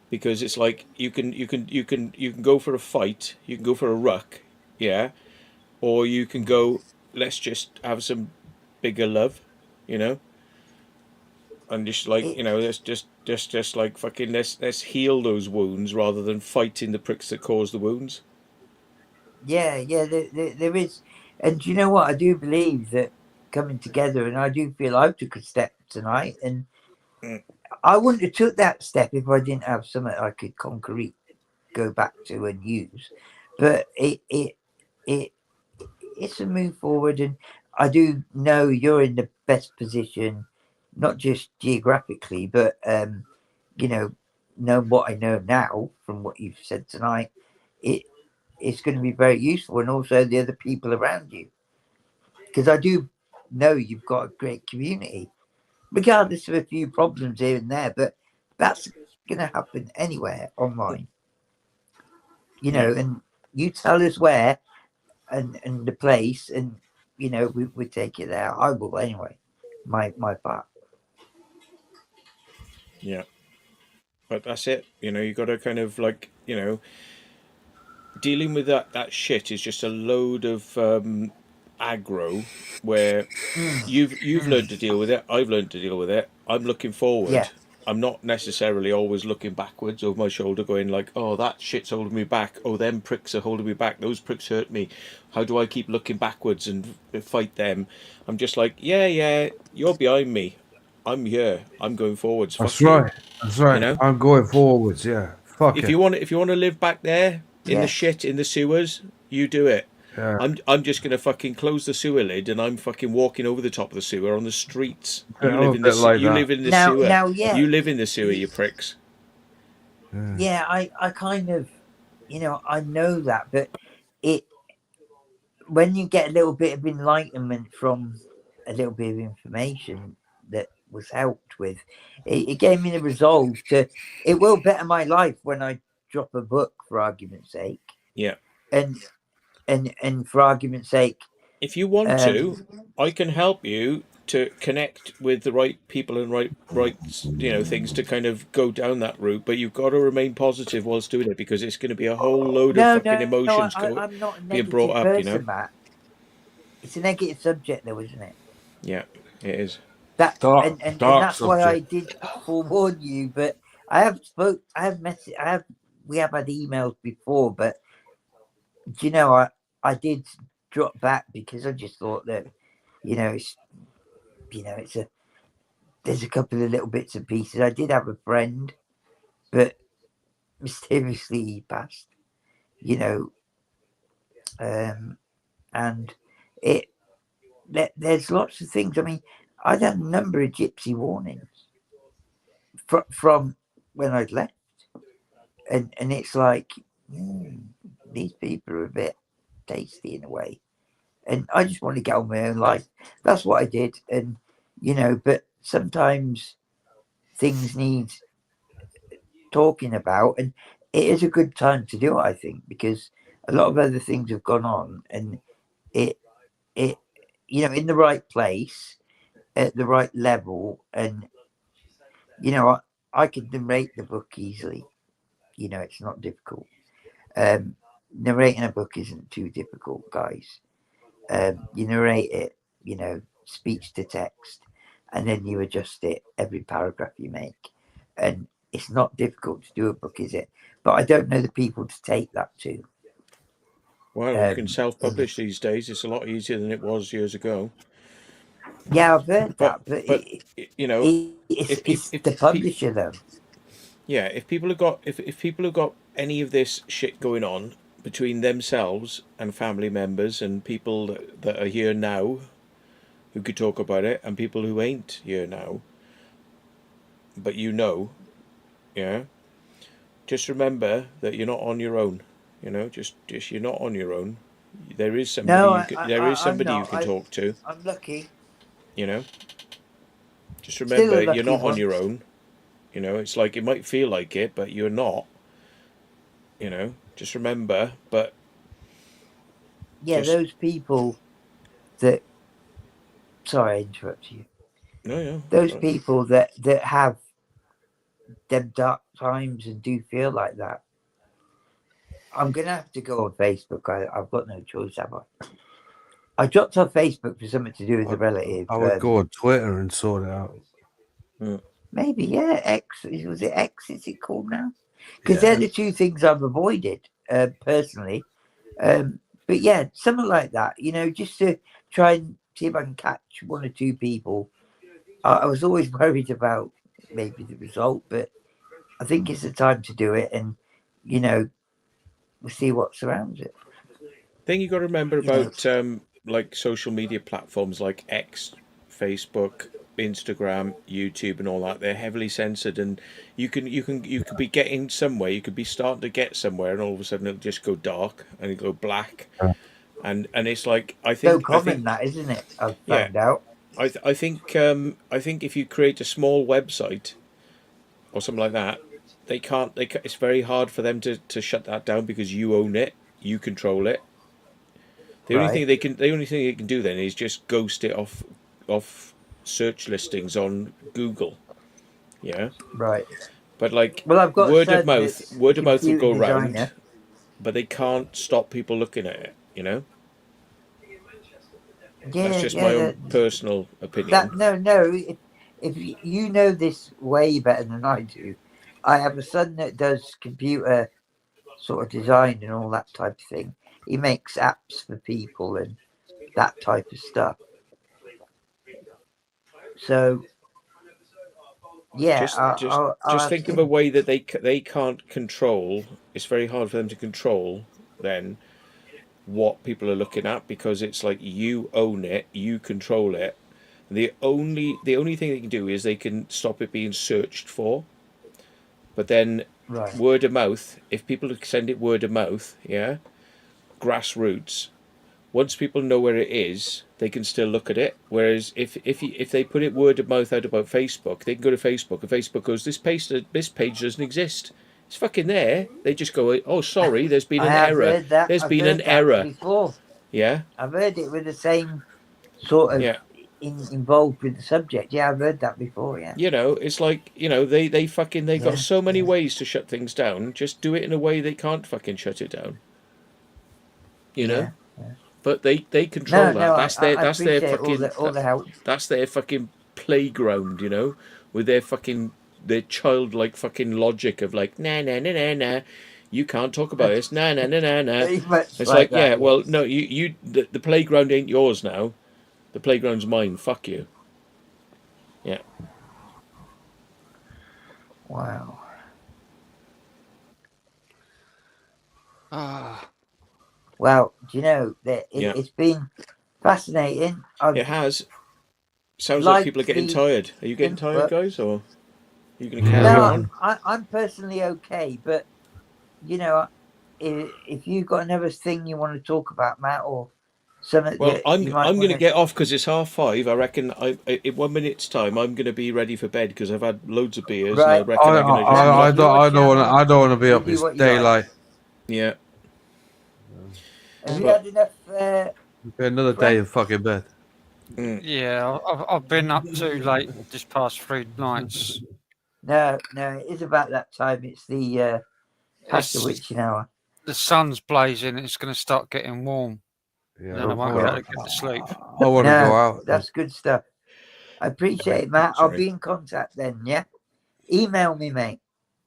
because it's like you can go for a fight, you can go for a ruck, yeah, or you can go, let's just have some bigger love, and just like let's just like fucking let's heal those wounds rather than fighting the pricks that cause the wounds. There is, and do you know what? I do believe that coming together, and I do feel I took a step tonight, and I wouldn't have took that step if I didn't have something I could concrete go back to and use. But it's a move forward, and I do know you're in the best position, not just geographically, but know what I know now from what you've said tonight. It's going to be very useful, and also the other people around you, because I do know you've got a great community, regardless of a few problems here and there, but that's going to happen anywhere online, and you tell us where and the place, and we take it there. I will anyway, my part. Yeah, but that's it. You got to kind of like dealing with that shit is just a load of aggro, where you've learned to deal with it. I've learned to deal with it. I'm looking forward. I'm not necessarily always looking backwards over my shoulder, going like, "Oh, that shit's holding me back. Oh, them pricks are holding me back. Those pricks hurt me. How do I keep looking backwards and fight them?" I'm just like, "Yeah, you're behind me. I'm here. I'm going forwards. That's Fuck you." right. That's right. know. I'm going forwards. Yeah. Fuck If it. you want to live back there in the Yes. shit in the sewers, you do it. Yeah. I'm just gonna fucking close the sewer lid and I'm fucking walking over the top of the sewer on the streets. Yeah, I'm a bit like You that. live in the Now, sewer. now, yeah, You live in the sewer, you pricks. yeah. I kind of, I know that, but it when you get a little bit of enlightenment from a little bit of information that was helped with, it gave me the resolve to. It will better my life when I drop a book, for argument's sake. Yeah. And for argument's sake, If you want to, I can help you to connect with the right people and right things to kind of go down that route. But you've got to remain positive whilst doing it, because it's going to be a whole load of fucking emotions I'm not a being negative brought up. person, Matt. It's a negative subject, though, isn't it? Yeah, it is. That Dark- and dark that's why I subject. did forewarn you. But we have had emails before, but I did drop back because I just thought that there's a couple of little bits and pieces. I did have a friend, but mysteriously he passed. And there's lots of things. I mean, I'd had a number of gypsy warnings from when I'd left, and it's like these people are a bit tasty in a way, and I just want to get on with my own life. That's what I did, and but sometimes things need talking about, and it is a good time to do it, I think, because a lot of other things have gone on, and it in the right place at the right level, and I could narrate the book easily. It's not difficult. Narrating a book isn't too difficult, guys. You narrate it, speech to text, and then you adjust it every paragraph you make, and it's not difficult to do a book, is it? But I don't know the people to take that to. Well, you can self-publish these days. It's a lot easier than it was years ago. Yeah, I've heard that, but it's the publisher though. Yeah, if people have got any of this shit going on between themselves and family members and people that are here now who could talk about it, and people who ain't here now, but yeah, just remember that you're not on your own. Just you're not on your own. There is somebody. You can talk to. I'm lucky. Just remember you're not on your own. It's like it might feel like it, but you're not. Just remember. But those people that. Sorry, I interrupted you. No. Those people that have them dark times and do feel like that. I'm gonna have to go on Facebook. I've got no choice, have I? I dropped on Facebook for something to do with a relative. I would go on Twitter and sort it out. Maybe, yeah. X, was it X? Is it called now? Because they're the two things I've avoided personally. But yeah, something like that. Just to try and see if I can catch one or two people. I was always worried about maybe the result, but I think it's the time to do it, and we'll see what surrounds it. Thing you got to remember about like social media platforms like X, Facebook, Instagram, YouTube, and all that, they're heavily censored, and you could be getting somewhere, you could be starting to get somewhere, and all of a sudden it'll just go dark and it'll go black, and it's like I think that, isn't it? I've found out. I think if you create a small website or something like that, they can't. It's very hard for them to shut that down because you own it, you control it. The only thing they can do then is just ghost it off search listings on Google. Yeah. Right. But like I've got word of mouth will go round, round, but they can't stop people looking at it. Yeah, that's just my own personal opinion. No. if you know this way better than I do, I have a son that does computer sort of design and all that type of thing. He makes apps for people and that type of stuff. So yeah, Just think of a way that they can't control. It's very hard for them to control then what people are looking at, because it's like you own it, you control it. The only thing they can do is they can stop it being searched for. But then right. word of mouth, if people send it word of mouth, yeah, grassroots, once people know where it is, they can still look at it. Whereas if they put it word of mouth out about Facebook, they can go to Facebook, and Facebook goes, this page doesn't exist. It's fucking there. They just go, oh, sorry, there's been an error. Heard that. There's I've been heard an that error. before. Yeah. I've heard it with the same sort of involved with the subject. Yeah, I've heard that before. Yeah. You know, it's like, you know, they got so many ways to shut things down. Just do it in a way they can't fucking shut it down. You know. Yeah. But they control that. No, That's I their appreciate fucking all the help. That's their fucking playground, you know, with their childlike fucking logic of like, nah, you can't talk about this, nah. It's like that, yeah, well, no, the playground ain't yours now. The playground's mine. Fuck you. Yeah. Wow. Well, do you know that it's been fascinating? It has. Sounds like people are getting tired. Are you getting tired, guys, or are you going to carry on? I'm personally okay, but you know, if you've got another thing you want to talk about, Matt, or something, well, I'm going to get off because it's 5:30. I reckon in 1 minute's time I'm going to be ready for bed because I've had loads of beers. Right. And I reckon I'm going to I don't want to be up. It's daylight. Yeah. Have you had enough? Another day in fucking bed. Yeah, I've been up too late this past 3 nights. No, it is about that time. It's the past the witching hour. The sun's blazing. It's going to start getting warm. Yeah, then I won't be able to get to sleep. I want to go out. That's good stuff. I appreciate it, Matt. I'll be in contact then. Yeah, email me, mate.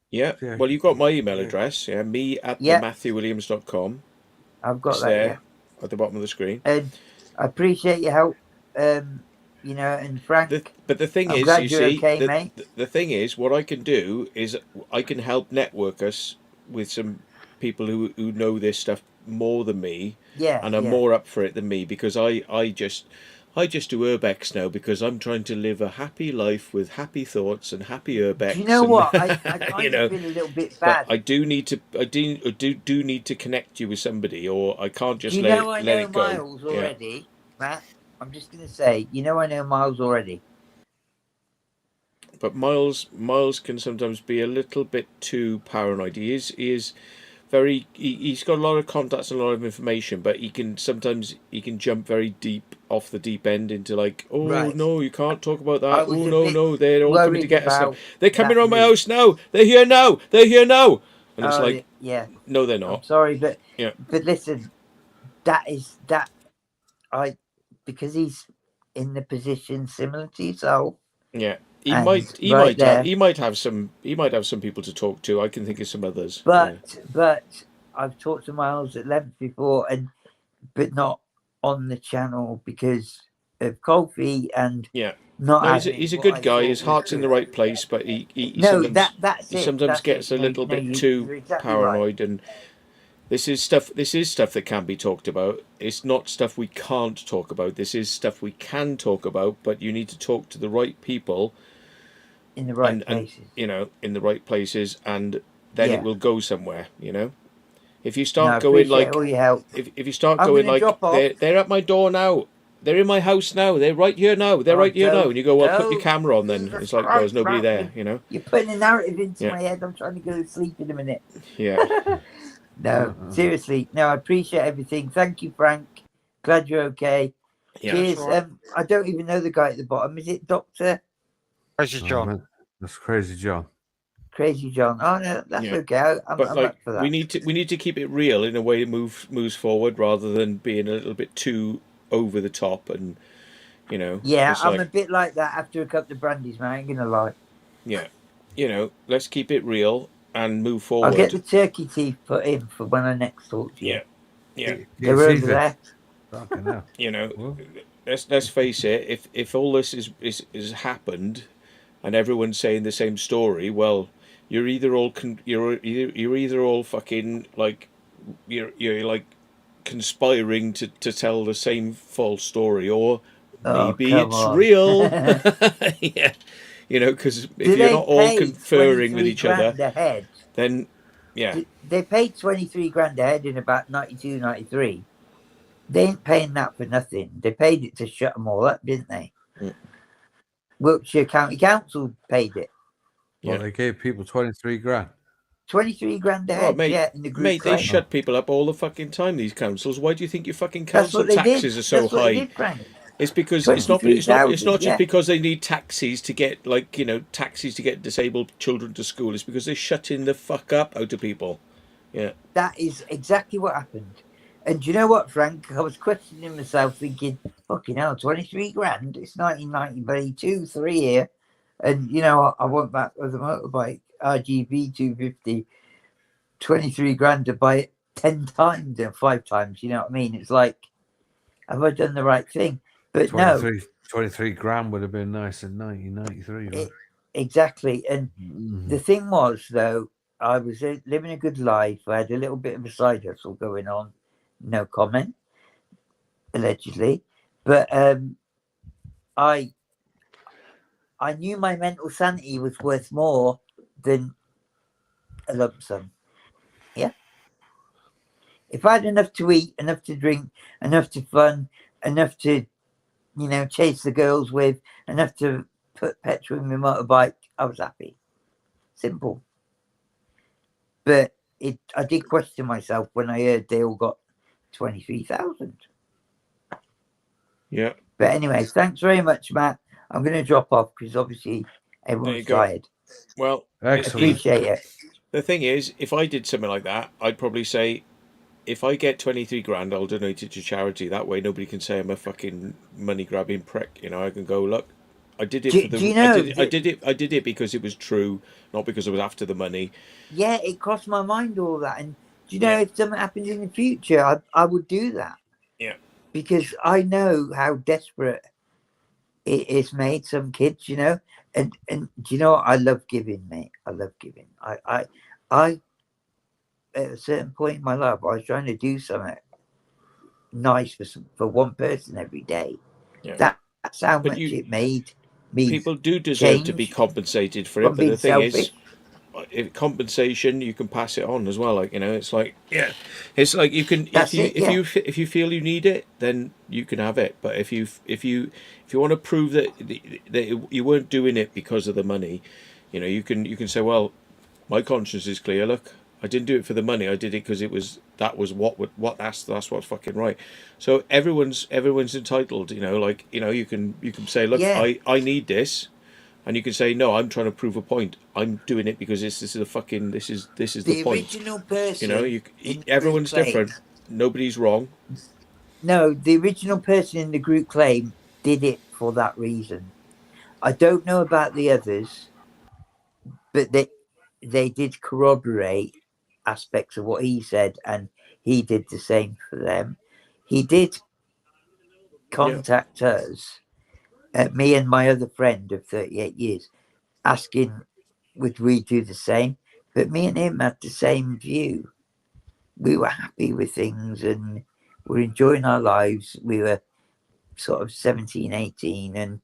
Yeah. Well, you've got my email address. Yeah, me@thematthewwilliams.com. I've got it's that there at the bottom of the screen. And I appreciate your help. You know, and Frank. But the thing is, you see, the thing is, what I can do is I can help network us with some people who know this stuff more than me, and are more up for it than me, because I just do urbex now because I'm trying to live a happy life with happy thoughts and happy urbex. Do you know what? I kind of feel a little bit bad. But I do need to connect you with somebody, or I can't just let it go. Miles already, Matt. I'm just going to say, I know Miles already. But Miles can sometimes be a little bit too paranoid. He is very. He's got a lot of contacts and a lot of information, but he can jump very deep off the deep end into like, no, you can't talk about that. Oh no, they're all coming to get us now. They're coming around my house now. They're here now. And it's like, no, they're not. I'm sorry, but listen, because he's in the position similar to yourself. Yeah, he might have some people to talk to. I can think of some others. But I've talked to Miles at length before, but not on the channel because of Colby and he's a good guy. His heart's in the right place, but he sometimes gets a little bit too paranoid and. This is stuff that can be talked about. It's not stuff we can't talk about. This is stuff we can talk about, but you need to talk to the right people in the right places. In the right places, and then it will go somewhere. If you start going like, if you start going like, they're at my door now. They're in my house now. They're right here now. They're right here now. And you go, well, put your camera on then. It's like, well, there's nobody there. You're putting a narrative into my head. I'm trying to go to sleep in a minute. Yeah. No, seriously. No, I appreciate everything. Thank you, Frank. Glad you're okay. Yeah, cheers. Right. I don't even know the guy at the bottom. Is it Dr. Crazy John? That's Crazy John. Crazy John. Oh no, that's okay. I'm up for that. We need to keep it real in a way that moves forward rather than being a little bit too over the top and You know. Yeah, It's I'm like, a bit like that after a couple of brandies, man. I ain't gonna lie. yeah, you know, let's keep it real and move I'll get forward. the turkey teeth put in for when I next talk to you. Yeah, yeah. They're over there. Fucking hell. You know, Well, let's face it. If all this is happened, and everyone's saying the same story, well, you're either all you're either all fucking like you're like conspiring to tell the same false story, or Oh, maybe come it's on. real. Yeah, you know, because if Do you're they not all pay conferring with 23 each other, grand a head? then yeah, They paid 23 grand a head in about 92, 93. They ain't paying that for nothing. They paid it to shut them all up, didn't they? Mm. Wiltshire County Council paid it. well, yeah. they gave people 23 grand. 23 grand a Oh, head, mate, yeah, in the group mate, they claim. shut people up all the fucking time. These councils. Why do you think your fucking That's council what they did. taxes are so That's what they high? did, Frank. It's because it's not 23,000, just because they need taxis to get, like, you know, taxis to get disabled children to school. It's because they're shutting the fuck up out of people. Yeah. That is exactly what happened. And do you know what, Frank? I was questioning myself, thinking, fucking hell, 23 grand? It's 1992, 3 here. And, you know, I went back with a motorbike, RGB 250, 23 grand to buy it 10 times and 5 times. You know what I mean? It's like, have I done the right thing? But 23 grand would have been nice in 1993. Right? Exactly. And the thing was, though, I was living a good life. I had a little bit of a side hustle going on. No comment, allegedly. But I knew my mental sanity was worth more than a lump sum. Yeah. If I had enough to eat, enough to drink, enough to fun, enough to, you know, chase the girls with, enough to put petrol in my motorbike, I was happy. Simple. But I did question myself when I heard they all got 23,000. Yeah. But anyway, thanks very much, Matt. I'm going to drop off because obviously everyone's tired. Well, excellent. Appreciate it. The thing is, if I did something like that, I'd probably say, if I get 23 grand, I'll donate it to charity. That way, nobody can say I'm a fucking money grabbing prick. You know, I can go, look, I did it for the. Do you know I did it because it was true, not because I was after the money. Yeah, it crossed my mind, all that. And do you know, if something happens in the future, I would do that. Yeah. Because I know how desperate it is made some kids, you know. And do you know what? I love giving, mate. I love giving. I at a certain point in my life, I was trying to do something nice for one person every day. Yeah. That's how much it made me. People do deserve to be compensated for it, but the thing is, if compensation, you can pass it on as well. Like, you know, it's like, it's like you can if you feel you need it, then you can have it. But if you want to prove that you weren't doing it because of the money, you know, you can say, well, my conscience is clear. Look, I didn't do it for the money. I did it because that's what's fucking right. So everyone's entitled. You know, like, you know, you can say, look, I need this. And you can say, no, I'm trying to prove a point. I'm doing it because this is the point. Original person. You know, everyone's different. Nobody's wrong. No, the original person in the group claim did it for that reason. I don't know about the others, but they did corroborate aspects of what he said, and he did the same for them. He did contact us, me and my other friend of 38 years, asking would we do the same. But me and him had the same view. We were happy with things and we're enjoying our lives. We were sort of 17, 18, and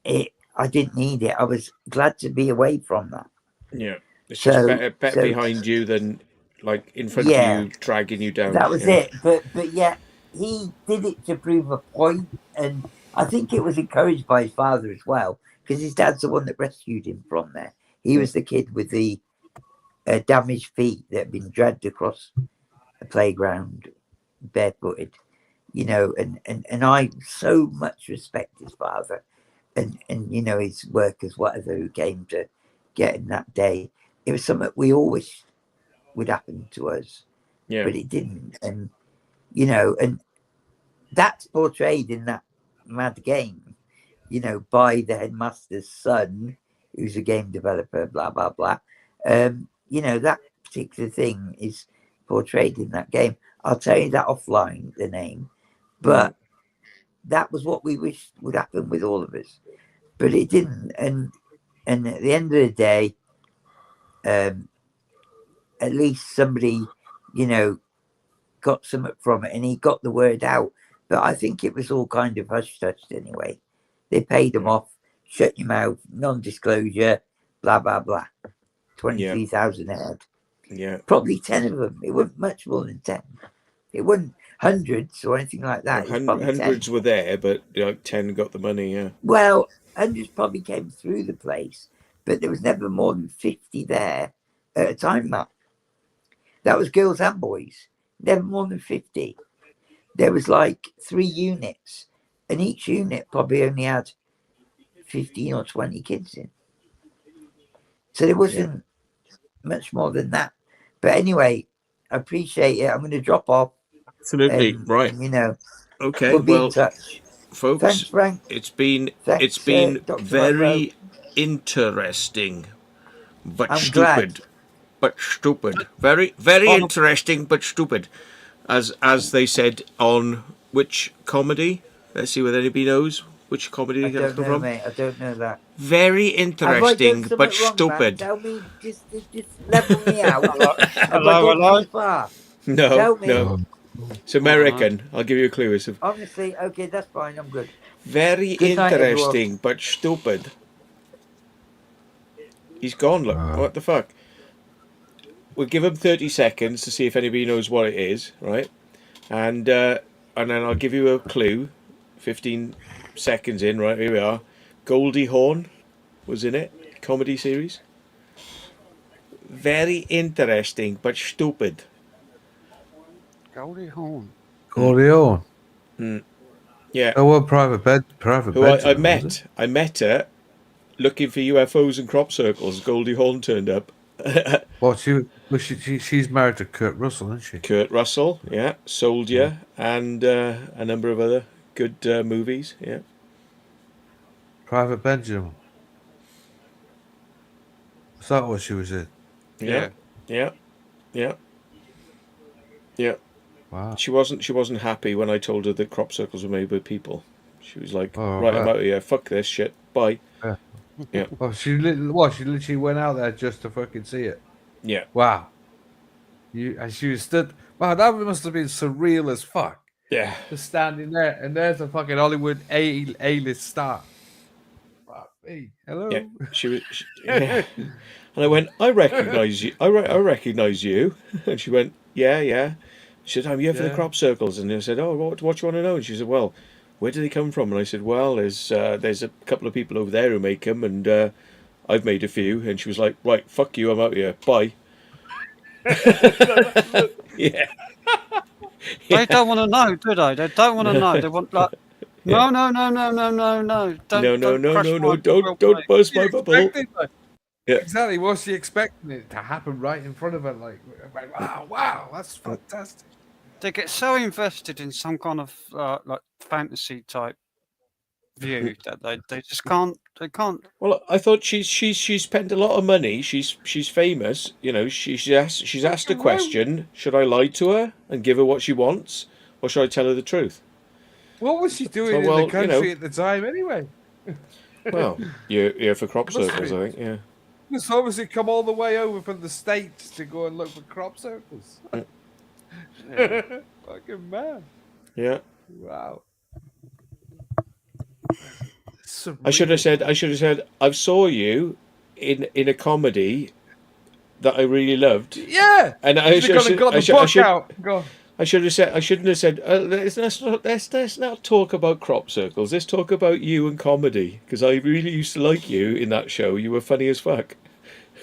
I didn't need it. I was glad to be away from that. Yeah, it's just better behind you than like in front of you, dragging you down. That was it. But yeah, he did it to prove a point, and I think it was encouraged by his father as well, because his dad's the one that rescued him from there. He was the kid with the damaged feet that had been dragged across the playground barefooted, you know, and I so much respect his father and you know, his workers, whatever, who came to get him that day. It was something we always would happen to us, but it didn't. And you know, and that's portrayed in that mad game, you know, by the headmaster's son, who's a game developer, blah blah blah. You know, that particular thing is portrayed in that game. I'll tell you that offline, the name, but that was what we wished would happen with all of us, but it didn't. And at the end of the day, at least somebody, you know, got something from it, and he got the word out. But I think it was all kind of hush touched anyway. They paid him off, shut your mouth, non-disclosure, blah blah blah. 23,000 a head. Yeah. Probably 10 of them. It wasn't much more than 10. It wasn't hundreds or anything like that. It was probably Hundreds 10. were there, but like 10 got the money. Yeah. Well, hundreds probably came through the place, but there was never more than 50 there at a time. That was girls and boys. Never more than 50. There was like 3 units, and each unit probably only had 15 or 20 kids in. So there wasn't much more than that. But anyway, I appreciate it. I'm going to drop off. Absolutely. Right. And, you know, Okay. we'll be Well, in touch. folks, Thanks, Frank. it's been Thanks, Dr. very interesting, but I'm stupid. glad. But stupid. Very interesting, but stupid. As they said on which comedy? Let's see whether anybody knows which comedy I they don't come know, from. mate. I don't know that. Very Have I interesting, done but something wrong, man? stupid. Tell me, just level me out. Have I Hello, gone too far? No, Tell me. no. It's American. I'll give you a clue. It's Honestly, okay, that's fine. I'm good. very Good night, everyone. interesting, but stupid. He's gone. Look, what the fuck? We'll give him 30 seconds to see if anybody knows what it is, right? And then I'll give you a clue. 15 seconds in, right? Here we are. Goldie Hawn was in it. Comedy series. Very interesting, but stupid. Goldie Hawn. Goldie Hawn. Yeah. Oh, well, private Who I Benjamin, was met. it? I met her looking for UFOs and crop circles. Goldie Hawn turned up. Well, she's married to Kurt Russell, isn't she? Kurt Russell, yeah. Soldier, and a number of other good movies, yeah. Private Benjamin. Is that what she was in? Yeah. Yeah. Yeah. Yeah. Wow. She wasn't happy when I told her that crop circles were made by people. She was like, Oh, right, I'm right. out of here. Fuck this shit. Bye. Yeah. Yeah. Well, she literally went out there just to fucking see it. Yeah. Wow. And she was stood. Wow, that must have been surreal as fuck. Yeah. Just standing there, and there's a fucking Hollywood A-list star. Fuck me. Hello. Yeah. Yeah. And I went, I recognise you. I recognise you. And she went, yeah. She said, I'm here for the crop circles. And I said, oh, what do you want to know? And she said, well, where do they come from? And I said, well, there's a couple of people over there who make them, and I've made a few. And she was like, right, fuck you, I'm out here. Bye. Yeah. They don't want to know, do they? They don't want to know. They want like, no. Don't burst my bubble. Yeah. Exactly. Was she expecting it to happen right in front of her? Like wow, that's fantastic. They get so invested in some kind of like fantasy type view that they just can't. They can't. Well, I thought she's spent a lot of money. She's famous. You know, she's asked a question. Should I lie to her and give her what she wants, or should I tell her the truth? What was she doing in the country at the time anyway? Well, you're for crop circles, I think. Yeah. Must obviously come all the way over from the States to go and look for crop circles. Fucking man. Yeah. Wow. I should have said I saw you in a comedy that I really loved. Yeah. And I should have said I shouldn't have said let's not talk about crop circles. Let's talk about you and comedy, because I really used to like you in that show. You were funny as fuck.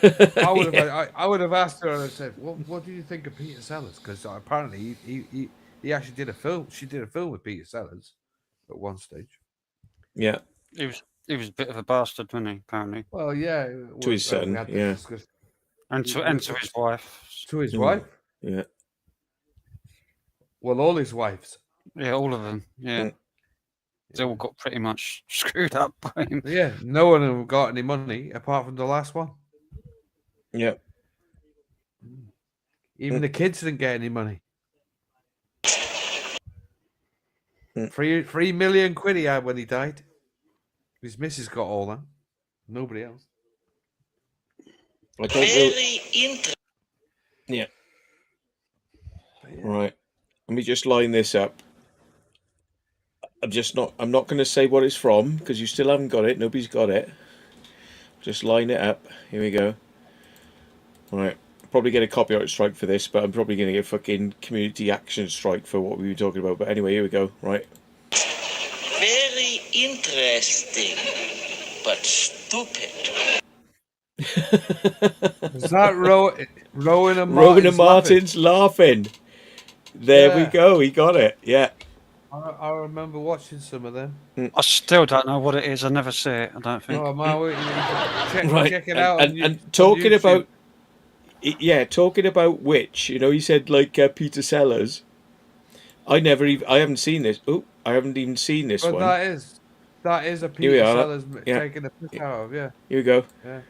I would have asked her and I said, well, what do you think of Peter Sellers? Because apparently he actually did a film. She did a film with Peter Sellers at one stage. Yeah. He was a bit of a bastard, wasn't he? Apparently. Well, yeah. To his son, yeah. And to his wife. To his wife. Yeah. Well, all his wives. Yeah, all of them. Yeah. They all got pretty much screwed up by him. Yeah, no one of them got any money apart from the last one. Yeah. Even the kids didn't get any money. 3 million quid he had when he died. His missus got all that. Nobody else. I don't know. Yeah. Right. Let me just line this up. I'm not going to say what it's from because you still haven't got it. Nobody's got it. Just line it up. Here we go. Right. Probably get a copyright strike for this, but I'm probably going to get a fucking community action strike for what we were talking about. But anyway, here we go. Right. Very interesting, but stupid. Is that Rowan and Rowan and Martin's laughing? There we go. He got it. Yeah. I remember watching some of them. I still don't know what it is. I never see it. I don't think. Oh, man, check it out. And talking about, talking about which, he said like Peter Sellers. I haven't seen this. Oh, I haven't even seen this one. That is a Peter Sellers taking a piss out of. Yeah. Here we go. Yeah.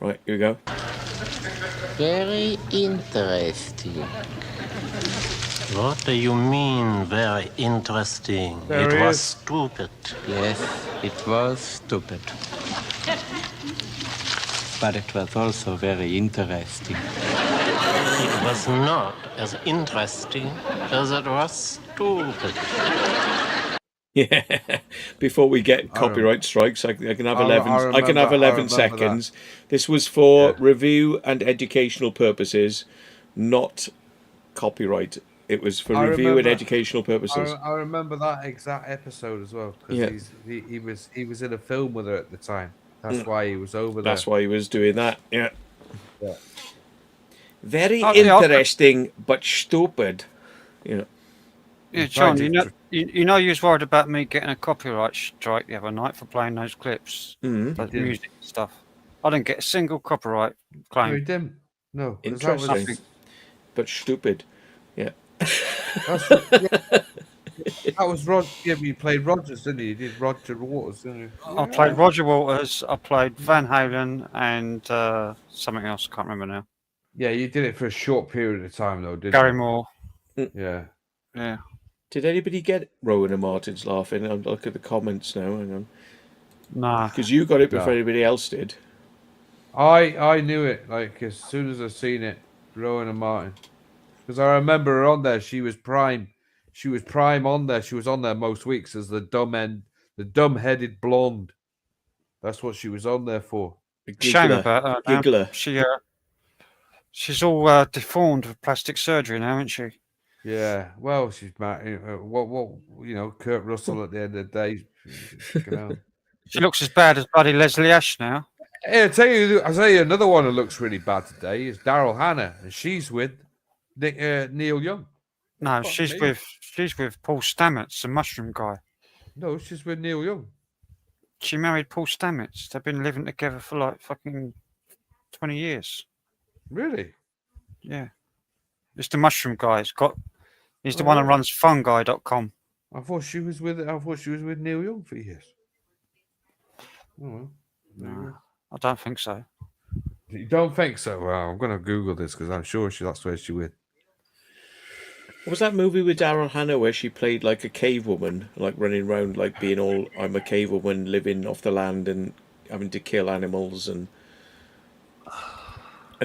Right, here we go. Very interesting. What do you mean, very interesting? It was stupid. Yes, it was stupid. But it was also very interesting. It was not as interesting as it was stupid. Yeah. Before we get copyright strikes, I can have 11. I can have 11 seconds. This was for review and educational purposes, not copyright. It was for review and educational purposes. I remember that exact episode as well because he was in a film with her at the time. That's why he was over there. That's why he was doing that. Yeah. Yeah. Very interesting, but stupid. Yeah, John. You was worried about me getting a copyright strike the other night for playing those clips, like music and stuff. I didn't get a single copyright claim. No, you didn't. No, interesting, but stupid. Yeah. That was Rod. Yeah, you played Rogers, didn't you? You did Roger Waters, didn't you? I played Roger Waters. I played Van Halen and something else. I can't remember now. Yeah, you did it for a short period of time, though, didn't Gary you? Moore. Yeah. Yeah. Did anybody get Rowan and Martin's laughing? I'm looking at the comments now. Hang on. Nah. Because you got it before anybody else did. I knew it like as soon as I seen it, Rowan and Martin. Because I remember her on there. She was prime. She was prime on there. She was on there most weeks as the dumb-headed blonde. That's what she was on there for. Shame about that. Giggler. She's all deformed with plastic surgery now, isn't she? Yeah. Well, she's married. Kurt Russell at the end of the day. She looks as bad as bloody Leslie Ash now. Hey, I'll tell you another one that looks really bad today is Daryl Hannah, and she's with Neil Young. No, she's with Paul Stamets, the mushroom guy. No, she's with Neil Young. She married Paul Stamets. They've been living together for like fucking 20 years. Really? Yeah. It's the mushroom guy. He's the one that runs fungi.com. I thought she was with Neil Young for years. Oh, well. No, I don't think so. You don't think so? Well, I'm going to Google this because I'm sure that's where she with. What was that movie with Daryl Hannah where she played like a cave woman, like running around like being all, I'm a cave woman living off the land and having to kill animals and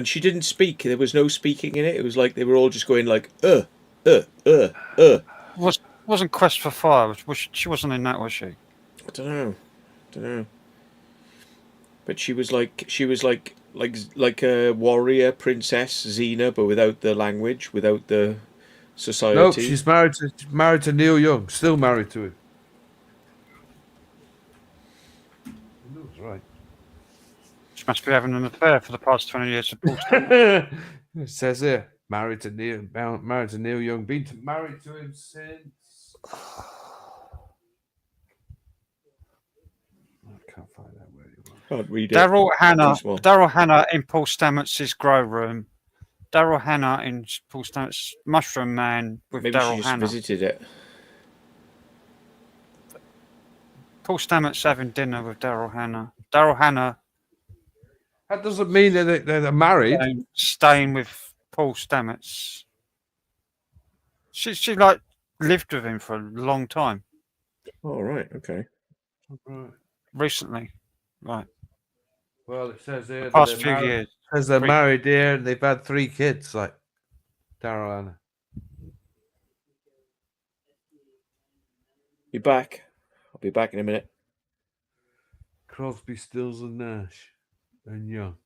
she didn't speak. There was no speaking in it. It was like they were all just going like Wasn't Quest for Fire? She wasn't in that, was she? I don't know. But she was like a warrior princess Xena, but without the language, without the society. Nope, she's married to Neil Young. Still married to him. That's right. She must be having an affair for the past 20 years. It says here, married to Neil Young. Been married to him since. I can't find that word. Can't read it. Daryl Hannah in Paul Stamets' grow room. Daryl Hannah in Paul Stamets' Mushroom Man with Maybe Daryl she just Hannah. visited it. Paul Stamets having dinner with Daryl Hannah. Daryl Hannah That doesn't mean that they're married. staying with Paul Stamets. She like lived with him for a long time. Oh, right. Okay. Right. Recently, right? Well, it says here that Past they're few married. years. It says they're married here and they've had 3 kids, like Daryl Hannah. Be back. I'll be back in a minute. Crosby, Stills, and Nash, and Young.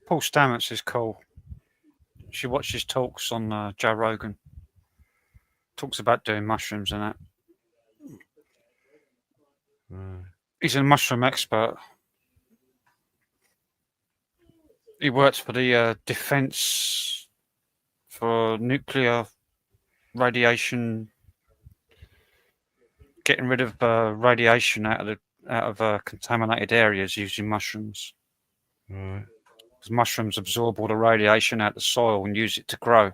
Paul Stamets is cool. She watches talks on Joe Rogan. Talks about doing mushrooms and that. Right. He's a mushroom expert. He works for the defense for nuclear radiation, getting rid of radiation out of contaminated areas using mushrooms. Right. Because mushrooms absorb all the radiation out of the soil and use it to grow.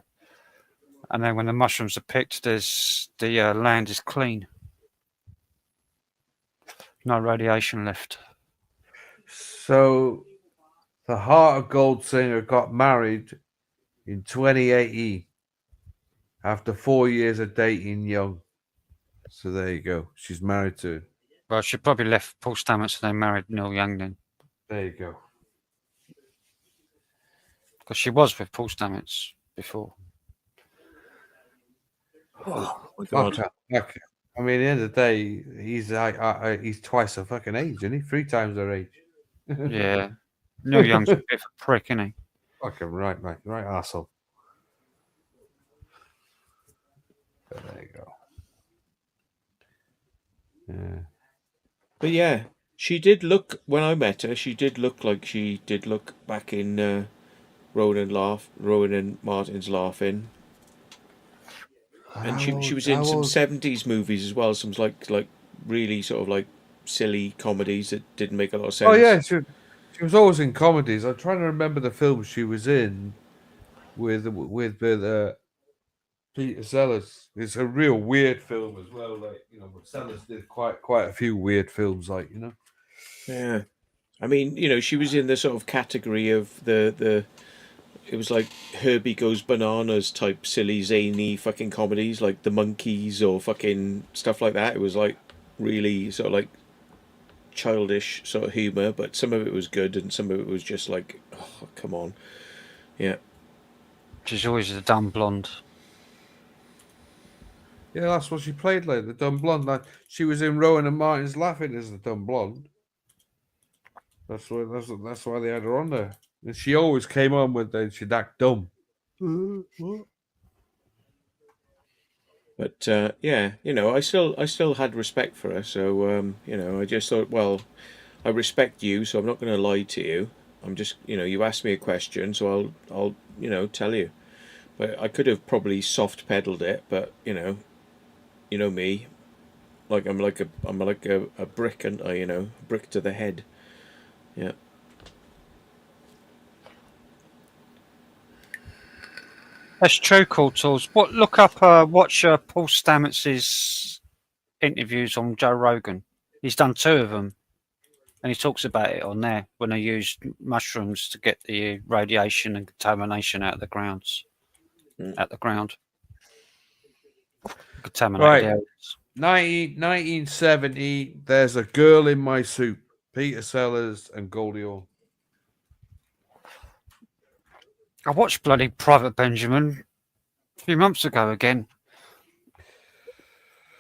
And then when the mushrooms are picked, the land is clean. No radiation left. So, the Heart of Gold singer got married in 2018 after 4 years of dating Young. So there you go. She's married to him. Well, she probably left Paul Stamets and then married Neil Young then. There you go. Because she was with Paul Stamets before. Oh, my God. Fuck. I mean, at the end of the day, he's twice her fucking age, isn't he? 3 times her age. Yeah. Neil Young's a bit of a prick, isn't he? Fucking right, mate. Right, arsehole. But there you go. Yeah. But yeah, she did look, when I met her, she did look like she did look back in Rowan and Martin's Laughing. And she was in some 70s movies as well, some like really sort of like silly comedies that didn't make a lot of sense. Oh yeah, she was always in comedies. I'm trying to remember the films she was in with Peter Sellers. It's a real weird film as well. Like, you know, but Sellers did quite a few weird films, like, you know. Yeah, I mean, you know, she was in the sort of category of the it was like Herbie Goes Bananas type silly zany fucking comedies, like The Monkeys or fucking stuff like that. It was like really sort of like childish sort of humor, but some of it was good and some of it was just like, oh, come on. Yeah. She's always a dumb blonde. Yeah, that's what she played, like the dumb blonde. Like, she was in Rowan and Martin's Laughing as the dumb blonde. That's why they had her on there. And she always came on with she'd act dumb. But yeah, you know, I still had respect for her. So you know, I just thought, well, I respect you, so I'm not going to lie to you. I'm just, you know, you asked me a question, so I'll you know, tell you. But I could have probably soft pedaled it, but you know me, like I'm like a brick, and you know, brick to the head. Yeah. That's true, Cool Tools. Watch Paul Stamets' interviews on Joe Rogan. He's done 2 of them, and he talks about it on there when they used mushrooms to get the radiation and contamination out of the grounds. At the ground. Contaminated areas. 1970, There's a Girl in My Soup. Peter Sellers and Goldie Hawn. I watched bloody Private Benjamin a few months ago again.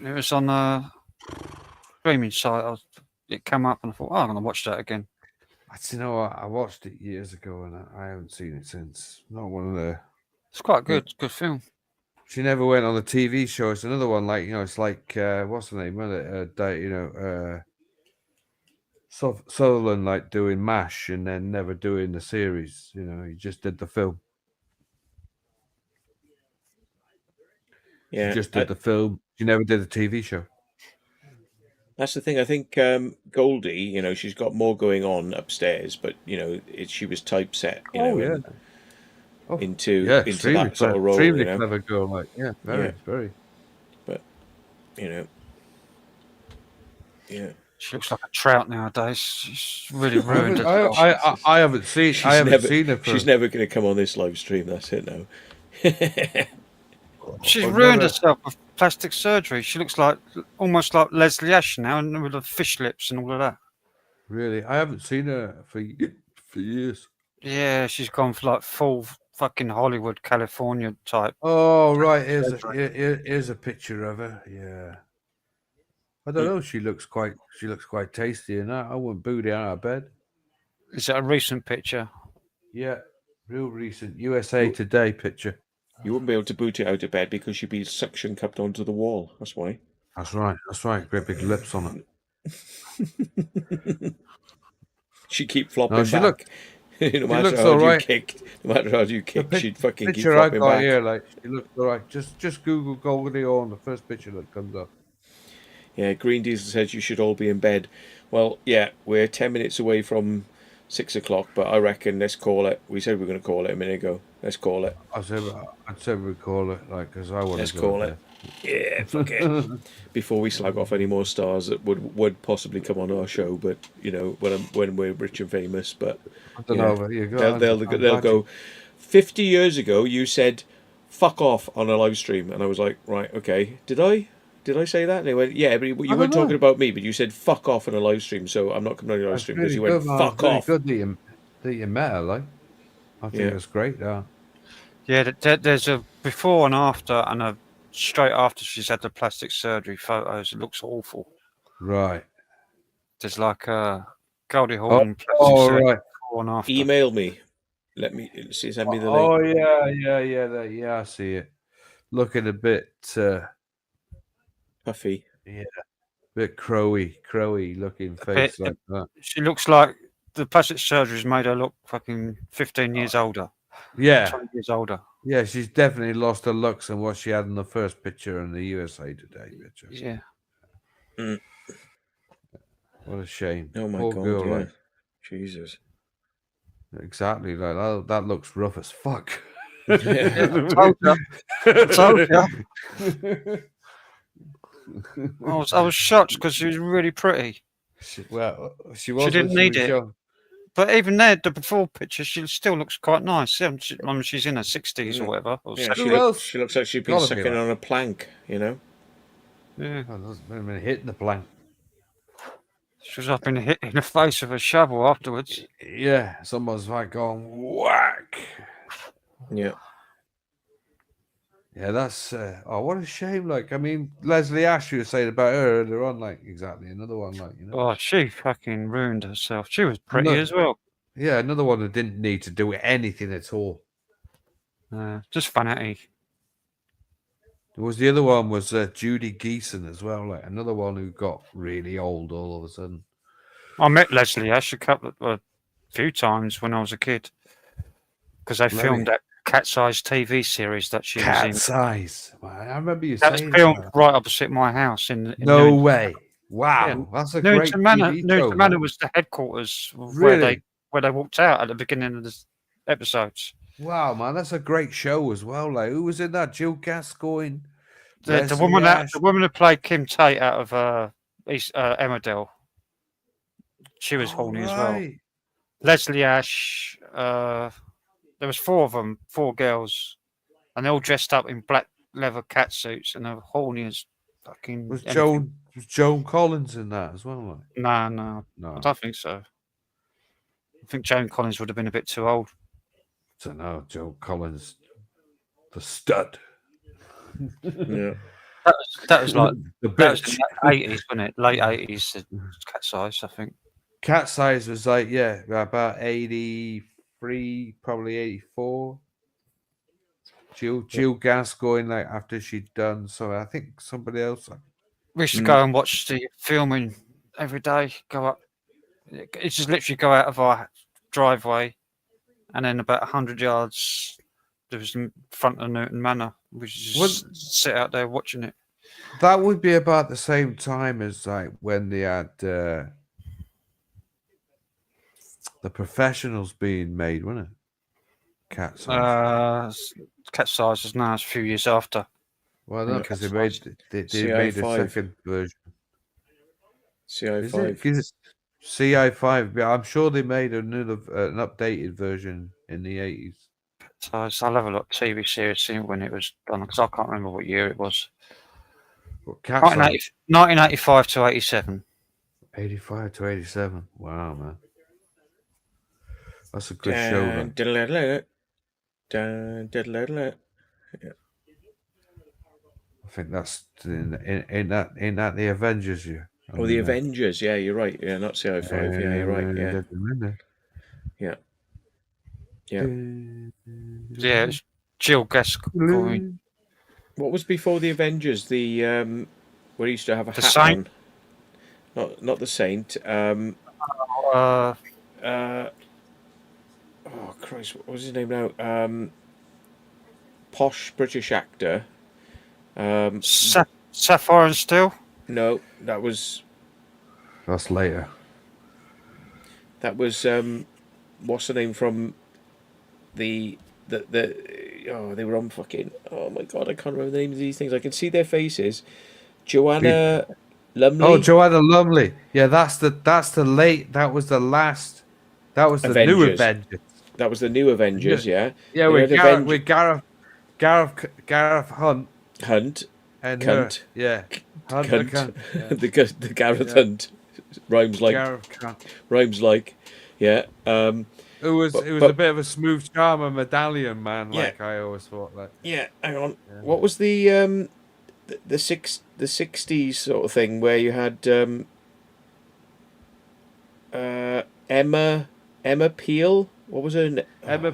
It was on a streaming site. It came up and I thought, oh, I'm going to watch that again. You know what? I watched it years ago and I haven't seen it since. Not one of the. It's quite good. Good film. She never went on the TV show. It's another one, like, you know, it's like what's the name of it? Sutherland, like doing MASH and then never doing the series. You know, he just did the film. Yeah. She just did the film. She never did the TV show. That's the thing. I think Goldie, you know, she's got more going on upstairs, but you know, she was typeset, you know, into that sort of role. Extremely you know? clever girl, like very. But You know. Yeah. She looks like a trout nowadays. She's really I ruined haven't, herself. I haven't seen. I haven't seen her for. She's never going to come on this live stream. That's it now. She's I've ruined never- herself with plastic surgery. She looks like almost like Leslie Ash now, and with the fish lips and all of that. Really, I haven't seen her for years. Yeah, she's gone for like full fucking Hollywood, California type. Oh right, surgery. here's a picture of her. Yeah, I don't know. She looks quite tasty, and I wouldn't boot her out of bed. Is that a recent picture? Yeah, real recent USA Today picture. You wouldn't be able to boot it out of bed because she'd be suction cupped onto the wall. That's why. That's right. Great big lips on it. She'd keep flopping No, she back. No matter looks how all you right. kicked, no matter how you kicked, she'd fucking keep Picture I flopping got back. here, like she looks all right. Just Google Goldie on the first picture that comes up. Yeah, Green Diesel says you should all be in bed. Well, yeah, we're 10 minutes away from 6 o'clock, but I reckon let's call it. We said we were going to call it a minute ago. Let's call it. I'd say we call it, like, because I want to. Let's call it. Yeah, fuck it. Before we slag off any more stars that would possibly come on our show, but you know when we're rich and famous, but I don't know. But you go. they'll go. 50 years ago, you said "fuck off" on a live stream, and I was like, right, okay. Did I say that? And they went, yeah, but you weren't talking about me, but you said "fuck off" on a live stream, so I'm not coming on your live stream because you went "fuck off." Good that you met her, like. I think it's great. Yeah, there's a before and after, and a straight after she's had the plastic surgery photos. It looks awful. Right. There's like a Goldie Hawn plastic surgery before and after. Email me. Let me see. Send me the link. Oh yeah. I see it. Looking a bit puffy. Yeah, bit crowy looking face like that. She looks like the plastic surgery's made her look fucking 15 years older. Yeah, 20 years older. Yeah, she's definitely lost her looks than what she had in the first picture in the USA Today picture. Yeah. What a shame. Oh my Poor God, girl, yeah. like. Jesus. Exactly, like that looks rough as fuck. Yeah, I told you. I was shocked because she was really pretty. She was. She didn't need it. But even there, the before picture, she still looks quite nice. I mean, she's in her 60s or whatever. Or Yeah, she looks like she's been sucking on a plank, you know? Yeah. Been hitting the plank. She was up in the face with a shovel afterwards. Yeah, someone's like going whack. Yeah. Yeah, that's what a shame. Like, I mean, Leslie Ash, you were saying about her earlier on, like exactly another one, like Oh, she fucking ruined herself. She was pretty as well. Yeah, another one who didn't need to do anything at all. Just vanity. There was the other one was Judy Geeson as well, like another one who got really old all of a sudden. I met Leslie Ash a few times when I was a kid because they filmed that Cat's Eyes TV series that she was in. Cat's Eyes. I remember you saying saying that. Was filmed right opposite my house in No Newington. way. Wow, Yeah. that's a Newington great Manor. TV Newington show, Manor man. was the headquarters of Really? where they walked out at the beginning of the episodes. Wow, man, that's a great show as well. Like, who was in that? Jill Gascoigne. The woman who played Kim Tate out of Emmerdale. She was horny as well. right. Leslie Ash. There was 4 of them, 4 girls, and they all dressed up in black leather cat suits, and they were horny as fucking. Was anything. Joan Collins in that as well? Like? No, I don't think so. I think Joan Collins would have been a bit too old. I don't know, Joan Collins, the stud. Yeah. That was like The that was bitch. the 80s, wasn't it? Late 80s, Cat's Eyes, I think. Cat's Eyes was like, yeah, about 83, probably 84. Jill Gascoigne, like after she'd done so, I think somebody else. Like, We used to go and watch the filming every day. Go up, it's just literally go out of our driveway, and then about 100 yards, there was in front of Newton Manor. We just sit out there watching it. that would be about the same time as like when they had the Professionals being made, wasn't it? Cat's Eyes. Cat's Eyes is now a few years after. Well, no, because they made a CI5. second version. Is it? CI5. 'Cause CI5. Yeah, I'm sure they made an updated version in the 80s. So I'll have a look. TV series, see when it was done, because I can't remember what year it was. What, Cat's Eye? 1985 to 87. 85 to 87. Wow, man. That's a good show, though. Yeah. I think that's in that the Avengers year. Oh, the Avengers. Yeah, you're right. Yeah, not CI5. Yeah, you're right. Yeah. Yeah. Yeah. Yeah, it's Jill Gascoigne. What was before the Avengers? The where he used to have a The hat Saint? on. Not the Saint. Uh, oh Christ, what was his name now? Posh British actor. Sapphire and Steel? No, that's later. That was what's the name from the they were on fucking, oh my god, I can't remember the names of these things. I can see their faces. Joanna Lumley. Oh, Joanna Lumley. Yeah, that was the new Avengers. That was the new Avengers, yeah. Yeah, with Gareth Hunt. Hunt. And Cunt. her. Yeah. Hunt Cunt. Yeah. the Gareth Hunt. Rhymes like. Yeah. It was a bit of a smooth charmer medallion man, yeah. like I always thought. Like, yeah, hang on. Yeah. What was the 60s sort of thing where you had Emma Peel? What was her name? Emma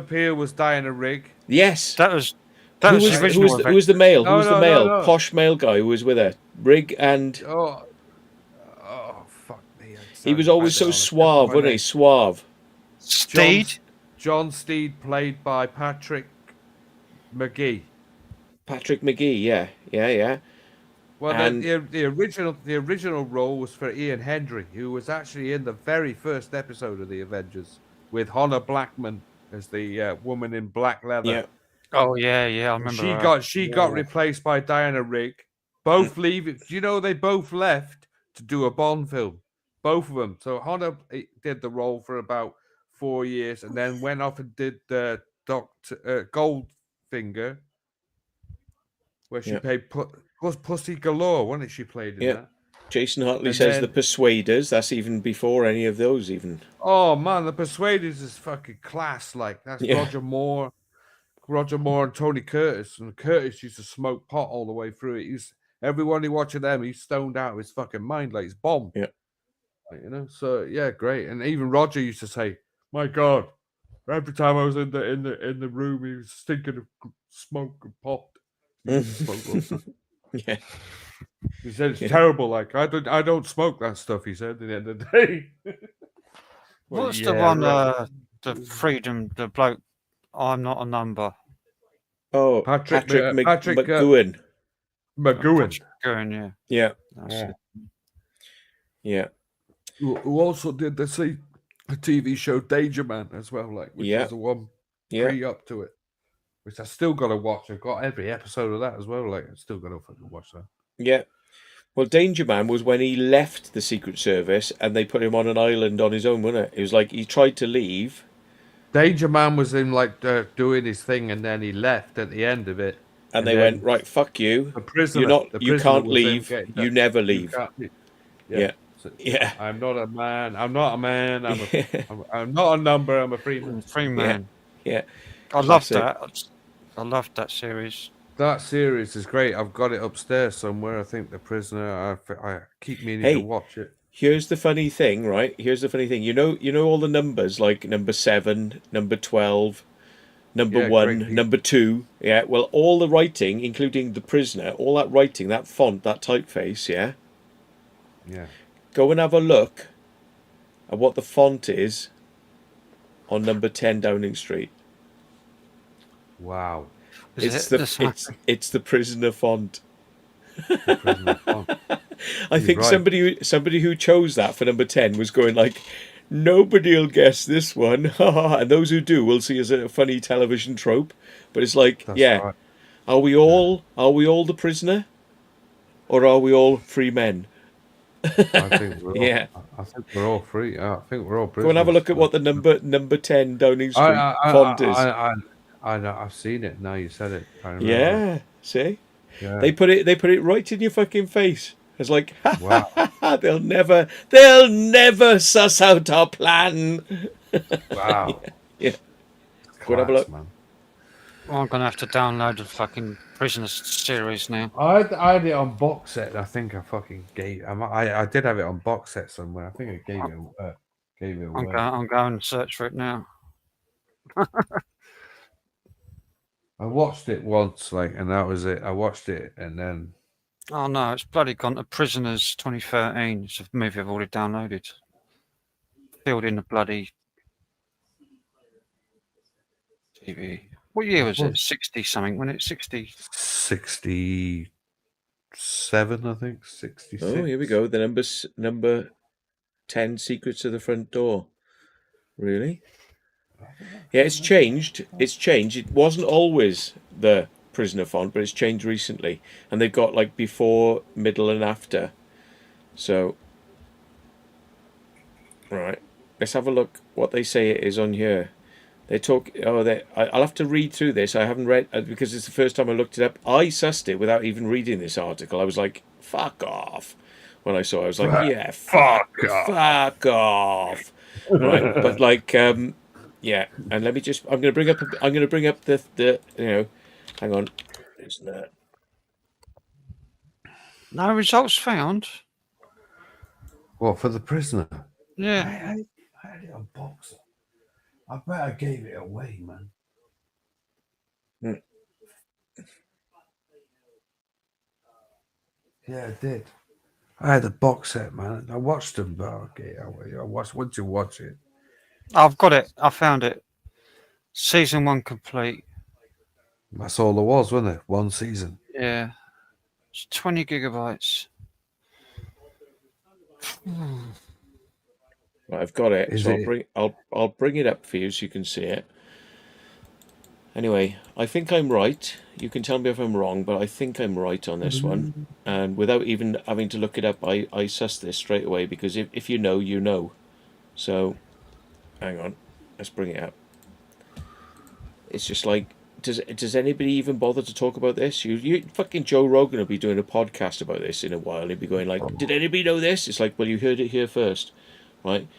Peel was Diana Rigg. Yes. That was who was the male? Who was the male? No. Posh male guy who was with her. Rigg and oh fuck me. He was always so suave, wasn't he? Suave. Steed? John Steed, played by Patrick McGee. Patrick McGee, yeah. Well, the original role was for Ian Hendry, who was actually in the very first episode of the Avengers with Honor Blackman as the woman in black leather. Yeah. Oh yeah, I remember. She got replaced by Diana Rigg. Both leaving. You know, they both left to do a Bond film. Both of them. So Honor did the role for about 4 years, and then went off and did Dr. Goldfinger, where she played Pussy Galore, wasn't it? She played in that. Jason Hartley says The Persuaders. That's even before any of those, even. Oh man, The Persuaders is fucking class. Like that's Roger Moore and Tony Curtis, and Curtis used to smoke pot all the way through it. Everyone who watching them, he's stoned out of his fucking mind like he's bombed. Yeah, you know. So yeah, great. And even Roger used to say, "My God, every time I was in the room, he was stinking of smoke and pot." Yeah. He said it's terrible. Like I don't smoke that stuff. He said at the end of the day. What's the one? The Freedom, the bloke. I'm not a number. Oh, Patrick McGowan. McGowan, yeah. Who also did the TV show Danger Man as well, like which is the one up to it, which I still got to watch. I've got every episode of that as well. Like I still got to fucking watch that. Yeah. Well, Danger Man was when he left the Secret Service and they put him on an island on his own, wasn't it? It was like he tried to leave. Danger Man was in like doing his thing, and then he left at the end of it. And they went, right, fuck you. You can't leave. You never leave. Yeah. I'm not a man. I'm not a number. I'm a free man. Free man. Yeah. I loved that. I loved that series. That series is great. I've got it upstairs somewhere. I think The Prisoner. I keep meaning to watch it. Here's the funny thing, right? Here's the funny thing. You know all the numbers, like number 7, number 12, number 1, number 2. Yeah. Well, all the writing, including The Prisoner, all that writing, that font, that typeface, yeah. Yeah. Go and have a look at what the font is on number 10 Downing Street. Wow. It's the Prisoner font. I think somebody who chose that for number 10 was going like, nobody'll guess this one, and those who do will see as a funny television trope. But it's like, right. Are we all the prisoner, or are we all free men? I think we're all. Yeah. I think we're all free. I think we're all Go prisoners. and have a look at what the number 10 Downing Street I, font is. I know. I've seen it. Now you said it. I remember. Yeah. See, Yeah. they put it right in your fucking face. It's like, Wow. they'll never suss out our plan. Wow. Yeah. Go and have a look. Man. I'm gonna have to download the fucking Prisoners series now. I had it on box set. I think I fucking gave. I did have it on box set somewhere. I think I gave it away. I'm going to search for it now. I watched it once, and that was it. I watched it, and then. Oh no, it's bloody gone to Prisoners 2013. It's a movie I've already downloaded. Filled in the bloody TV. What year was it? 60 something, wasn't it? 60. 67, I think. 66. Oh, here we go. The number 10, Secrets of the Front Door. Really? Yeah, it's changed. It's changed. It wasn't always the prisoner font, but it's changed recently. And they've got like before, middle, and after. So, right. Let's have a look what they say it is on here. They talk. Oh, I'll have to read through this. I haven't read because it's the first time I looked it up. I sussed it without even reading this article. I was like, "Fuck off!" When I saw it, I was like, "Yeah, fuck off." Right, but yeah. And let me just. I'm going to bring up the. Hang on. Isn't that? No results found. What, for the prisoner? Yeah. I had it on box. I bet I gave it away, man. Yeah, I did. I had a box set, man. I watched them, but okay, once you watch it. I've got it. I found it. Season 1 complete. That's all there was, wasn't it? One season. Yeah. It's 20 gigabytes. Right, I've got it. I'll bring it up for you so you can see it. Anyway, I think I'm right. You can tell me if I'm wrong, but I think I'm right on this one. And without even having to look it up, I sussed this straight away because if you know, you know. So, hang on. Let's bring it up. It's just like, does anybody even bother to talk about this? You fucking Joe Rogan will be doing a podcast about this in a while. He'll be going like, did anybody know this? It's like, well, you heard it here first. Right?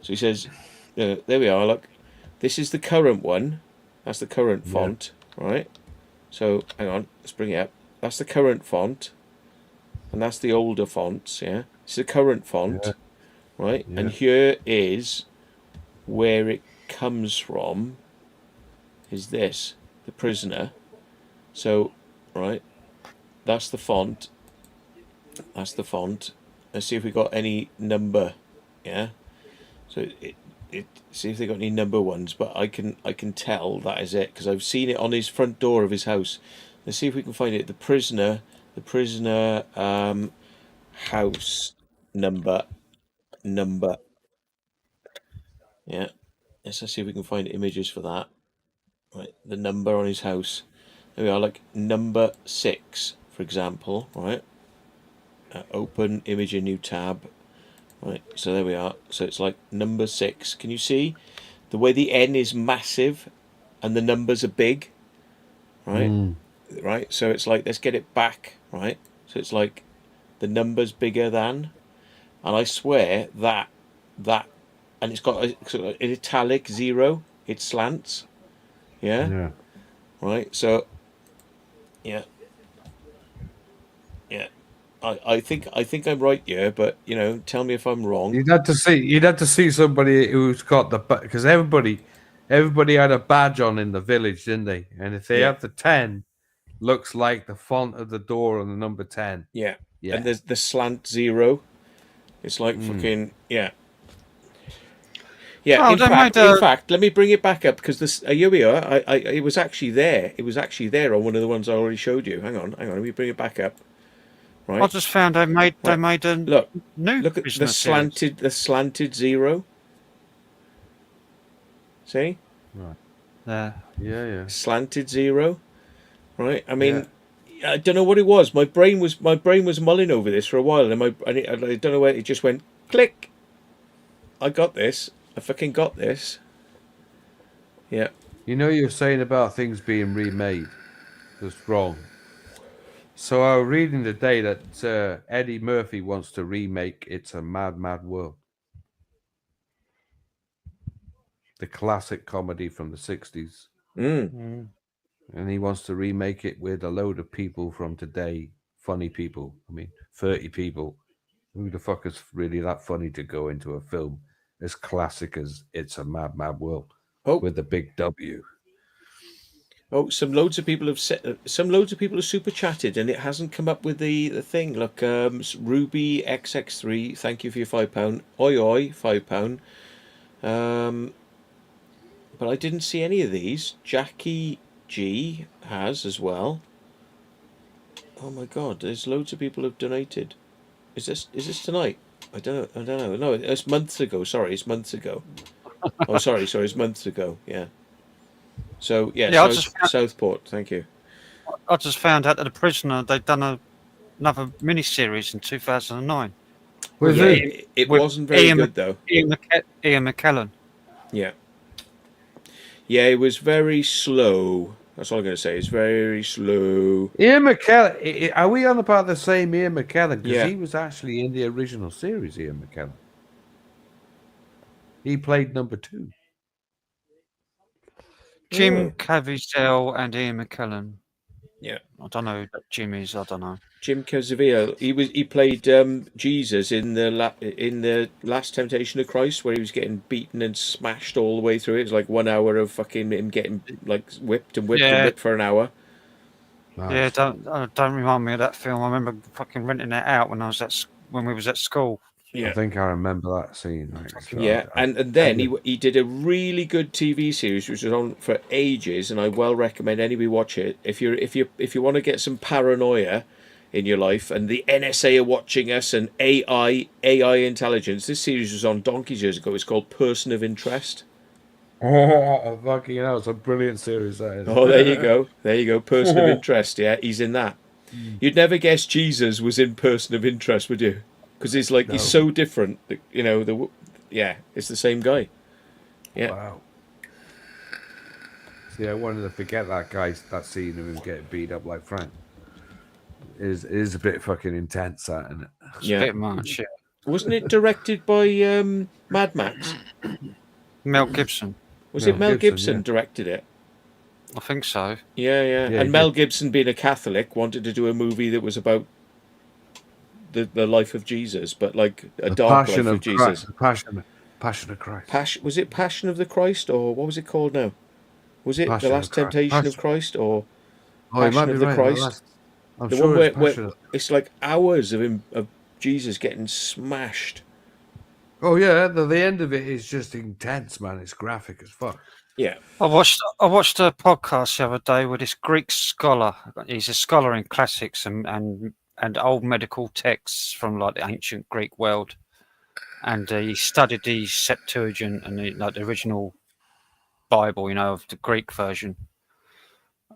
So he says, there we are, look. This is the current one. That's the current font, right? So, hang on, let's bring it up. That's the current font. And that's the older fonts, yeah? It's the current font, right? Yeah. And here is where it comes from, is this, the prisoner. So, right, that's the font. That's the font. Let's see if we got any number. Yeah, so see if they got any number ones, but I can tell that is it because I've seen it on his front door of his house. Let's see if we can find it. The prisoner house number. Yeah, let's see if we can find images for that. Right, the number on his house. There we are, like number 6, for example. Right, open image, a new tab. Right, so there we are. So it's like number 6. Can you see the way the N is massive and the numbers are big? Right, right. So it's like, let's get it back. Right, so it's like the numbers bigger than, and I swear that, and it's got an italic 0. It slants. Yeah. Yeah. Right. So. Yeah. Yeah. I think I'm right here, but tell me if I'm wrong. You'd have to see somebody who's got the, because everybody had a badge on in the village, didn't they? And if they have the 10, looks like the font of the door on the number 10. Yeah. And there's the slant 0. It's like fucking yeah. Yeah. In fact, let me bring it back up because this here we are. It was actually there. It was actually there on one of the ones I already showed you. Hang on. Let me bring it back up. Right. I just found they made a look at the slanted 0. See? Right. There. Yeah. Slanted 0. right? I mean, I don't know what it was. My brain was mulling over this for a while, and I don't know where it just went click. I got this. I fucking got this. Yeah. You know, you're saying about things being remade. That's wrong. So I was reading today that Eddie Murphy wants to remake It's a Mad, Mad World. The classic comedy from the 60s. Mm. And he wants to remake it with a load of people from today, funny people. I mean, 30 people. Who the fuck is really that funny to go into a film as classic as It's a Mad, Mad World with the big W? Oh, some loads of people have super chatted, and it hasn't come up with the thing. Look, Ruby XX3, thank you for your £5. Oi oi, £5. But I didn't see any of these. Jackie G has as well. Oh my God, there's loads of people have donated. Is this tonight? I don't know. No, it's months ago. Sorry, it's months ago. Oh, sorry, it's months ago. Yeah. So yeah, Southport. Thank you. I just found out that The Prisoner, they've done another mini-series in 2009. It wasn't very good though. Ian McKellen. Yeah. Yeah, it was very slow. That's all I'm going to say. It's very slow. Ian McKellen. Are we on about the same Ian McKellen? Because Yeah. he was actually in the original series, Ian McKellen. He played number 2. Jim Caviezel and Ian McKellen. Yeah. I don't know who that Jim is. I don't know. Jim Caviezel. He played Jesus in the Last Temptation of Christ, where he was getting beaten and smashed all the way through. It was like 1 hour of fucking him getting like whipped and whipped for an hour. Yeah, don't remind me of that film. I remember fucking renting that out when we was at school. Yeah. I think I remember that scene. Yeah, and then he did a really good TV series which was on for ages, and I well recommend anybody watch it. If you want to get some paranoia in your life, and the NSA are watching us, and AI intelligence, this series was on donkeys years ago. It's called Person of Interest. Oh, fucking hell, it's a brilliant series, that is. Oh, there you go. Person of Interest. Yeah, he's in that. You'd never guess Jesus was in Person of Interest, would you? Because it's like he's so different. You know, it's the same guy. Yeah. Wow. See, I wanted to forget that scene of him getting beat up like Frank. It is a bit fucking intense, that, isn't it? It's a bit much, yeah. Wasn't it directed by Mad Max? Mel Gibson. Was it Mel Gibson directed it? I think so. Yeah. And Mel Gibson, being a Catholic, wanted to do a movie that was about the life of Jesus, but like a dark life of Jesus. Passion of Christ. Was it Passion of the Christ, or what was it called now? Was it The Last Temptation of Christ, or Passion of the Christ? I'm the sure one where it's like hours of Jesus getting smashed. Oh yeah, the end of it is just intense, man. It's graphic as fuck. Yeah. I watched a podcast the other day with this Greek scholar. He's a scholar in classics and old medical texts from like the ancient Greek world, and he studied the Septuagint and the original Bible, of the Greek version,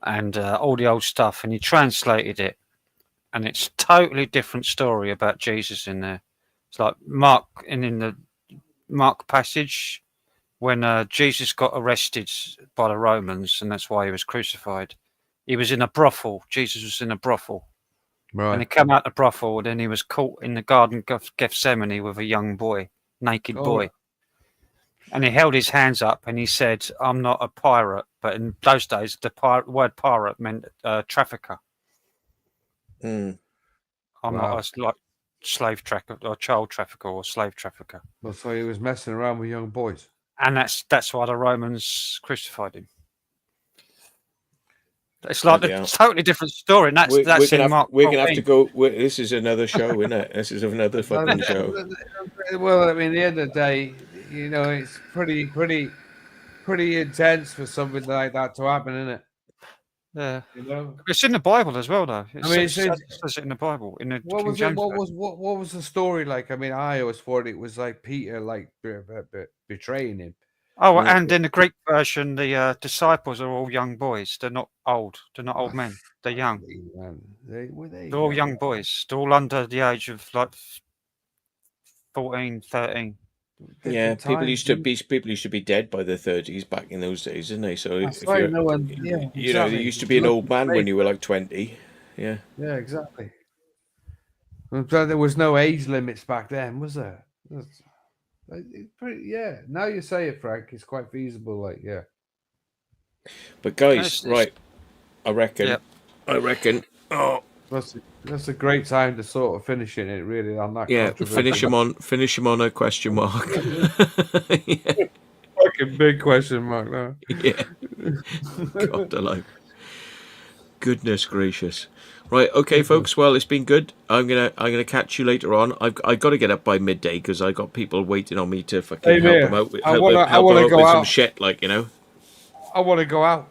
and all the old stuff, and he translated it, and it's a totally different story about Jesus in there. It's like Mark in the Mark passage when Jesus got arrested by the Romans, and that's why he was crucified. He was in a brothel. Jesus was in a brothel. Right. And he came out the brothel, and then he was caught in the Garden of Gethsemane with a young boy, naked boy. And he held his hands up and he said, "I'm not a pirate." But in those days, the word pirate meant trafficker. I'm not a slave trafficker or child trafficker or slave trafficker. Well, so he was messing around with young boys. And that's why the Romans crucified him. It's like a totally different story, and that's in Mark. We're gonna have to go. This is another show, isn't it? This is another fucking show. Well, I mean, at the end of the day, it's pretty intense for something like that to happen, isn't it? Yeah, it's in the Bible as well, though. It says it in the Bible. In the what was the story like? I mean, I always thought it was like Peter, like betraying him, Oh, Yeah. and in the Greek version, the disciples are all young boys. They're not old. They're not old men. They're young. There you They're all go. young boys. They're all under the age of like 14, 13. Yeah, Different times, didn't- people used to be dead by their 30s back in those days, didn't they? So That's if right. you're, No one. Yeah, you know, you exactly. used to be an Look old at man when me. you were like 20. Yeah. Yeah, exactly. So there was no age limits back then, was there? Yeah. Now you say it, Frank, it's quite feasible. Like, yeah. But guys, It's- right, I reckon. Yep. Oh, That's a great time to sort of finish it. Really on that. yeah. controversial- Finish him on a question mark. Yeah. Fucking big question mark now. Yeah. God alive. Goodness gracious. Right, okay, folks. Well, it's been good. I'm gonna catch you later on. I got to get up by midday because I got people waiting on me to fucking Same help here. them out with, I help wanna them out go with some out. shit, like, you know. I want to go out.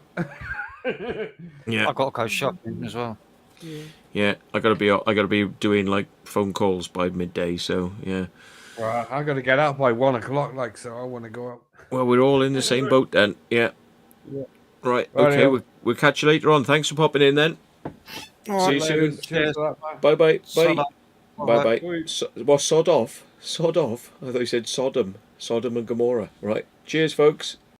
Yeah, I've got to go shopping as well. yeah. I gotta be doing like phone calls by midday. So yeah. Right, I got to get out by 1 o'clock. Like, so I want to go out. Well, we're all in the same boat then. Yeah. Yeah. Right. Rightio. Okay. We'll catch you later on. Thanks for popping in then. See you soon. Cheers for that, man. Bye bye. So Bye. long. Bye Bye. bye. Well, sod off. Sod off. I thought you said Sodom. Sodom and Gomorrah. Right. Cheers, folks.